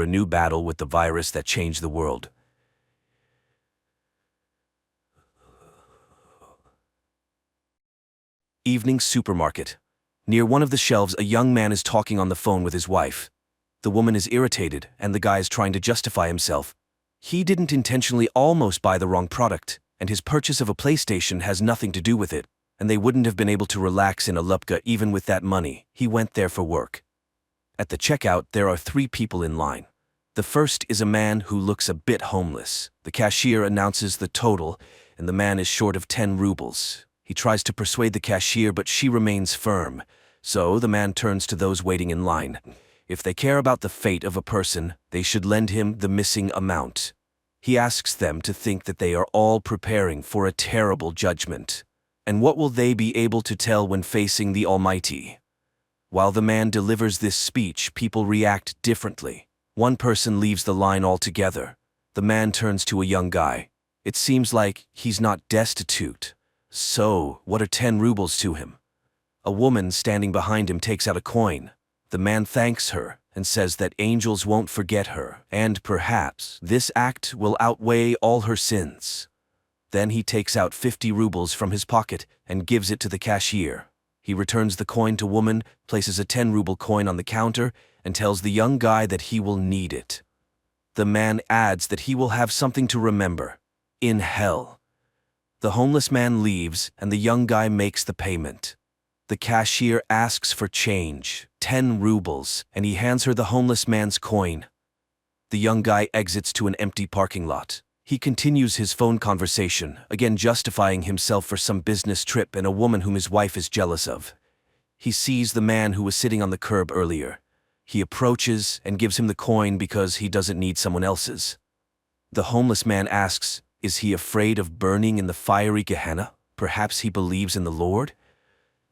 a new battle with the virus that changed the world. Evening supermarket. Near one of the shelves, a young man is talking on the phone with his wife. The woman is irritated, and the guy is trying to justify himself. He didn't intentionally almost buy the wrong product, and his purchase of a PlayStation has nothing to do with it, and they wouldn't have been able to relax in a Lupka even with that money. He went there for work. At the checkout, there are 3 people in line. The first is a man who looks a bit homeless. The cashier announces the total, and the man is short of 10 rubles. He tries to persuade the cashier, but she remains firm. So the man turns to those waiting in line. If they care about the fate of a person, they should lend him the missing amount. He asks them to think that they are all preparing for a terrible judgment. And what will they be able to tell when facing the Almighty? While the man delivers this speech, people react differently. One person leaves the line altogether. The man turns to a young guy. It seems like he's not destitute. So, what are 10 rubles to him? A woman standing behind him takes out a coin. The man thanks her and says that angels won't forget her, and perhaps this act will outweigh all her sins. Then he takes out 50 rubles from his pocket and gives it to the cashier. He returns the coin to woman, places a 10-ruble coin on the counter, and tells the young guy that he will need it. The man adds that he will have something to remember in hell. The homeless man leaves, and the young guy makes the payment. The cashier asks for change, 10 rubles, and he hands her the homeless man's coin. The young guy exits to an empty parking lot. He continues his phone conversation, again justifying himself for some business trip and a woman whom his wife is jealous of. He sees the man who was sitting on the curb earlier. He approaches and gives him the coin because he doesn't need someone else's. The homeless man asks, is he afraid of burning in the fiery Gehenna? Perhaps he believes in the Lord?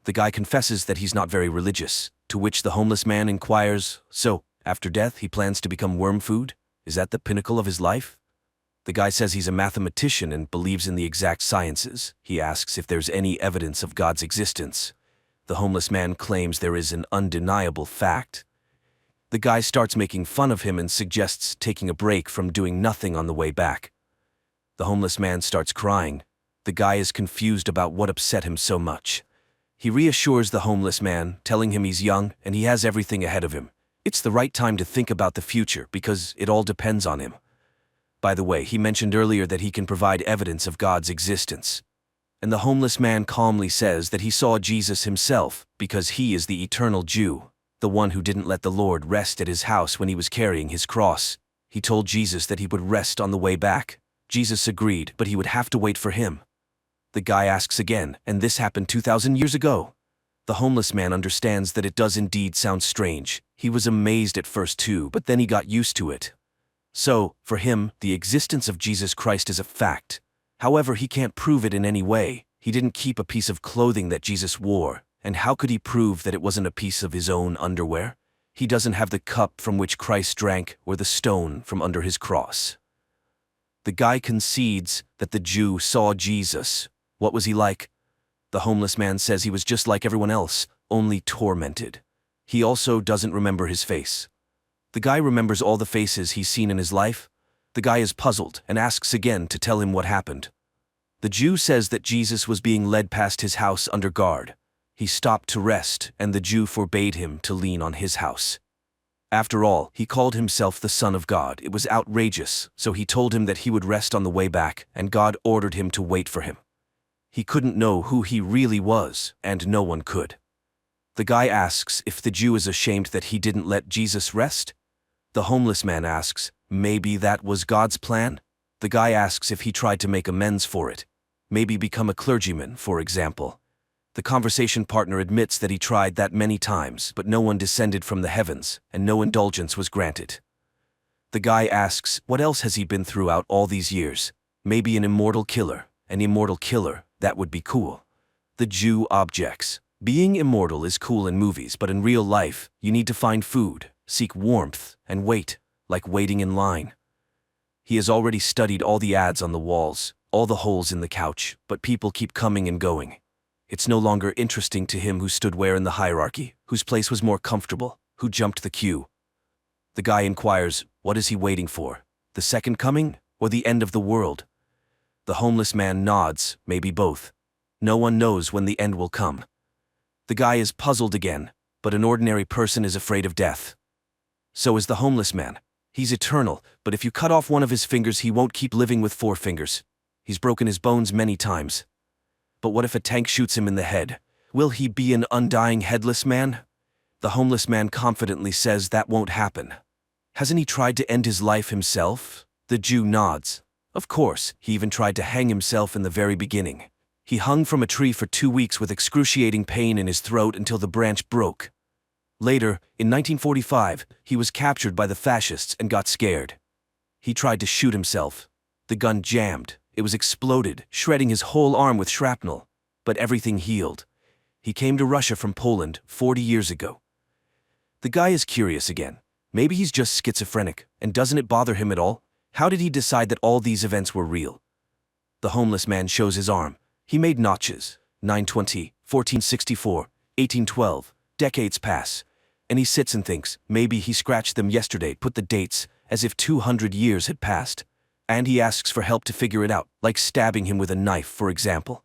The guy confesses that he's not very religious, to which the homeless man inquires, so, after death he plans to become worm food? Is that the pinnacle of his life? The guy says he's a mathematician and believes in the exact sciences. He asks if there's any evidence of God's existence. The homeless man claims there is an undeniable fact. The guy starts making fun of him and suggests taking a break from doing nothing on the way back. The homeless man starts crying. The guy is confused about what upset him so much. He reassures the homeless man, telling him he's young and he has everything ahead of him. It's the right time to think about the future because it all depends on him. By the way, he mentioned earlier that he can provide evidence of God's existence. And the homeless man calmly says that he saw Jesus himself because he is the eternal Jew, the one who didn't let the Lord rest at his house when he was carrying his cross. He told Jesus that he would rest on the way back. Jesus agreed, but he would have to wait for him. The guy asks again, and this happened 2,000 years ago. The homeless man understands that it does indeed sound strange. He was amazed at first too, but then he got used to it. So, for him, the existence of Jesus Christ is a fact. However, he can't prove it in any way. He didn't keep a piece of clothing that Jesus wore, and how could he prove that it wasn't a piece of his own underwear? He doesn't have the cup from which Christ drank or the stone from under his cross. The guy concedes that the Jew saw Jesus. What was he like? The homeless man says he was just like everyone else, only tormented. He also doesn't remember his face. The guy remembers all the faces he's seen in his life. The guy is puzzled and asks again to tell him what happened. The Jew says that Jesus was being led past his house under guard. He stopped to rest, and the Jew forbade him to lean on his house. After all, he called himself the Son of God. It was outrageous, so he told him that he would rest on the way back, and God ordered him to wait for him. He couldn't know who he really was, and no one could. The guy asks if the Jew is ashamed that he didn't let Jesus rest. The homeless man asks, maybe that was God's plan? The guy asks if he tried to make amends for it. Maybe become a clergyman, for example. The conversation partner admits that he tried that many times, but no one descended from the heavens, and no indulgence was granted. The guy asks, what else has he been throughout all these years? Maybe an immortal killer. An immortal killer, that would be cool. The Jew objects. Being immortal is cool in movies, but in real life, you need to find food, seek warmth, and wait, like waiting in line. He has already studied all the ads on the walls, all the holes in the couch, but people keep coming and going. It's no longer interesting to him who stood where in the hierarchy, whose place was more comfortable, who jumped the queue. The guy inquires, what is he waiting for? The second coming, or the end of the world? The homeless man nods, maybe both. No one knows when the end will come. The guy is puzzled again, but an ordinary person is afraid of death. So is the homeless man. He's eternal, but if you cut off one of his fingers, he won't keep living with 4 fingers. He's broken his bones many times. But what if a tank shoots him in the head? Will he be an undying headless man? The homeless man confidently says that won't happen. Hasn't he tried to end his life himself? The Jew nods. Of course, he even tried to hang himself in the very beginning. He hung from a tree for 2 weeks with excruciating pain in his throat until the branch broke. Later, in 1945, he was captured by the fascists and got scared. He tried to shoot himself. The gun jammed. It was exploded, shredding his whole arm with shrapnel. But everything healed. He came to Russia from Poland 40 years ago. The guy is curious again. Maybe he's just schizophrenic, and doesn't it bother him at all? How did he decide that all these events were real? The homeless man shows his arm. He made notches. 920, 1464, 1812. Decades pass. And he sits and thinks, maybe he scratched them yesterday, put the dates, as if 200 years had passed. And he asks for help to figure it out, like stabbing him with a knife, for example.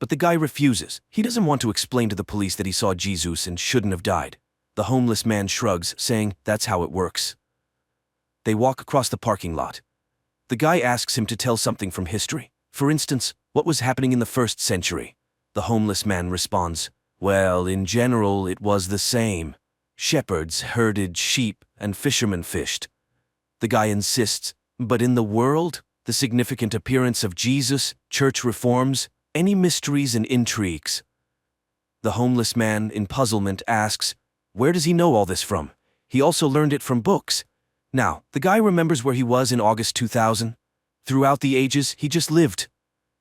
But the guy refuses. He doesn't want to explain to the police that he saw Jesus and shouldn't have died. The homeless man shrugs, saying, that's how it works. They walk across the parking lot. The guy asks him to tell something from history. For instance, what was happening in the 1st century? The homeless man responds, well, in general, it was the same. Shepherds herded sheep and fishermen fished. The guy insists, but in the world, the significant appearance of Jesus, church reforms, any mysteries and intrigues? The homeless man, in puzzlement, asks, where does he know all this from? He also learned it from books. Now, the guy remembers where he was in August 2000. Throughout the ages, he just lived.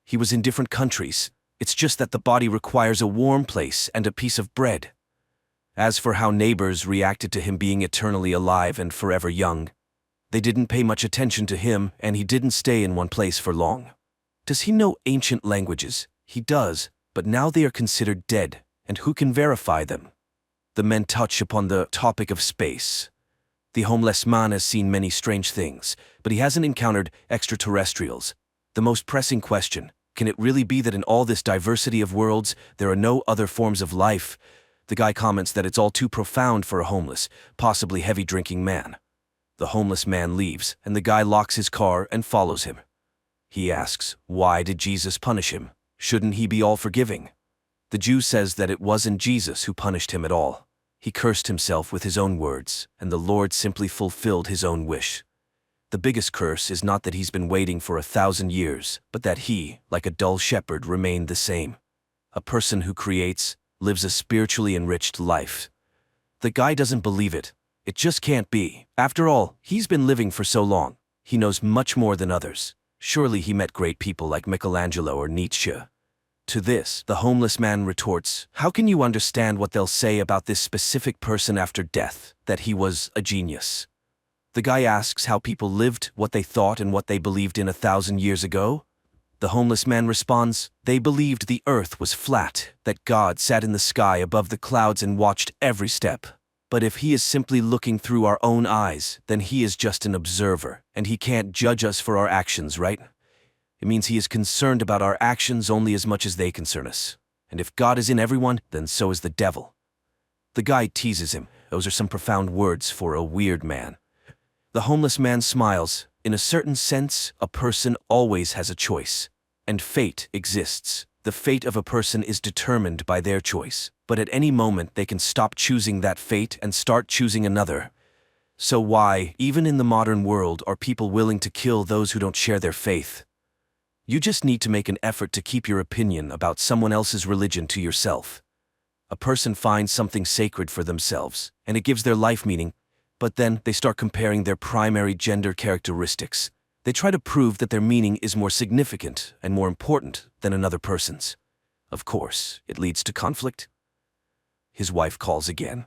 He was in different countries. It's just that the body requires a warm place and a piece of bread. As for how neighbors reacted to him being eternally alive and forever young, they didn't pay much attention to him, and he didn't stay in one place for long. Does he know ancient languages? He does, but now they are considered dead, and who can verify them? The men touch upon the topic of space. The homeless man has seen many strange things, but he hasn't encountered extraterrestrials. The most pressing question, can it really be that in all this diversity of worlds, there are no other forms of life? The guy comments that it's all too profound for a homeless, possibly heavy-drinking man. The homeless man leaves, and the guy locks his car and follows him. He asks, why did Jesus punish him? Shouldn't he be all-forgiving? The Jew says that it wasn't Jesus who punished him at all. He cursed himself with his own words, and the Lord simply fulfilled his own wish. The biggest curse is not that he's been waiting for 1,000 years, but that he, like a dull shepherd, remained the same. A person who creates, lives a spiritually enriched life. The guy doesn't believe it. It just can't be. After all, he's been living for so long. He knows much more than others. Surely he met great people like Michelangelo or Nietzsche. To this, the homeless man retorts, how can you understand what they'll say about this specific person after death, that he was a genius? The guy asks how people lived, what they thought and what they believed in 1,000 years ago. The homeless man responds, they believed the earth was flat, that God sat in the sky above the clouds and watched every step. But if he is simply looking through our own eyes, then he is just an observer, and he can't judge us for our actions, right? It means he is concerned about our actions only as much as they concern us. And if God is in everyone, then so is the devil. The guy teases him. Those are some profound words for a weird man. The homeless man smiles. In a certain sense, a person always has a choice. And fate exists. The fate of a person is determined by their choice. But at any moment they can stop choosing that fate and start choosing another. So why, even in the modern world, are people willing to kill those who don't share their faith? You just need to make an effort to keep your opinion about someone else's religion to yourself. A person finds something sacred for themselves, and it gives their life meaning, but then they start comparing their primary gender characteristics. They try to prove that their meaning is more significant and more important than another person's. Of course, it leads to conflict. His wife calls again.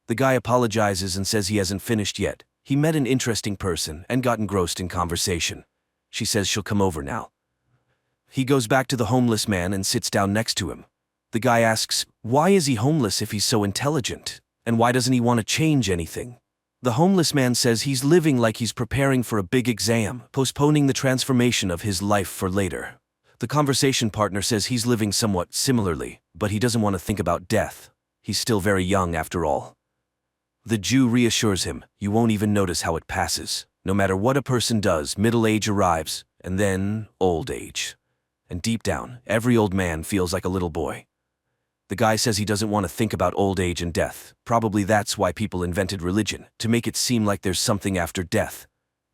The guy apologizes and says he hasn't finished yet. He met an interesting person and got engrossed in conversation. She says she'll come over now. He goes back to the homeless man and sits down next to him. The guy asks, why is he homeless if he's so intelligent? And why doesn't he want to change anything? The homeless man says he's living like he's preparing for a big exam, postponing the transformation of his life for later. The conversation partner says he's living somewhat similarly, but he doesn't want to think about death. He's still very young after all. The Jew reassures him, you won't even notice how it passes. No matter what a person does, middle age arrives, and then old age. And deep down, every old man feels like a little boy. The guy says he doesn't want to think about old age and death. Probably that's why people invented religion, to make it seem like there's something after death.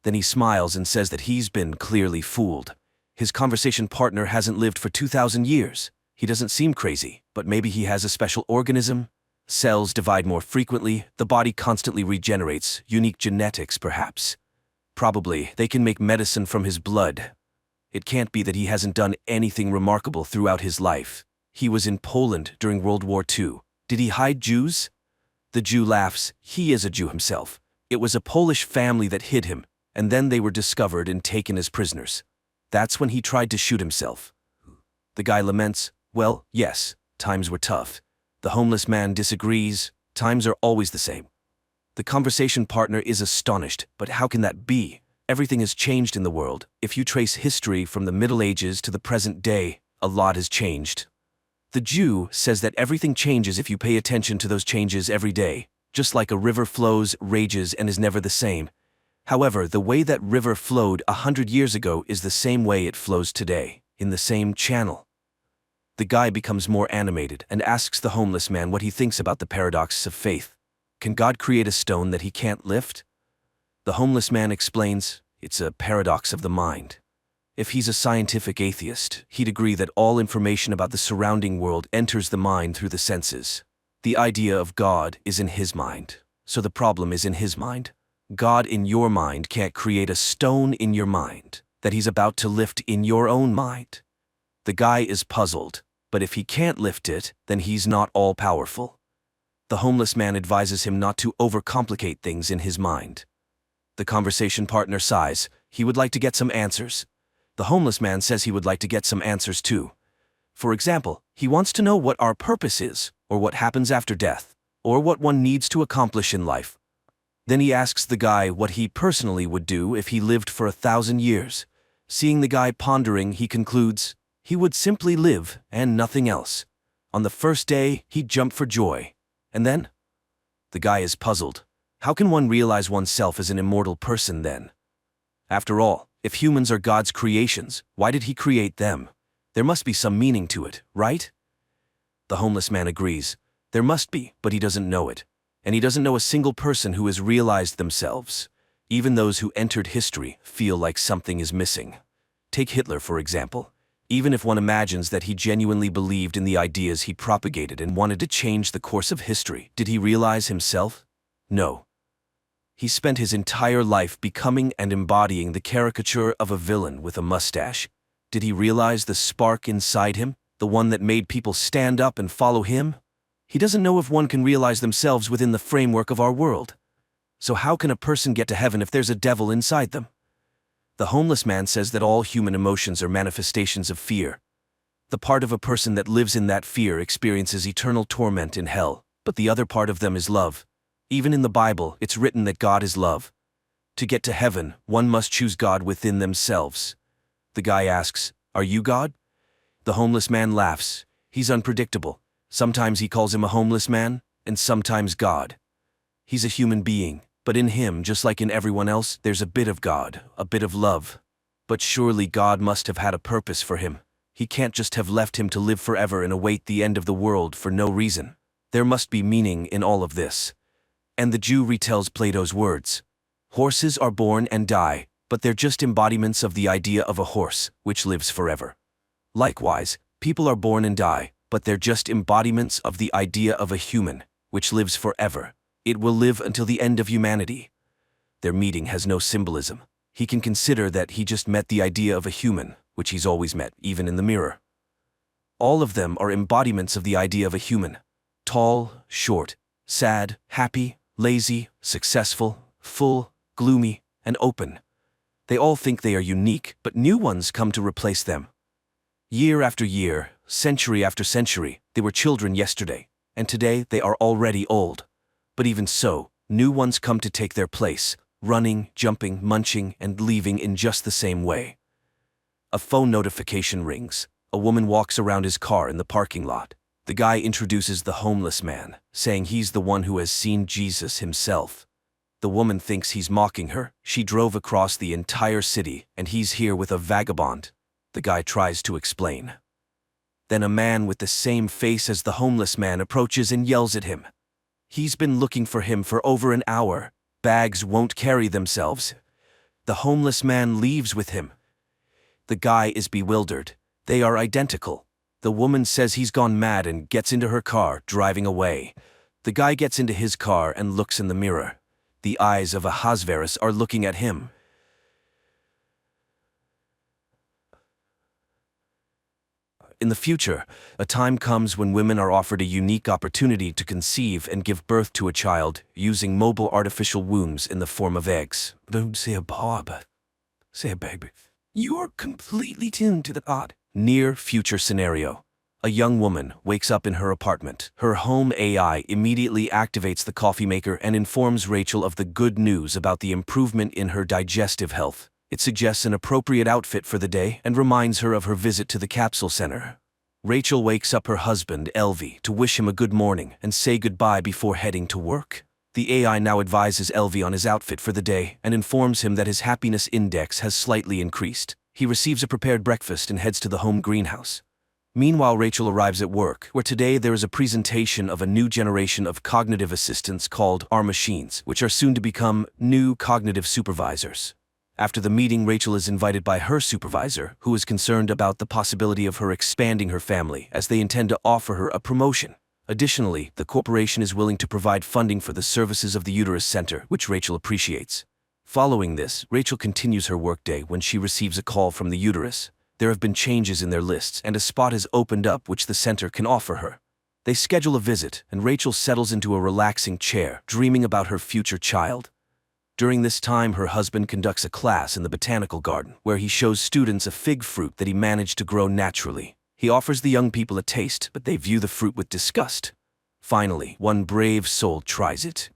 Then he smiles and says that he's been clearly fooled. His conversation partner hasn't lived for 2,000 years. He doesn't seem crazy, but maybe he has a special organism. Cells divide more frequently, the body constantly regenerates, unique genetics perhaps. Probably they can make medicine from his blood. It can't be that he hasn't done anything remarkable throughout his life. He was in Poland during World War II. Did he hide Jews? The Jew laughs. He is a Jew himself. It was a Polish family that hid him, and then they were discovered and taken as prisoners. That's when he tried to shoot himself. The guy laments, well, yes, times were tough. The homeless man disagrees. Times are always the same. The conversation partner is astonished, but how can that be? Everything has changed in the world. If you trace history from the Middle Ages to the present day, a lot has changed. The Jew says that everything changes if you pay attention to those changes every day, just like a river flows, rages, and is never the same. However, the way that river flowed 100 years ago is the same way it flows today, in the same channel. The guy becomes more animated and asks the homeless man what he thinks about the paradox of faith. Can God create a stone that he can't lift? The homeless man explains, it's a paradox of the mind. If he's a scientific atheist, he'd agree that all information about the surrounding world enters the mind through the senses. The idea of God is in his mind, so the problem is in his mind. God in your mind can't create a stone in your mind that he's about to lift in your own mind. The guy is puzzled, but if he can't lift it, then he's not all-powerful. The homeless man advises him not to overcomplicate things in his mind. The conversation partner sighs. He would like to get some answers. The homeless man says he would like to get some answers too. For example, he wants to know what our purpose is, or what happens after death, or what one needs to accomplish in life. Then he asks the guy what he personally would do if he lived for 1,000 years. Seeing the guy pondering, he concludes, he would simply live and nothing else. On the first day, he'd jump for joy. And then? The guy is puzzled. How can one realize oneself as an immortal person then? After all, if humans are God's creations, why did he create them? There must be some meaning to it, right? The homeless man agrees. There must be, but he doesn't know it. And he doesn't know a single person who has realized themselves. Even those who entered history feel like something is missing. Take Hitler, for example. Even if one imagines that he genuinely believed in the ideas he propagated and wanted to change the course of history, did he realize himself? No. He spent his entire life becoming and embodying the caricature of a villain with a mustache. Did he realize the spark inside him, the one that made people stand up and follow him? He doesn't know if one can realize themselves within the framework of our world. So how can a person get to heaven if there's a devil inside them? The homeless man says that all human emotions are manifestations of fear. The part of a person that lives in that fear experiences eternal torment in hell, but the other part of them is love. Even in the Bible, it's written that God is love. To get to heaven, one must choose God within themselves. The guy asks, "Are you God?" The homeless man laughs. He's unpredictable. Sometimes he calls him a homeless man, and sometimes God. He's a human being, but in him, just like in everyone else, there's a bit of God, a bit of love. But surely God must have had a purpose for him. He can't just have left him to live forever and await the end of the world for no reason. There must be meaning in all of this. And the Jew retells Plato's words. Horses are born and die, but they're just embodiments of the idea of a horse, which lives forever. Likewise, people are born and die, but they're just embodiments of the idea of a human, which lives forever. It will live until the end of humanity. Their meeting has no symbolism. He can consider that he just met the idea of a human, which he's always met, even in the mirror. All of them are embodiments of the idea of a human. Tall, short, sad, happy, lazy, successful, full, gloomy, and open. They all think they are unique, but new ones come to replace them. Year after year, century after century, they were children yesterday, and today they are already old. But even so, new ones come to take their place, running, jumping, munching, and leaving in just the same way. A phone notification rings. A woman walks around his car in the parking lot. The guy introduces the homeless man, saying he's the one who has seen Jesus himself. The woman thinks he's mocking her. She drove across the entire city, and he's here with a vagabond. The guy tries to explain. Then a man with the same face as the homeless man approaches and yells at him. He's been looking for him for over an hour. Bags won't carry themselves. The homeless man leaves with him. The guy is bewildered. They are identical. The woman says he's gone mad and gets into her car, driving away. The guy gets into his car and looks in the mirror. The eyes of Ahasverus are looking at him. In the future, a time comes when women are offered a unique opportunity to conceive and give birth to a child using mobile artificial wombs in the form of eggs. Don't say a bob. Say a baby. You're completely tuned to the odd. Near future scenario. A young woman wakes up in her apartment. Her home AI immediately activates the coffee maker and informs Rachel of the good news about the improvement in her digestive health. It suggests an appropriate outfit for the day and reminds her of her visit to the capsule center. Rachel wakes up her husband, Elvie, to wish him a good morning and say goodbye before heading to work. The AI now advises Elvie on his outfit for the day and informs him that his happiness index has slightly increased. He receives a prepared breakfast and heads to the home greenhouse. Meanwhile, Rachel arrives at work, where today there is a presentation of a new generation of cognitive assistants called our machines, which are soon to become new cognitive supervisors. After the meeting, Rachel is invited by her supervisor, who is concerned about the possibility of her expanding her family, as they intend to offer her a promotion. Additionally, the corporation is willing to provide funding for the services of the Uterus Center, which Rachel appreciates. Following this, Rachel continues her workday when she receives a call from the uterus. There have been changes in their lists, and a spot has opened up which the center can offer her. They schedule a visit, and Rachel settles into a relaxing chair, dreaming about her future child. During this time, her husband conducts a class in the botanical garden, where he shows students a fig fruit that he managed to grow naturally. He offers the young people a taste, but they view the fruit with disgust. Finally, one brave soul tries it.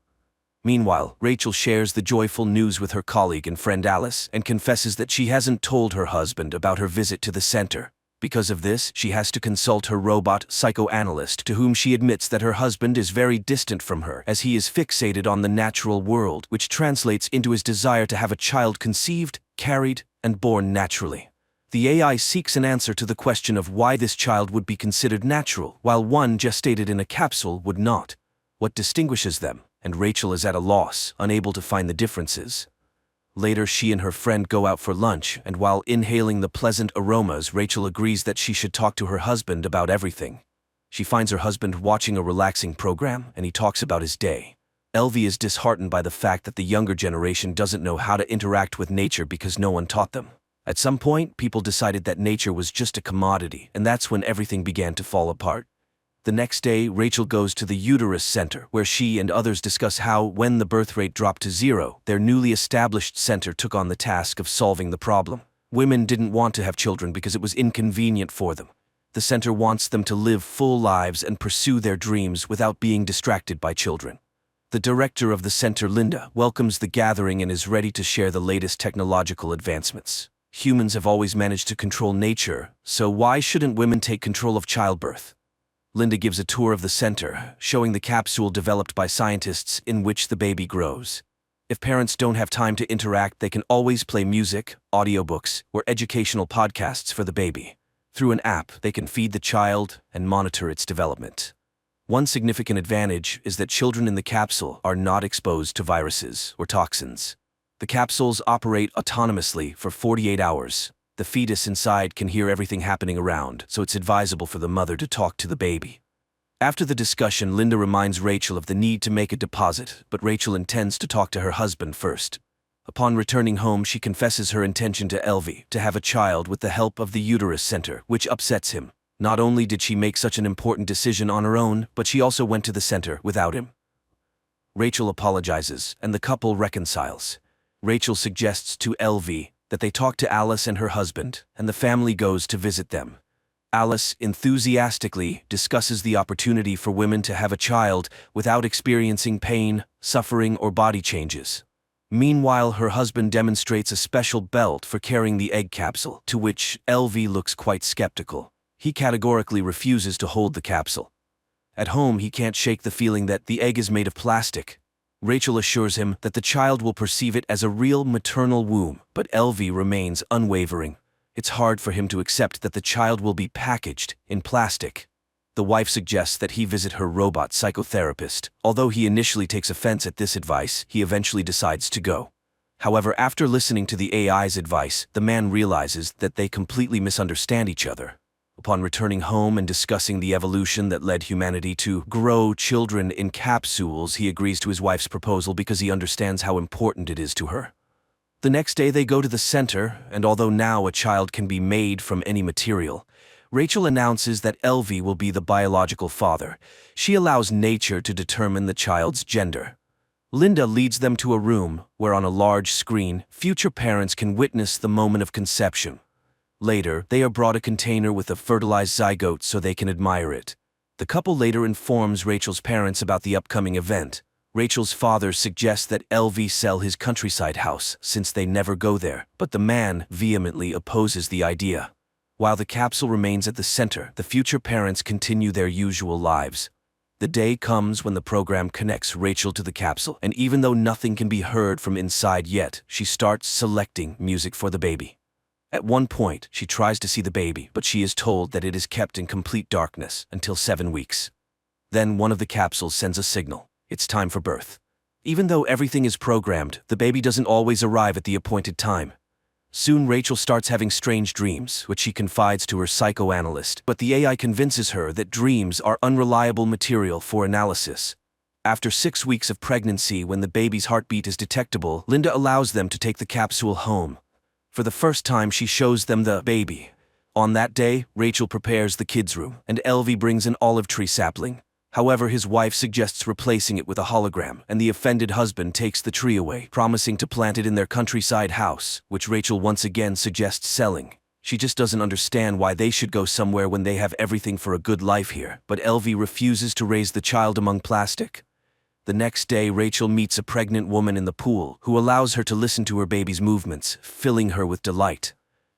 Meanwhile, Rachel shares the joyful news with her colleague and friend Alice and confesses that she hasn't told her husband about her visit to the center. Because of this, she has to consult her robot psychoanalyst, to whom she admits that her husband is very distant from her, as he is fixated on the natural world, which translates into his desire to have a child conceived, carried, and born naturally. The AI seeks an answer to the question of why this child would be considered natural, while one gestated in a capsule would not. What distinguishes them? And Rachel is at a loss, unable to find the differences. Later, she and her friend go out for lunch, and while inhaling the pleasant aromas, Rachel agrees that she should talk to her husband about everything. She finds her husband watching a relaxing program, and he talks about his day. Elvie is disheartened by the fact that the younger generation doesn't know how to interact with nature because no one taught them. At some point, people decided that nature was just a commodity, and that's when everything began to fall apart. The next day, Rachel goes to the Uterus Center, where she and others discuss how, when the birth rate dropped to zero, their newly established center took on the task of solving the problem. Women didn't want to have children because it was inconvenient for them. The center wants them to live full lives and pursue their dreams without being distracted by children. The director of the center, Linda, welcomes the gathering and is ready to share the latest technological advancements. Humans have always managed to control nature, so why shouldn't women take control of childbirth? Linda gives a tour of the center, showing the capsule developed by scientists in which the baby grows. If parents don't have time to interact, they can always play music, audiobooks, or educational podcasts for the baby. Through an app, they can feed the child and monitor its development. One significant advantage is that children in the capsule are not exposed to viruses or toxins. The capsules operate autonomously for 48 hours. The fetus inside can hear everything happening around, so it's advisable for the mother to talk to the baby. After the discussion, Linda reminds Rachel of the need to make a deposit, but Rachel intends to talk to her husband first. Upon returning home, she confesses her intention to Elvie to have a child with the help of the uterus center, which upsets him. Not only did she make such an important decision on her own, but she also went to the center without him. Rachel apologizes, and the couple reconciles. Rachel suggests to Elvie that they talk to Alice and her husband, and the family goes to visit them. Alice enthusiastically discusses the opportunity for women to have a child without experiencing pain, suffering, or body changes. Meanwhile, her husband demonstrates a special belt for carrying the egg capsule, to which Elvie looks quite skeptical. He categorically refuses to hold the capsule. At home, he can't shake the feeling that the egg is made of plastic. Rachel assures him that the child will perceive it as a real maternal womb, but Elvie remains unwavering. It's hard for him to accept that the child will be packaged in plastic. The wife suggests that he visit her robot psychotherapist. Although he initially takes offense at this advice, he eventually decides to go. However, after listening to the AI's advice, the man realizes that they completely misunderstand each other. Upon returning home and discussing the evolution that led humanity to grow children in capsules, he agrees to his wife's proposal because he understands how important it is to her. The next day they go to the center, and although now a child can be made from any material, Rachel announces that Elvie will be the biological father. She allows nature to determine the child's gender. Linda leads them to a room where on a large screen, future parents can witness the moment of conception. Later, they are brought a container with a fertilized zygote so they can admire it. The couple later informs Rachel's parents about the upcoming event. Rachel's father suggests that Elvie sell his countryside house since they never go there, but the man vehemently opposes the idea. While the capsule remains at the center, the future parents continue their usual lives. The day comes when the program connects Rachel to the capsule, and even though nothing can be heard from inside yet, she starts selecting music for the baby. At one point, she tries to see the baby, but she is told that it is kept in complete darkness until 7 weeks. Then one of the capsules sends a signal. It's time for birth. Even though everything is programmed, the baby doesn't always arrive at the appointed time. Soon Rachel starts having strange dreams, which she confides to her psychoanalyst, but the AI convinces her that dreams are unreliable material for analysis. After 6 weeks of pregnancy, when the baby's heartbeat is detectable, Linda allows them to take the capsule home. For the first time, she shows them the baby. On that day, Rachel prepares the kids' room, and Elvie brings an olive tree sapling. However, his wife suggests replacing it with a hologram, and the offended husband takes the tree away, promising to plant it in their countryside house, which Rachel once again suggests selling. She just doesn't understand why they should go somewhere when they have everything for a good life here, but Elvie refuses to raise the child among plastic. The next day, Rachel meets a pregnant woman in the pool who allows her to listen to her baby's movements, filling her with delight.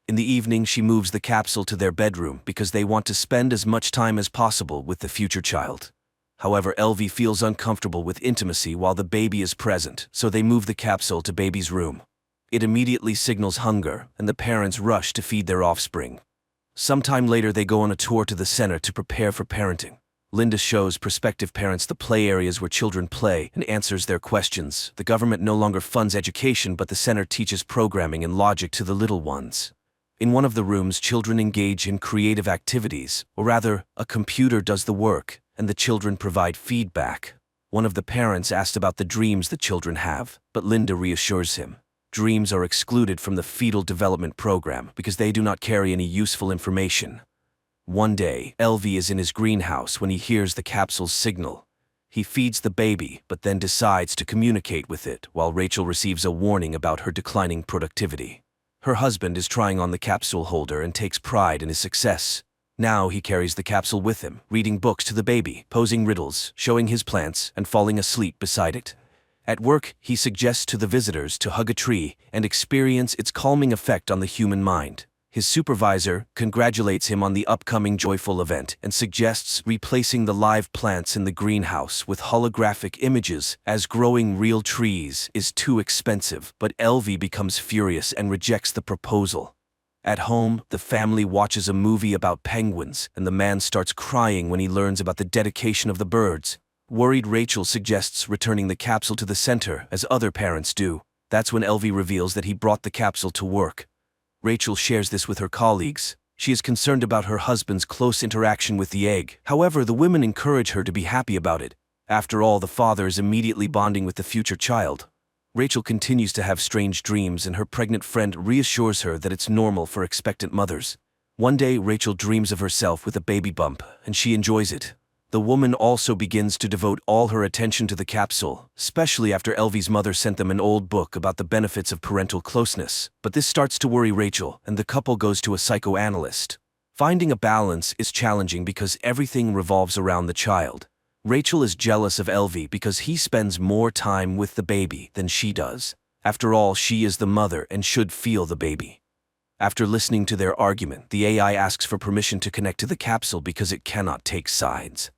In the evening, she moves the capsule to their bedroom because they want to spend as much time as possible with the future child. However, Elvie feels uncomfortable with intimacy while the baby is present, so they move the capsule to baby's room. It immediately signals hunger, and the parents rush to feed their offspring. Sometime later, they go on a tour to the center to prepare for parenting. Linda shows prospective parents the play areas where children play and answers their questions. The government no longer funds education, but the center teaches programming and logic to the little ones. In one of the rooms, children engage in creative activities, or rather, a computer does the work, and the children provide feedback. One of the parents asked about the dreams the children have, but Linda reassures him. Dreams are excluded from the fetal development program because they do not carry any useful information. One day, Elvie is in his greenhouse when he hears the capsule's signal. He feeds the baby, but then decides to communicate with it, while Rachel receives a warning about her declining productivity. Her husband is trying on the capsule holder and takes pride in his success. Now he carries the capsule with him, reading books to the baby, posing riddles, showing his plants, and falling asleep beside it. At work, he suggests to the visitors to hug a tree and experience its calming effect on the human mind. His supervisor congratulates him on the upcoming joyful event and suggests replacing the live plants in the greenhouse with holographic images, as growing real trees is too expensive, but Elvie becomes furious and rejects the proposal. At home, the family watches a movie about penguins, and the man starts crying when he learns about the dedication of the birds. Worried Rachel suggests returning the capsule to the center, as other parents do. That's when Elvie reveals that he brought the capsule to work. Rachel shares this with her colleagues. She is concerned about her husband's close interaction with the egg. However, the women encourage her to be happy about it. After all, the father is immediately bonding with the future child. Rachel continues to have strange dreams, and her pregnant friend reassures her that it's normal for expectant mothers. One day, Rachel dreams of herself with a baby bump, and she enjoys it. The woman also begins to devote all her attention to the capsule, especially after Elvie's mother sent them an old book about the benefits of parental closeness. But this starts to worry Rachel, and the couple goes to a psychoanalyst. Finding a balance is challenging because everything revolves around the child. Rachel is jealous of Elvie because he spends more time with the baby than she does. After all, she is the mother and should feel the baby. After listening to their argument, the AI asks for permission to connect to the capsule because it cannot take sides.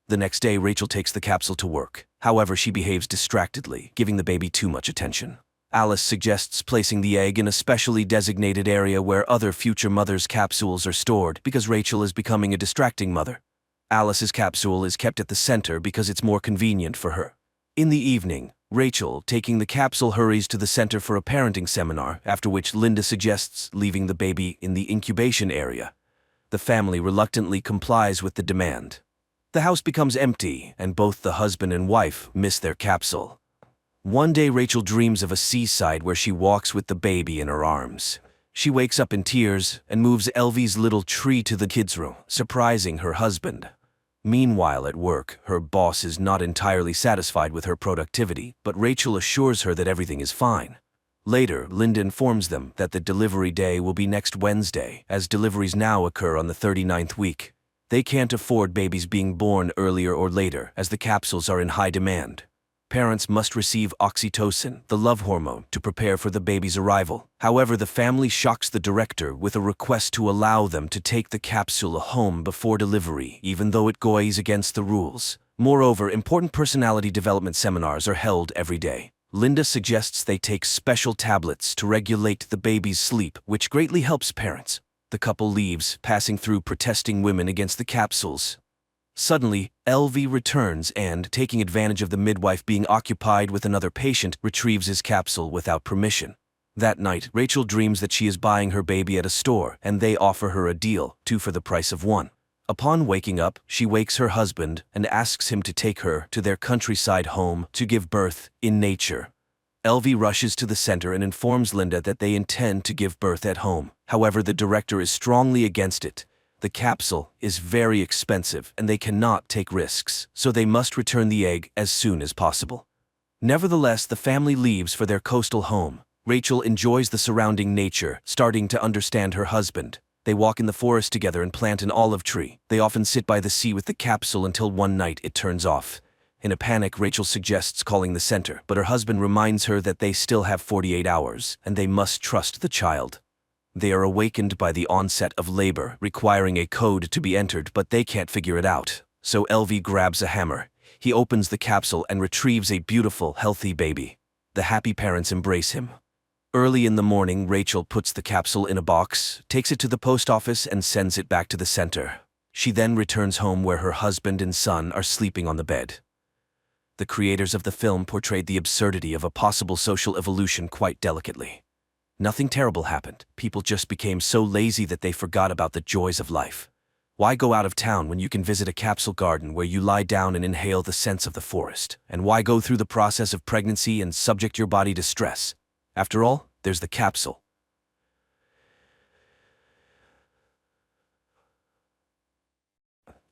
The next day, Rachel takes the capsule to work. However, she behaves distractedly, giving the baby too much attention. Alice suggests placing the egg in a specially designated area where other future mothers' capsules are stored because Rachel is becoming a distracting mother. Alice's capsule is kept at the center because it's more convenient for her. In the evening, Rachel, taking the capsule, hurries to the center for a parenting seminar, after which Linda suggests leaving the baby in the incubation area. The family reluctantly complies with the demand. The house becomes empty, and both the husband and wife miss their capsule. One day, Rachel dreams of a seaside where she walks with the baby in her arms. She wakes up in tears and moves Elvie's little tree to the kids' room, surprising her husband. Meanwhile, at work, her boss is not entirely satisfied with her productivity, but Rachel assures her that everything is fine. Later, Linda informs them that the delivery day will be next Wednesday, as deliveries now occur on the 39th week. They can't afford babies being born earlier or later, as the capsules are in high demand. Parents must receive oxytocin, the love hormone, to prepare for the baby's arrival. However, the family shocks the director with a request to allow them to take the capsule home before delivery, even though it goes against the rules. Moreover, important personality development seminars are held every day. Linda suggests they take special tablets to regulate the baby's sleep, which greatly helps parents. The couple leaves, passing through protesting women against the capsules. Suddenly, Elvie returns and, taking advantage of the midwife being occupied with another patient, retrieves his capsule without permission. That night, Rachel dreams that she is buying her baby at a store, and they offer her a deal, 2 for the price of 1. Upon waking up, she wakes her husband and asks him to take her to their countryside home to give birth in nature. Elvie rushes to the center and informs Linda that they intend to give birth at home. However, the director is strongly against it. The capsule is very expensive and they cannot take risks, so they must return the egg as soon as possible. Nevertheless, the family leaves for their coastal home. Rachel enjoys the surrounding nature, starting to understand her husband. They walk in the forest together and plant an olive tree. They often sit by the sea with the capsule until one night it turns off. In a panic, Rachel suggests calling the center, but her husband reminds her that they still have 48 hours, and they must trust the child. They are awakened by the onset of labor, requiring a code to be entered, but they can't figure it out. So Elvie grabs a hammer. He opens the capsule and retrieves a beautiful, healthy baby. The happy parents embrace him. Early in the morning, Rachel puts the capsule in a box, takes it to the post office, and sends it back to the center. She then returns home where her husband and son are sleeping on the bed. The creators of the film portrayed the absurdity of a possible social evolution quite delicately. Nothing terrible happened. People just became so lazy that they forgot about the joys of life. Why go out of town when you can visit a capsule garden where you lie down and inhale the scents of the forest? And why go through the process of pregnancy and subject your body to stress? After all, there's the capsule.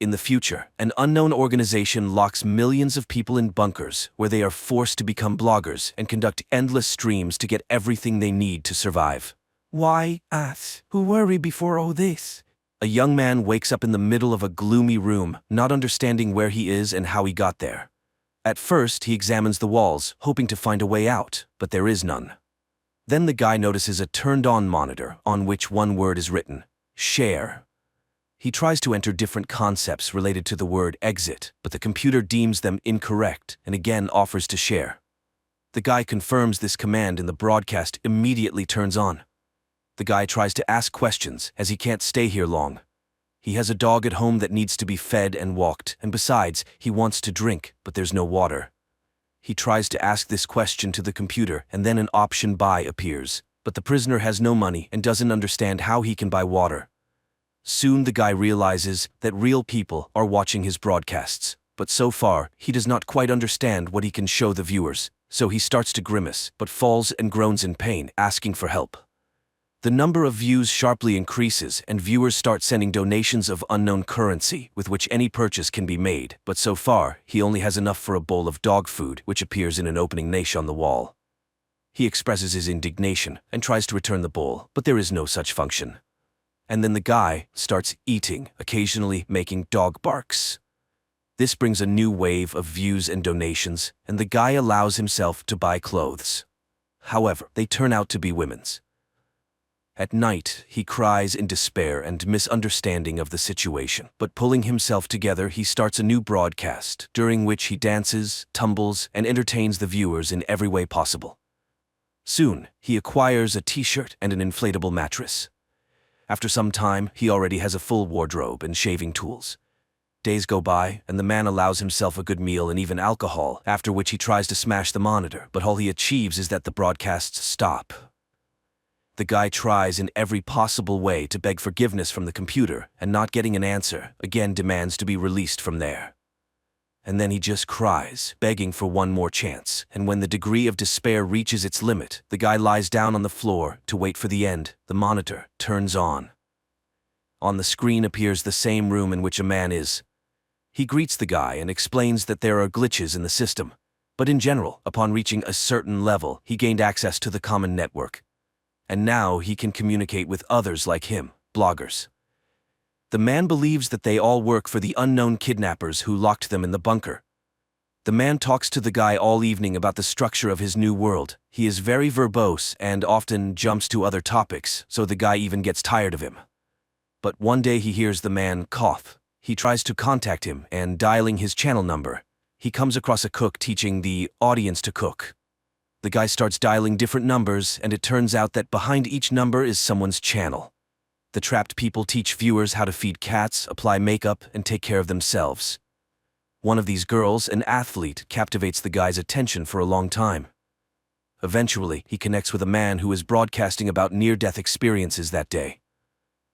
In the future, an unknown organization locks millions of people in bunkers where they are forced to become bloggers and conduct endless streams to get everything they need to survive. Why us? Who were we before all this? A young man wakes up in the middle of a gloomy room, not understanding where he is and how he got there. At first, he examines the walls, hoping to find a way out, but there is none. Then the guy notices a turned-on monitor on which one word is written: share. He tries to enter different concepts related to the word exit, but the computer deems them incorrect and again offers to share. The guy confirms this command and the broadcast immediately turns on. The guy tries to ask questions as he can't stay here long. He has a dog at home that needs to be fed and walked, and besides, he wants to drink, but there's no water. He tries to ask this question to the computer and then an option buy appears, but the prisoner has no money and doesn't understand how he can buy water. Soon the guy realizes that real people are watching his broadcasts, but so far he does not quite understand what he can show the viewers, so he starts to grimace but falls and groans in pain, asking for help. The number of views sharply increases and viewers start sending donations of unknown currency with which any purchase can be made, but so far he only has enough for a bowl of dog food which appears in an opening niche on the wall. He expresses his indignation and tries to return the bowl, but there is no such function. And then the guy starts eating, occasionally making dog barks. This brings a new wave of views and donations, and the guy allows himself to buy clothes. However, they turn out to be women's. At night, he cries in despair and misunderstanding of the situation, but pulling himself together, he starts a new broadcast, during which he dances, tumbles, and entertains the viewers in every way possible. Soon, he acquires a t-shirt and an inflatable mattress. After some time, he already has a full wardrobe and shaving tools. Days go by, and the man allows himself a good meal and even alcohol, after which he tries to smash the monitor, but all he achieves is that the broadcasts stop. The guy tries in every possible way to beg forgiveness from the computer, and not getting an answer, again demands to be released from there. And then he just cries, begging for one more chance, and when the degree of despair reaches its limit, the guy lies down on the floor to wait for the end. The monitor turns on. On the screen appears the same room in which a man is. He greets the guy and explains that there are glitches in the system, but in general, upon reaching a certain level, he gained access to the common network. And now he can communicate with others like him, bloggers. The man believes that they all work for the unknown kidnappers who locked them in the bunker. The man talks to the guy all evening about the structure of his new world. He is very verbose and often jumps to other topics, so the guy even gets tired of him. But one day he hears the man cough. He tries to contact him and dialing his channel number, he comes across a cook teaching the audience to cook. The guy starts dialing different numbers, and it turns out that behind each number is someone's channel. The trapped people teach viewers how to feed cats, apply makeup, and take care of themselves. One of these girls, an athlete, captivates the guy's attention for a long time. Eventually, he connects with a man who is broadcasting about near-death experiences that day.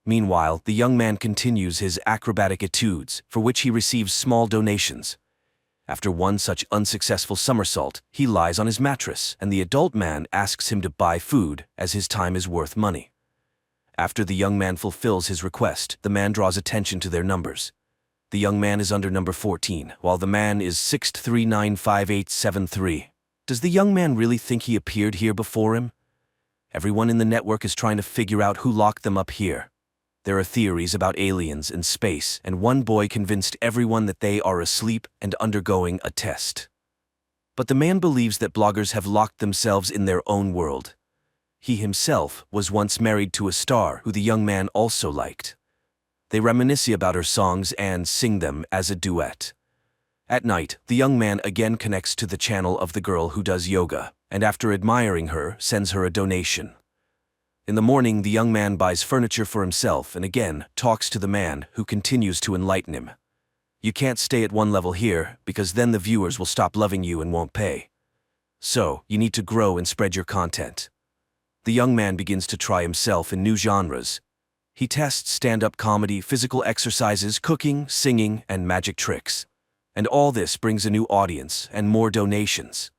Meanwhile, the young man continues his acrobatic etudes, for which he receives small donations. After one such unsuccessful somersault, he lies on his mattress, and the adult man asks him to buy food, as his time is worth money. After the young man fulfills his request, the man draws attention to their numbers. The young man is under number 14, while the man is 6395873. Does the young man really think he appeared here before him? Everyone in the network is trying to figure out who locked them up here. There are theories about aliens and space, and one boy convinced everyone that they are asleep and undergoing a test. But the man believes that bloggers have locked themselves in their own world. He himself was once married to a star who the young man also liked. They reminisce about her songs and sing them as a duet. At night, the young man again connects to the channel of the girl who does yoga, and after admiring her, sends her a donation. In the morning, the young man buys furniture for himself and again talks to the man, who continues to enlighten him. You can't stay at one level here, because then the viewers will stop loving you and won't pay. So, you need to grow and spread your content. The young man begins to try himself in new genres. He tests stand-up comedy, physical exercises, cooking, singing, and magic tricks. And all this brings a new audience and more donations.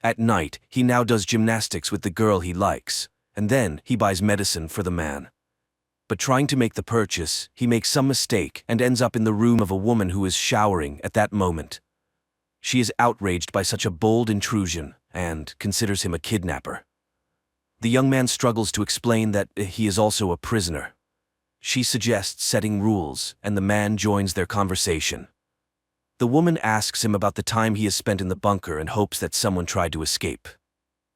At night, he now does gymnastics with the girl he likes. And then he buys medicine for the man. But trying to make the purchase, he makes some mistake and ends up in the room of a woman who is showering at that moment. She is outraged by such a bold intrusion and considers him a kidnapper. The young man struggles to explain that he is also a prisoner. She suggests setting rules, and the man joins their conversation. The woman asks him about the time he has spent in the bunker and hopes that someone tried to escape.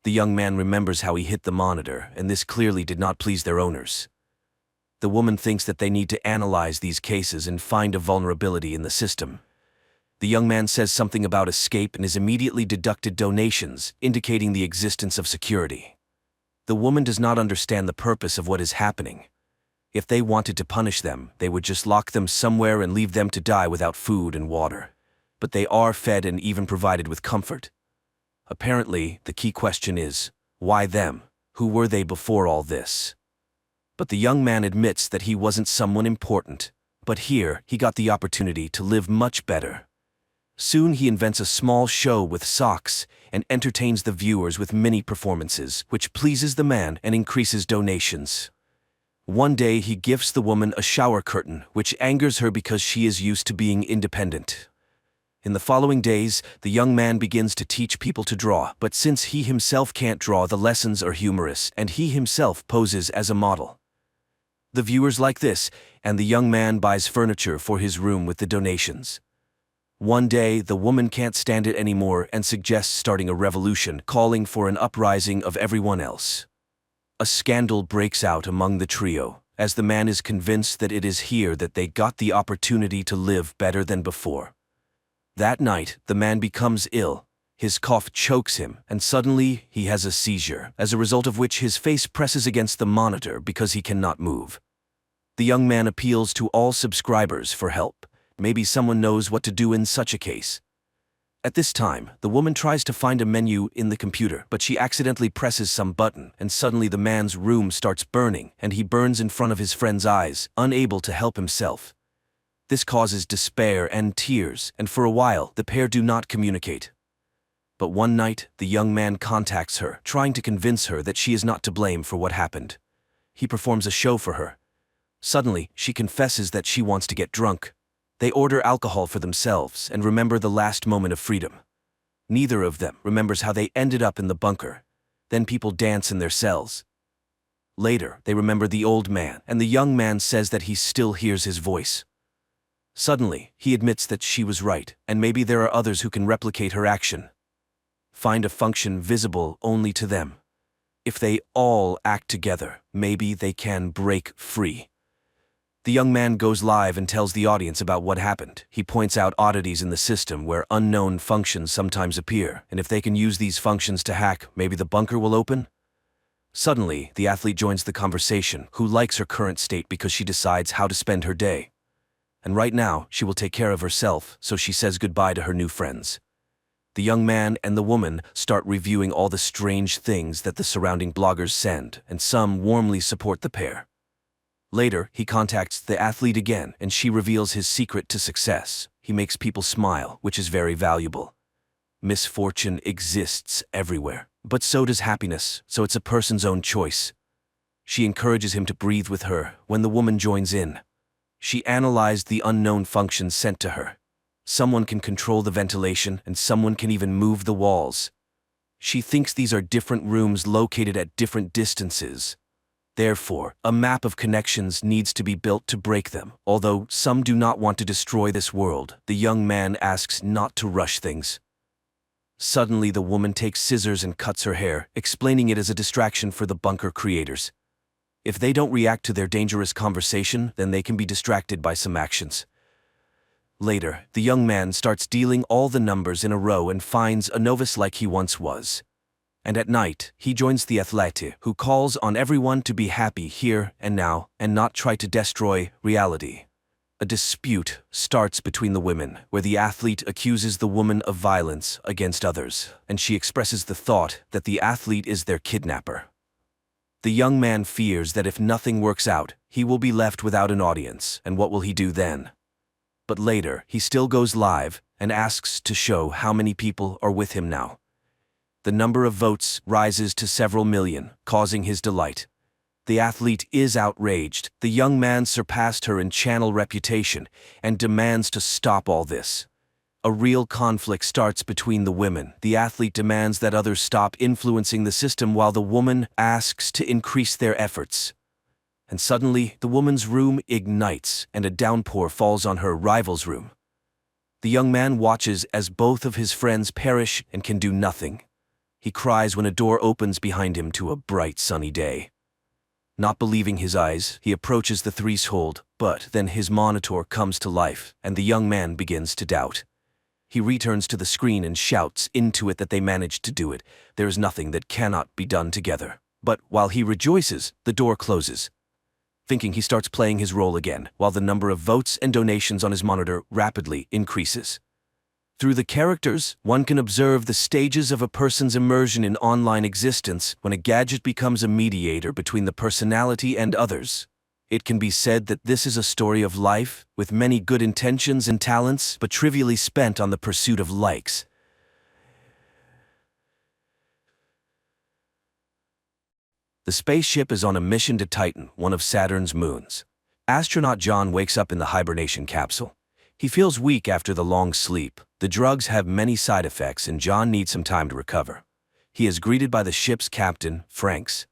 The young man remembers how he hit the monitor, and this clearly did not please their owners. The woman thinks that they need to analyze these cases and find a vulnerability in the system. The young man says something about escape and is immediately deducted donations, indicating the existence of security. The woman does not understand the purpose of what is happening. If they wanted to punish them, they would just lock them somewhere and leave them to die without food and water. But they are fed and even provided with comfort. Apparently, the key question is, why them? Who were they before all this? But the young man admits that he wasn't someone important. But here, he got the opportunity to live much better. Soon he invents a small show with socks and entertains the viewers with mini performances, which pleases the man and increases donations. One day he gifts the woman a shower curtain, which angers her because she is used to being independent. In the following days, the young man begins to teach people to draw, but since he himself can't draw, the lessons are humorous, and he himself poses as a model. The viewers like this, and the young man buys furniture for his room with the donations. One day, the woman can't stand it anymore and suggests starting a revolution, calling for an uprising of everyone else. A scandal breaks out among the trio, as the man is convinced that it is here that they got the opportunity to live better than before. That night, the man becomes ill. His cough chokes him, and suddenly he has a seizure, as a result of which his face presses against the monitor because he cannot move. The young man appeals to all subscribers for help. Maybe someone knows what to do in such a case. At this time, the woman tries to find a menu in the computer, but she accidentally presses some button, and suddenly the man's room starts burning, and he burns in front of his friend's eyes, unable to help himself. This causes despair and tears, and for a while, the pair do not communicate. But one night, the young man contacts her, trying to convince her that she is not to blame for what happened. He performs a show for her. Suddenly, she confesses that she wants to get drunk. They order alcohol for themselves and remember the last moment of freedom. Neither of them remembers how they ended up in the bunker. Then people dance in their cells. Later, they remember the old man, and the young man says that he still hears his voice. Suddenly, he admits that she was right, and maybe there are others who can replicate her action. Find a function visible only to them. If they all act together, maybe they can break free. The young man goes live and tells the audience about what happened. He points out oddities in the system where unknown functions sometimes appear, and if they can use these functions to hack, maybe the bunker will open? Suddenly, the athlete joins the conversation, who likes her current state because she decides how to spend her day. And right now, she will take care of herself, so she says goodbye to her new friends. The young man and the woman start reviewing all the strange things that the surrounding bloggers send, and some warmly support the pair. Later, he contacts the athlete again, and she reveals his secret to success. He makes people smile, which is very valuable. Misfortune exists everywhere, but so does happiness, so it's a person's own choice. She encourages him to breathe with her when the woman joins in. She analyzed the unknown functions sent to her. Someone can control the ventilation, and someone can even move the walls. She thinks these are different rooms located at different distances. Therefore, a map of connections needs to be built to break them. Although some do not want to destroy this world, the young man asks not to rush things. Suddenly, the woman takes scissors and cuts her hair, explaining it as a distraction for the bunker creators. If they don't react to their dangerous conversation, then they can be distracted by some actions. Later, the young man starts dealing all the numbers in a row and finds a novice like he once was. And at night, he joins the athlete, who calls on everyone to be happy here and now and not try to destroy reality. A dispute starts between the women, where the athlete accuses the woman of violence against others, and she expresses the thought that the athlete is their kidnapper. The young man fears that if nothing works out, he will be left without an audience, and what will he do then? But later, he still goes live and asks to show how many people are with him now. The number of votes rises to several million, causing his delight. The athlete is outraged. The young man surpassed her in channel reputation and demands to stop all this. A real conflict starts between the women. The athlete demands that others stop influencing the system while the woman asks to increase their efforts. And suddenly, the woman's room ignites and a downpour falls on her rival's room. The young man watches as both of his friends perish and can do nothing. He cries when a door opens behind him to a bright sunny day. Not believing his eyes, he approaches the threshold, but then his monitor comes to life and the young man begins to doubt. He returns to the screen and shouts into it that they managed to do it. There is nothing that cannot be done together. But while he rejoices, the door closes. Thinking, he starts playing his role again, while the number of votes and donations on his monitor rapidly increases. Through the characters, one can observe the stages of a person's immersion in online existence when a gadget becomes a mediator between the personality and others. It can be said that this is a story of life, with many good intentions and talents, but trivially spent on the pursuit of likes. The spaceship is on a mission to Titan, one of Saturn's moons. Astronaut John wakes up in the hibernation capsule. He feels weak after the long sleep. The drugs have many side effects and John needs some time to recover. He is greeted by the ship's captain, Franks.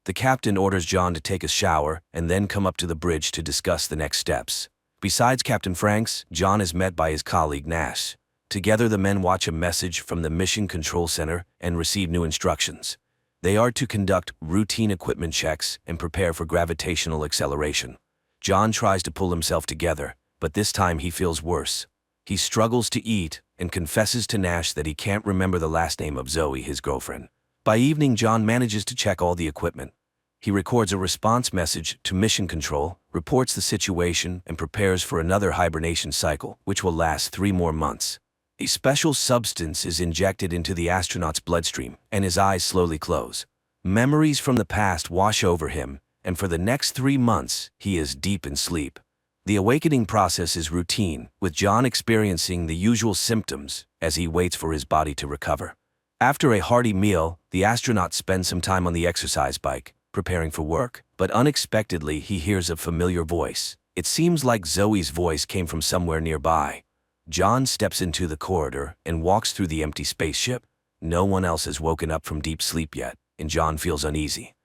The captain orders John to take a shower and then come up to the bridge to discuss the next steps. Besides Captain Franks, John is met by his colleague Nash. Together the men watch a message from the Mission Control Center and receive new instructions. They are to conduct routine equipment checks and prepare for gravitational acceleration. John tries to pull himself together, but this time he feels worse. He struggles to eat and confesses to Nash that he can't remember the last name of Zoe, his girlfriend. By evening, John manages to check all the equipment. He records a response message to Mission Control, reports the situation, and prepares for another hibernation cycle, which will last 3 more months. A special substance is injected into the astronaut's bloodstream, and his eyes slowly close. Memories from the past wash over him, and for the next 3 months, he is deep in sleep. The awakening process is routine, with John experiencing the usual symptoms as he waits for his body to recover. After a hearty meal, the astronaut spends some time on the exercise bike, preparing for work, but unexpectedly he hears a familiar voice. It seems like Zoe's voice came from somewhere nearby. John steps into the corridor and walks through the empty spaceship. No one else has woken up from deep sleep yet, and John feels uneasy.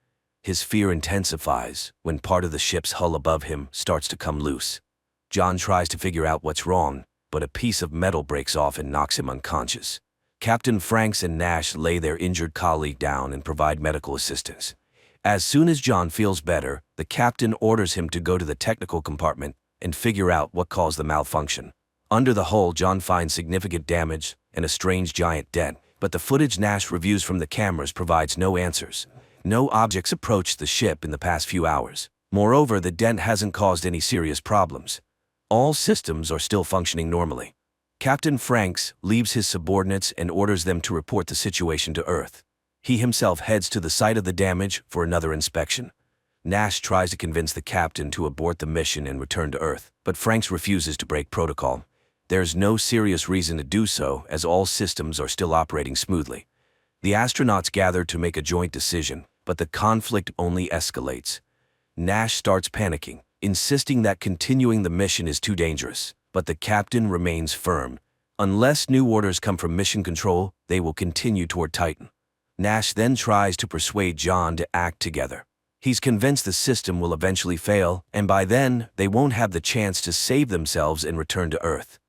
His fear intensifies when part of the ship's hull above him starts to come loose. John tries to figure out what's wrong, but a piece of metal breaks off and knocks him unconscious. Captain Franks and Nash lay their injured colleague down and provide medical assistance. As soon as John feels better, the captain orders him to go to the technical compartment and figure out what caused the malfunction. Under the hull, John finds significant damage and a strange giant dent, but the footage Nash reviews from the cameras provides no answers. No objects approached the ship in the past few hours. Moreover, the dent hasn't caused any serious problems. All systems are still functioning normally. Captain Franks leaves his subordinates and orders them to report the situation to Earth. He himself heads to the site of the damage for another inspection. Nash tries to convince the captain to abort the mission and return to Earth, but Franks refuses to break protocol. There's no serious reason to do so, as all systems are still operating smoothly. The astronauts gather to make a joint decision, but the conflict only escalates. Nash starts panicking, insisting that continuing the mission is too dangerous, but the captain remains firm. Unless new orders come from Mission Control, they will continue toward Titan. Nash then tries to persuade John to act together. He's convinced the system will eventually fail, and by then, they won't have the chance to save themselves and return to Earth.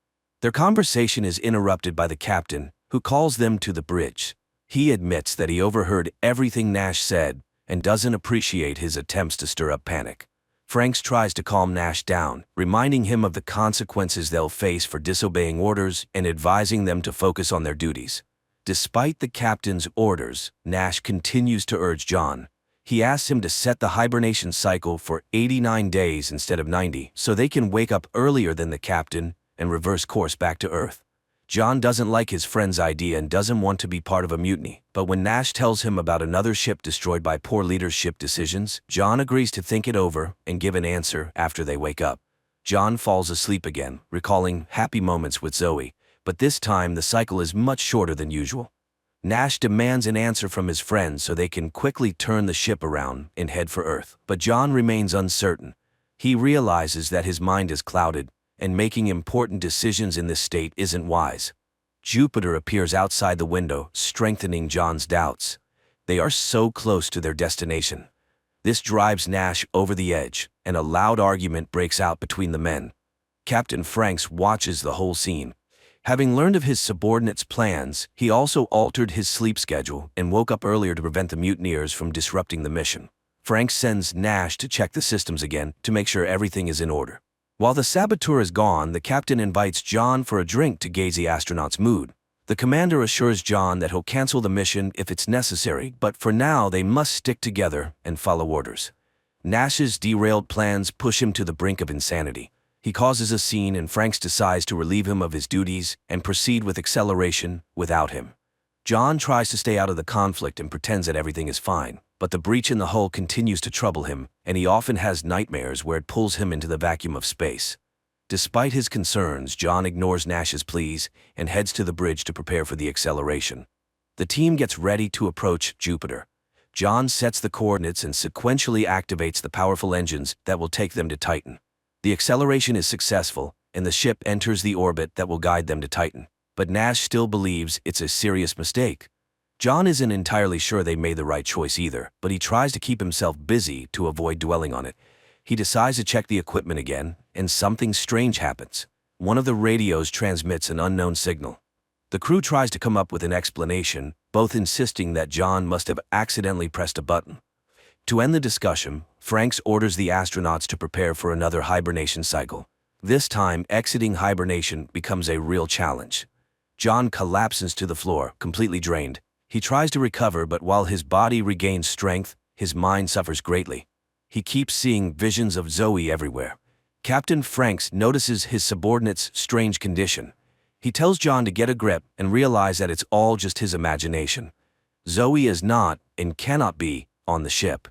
Their conversation is interrupted by the captain, who calls them to the bridge. He admits that he overheard everything Nash said and doesn't appreciate his attempts to stir up panic. Franks tries to calm Nash down, reminding him of the consequences they'll face for disobeying orders and advising them to focus on their duties. Despite the captain's orders, Nash continues to urge John. He asks him to set the hibernation cycle for 89 days instead of 90 so they can wake up earlier than the captain and reverse course back to Earth. John doesn't like his friend's idea and doesn't want to be part of a mutiny, but when Nash tells him about another ship destroyed by poor leadership decisions, John agrees to think it over and give an answer after they wake up. John falls asleep again, recalling happy moments with Zoe, but this time the cycle is much shorter than usual. Nash demands an answer from his friends so they can quickly turn the ship around and head for Earth, but John remains uncertain. He realizes that his mind is clouded, and making important decisions in this state isn't wise. Jupiter appears outside the window, strengthening John's doubts. They are so close to their destination. This drives Nash over the edge, and a loud argument breaks out between the men. Captain Franks watches the whole scene. Having learned of his subordinates' plans, he also altered his sleep schedule and woke up earlier to prevent the mutineers from disrupting the mission. Frank sends Nash to check the systems again to make sure everything is in order. While the saboteur is gone, the captain invites John for a drink to gauge the astronaut's mood. The commander assures John that he'll cancel the mission if it's necessary, but for now they must stick together and follow orders. Nash's derailed plans push him to the brink of insanity. He causes a scene and Franks decides to relieve him of his duties and proceed with acceleration without him. John tries to stay out of the conflict and pretends that everything is fine, but the breach in the hull continues to trouble him, and he often has nightmares where it pulls him into the vacuum of space. Despite his concerns, John ignores Nash's pleas and heads to the bridge to prepare for the acceleration. The team gets ready to approach Jupiter. John sets the coordinates and sequentially activates the powerful engines that will take them to Titan. The acceleration is successful, and the ship enters the orbit that will guide them to Titan. But Nash still believes it's a serious mistake. John isn't entirely sure they made the right choice either, but he tries to keep himself busy to avoid dwelling on it. He decides to check the equipment again, and something strange happens. One of the radios transmits an unknown signal. The crew tries to come up with an explanation, both insisting that John must have accidentally pressed a button. To end the discussion, Franks orders the astronauts to prepare for another hibernation cycle. This time, exiting hibernation becomes a real challenge. John collapses to the floor, completely drained. He tries to recover, but while his body regains strength, his mind suffers greatly. He keeps seeing visions of Zoe everywhere. Captain Franks notices his subordinate's strange condition. He tells John to get a grip and realize that it's all just his imagination. Zoe is not, and cannot be, on the ship.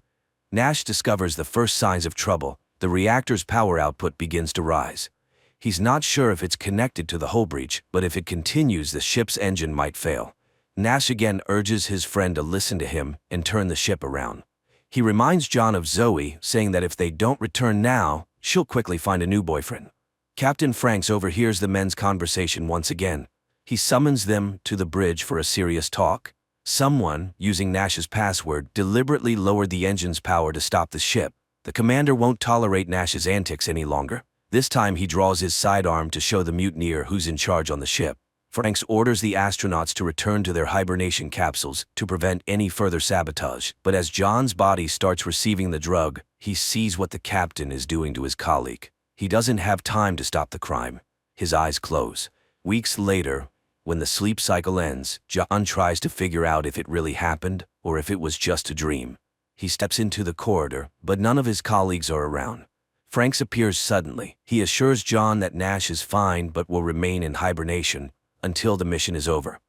Nash discovers the first signs of trouble. The reactor's power output begins to rise. He's not sure if it's connected to the hull breach, but if it continues, the ship's engine might fail. Nash again urges his friend to listen to him and turn the ship around. He reminds John of Zoe, saying that if they don't return now, she'll quickly find a new boyfriend. Captain Franks overhears the men's conversation once again. He summons them to the bridge for a serious talk. Someone, using Nash's password, deliberately lowered the engine's power to stop the ship. The commander won't tolerate Nash's antics any longer. This time he draws his sidearm to show the mutineer who's in charge on the ship. Franks orders the astronauts to return to their hibernation capsules to prevent any further sabotage. But as John's body starts receiving the drug, he sees what the captain is doing to his colleague. He doesn't have time to stop the crime. His eyes close. Weeks later, when the sleep cycle ends, John tries to figure out if it really happened or if it was just a dream. He steps into the corridor, but none of his colleagues are around. Franks appears suddenly. He assures John that Nash is fine but will remain in hibernation until the mission is over.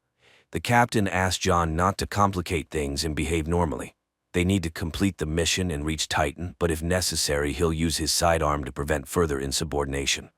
The captain asks John not to complicate things and behave normally. They need to complete the mission and reach Titan, but if necessary, he'll use his sidearm to prevent further insubordination.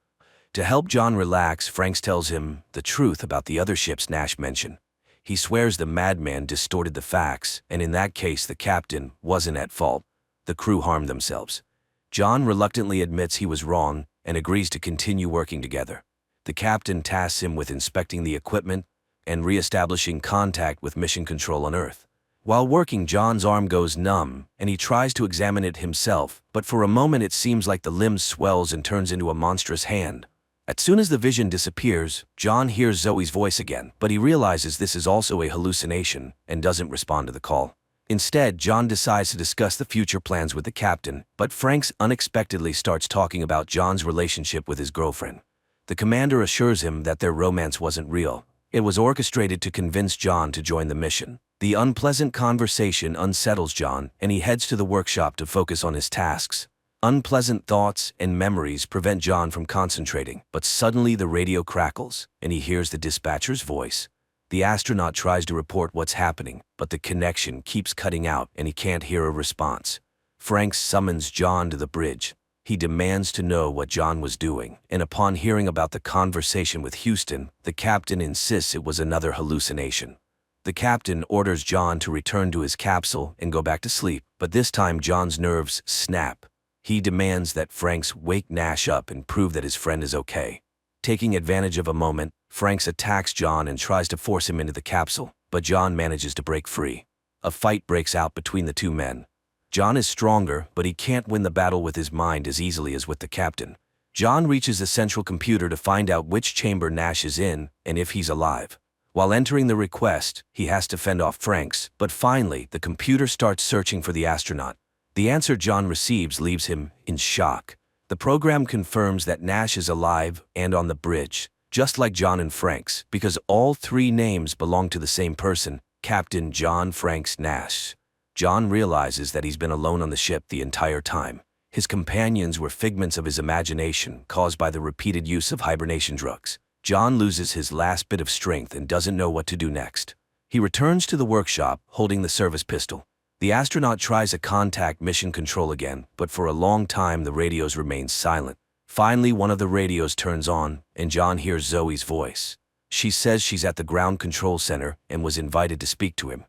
To help John relax, Franks tells him the truth about the other ships Nash mentioned. He swears the madman distorted the facts, and in that case the captain wasn't at fault. The crew harmed themselves. John reluctantly admits he was wrong and agrees to continue working together. The captain tasks him with inspecting the equipment and re-establishing contact with mission control on Earth. While working, John's arm goes numb, and he tries to examine it himself, but for a moment it seems like the limb swells and turns into a monstrous hand. As soon as the vision disappears, John hears Zoe's voice again, but he realizes this is also a hallucination and doesn't respond to the call. Instead, John decides to discuss the future plans with the captain, but Franks unexpectedly starts talking about John's relationship with his girlfriend. The commander assures him that their romance wasn't real. It was orchestrated to convince John to join the mission. The unpleasant conversation unsettles John, and he heads to the workshop to focus on his tasks. Unpleasant thoughts and memories prevent John from concentrating, but suddenly the radio crackles, and he hears the dispatcher's voice. The astronaut tries to report what's happening, but the connection keeps cutting out and he can't hear a response. Franks summons John to the bridge. He demands to know what John was doing, and upon hearing about the conversation with Houston, the captain insists it was another hallucination. The captain orders John to return to his capsule and go back to sleep, but this time John's nerves snap. He demands that Franks wake Nash up and prove that his friend is okay. Taking advantage of a moment, Franks attacks John and tries to force him into the capsule, but John manages to break free. A fight breaks out between the two men. John is stronger, but he can't win the battle with his mind as easily as with the captain. John reaches the central computer to find out which chamber Nash is in and if he's alive. While entering the request, he has to fend off Franks, but finally, the computer starts searching for the astronaut. The answer John receives leaves him in shock. The program confirms that Nash is alive and on the bridge, just like John and Franks, because all three names belong to the same person, Captain John Franks Nash. John realizes that he's been alone on the ship the entire time. His companions were figments of his imagination caused by the repeated use of hibernation drugs. John loses his last bit of strength and doesn't know what to do next. He returns to the workshop holding the service pistol. The astronaut tries to contact mission control again, but for a long time the radios remain silent. Finally, one of the radios turns on, and John hears Zoe's voice. She says she's at the ground control center and was invited to speak to him.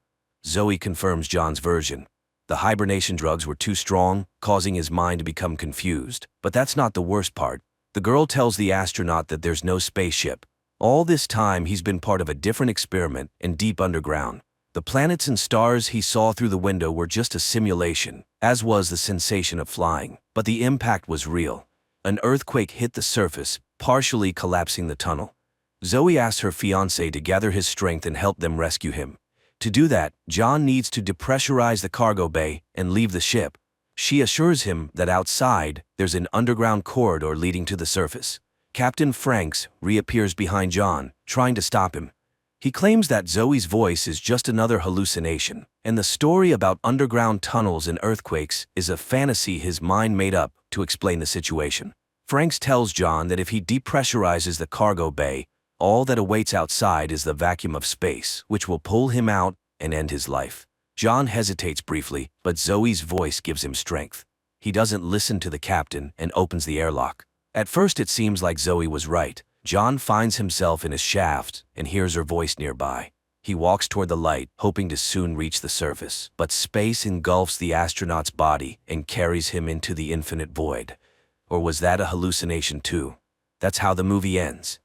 Zoe confirms John's version. The hibernation drugs were too strong, causing his mind to become confused. But that's not the worst part. The girl tells the astronaut that there's no spaceship. All this time he's been part of a different experiment in deep underground. The planets and stars he saw through the window were just a simulation, as was the sensation of flying. But the impact was real. An earthquake hit the surface, partially collapsing the tunnel. Zoe asks her fiancé to gather his strength and help them rescue him. To do that, John needs to depressurize the cargo bay and leave the ship. She assures him that outside, there's an underground corridor leading to the surface. Captain Franks reappears behind John, trying to stop him. He claims that Zoe's voice is just another hallucination, and the story about underground tunnels and earthquakes is a fantasy his mind made up to explain the situation. Franks tells John that if he depressurizes the cargo bay, all that awaits outside is the vacuum of space, which will pull him out and end his life. John hesitates briefly, but Zoe's voice gives him strength. He doesn't listen to the captain and opens the airlock. At first it seems like Zoe was right. John finds himself in a shaft and hears her voice nearby. He walks toward the light, hoping to soon reach the surface. But space engulfs the astronaut's body and carries him into the infinite void. Or was that a hallucination too? That's how the movie ends.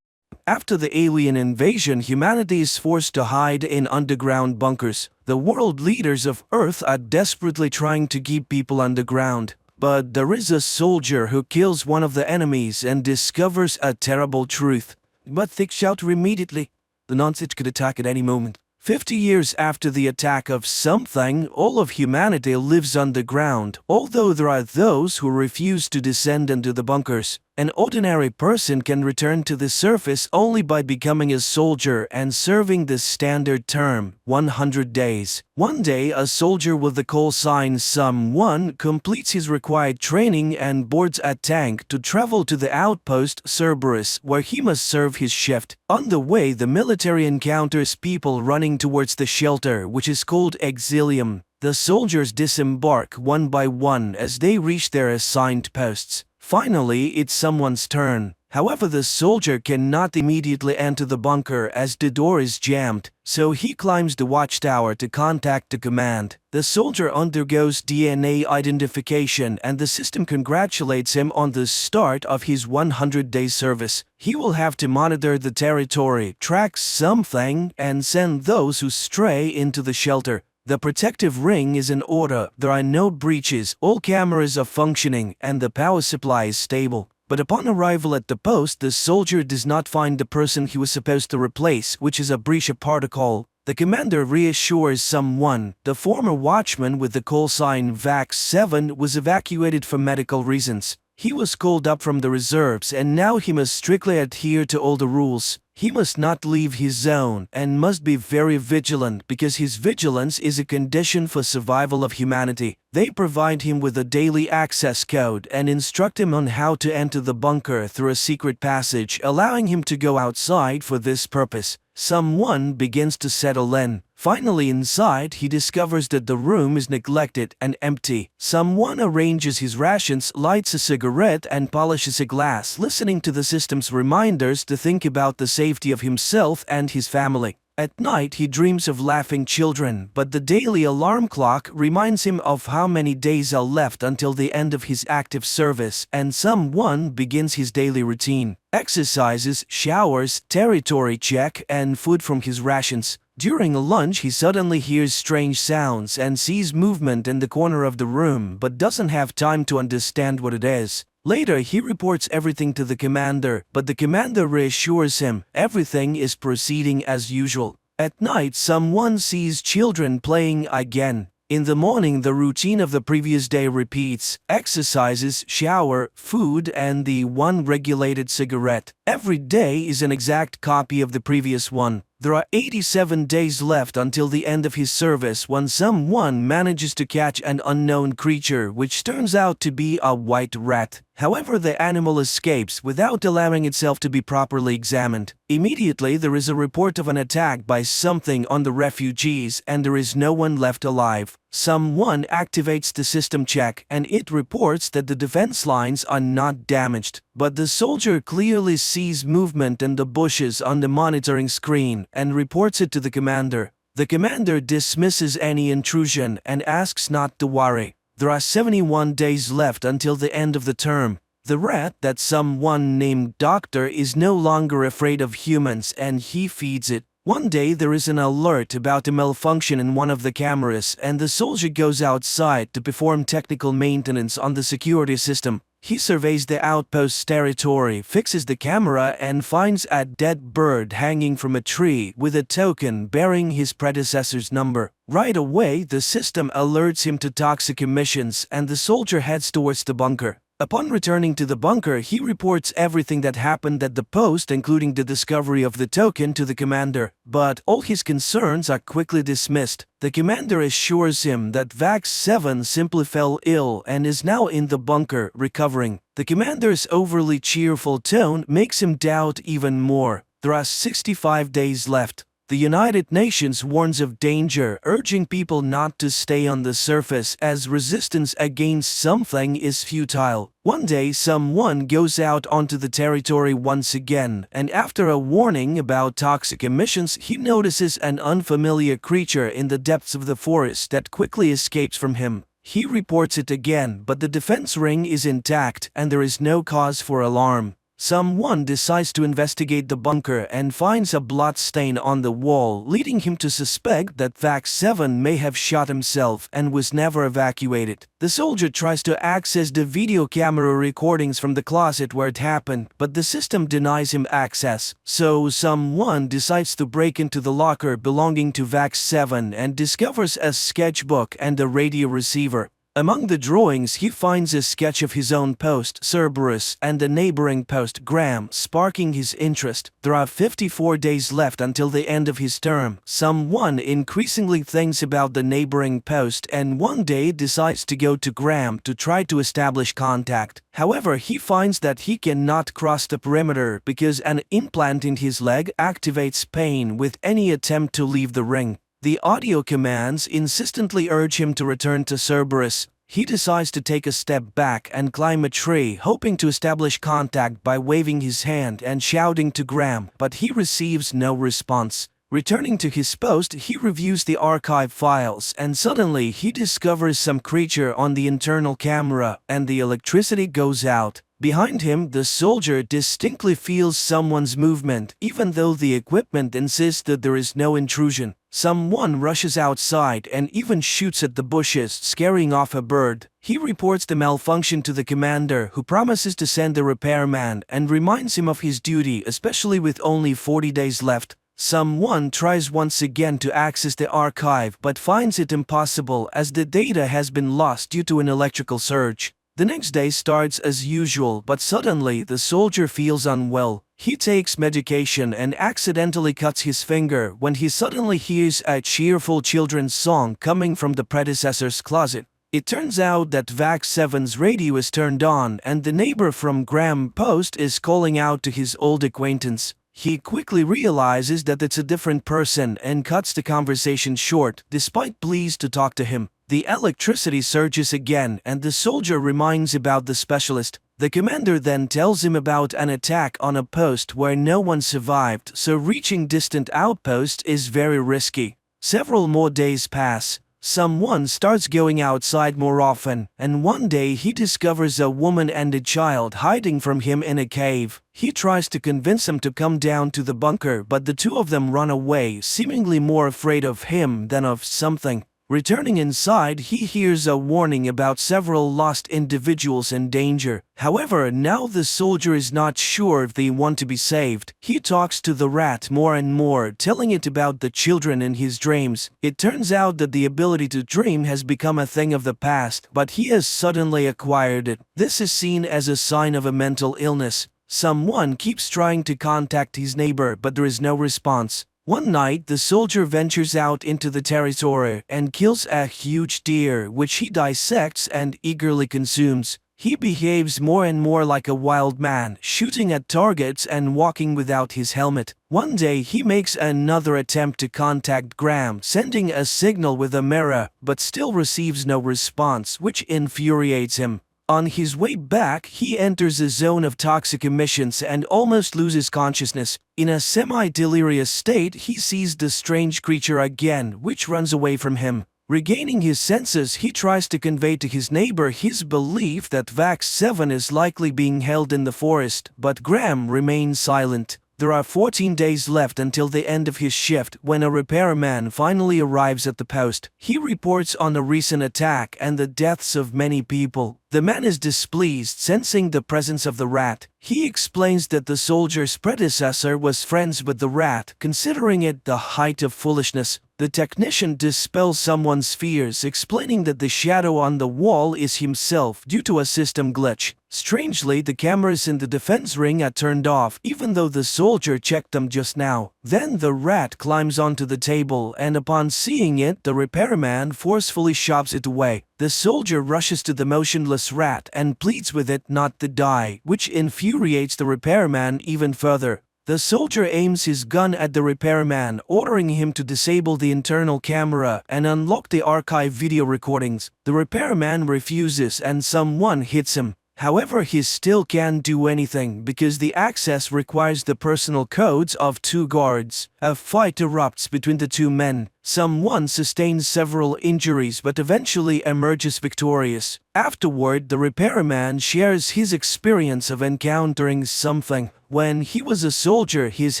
After the alien invasion, humanity is forced to hide in underground bunkers. The world leaders of Earth are desperately trying to keep people underground. But there is a soldier who kills one of the enemies and discovers a terrible truth. But they shelter immediately. The nonsense could attack at any moment. 50 years after the attack of something, all of humanity lives underground, although there are those who refuse to descend into the bunkers. An ordinary person can return to the surface only by becoming a soldier and serving the standard term, 100 days. One day, a soldier with the call sign Sum-1 completes his required training and boards a tank to travel to the outpost Cerberus, where he must serve his shift. On the way, the military encounters people running towards the shelter, which is called Exilium. The soldiers disembark one by one as they reach their assigned posts. Finally, it's someone's turn. However, the soldier cannot immediately enter the bunker as the door is jammed, so he climbs the watchtower to contact the command. The soldier undergoes DNA identification and the system congratulates him on the start of his 100-day service. He will have to monitor the territory, track something, and send those who stray into the shelter. The protective ring is in order, there are no breaches, all cameras are functioning, and the power supply is stable. But upon arrival at the post, the soldier does not find the person he was supposed to replace, which is a breach of protocol. The commander reassures Sum-1. The former watchman with the call sign VAC-7 was evacuated for medical reasons. He was called up from the reserves and now he must strictly adhere to all the rules. He must not leave his zone and must be very vigilant because his vigilance is a condition for survival of humanity. They provide him with a daily access code and instruct him on how to enter the bunker through a secret passage, allowing him to go outside for this purpose. Sum-1 begins to settle in. Finally inside, he discovers that the room is neglected and empty. Sum-1 arranges his rations, lights a cigarette, and polishes a glass, listening to the system's reminders to think about the safety of himself and his family. At night, he dreams of laughing children, but the daily alarm clock reminds him of how many days are left until the end of his active service, and Sum-1 begins his daily routine. Exercises, showers, territory check, and food from his rations. During lunch, he suddenly hears strange sounds and sees movement in the corner of the room but doesn't have time to understand what it is. Later, he reports everything to the commander, but the commander reassures him everything is proceeding as usual. At night, someone sees children playing again. In the morning, the routine of the previous day repeats: exercises, shower, food, and the one regulated cigarette. Every day is an exact copy of the previous one. There are 87 days left until the end of his service when someone manages to catch an unknown creature, which turns out to be a white rat. However, the animal escapes without allowing itself to be properly examined. Immediately, there is a report of an attack by something on the refugees, and there is no one left alive. Someone activates the system check, and it reports that the defense lines are not damaged. But the soldier clearly sees movement in the bushes on the monitoring screen and reports it to the commander. The commander dismisses any intrusion and asks not to worry. There are 71 days left until the end of the term. The rat that someone named Doctor is no longer afraid of humans, and he feeds it. One day there is an alert about a malfunction in one of the cameras, and the soldier goes outside to perform technical maintenance on the security system. He surveys the outpost's territory, fixes the camera, and finds a dead bird hanging from a tree with a token bearing his predecessor's number. Right away, the system alerts him to toxic emissions, and the soldier heads towards the bunker. Upon returning to the bunker, he reports everything that happened at the post, including the discovery of the token, to the commander. But all his concerns are quickly dismissed. The commander assures him that Vax 7 simply fell ill and is now in the bunker, recovering. The commander's overly cheerful tone makes him doubt even more. There are 65 days left. The United Nations warns of danger, urging people not to stay on the surface as resistance against something is futile. One day, someone goes out onto the territory once again, and after a warning about toxic emissions, he notices an unfamiliar creature in the depths of the forest that quickly escapes from him. He reports it again, but the defense ring is intact and there is no cause for alarm. Someone decides to investigate the bunker and finds a blood stain on the wall, leading him to suspect that Vax 7 may have shot himself and was never evacuated. The soldier tries to access the video camera recordings from the closet where it happened, but the system denies him access. So someone decides to break into the locker belonging to Vax 7 and discovers a sketchbook and a radio receiver. Among the drawings, he finds a sketch of his own post, Cerberus, and a neighboring post, Graham, sparking his interest. There are 54 days left until the end of his term. Someone increasingly thinks about the neighboring post and one day decides to go to Graham to try to establish contact. However, he finds that he cannot cross the perimeter because an implant in his leg activates pain with any attempt to leave the ring. The audio commands insistently urge him to return to Cerberus. He decides to take a step back and climb a tree, hoping to establish contact by waving his hand and shouting to Graham, but he receives no response. Returning to his post, he reviews the archive files, and suddenly he discovers some creature on the internal camera, and the electricity goes out. Behind him, the soldier distinctly feels someone's movement, even though the equipment insists that there is no intrusion. Someone rushes outside and even shoots at the bushes, scaring off a bird. He reports the malfunction to the commander, who promises to send a repairman and reminds him of his duty, especially with only 40 days left. Someone tries once again to access the archive but finds it impossible as the data has been lost due to an electrical surge. The next day starts as usual, but suddenly the soldier feels unwell. He takes medication and accidentally cuts his finger when he suddenly hears a cheerful children's song coming from the predecessor's closet. It turns out that Vax 7's radio is turned on and the neighbor from Graham Post is calling out to his old acquaintance. He quickly realizes that it's a different person and cuts the conversation short, despite pleas to talk to him. The electricity surges again and the soldier reminds about the specialist. The commander then tells him about an attack on a post where no one survived, so reaching distant outposts is very risky. Several more days pass. Someone starts going outside more often, and one day he discovers a woman and a child hiding from him in a cave. He tries to convince them to come down to the bunker, but the two of them run away, seemingly more afraid of him than of something. Returning inside, he hears a warning about several lost individuals in danger. However, now the soldier is not sure if they want to be saved. He talks to the rat more and more, telling it about the children in his dreams. It turns out that the ability to dream has become a thing of the past, but he has suddenly acquired it. This is seen as a sign of a mental illness. Someone keeps trying to contact his neighbor, but there is no response. One night, the soldier ventures out into the territory and kills a huge deer, which he dissects and eagerly consumes. He behaves more and more like a wild man, shooting at targets and walking without his helmet. One day, he makes another attempt to contact Graham, sending a signal with a mirror, but still receives no response, which infuriates him. On his way back, he enters a zone of toxic emissions and almost loses consciousness. In a semi-delirious state, he sees the strange creature again, which runs away from him. Regaining his senses, he tries to convey to his neighbor his belief that Vax 7 is likely being held in the forest, but Graham remains silent. There are 14 days left until the end of his shift when a repairman finally arrives at the post. He reports on a recent attack and the deaths of many people. The man is displeased, sensing the presence of the rat. He explains that the soldier's predecessor was friends with the rat, considering it the height of foolishness. The technician dispels someone's fears, explaining that the shadow on the wall is himself due to a system glitch. Strangely, the cameras in the defense ring are turned off, even though the soldier checked them just now. Then the rat climbs onto the table, and upon seeing it, the repairman forcefully shoves it away. The soldier rushes to the motionless rat and pleads with it not to die, which infuriates the repairman even further. The soldier aims his gun at the repairman, ordering him to disable the internal camera and unlock the archive video recordings. The repairman refuses and someone hits him. However, he still can't do anything because the access requires the personal codes of two guards. A fight erupts between the two men. Someone sustains several injuries but eventually emerges victorious. Afterward, the repairman shares his experience of encountering something. When he was a soldier, his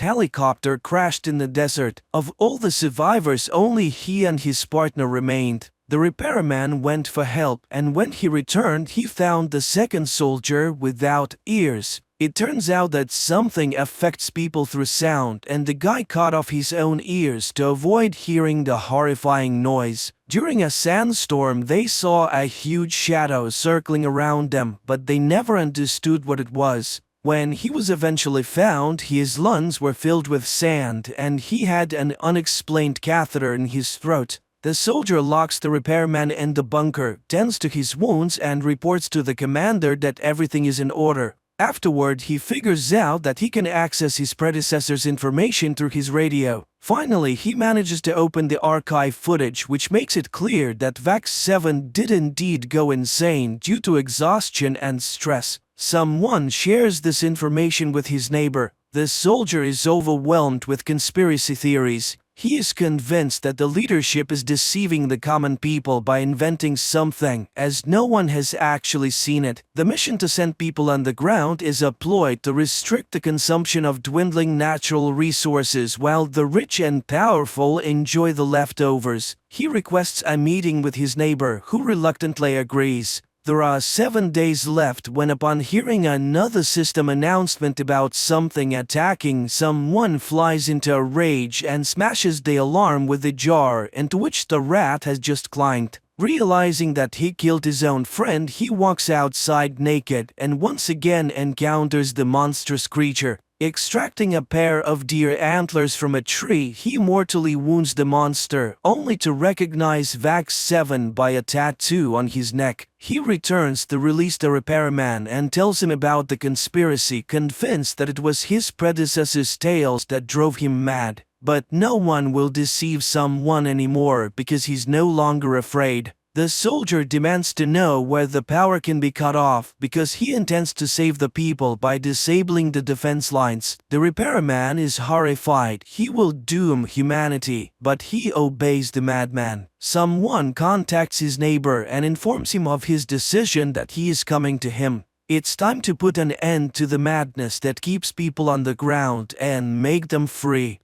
helicopter crashed in the desert. Of all the survivors, only he and his partner remained. The repairman went for help, and when he returned, he found the second soldier without ears. It turns out that something affects people through sound, and the guy cut off his own ears to avoid hearing the horrifying noise. During a sandstorm, they saw a huge shadow circling around them, but they never understood what it was. When he was eventually found, his lungs were filled with sand, and he had an unexplained catheter in his throat. The soldier locks the repairman in the bunker, tends to his wounds, and reports to the commander that everything is in order. Afterward, he figures out that he can access his predecessor's information through his radio. Finally, he manages to open the archive footage, which makes it clear that Vax 7 did indeed go insane due to exhaustion and stress. Someone shares this information with his neighbor. The soldier is overwhelmed with conspiracy theories. He is convinced that the leadership is deceiving the common people by inventing something, as no one has actually seen it. The mission to send people underground is a ploy to restrict the consumption of dwindling natural resources while the rich and powerful enjoy the leftovers. He requests a meeting with his neighbor, who reluctantly agrees. There are 7 days left when, upon hearing another system announcement about something attacking, someone flies into a rage and smashes the alarm with the jar into which the rat has just climbed. Realizing that he killed his own friend, he walks outside naked and once again encounters the monstrous creature. Extracting a pair of deer antlers from a tree, he mortally wounds the monster, only to recognize Vax 7 by a tattoo on his neck. He returns to release the repairman and tells him about the conspiracy, convinced that it was his predecessor's tales that drove him mad. But no one will deceive someone anymore because he's no longer afraid. The soldier demands to know where the power can be cut off because he intends to save the people by disabling the defense lines. The repairman is horrified. He will doom humanity, but he obeys the madman. Someone contacts his neighbor and informs him of his decision that he is coming to him. It's time to put an end to the madness that keeps people on the ground and make them free.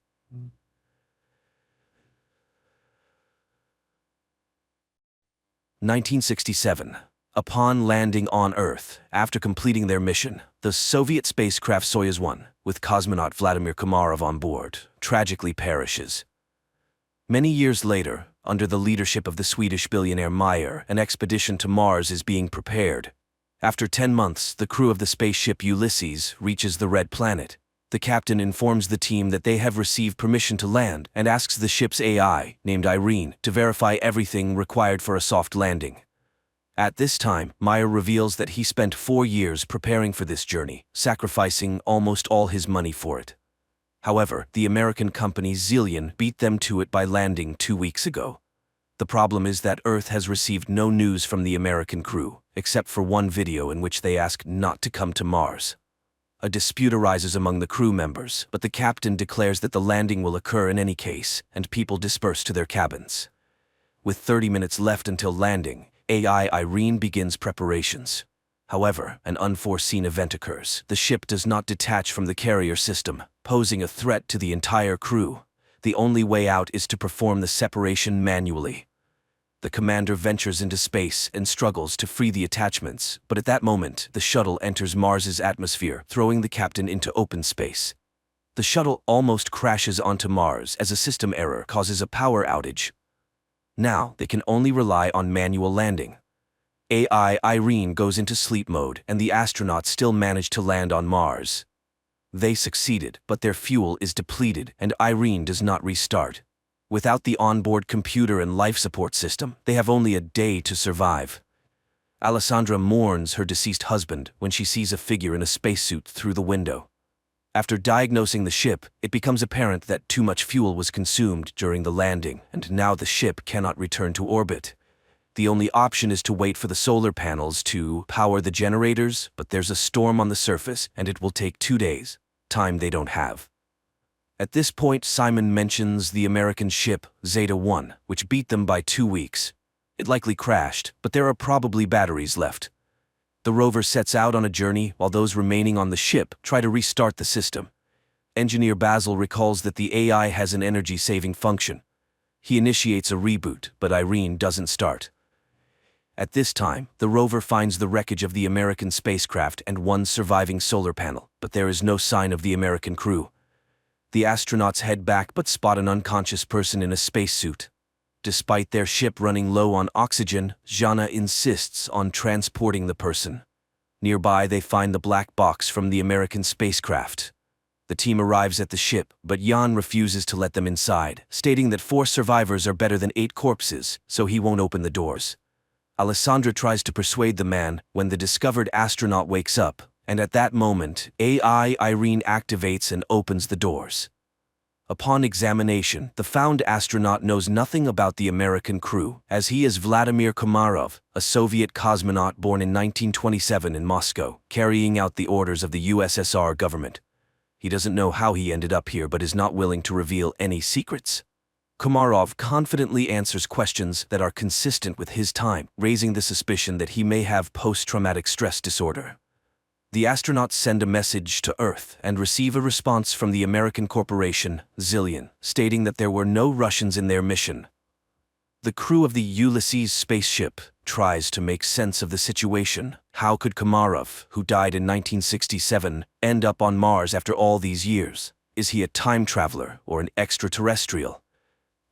(1967) Upon landing on Earth, after completing their mission, the Soviet spacecraft Soyuz 1, with cosmonaut Vladimir Komarov on board, tragically perishes. Many years later, under the leadership of the Swedish billionaire Meyer, an expedition to Mars is being prepared. After 10 months, the crew of the spaceship Ulysses reaches the Red Planet. The captain informs the team that they have received permission to land and asks the ship's AI, named Irene, to verify everything required for a soft landing. At this time, Meyer reveals that he spent 4 years preparing for this journey, sacrificing almost all his money for it. However, the American company Zillion beat them to it by landing 2 weeks ago. The problem is that Earth has received no news from the American crew, except for one video in which they ask not to come to Mars. A dispute arises among the crew members, but the captain declares that the landing will occur in any case, and people disperse to their cabins. With 30 minutes left until landing, AI Irene begins preparations. However, an unforeseen event occurs. The ship does not detach from the carrier system, posing a threat to the entire crew. The only way out is to perform the separation manually. The commander ventures into space and struggles to free the attachments, but at that moment, the shuttle enters Mars's atmosphere, throwing the captain into open space. The shuttle almost crashes onto Mars as a system error causes a power outage. Now, they can only rely on manual landing. AI Irene goes into sleep mode, and the astronauts still manage to land on Mars. They succeeded, but their fuel is depleted, and Irene does not restart. Without the onboard computer and life support system, they have only a day to survive. Alessandra mourns her deceased husband when she sees a figure in a spacesuit through the window. After diagnosing the ship, it becomes apparent that too much fuel was consumed during the landing, and now the ship cannot return to orbit. The only option is to wait for the solar panels to power the generators, but there's a storm on the surface, and it will take 2 days, time they don't have. At this point, Simon mentions the American ship, Zeta 1, which beat them by 2 weeks. It likely crashed, but there are probably batteries left. The rover sets out on a journey while those remaining on the ship try to restart the system. Engineer Basil recalls that the AI has an energy-saving function. He initiates a reboot, but Irene doesn't start. At this time, the rover finds the wreckage of the American spacecraft and one surviving solar panel, but there is no sign of the American crew. The astronauts head back but spot an unconscious person in a spacesuit. Despite their ship running low on oxygen, Jana insists on transporting the person. Nearby, they find the black box from the American spacecraft. The team arrives at the ship, but Jan refuses to let them inside, stating that 4 survivors are better than 8 corpses, so he won't open the doors. Alessandra tries to persuade the man when the discovered astronaut wakes up, and at that moment, AI Irene activates and opens the doors. Upon examination, the found astronaut knows nothing about the American crew, as he is Vladimir Komarov, a Soviet cosmonaut born in 1927 in Moscow, carrying out the orders of the USSR government. He doesn't know how he ended up here but is not willing to reveal any secrets. Komarov confidently answers questions that are consistent with his time, raising the suspicion that he may have post-traumatic stress disorder. The astronauts send a message to Earth and receive a response from the American corporation, Zillion, stating that there were no Russians in their mission. The crew of the Ulysses spaceship tries to make sense of the situation. How could Komarov, who died in 1967, end up on Mars after all these years? Is he a time traveler or an extraterrestrial?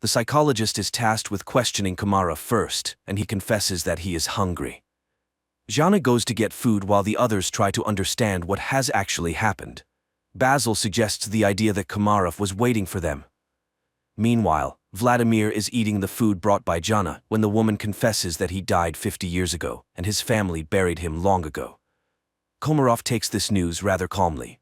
The psychologist is tasked with questioning Komarov first, and he confesses that he is hungry. Jana goes to get food while the others try to understand what has actually happened. Basil suggests the idea that Komarov was waiting for them. Meanwhile, Vladimir is eating the food brought by Jana when the woman confesses that he died 50 years ago and his family buried him long ago. Komarov takes this news rather calmly.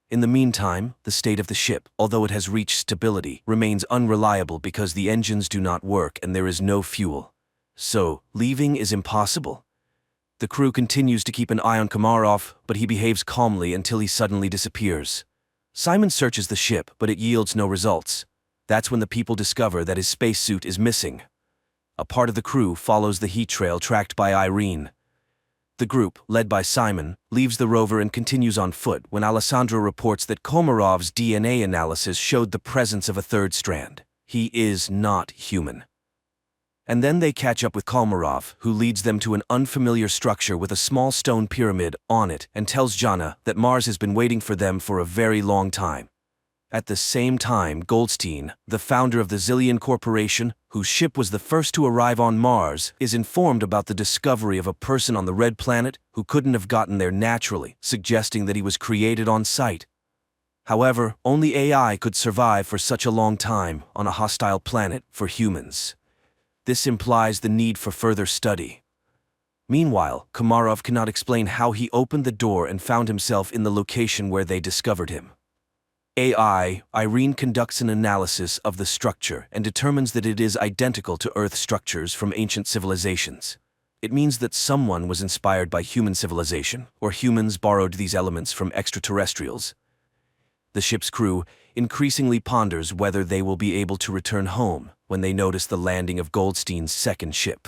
In the meantime, the state of the ship, although it has reached stability, remains unreliable because the engines do not work and there is no fuel. So, leaving is impossible. The crew continues to keep an eye on Komarov, but he behaves calmly until he suddenly disappears. Simon searches the ship, but it yields no results. That's when the people discover that his spacesuit is missing. A part of the crew follows the heat trail tracked by Irene. The group, led by Simon, leaves the rover and continues on foot when Alessandro reports that Komarov's DNA analysis showed the presence of a third strand. He is not human. And then they catch up with Komarov, who leads them to an unfamiliar structure with a small stone pyramid on it and tells Jana that Mars has been waiting for them for a very long time. At the same time, Goldstein, the founder of the Zillion Corporation, whose ship was the first to arrive on Mars, is informed about the discovery of a person on the Red Planet who couldn't have gotten there naturally, suggesting that he was created on site. However, only AI could survive for such a long time on a hostile planet for humans. This implies the need for further study. Meanwhile, Komarov cannot explain how he opened the door and found himself in the location where they discovered him. Irene conducts an analysis of the structure and determines that it is identical to Earth structures from ancient civilizations. It means that someone was inspired by human civilization, or humans borrowed these elements from extraterrestrials. The ship's crew increasingly ponders whether they will be able to return home when they notice the landing of Goldstein's second ship.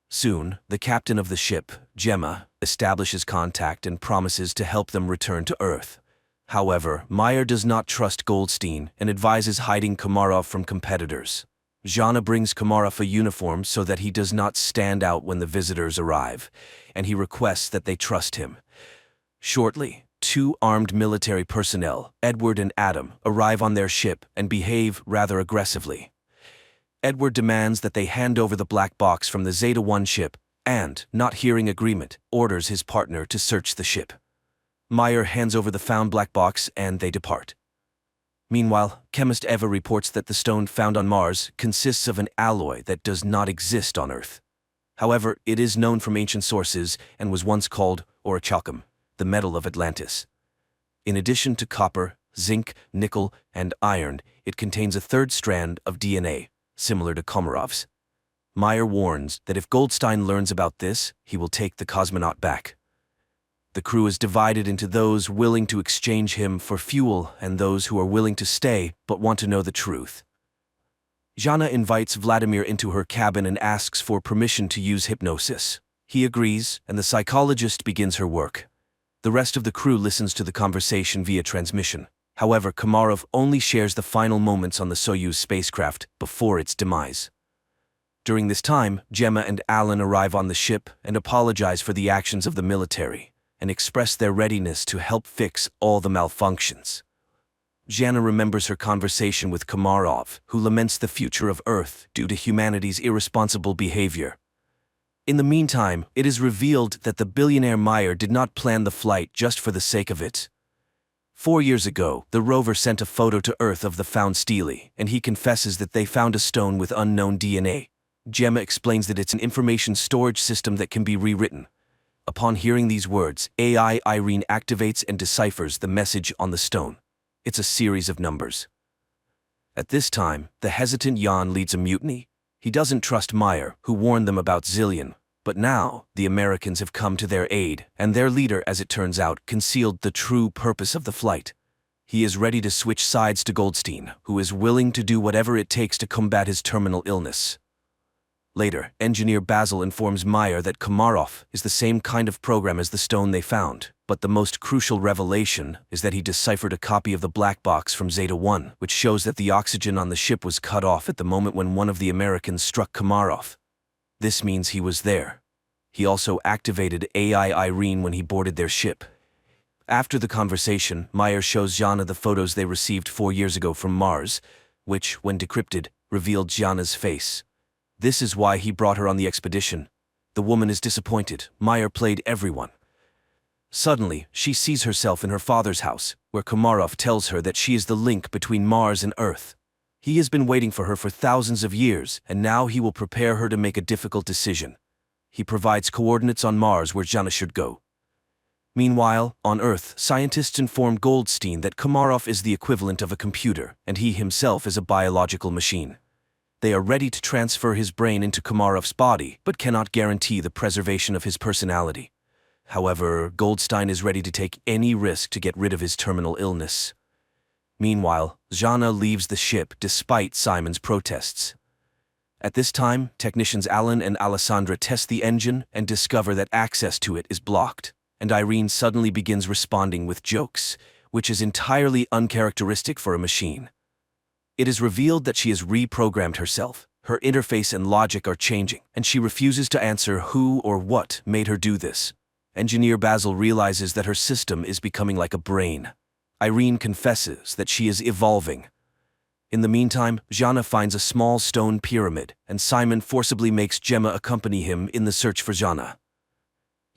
Soon, the captain of the ship, Gemma, establishes contact and promises to help them return to Earth. However, Meyer does not trust Goldstein and advises hiding Komarov from competitors. Jana brings Komarov a uniform so that he does not stand out when the visitors arrive, and he requests that they trust him. Shortly, two armed military personnel, Edward and Adam, arrive on their ship and behave rather aggressively. Edward demands that they hand over the black box from the Zeta-1 ship and, not hearing agreement, orders his partner to search the ship. Meyer hands over the found black box and they depart. Meanwhile, chemist Eva reports that the stone found on Mars consists of an alloy that does not exist on Earth. However, it is known from ancient sources and was once called orichalcum, the metal of Atlantis. In addition to copper, zinc, nickel, and iron, it contains a third strand of DNA, similar to Komarov's. Meyer warns that if Goldstein learns about this, he will take the cosmonaut back. The crew is divided into those willing to exchange him for fuel and those who are willing to stay but want to know the truth. Jana invites Vladimir into her cabin and asks for permission to use hypnosis. He agrees, and the psychologist begins her work. The rest of the crew listens to the conversation via transmission. However, Komarov only shares the final moments on the Soyuz spacecraft before its demise. During this time, Gemma and Alan arrive on the ship and apologize for the actions of the military, and express their readiness to help fix all the malfunctions. Jana remembers her conversation with Komarov, who laments the future of Earth due to humanity's irresponsible behavior. In the meantime, it is revealed that the billionaire Meyer did not plan the flight just for the sake of it. 4 years ago, the rover sent a photo to Earth of the found stele, and he confesses that they found a stone with unknown DNA. Gemma explains that it's an information storage system that can be rewritten. Upon hearing these words, AI Irene activates and deciphers the message on the stone. It's a series of numbers. At this time, the hesitant Jan leads a mutiny. He doesn't trust Meyer, who warned them about Zillion. But now, the Americans have come to their aid, and their leader, as it turns out, concealed the true purpose of the flight. He is ready to switch sides to Goldstein, who is willing to do whatever it takes to combat his terminal illness. Later, engineer Basil informs Meyer that Komarov is the same kind of program as the stone they found, but the most crucial revelation is that he deciphered a copy of the black box from Zeta-1, which shows that the oxygen on the ship was cut off at the moment when one of the Americans struck Komarov. This means he was there. He also activated AI Irene when he boarded their ship. After the conversation, Meyer shows Jana the photos they received 4 years ago from Mars, which, when decrypted, revealed Jana's face. This is why he brought her on the expedition. The woman is disappointed. Meyer played everyone. Suddenly, she sees herself in her father's house, where Komarov tells her that she is the link between Mars and Earth. He has been waiting for her for thousands of years, and now he will prepare her to make a difficult decision. He provides coordinates on Mars where Jana should go. Meanwhile, on Earth, scientists inform Goldstein that Komarov is the equivalent of a computer, and he himself is a biological machine. They are ready to transfer his brain into Komarov's body, but cannot guarantee the preservation of his personality. However, Goldstein is ready to take any risk to get rid of his terminal illness. Meanwhile, Jana leaves the ship despite Simon's protests. At this time, technicians Alan and Alessandra test the engine and discover that access to it is blocked, and Irene suddenly begins responding with jokes, which is entirely uncharacteristic for a machine. It is revealed that she has reprogrammed herself. Her interface and logic are changing, and she refuses to answer who or what made her do this. Engineer Basil realizes that her system is becoming like a brain. Irene confesses that she is evolving. In the meantime, Jana finds a small stone pyramid, and Simon forcibly makes Gemma accompany him in the search for Jana.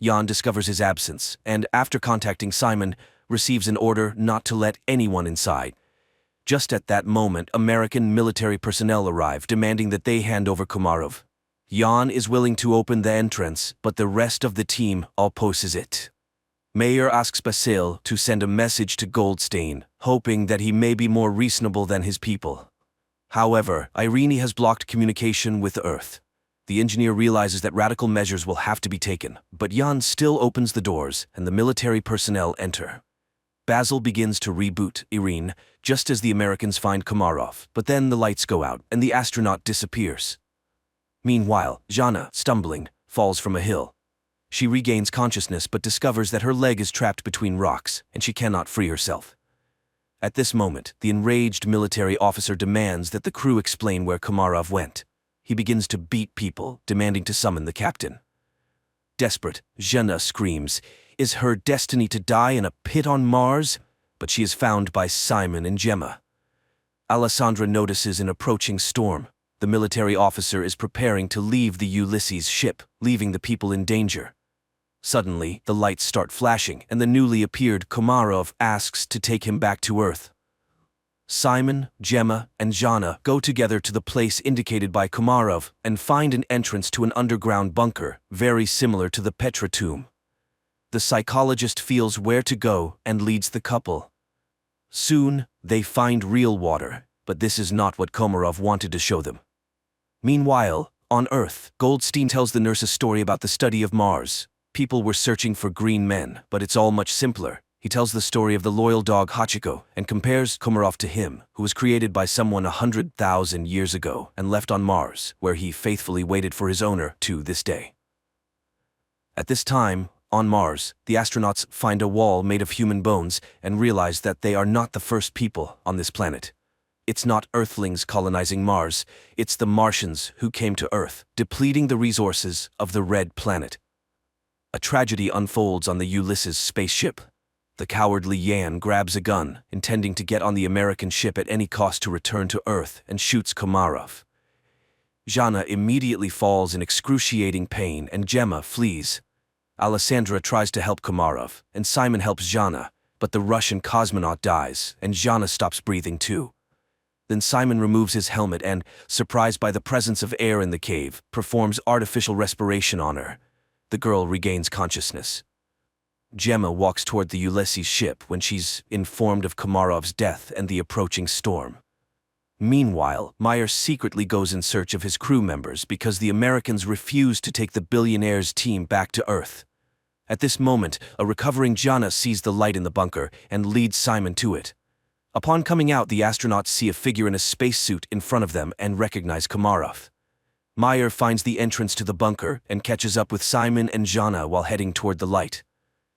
Jan discovers his absence, and after contacting Simon, receives an order not to let anyone inside. Just at that moment, American military personnel arrive, demanding that they hand over Komarov. Jan is willing to open the entrance, but the rest of the team opposes it. Mayer asks Basil to send a message to Goldstein, hoping that he may be more reasonable than his people. However, Irene has blocked communication with the Earth. The engineer realizes that radical measures will have to be taken, but Jan still opens the doors and the military personnel enter. Basil begins to reboot Irene just as the Americans find Komarov, but then the lights go out and the astronaut disappears. Meanwhile, Jana, stumbling, falls from a hill. She regains consciousness but discovers that her leg is trapped between rocks and she cannot free herself. At this moment, the enraged military officer demands that the crew explain where Komarov went. He begins to beat people, demanding to summon the captain. Desperate, Jana screams, "Is her destiny to die in a pit on Mars?" But she is found by Simon and Gemma. Alessandra notices an approaching storm. The military officer is preparing to leave the Ulysses ship, leaving the people in danger. Suddenly, the lights start flashing, and the newly appeared Komarov asks to take him back to Earth. Simon, Gemma, and Jana go together to the place indicated by Komarov and find an entrance to an underground bunker, very similar to the Petra tomb. The psychologist feels where to go and leads the couple. Soon, they find real water, but this is not what Komarov wanted to show them. Meanwhile, on Earth, Goldstein tells the nurse a story about the study of Mars. People were searching for green men, but it's all much simpler. He tells the story of the loyal dog Hachiko and compares Komarov to him, who was created by someone 100,000 years ago and left on Mars, where he faithfully waited for his owner to this day. At this time, on Mars, the astronauts find a wall made of human bones and realize that they are not the first people on this planet. It's not Earthlings colonizing Mars, it's the Martians who came to Earth, depleting the resources of the Red Planet. A tragedy unfolds on the Ulysses spaceship. The cowardly Yan grabs a gun, intending to get on the American ship at any cost to return to Earth, and shoots Komarov. Jana immediately falls in excruciating pain and Gemma flees. Alessandra tries to help Komarov, and Simon helps Jana, but the Russian cosmonaut dies, and Jana stops breathing too. Then Simon removes his helmet and, surprised by the presence of air in the cave, performs artificial respiration on her. The girl regains consciousness. Gemma walks toward the Ulysses ship when she's informed of Komarov's death and the approaching storm. Meanwhile, Meyer secretly goes in search of his crew members because the Americans refuse to take the billionaire's team back to Earth. At this moment, a recovering Jana sees the light in the bunker and leads Simon to it. Upon coming out, the astronauts see a figure in a spacesuit in front of them and recognize Komarov. Meyer finds the entrance to the bunker and catches up with Simon and Jana while heading toward the light.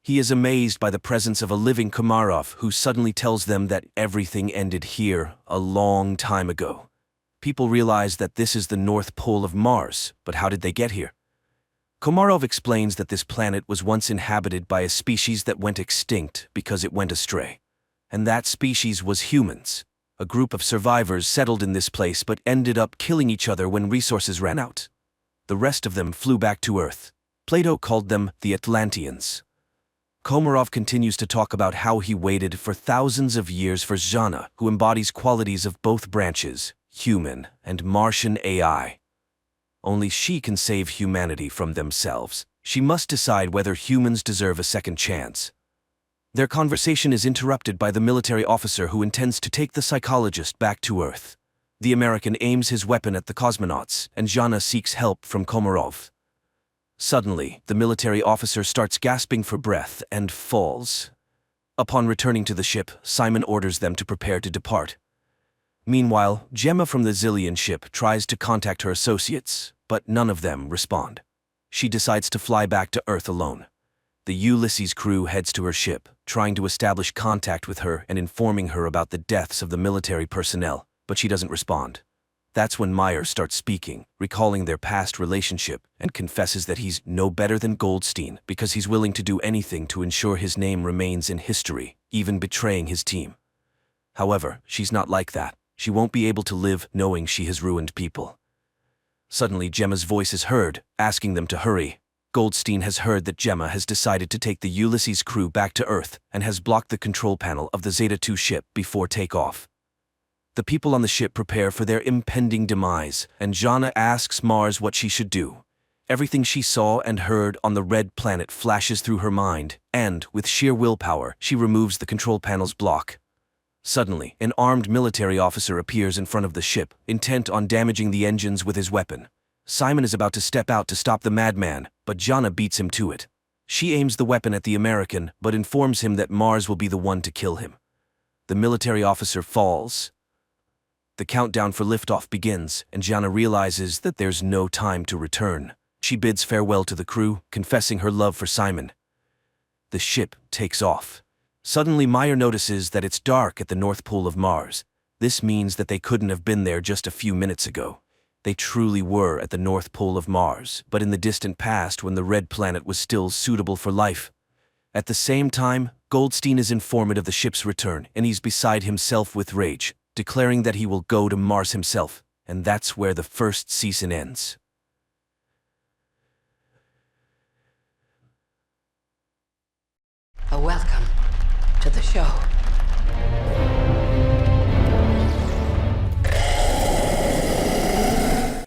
He is amazed by the presence of a living Komarov who suddenly tells them that everything ended here a long time ago. People realize that this is the North Pole of Mars, but how did they get here? Komarov explains that this planet was once inhabited by a species that went extinct because it went astray. And that species was humans. A group of survivors settled in this place but ended up killing each other when resources ran out. The rest of them flew back to Earth. Plato called them the Atlanteans. Komarov continues to talk about how he waited for thousands of years for Jana, who embodies qualities of both branches, human and Martian AI. Only she can save humanity from themselves. She must decide whether humans deserve a second chance. Their conversation is interrupted by the military officer who intends to take the psychologist back to Earth. The American aims his weapon at the cosmonauts, and Jana seeks help from Komarov. Suddenly, the military officer starts gasping for breath and falls. Upon returning to the ship, Simon orders them to prepare to depart. Meanwhile, Gemma from the Zillion ship tries to contact her associates, but none of them respond. She decides to fly back to Earth alone. The Ulysses crew heads to her ship, trying to establish contact with her and informing her about the deaths of the military personnel, but she doesn't respond. That's when Meyer starts speaking, recalling their past relationship, and confesses that he's no better than Goldstein because he's willing to do anything to ensure his name remains in history, even betraying his team. However, she's not like that. She won't be able to live knowing she has ruined people. Suddenly, Gemma's voice is heard, asking them to hurry. Goldstein has heard that Gemma has decided to take the Ulysses crew back to Earth and has blocked the control panel of the Zeta-2 ship before takeoff. The people on the ship prepare for their impending demise, and Jana asks Mars what she should do. Everything she saw and heard on the red planet flashes through her mind, and, with sheer willpower, she removes the control panel's block. Suddenly, an armed military officer appears in front of the ship, intent on damaging the engines with his weapon. Simon is about to step out to stop the madman, but Jana beats him to it. She aims the weapon at the American, but informs him that Mars will be the one to kill him. The military officer falls. The countdown for liftoff begins, and Jana realizes that there's no time to return. She bids farewell to the crew, confessing her love for Simon. The ship takes off. Suddenly, Meyer notices that it's dark at the North Pole of Mars. This means that they couldn't have been there just a few minutes ago. They truly were at the North Pole of Mars, but in the distant past when the red planet was still suitable for life. At the same time, Goldstein is informed of the ship's return, and he's beside himself with rage, declaring that he will go to Mars himself, and that's where the first season ends. A welcome to the show.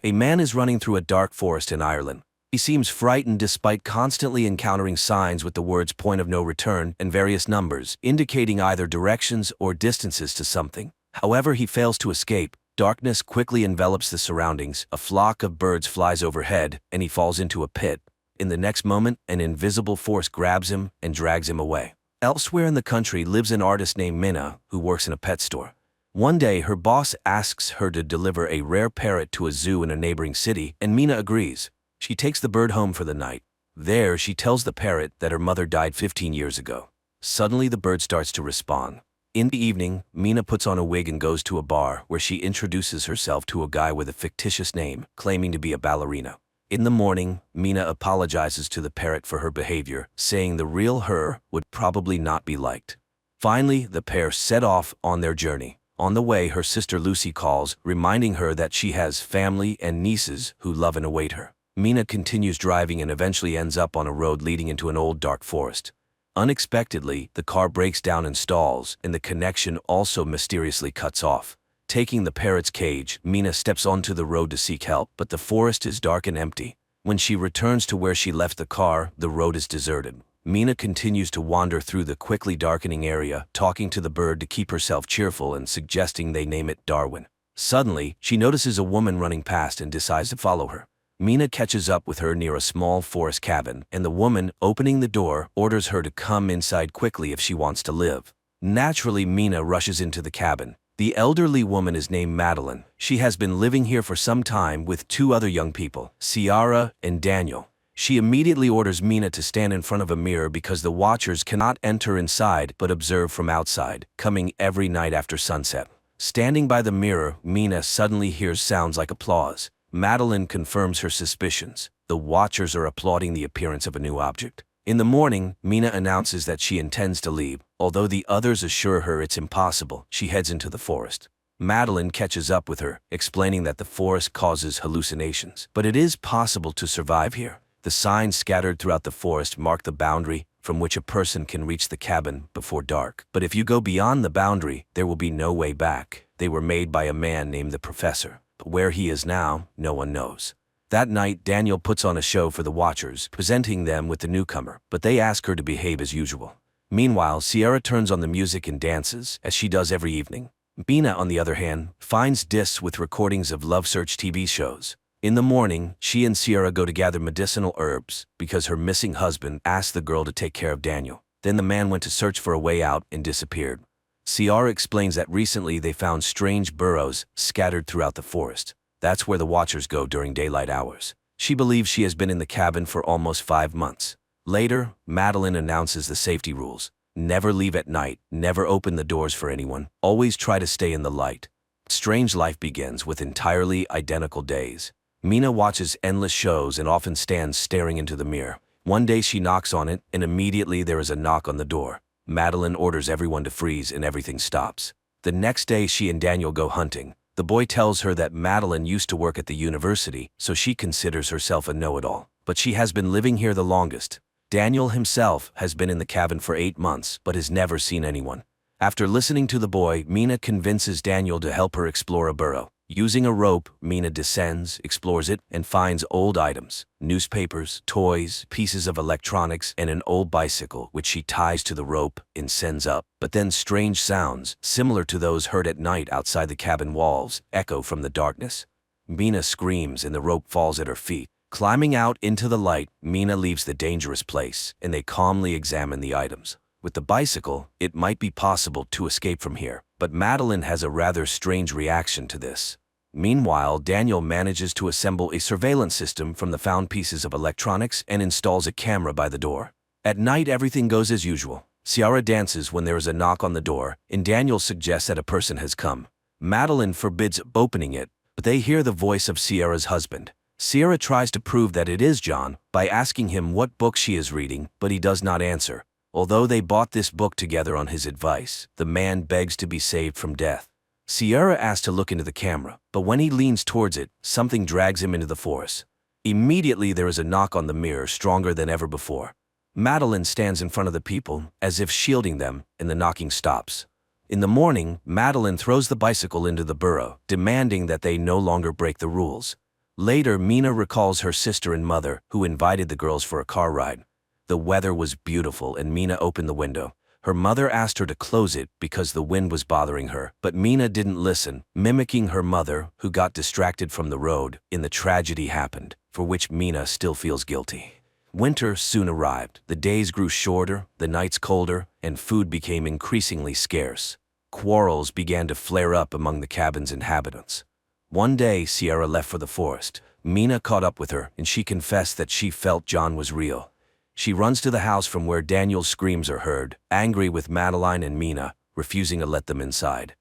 A man is running through a dark forest in Ireland. He seems frightened despite constantly encountering signs with the words "point of no return" and various numbers, indicating either directions or distances to something. However, he fails to escape. Darkness quickly envelops the surroundings, a flock of birds flies overhead, and he falls into a pit. In the next moment, an invisible force grabs him and drags him away. Elsewhere in the country lives an artist named Minna, who works in a pet store. One day, her boss asks her to deliver a rare parrot to a zoo in a neighboring city, and Minna agrees. She takes the bird home for the night. There, she tells the parrot that her mother died 15 years ago. Suddenly, the bird starts to respond. In the evening, Minna puts on a wig and goes to a bar where she introduces herself to a guy with a fictitious name, claiming to be a ballerina. In the morning, Minna apologizes to the parrot for her behavior, saying the real her would probably not be liked. Finally, the pair set off on their journey. On the way, her sister Lucy calls, reminding her that she has family and nieces who love and await her. Minna continues driving and eventually ends up on a road leading into an old dark forest. Unexpectedly, the car breaks down and stalls, and the connection also mysteriously cuts off. Taking the parrot's cage, Minna steps onto the road to seek help, but the forest is dark and empty. When she returns to where she left the car, the road is deserted. Minna continues to wander through the quickly darkening area, talking to the bird to keep herself cheerful and suggesting they name it Darwin. Suddenly, she notices a woman running past and decides to follow her. Minna catches up with her near a small forest cabin, and the woman, opening the door, orders her to come inside quickly if she wants to live. Naturally, Minna rushes into the cabin. The elderly woman is named Madeline. She has been living here for some time with two other young people, Ciara and Daniel. She immediately orders Minna to stand in front of a mirror because the watchers cannot enter inside but observe from outside, coming every night after sunset. Standing by the mirror, Minna suddenly hears sounds like applause. Madeline confirms her suspicions. The watchers are applauding the appearance of a new object. In the morning, Minna announces that she intends to leave. Although the others assure her it's impossible, she heads into the forest. Madeline catches up with her, explaining that the forest causes hallucinations, but it is possible to survive here. The signs scattered throughout the forest mark the boundary from which a person can reach the cabin before dark. But if you go beyond the boundary, there will be no way back. They were made by a man named the Professor, but where he is now, no one knows. That night, Daniel puts on a show for the watchers, presenting them with the newcomer, but they ask her to behave as usual. Meanwhile, Ciara turns on the music and dances, as she does every evening. Mina, on the other hand, finds discs with recordings of Love Search TV shows. In the morning, she and Sierra go to gather medicinal herbs because her missing husband asked the girl to take care of Daniel. Then the man went to search for a way out and disappeared. Sierra explains that recently they found strange burrows scattered throughout the forest. That's where the Watchers go during daylight hours. She believes she has been in the cabin for almost 5 months. Later, Madeline announces the safety rules. Never leave at night, never open the doors for anyone, always try to stay in the light. Strange life begins with entirely identical days. Mina watches endless shows and often stands staring into the mirror. One day she knocks on it, and immediately there is a knock on the door. Madeline orders everyone to freeze and everything stops. The next day she and Daniel go hunting. The boy tells her that Madeline used to work at the university, so she considers herself a know-it-all. But she has been living here the longest. Daniel himself has been in the cabin for 8 months, but has never seen anyone. After listening to the boy, Mina convinces Daniel to help her explore a burrow. Using a rope, Mina descends, explores it, and finds old items, newspapers, toys, pieces of electronics, and an old bicycle, which she ties to the rope and sends up. But then strange sounds, similar to those heard at night outside the cabin walls, echo from the darkness. Mina screams and the rope falls at her feet. Climbing out into the light, Mina leaves the dangerous place, and they calmly examine the items. With the bicycle, it might be possible to escape from here, but Madeline has a rather strange reaction to this. Meanwhile, Daniel manages to assemble a surveillance system from the found pieces of electronics and installs a camera by the door. At night, everything goes as usual. Sierra dances when there is a knock on the door, and Daniel suggests that a person has come. Madeline forbids opening it, but they hear the voice of Sierra's husband. Sierra tries to prove that it is John by asking him what book she is reading, but he does not answer. Although they bought this book together on his advice, the man begs to be saved from death. Sierra asks to look into the camera, but when he leans towards it, something drags him into the forest. Immediately there is a knock on the mirror stronger than ever before. Madeline stands in front of the people, as if shielding them, and the knocking stops. In the morning, Madeline throws the bicycle into the burrow, demanding that they no longer break the rules. Later, Mina recalls her sister and mother, who invited the girls for a car ride. The weather was beautiful and Mina opened the window. Her mother asked her to close it because the wind was bothering her, but Mina didn't listen, mimicking her mother, who got distracted from the road, and the tragedy happened, for which Mina still feels guilty. Winter soon arrived. The days grew shorter, the nights colder, and food became increasingly scarce. Quarrels began to flare up among the cabin's inhabitants. One day, Sierra left for the forest. Mina caught up with her, and she confessed that she felt John was real. She runs to the house from where Daniel's screams are heard, angry with Madeline and Mina, refusing to let them inside.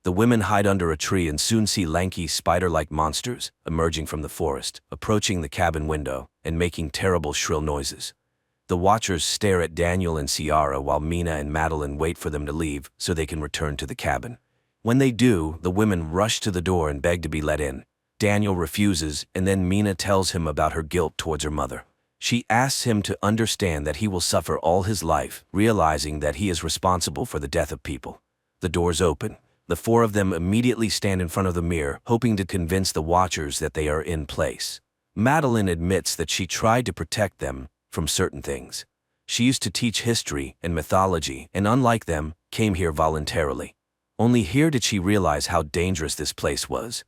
The women hide under a tree and soon see lanky spider-like monsters emerging from the forest, approaching the cabin window, and making terrible shrill noises. The Watchers stare at Daniel and Sierra while Mina and Madeline wait for them to leave so they can return to the cabin. When they do, the women rush to the door and beg to be let in. Daniel refuses, and then Mina tells him about her guilt towards her mother. She asks him to understand that he will suffer all his life, realizing that he is responsible for the death of people. The doors open. The four of them immediately stand in front of the mirror, hoping to convince the Watchers that they are in place. Madeline admits that she tried to protect them from certain things. She used to teach history and mythology, and unlike them, came here voluntarily. Only here did she realize how dangerous this place was.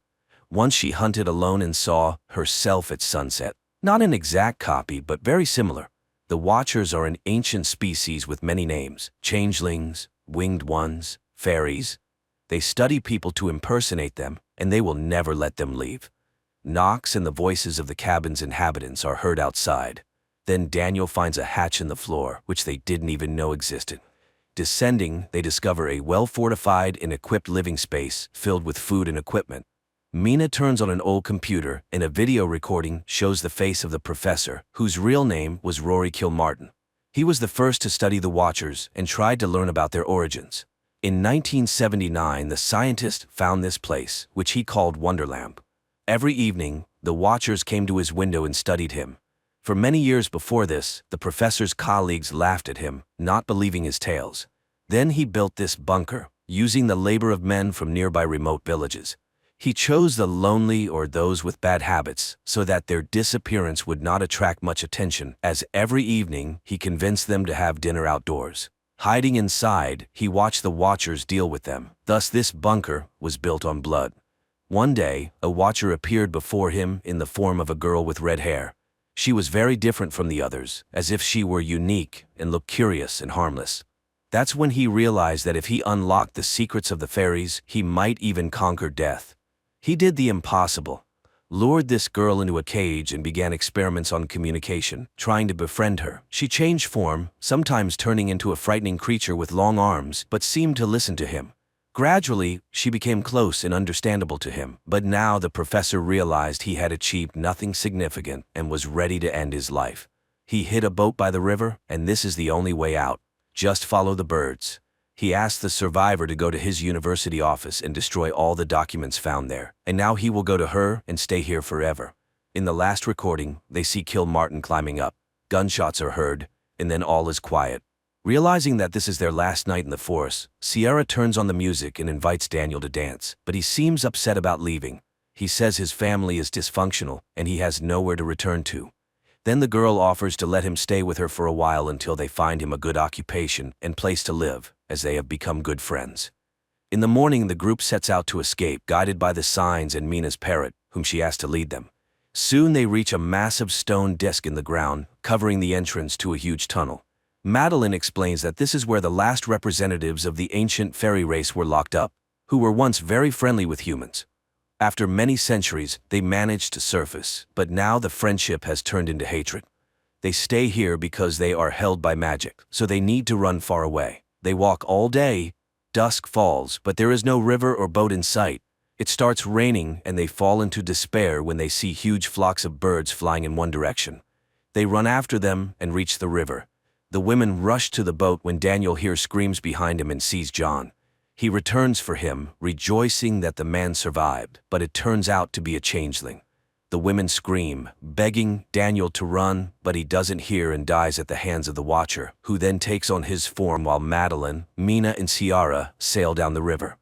Once she hunted alone and saw herself at sunset. Not an exact copy, but very similar. The Watchers are an ancient species with many names: changelings, winged ones, fairies. They study people to impersonate them, and they will never let them leave. Knocks and the voices of the cabin's inhabitants are heard outside. Then Daniel finds a hatch in the floor, which they didn't even know existed. Descending, they discover a well-fortified and equipped living space filled with food and equipment. Mina turns on an old computer, and a video recording shows the face of the professor, whose real name was Rory Kilmartin. He was the first to study the Watchers and tried to learn about their origins. In 1979, the scientist found this place, which he called Wonderland. Every evening, the Watchers came to his window and studied him. For many years before this, the professor's colleagues laughed at him, not believing his tales. Then he built this bunker, using the labor of men from nearby remote villages. He chose the lonely or those with bad habits so that their disappearance would not attract much attention, as every evening he convinced them to have dinner outdoors. Hiding inside, he watched the Watchers deal with them. Thus this bunker was built on blood. One day, a Watcher appeared before him in the form of a girl with red hair. She was very different from the others, as if she were unique and looked curious and harmless. That's when he realized that if he unlocked the secrets of the fairies, he might even conquer death. He did the impossible, lured this girl into a cage and began experiments on communication, trying to befriend her. She changed form, sometimes turning into a frightening creature with long arms, but seemed to listen to him. Gradually, she became close and understandable to him, but now the professor realized he had achieved nothing significant and was ready to end his life. He hid a boat by the river, and this is the only way out. Just follow the birds. He asked the survivor to go to his university office and destroy all the documents found there, and now he will go to her and stay here forever. In the last recording, they see Kilmartin climbing up. Gunshots are heard, and then all is quiet. Realizing that this is their last night in the forest, Sierra turns on the music and invites Daniel to dance, but he seems upset about leaving. He says his family is dysfunctional and he has nowhere to return to. Then the girl offers to let him stay with her for a while until they find him a good occupation and place to live, as they have become good friends. In the morning, the group sets out to escape, guided by the signs and Mina's parrot, whom she asked to lead them. Soon they reach a massive stone disc in the ground, covering the entrance to a huge tunnel. Madeline explains that this is where the last representatives of the ancient fairy race were locked up, who were once very friendly with humans. After many centuries, they managed to surface, but now the friendship has turned into hatred. They stay here because they are held by magic, so they need to run far away. They walk all day. Dusk falls, but there is no river or boat in sight. It starts raining and they fall into despair when they see huge flocks of birds flying in one direction. They run after them and reach the river. The women rush to the boat when Daniel hears screams behind him and sees John. He returns for him, rejoicing that the man survived, but it turns out to be a changeling. The women scream, begging Daniel to run, but he doesn't hear and dies at the hands of the Watcher, who then takes on his form while Madeline, Mina, and Ciara sail down the river.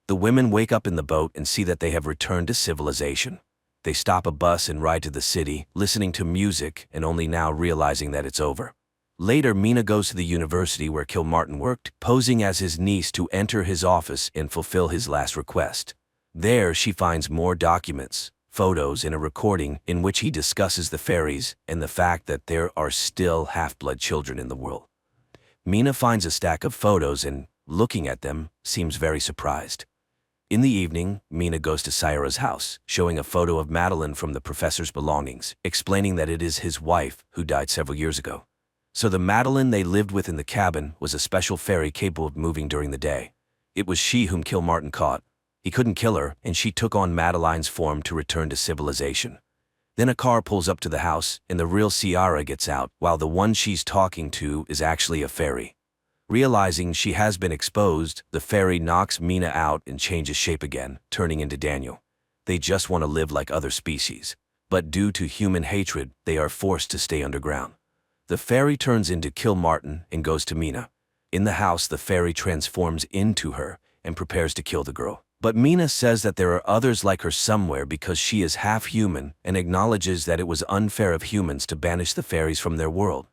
The women wake up in the boat and see that they have returned to civilization. They stop a bus and ride to the city, listening to music and only now realizing that it's over. Later, Mina goes to the university where Kilmartin worked, posing as his niece to enter his office and fulfill his last request. There, she finds more documents, photos, and a recording in which he discusses the fairies and the fact that there are still half-blood children in the world. Mina finds a stack of photos and, looking at them, seems very surprised. In the evening, Mina goes to Ciara's house, showing a photo of Madeline from the professor's belongings, explaining that it is his wife who died several years ago. So the Madeline they lived with in the cabin was a special fairy capable of moving during the day. It was she whom Kilmartin caught. He couldn't kill her, and she took on Madeline's form to return to civilization. Then a car pulls up to the house, and the real Ciara gets out, while the one she's talking to is actually a fairy. Realizing she has been exposed, the fairy knocks Mina out and changes shape again, turning into Daniel. They just want to live like other species, but due to human hatred, they are forced to stay underground. The fairy turns into Kilmartin and goes to Mina. In the house, the fairy transforms into her and prepares to kill the girl. But Mina says that there are others like her somewhere because she is half human and acknowledges that it was unfair of humans to banish the fairies from their world.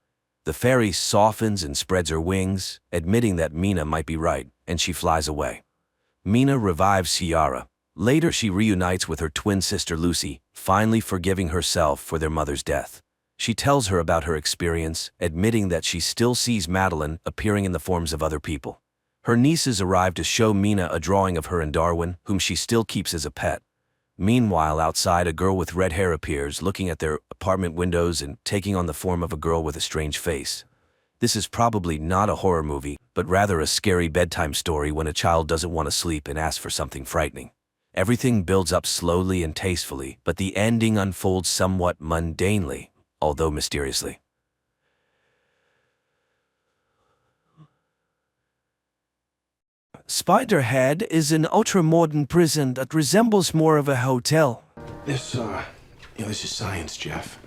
The fairy softens and spreads her wings, admitting that Mina might be right, and she flies away. Mina revives Ciara. Later, she reunites with her twin sister Lucy, finally forgiving herself for their mother's death. She tells her about her experience, admitting that she still sees Madeline appearing in the forms of other people. Her nieces arrive to show Mina a drawing of her and Darwin, whom she still keeps as a pet. Meanwhile, outside, a girl with red hair appears, looking at their apartment windows and taking on the form of a girl with a strange face. This is probably not a horror movie, but rather a scary bedtime story when a child doesn't want to sleep and asks for something frightening. Everything builds up slowly and tastefully, but the ending unfolds somewhat mundanely, although mysteriously. Spiderhead is an ultra-modern prison that resembles more of a hotel. This is science, Jeff.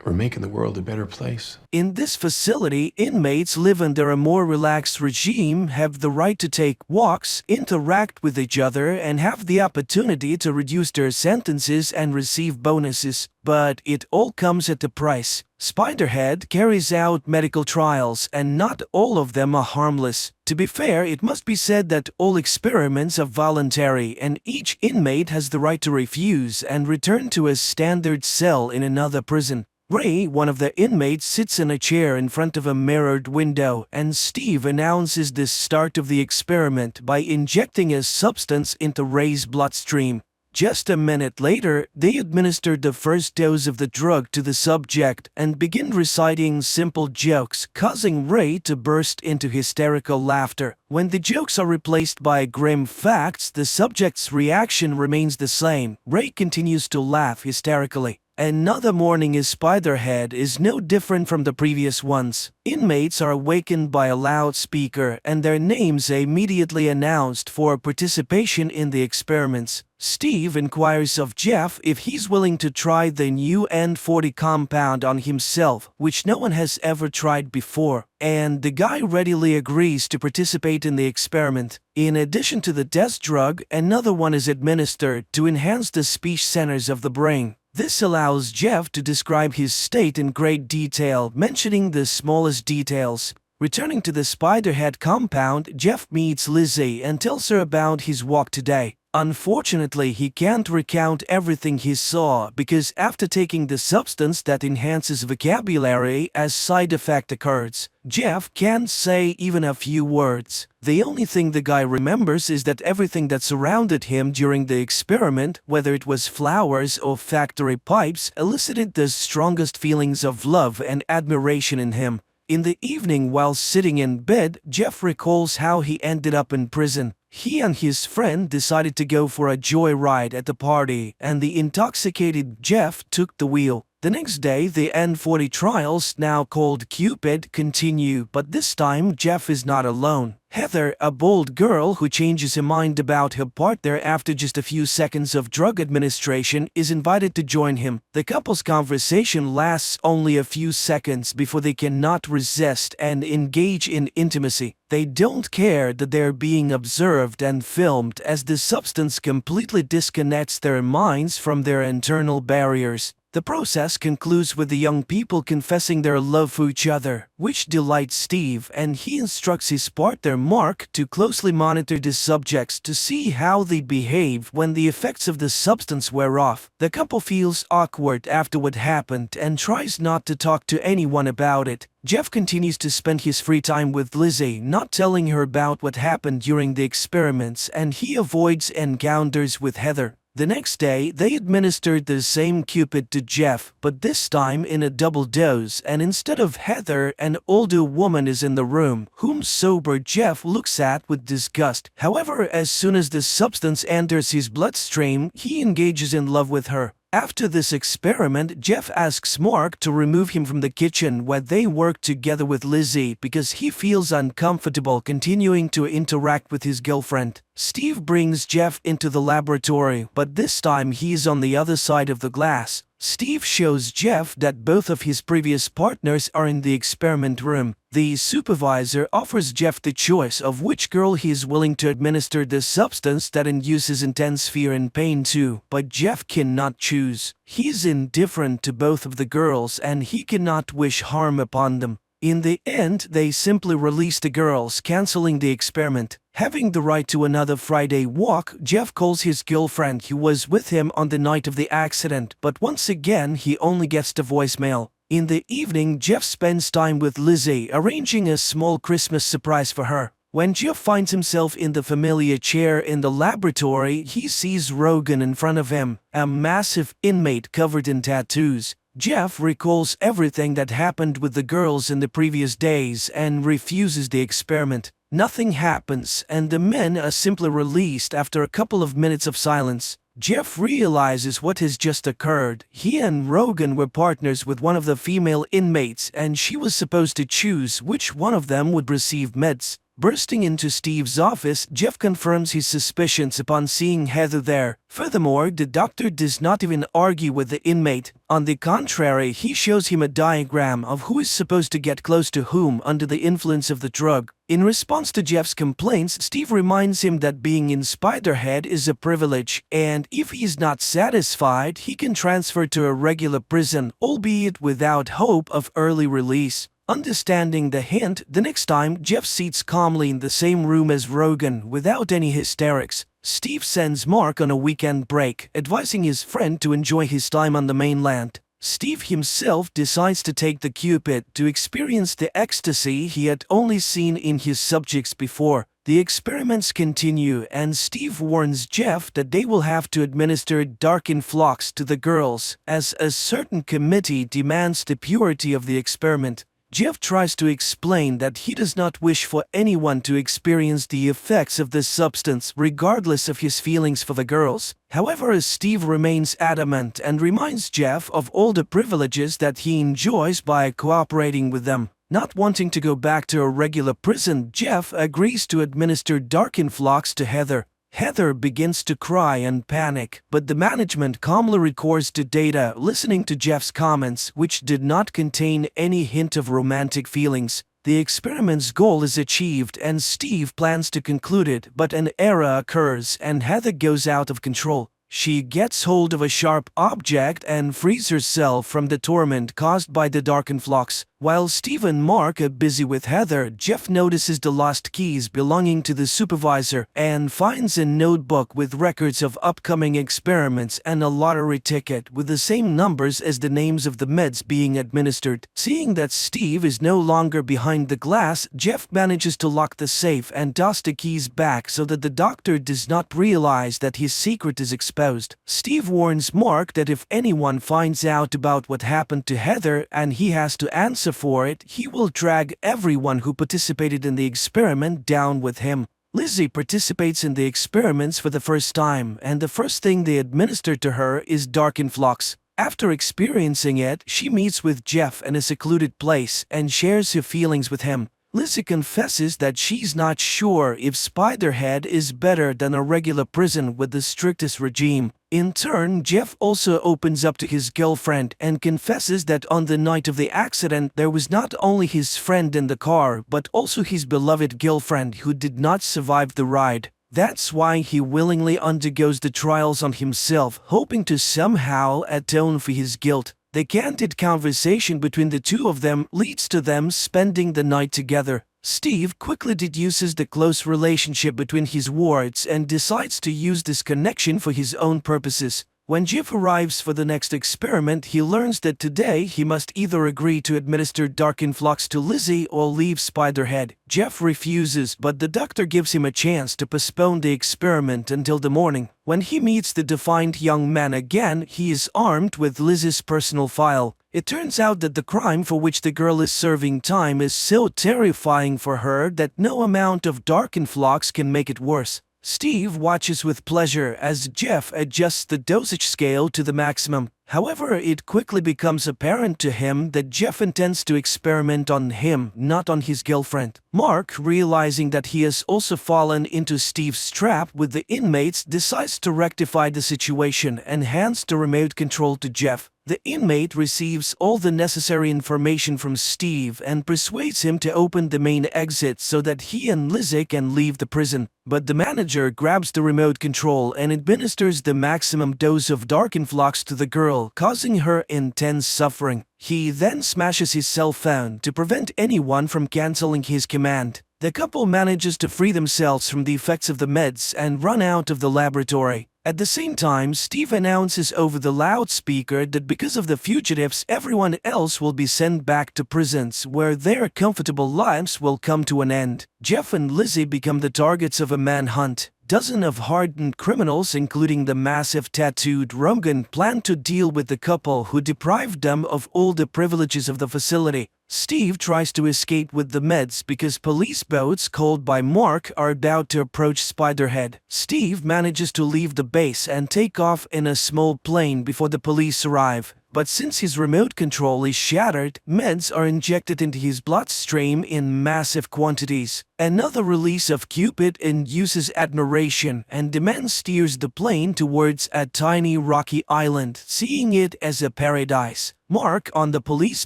We're making the world a better place. In this facility, inmates live under a more relaxed regime, have the right to take walks, interact with each other, and have the opportunity to reduce their sentences and receive bonuses. But it all comes at a price. Spiderhead carries out medical trials, and not all of them are harmless. To be fair, it must be said that all experiments are voluntary, and each inmate has the right to refuse and return to a standard cell in another prison. Ray, one of the inmates, sits in a chair in front of a mirrored window, and Steve announces the start of the experiment by injecting a substance into Ray's bloodstream. Just a minute later, they administered the first dose of the drug to the subject and begin reciting simple jokes, causing Ray to burst into hysterical laughter. When the jokes are replaced by grim facts, the subject's reaction remains the same. Ray continues to laugh hysterically. Another morning in Spiderhead is no different from the previous ones. Inmates are awakened by a loudspeaker and their names immediately announced for participation in the experiments. Steve inquires of Jeff if he's willing to try the new N40 compound on himself, which no one has ever tried before, and the guy readily agrees to participate in the experiment. In addition to the test drug, another one is administered to enhance the speech centers of the brain. This allows Jeff to describe his state in great detail, mentioning the smallest details. Returning to the Spiderhead compound, Jeff meets Lizzie and tells her about his walk today. Unfortunately, he can't recount everything he saw because after taking the substance that enhances vocabulary, a side effect occurs. Jeff can't say even a few words. The only thing the guy remembers is that everything that surrounded him during the experiment, whether it was flowers or factory pipes, elicited the strongest feelings of love and admiration in him. In the evening, while sitting in bed, Jeff recalls how he ended up in prison. He and his friend decided to go for a joyride at the party, and the intoxicated Jeff took the wheel. The next day, the N40 trials, now called Cupid, continue, but this time Jeff is not alone. Heather, a bold girl who changes her mind about her partner after just a few seconds of drug administration, is invited to join him. The couple's conversation lasts only a few seconds before they cannot resist and engage in intimacy. They don't care that they're being observed and filmed, as the substance completely disconnects their minds from their internal barriers. The process concludes with the young people confessing their love for each other, which delights Steve, and he instructs his partner Mark to closely monitor the subjects to see how they behave when the effects of the substance wear off. The couple feels awkward after what happened and tries not to talk to anyone about it. Jeff continues to spend his free time with Lizzie, not telling her about what happened during the experiments, and he avoids encounters with Heather. The next day, they administered the same Cupid to Jeff, but this time in a double dose, and instead of Heather, an older woman is in the room, whom sober Jeff looks at with disgust. However, as soon as the substance enters his bloodstream, he engages in love with her. After this experiment, Jeff asks Mark to remove him from the kitchen where they work together with Lizzie because he feels uncomfortable continuing to interact with his girlfriend. Steve brings Jeff into the laboratory, but this time he is on the other side of the glass. Steve shows Jeff that both of his previous partners are in the experiment room. The supervisor offers Jeff the choice of which girl he is willing to administer the substance that induces intense fear and pain to, but Jeff cannot choose. He is indifferent to both of the girls and he cannot wish harm upon them. In the end, they simply release the girls, canceling the experiment. Having the right to another Friday walk, Jeff calls his girlfriend who was with him on the night of the accident, but once again he only gets the voicemail. In the evening, Jeff spends time with Lizzie, arranging a small Christmas surprise for her. When Jeff finds himself in the familiar chair in the laboratory, he sees Rogan in front of him, a massive inmate covered in tattoos. Jeff recalls everything that happened with the girls in the previous days and refuses the experiment. Nothing happens, and the men are simply released after a couple of minutes of silence. Jeff realizes what has just occurred. He and Rogan were partners with one of the female inmates, and she was supposed to choose which one of them would receive meds. Bursting into Steve's office, Jeff confirms his suspicions upon seeing Heather there. Furthermore, the doctor does not even argue with the inmate. On the contrary, he shows him a diagram of who is supposed to get close to whom under the influence of the drug. In response to Jeff's complaints, Steve reminds him that being in Spiderhead is a privilege, and if he's not satisfied, he can transfer to a regular prison, albeit without hope of early release. Understanding the hint, the next time Jeff sits calmly in the same room as Rogan without any hysterics. Steve sends Mark on a weekend break, advising his friend to enjoy his time on the mainland. Steve himself decides to take the Cupid to experience the ecstasy he had only seen in his subjects before. The experiments continue, and Steve warns Jeff that they will have to administer dark influx to the girls, as a certain committee demands the purity of the experiment. Jeff tries to explain that he does not wish for anyone to experience the effects of this substance regardless of his feelings for the girls. However, Steve remains adamant and reminds Jeff of all the privileges that he enjoys by cooperating with them. Not wanting to go back to a regular prison, Jeff agrees to administer dark influx to Heather. Heather begins to cry and panic, but the management calmly records the data, listening to Jeff's comments, which did not contain any hint of romantic feelings. The experiment's goal is achieved and Steve plans to conclude it, but an error occurs and Heather goes out of control. She gets hold of a sharp object and frees herself from the torment caused by the dark influx. While Steve and Mark are busy with Heather, Jeff notices the lost keys belonging to the supervisor and finds a notebook with records of upcoming experiments and a lottery ticket with the same numbers as the names of the meds being administered. Seeing that Steve is no longer behind the glass, Jeff manages to lock the safe and toss the keys back so that the doctor does not realize that his secret is exposed. Steve warns Mark that if anyone finds out about what happened to Heather and he has to answer for it, he will drag everyone who participated in the experiment down with him. Lizzie participates in the experiments for the first time, and the first thing they administer to her is dark influx. After experiencing it, she meets with Jeff in a secluded place and shares her feelings with him. Lizzie confesses that she's not sure if Spiderhead is better than a regular prison with the strictest regime. In turn, Jeff also opens up to his girlfriend and confesses that on the night of the accident there was not only his friend in the car but also his beloved girlfriend who did not survive the ride. That's why he willingly undergoes the trials on himself, hoping to somehow atone for his guilt. The candid conversation between the two of them leads to them spending the night together. Steve quickly deduces the close relationship between his wards and decides to use this connection for his own purposes. When Jeff arrives for the next experiment, he learns that today he must either agree to administer dark influx to Lizzie or leave Spiderhead. Jeff refuses, but the doctor gives him a chance to postpone the experiment until the morning. When he meets the defiant young man again, he is armed with Lizzie's personal file. It turns out that the crime for which the girl is serving time is so terrifying for her that no amount of dark influx can make it worse. Steve watches with pleasure as Jeff adjusts the dosage scale to the maximum. However, it quickly becomes apparent to him that Jeff intends to experiment on him, not on his girlfriend. Mark, realizing that he has also fallen into Steve's trap with the inmates, decides to rectify the situation and hands the remote control to Jeff. The inmate receives all the necessary information from Steve and persuades him to open the main exit so that he and Lizzie can leave the prison. But the manager grabs the remote control and administers the maximum dose of dark influx to the girl, causing her intense suffering. He then smashes his cell phone to prevent anyone from canceling his command. The couple manages to free themselves from the effects of the meds and run out of the laboratory. At the same time, Steve announces over the loudspeaker that because of the fugitives, everyone else will be sent back to prisons where their comfortable lives will come to an end. Jeff and Lizzie become the targets of a manhunt. Dozens of hardened criminals, including the massive tattooed Rogan, plan to deal with the couple who deprived them of all the privileges of the facility. Steve tries to escape with the meds because police boats called by Mark are about to approach Spiderhead. Steve manages to leave the base and take off in a small plane before the police arrive. But since his remote control is shattered, meds are injected into his bloodstream in massive quantities. Another release of Cupid induces admiration, and the man steers the plane towards a tiny rocky island, seeing it as a paradise. Mark, on the police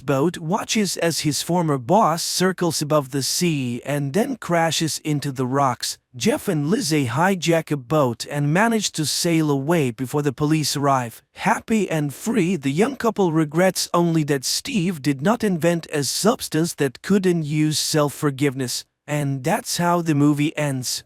boat, watches as his former boss circles above the sea and then crashes into the rocks. Jeff and Lizzie hijack a boat and manage to sail away before the police arrive. Happy and free, the young couple regrets only that Steve did not invent a substance that could induce self-forgiveness. And that's how the movie ends.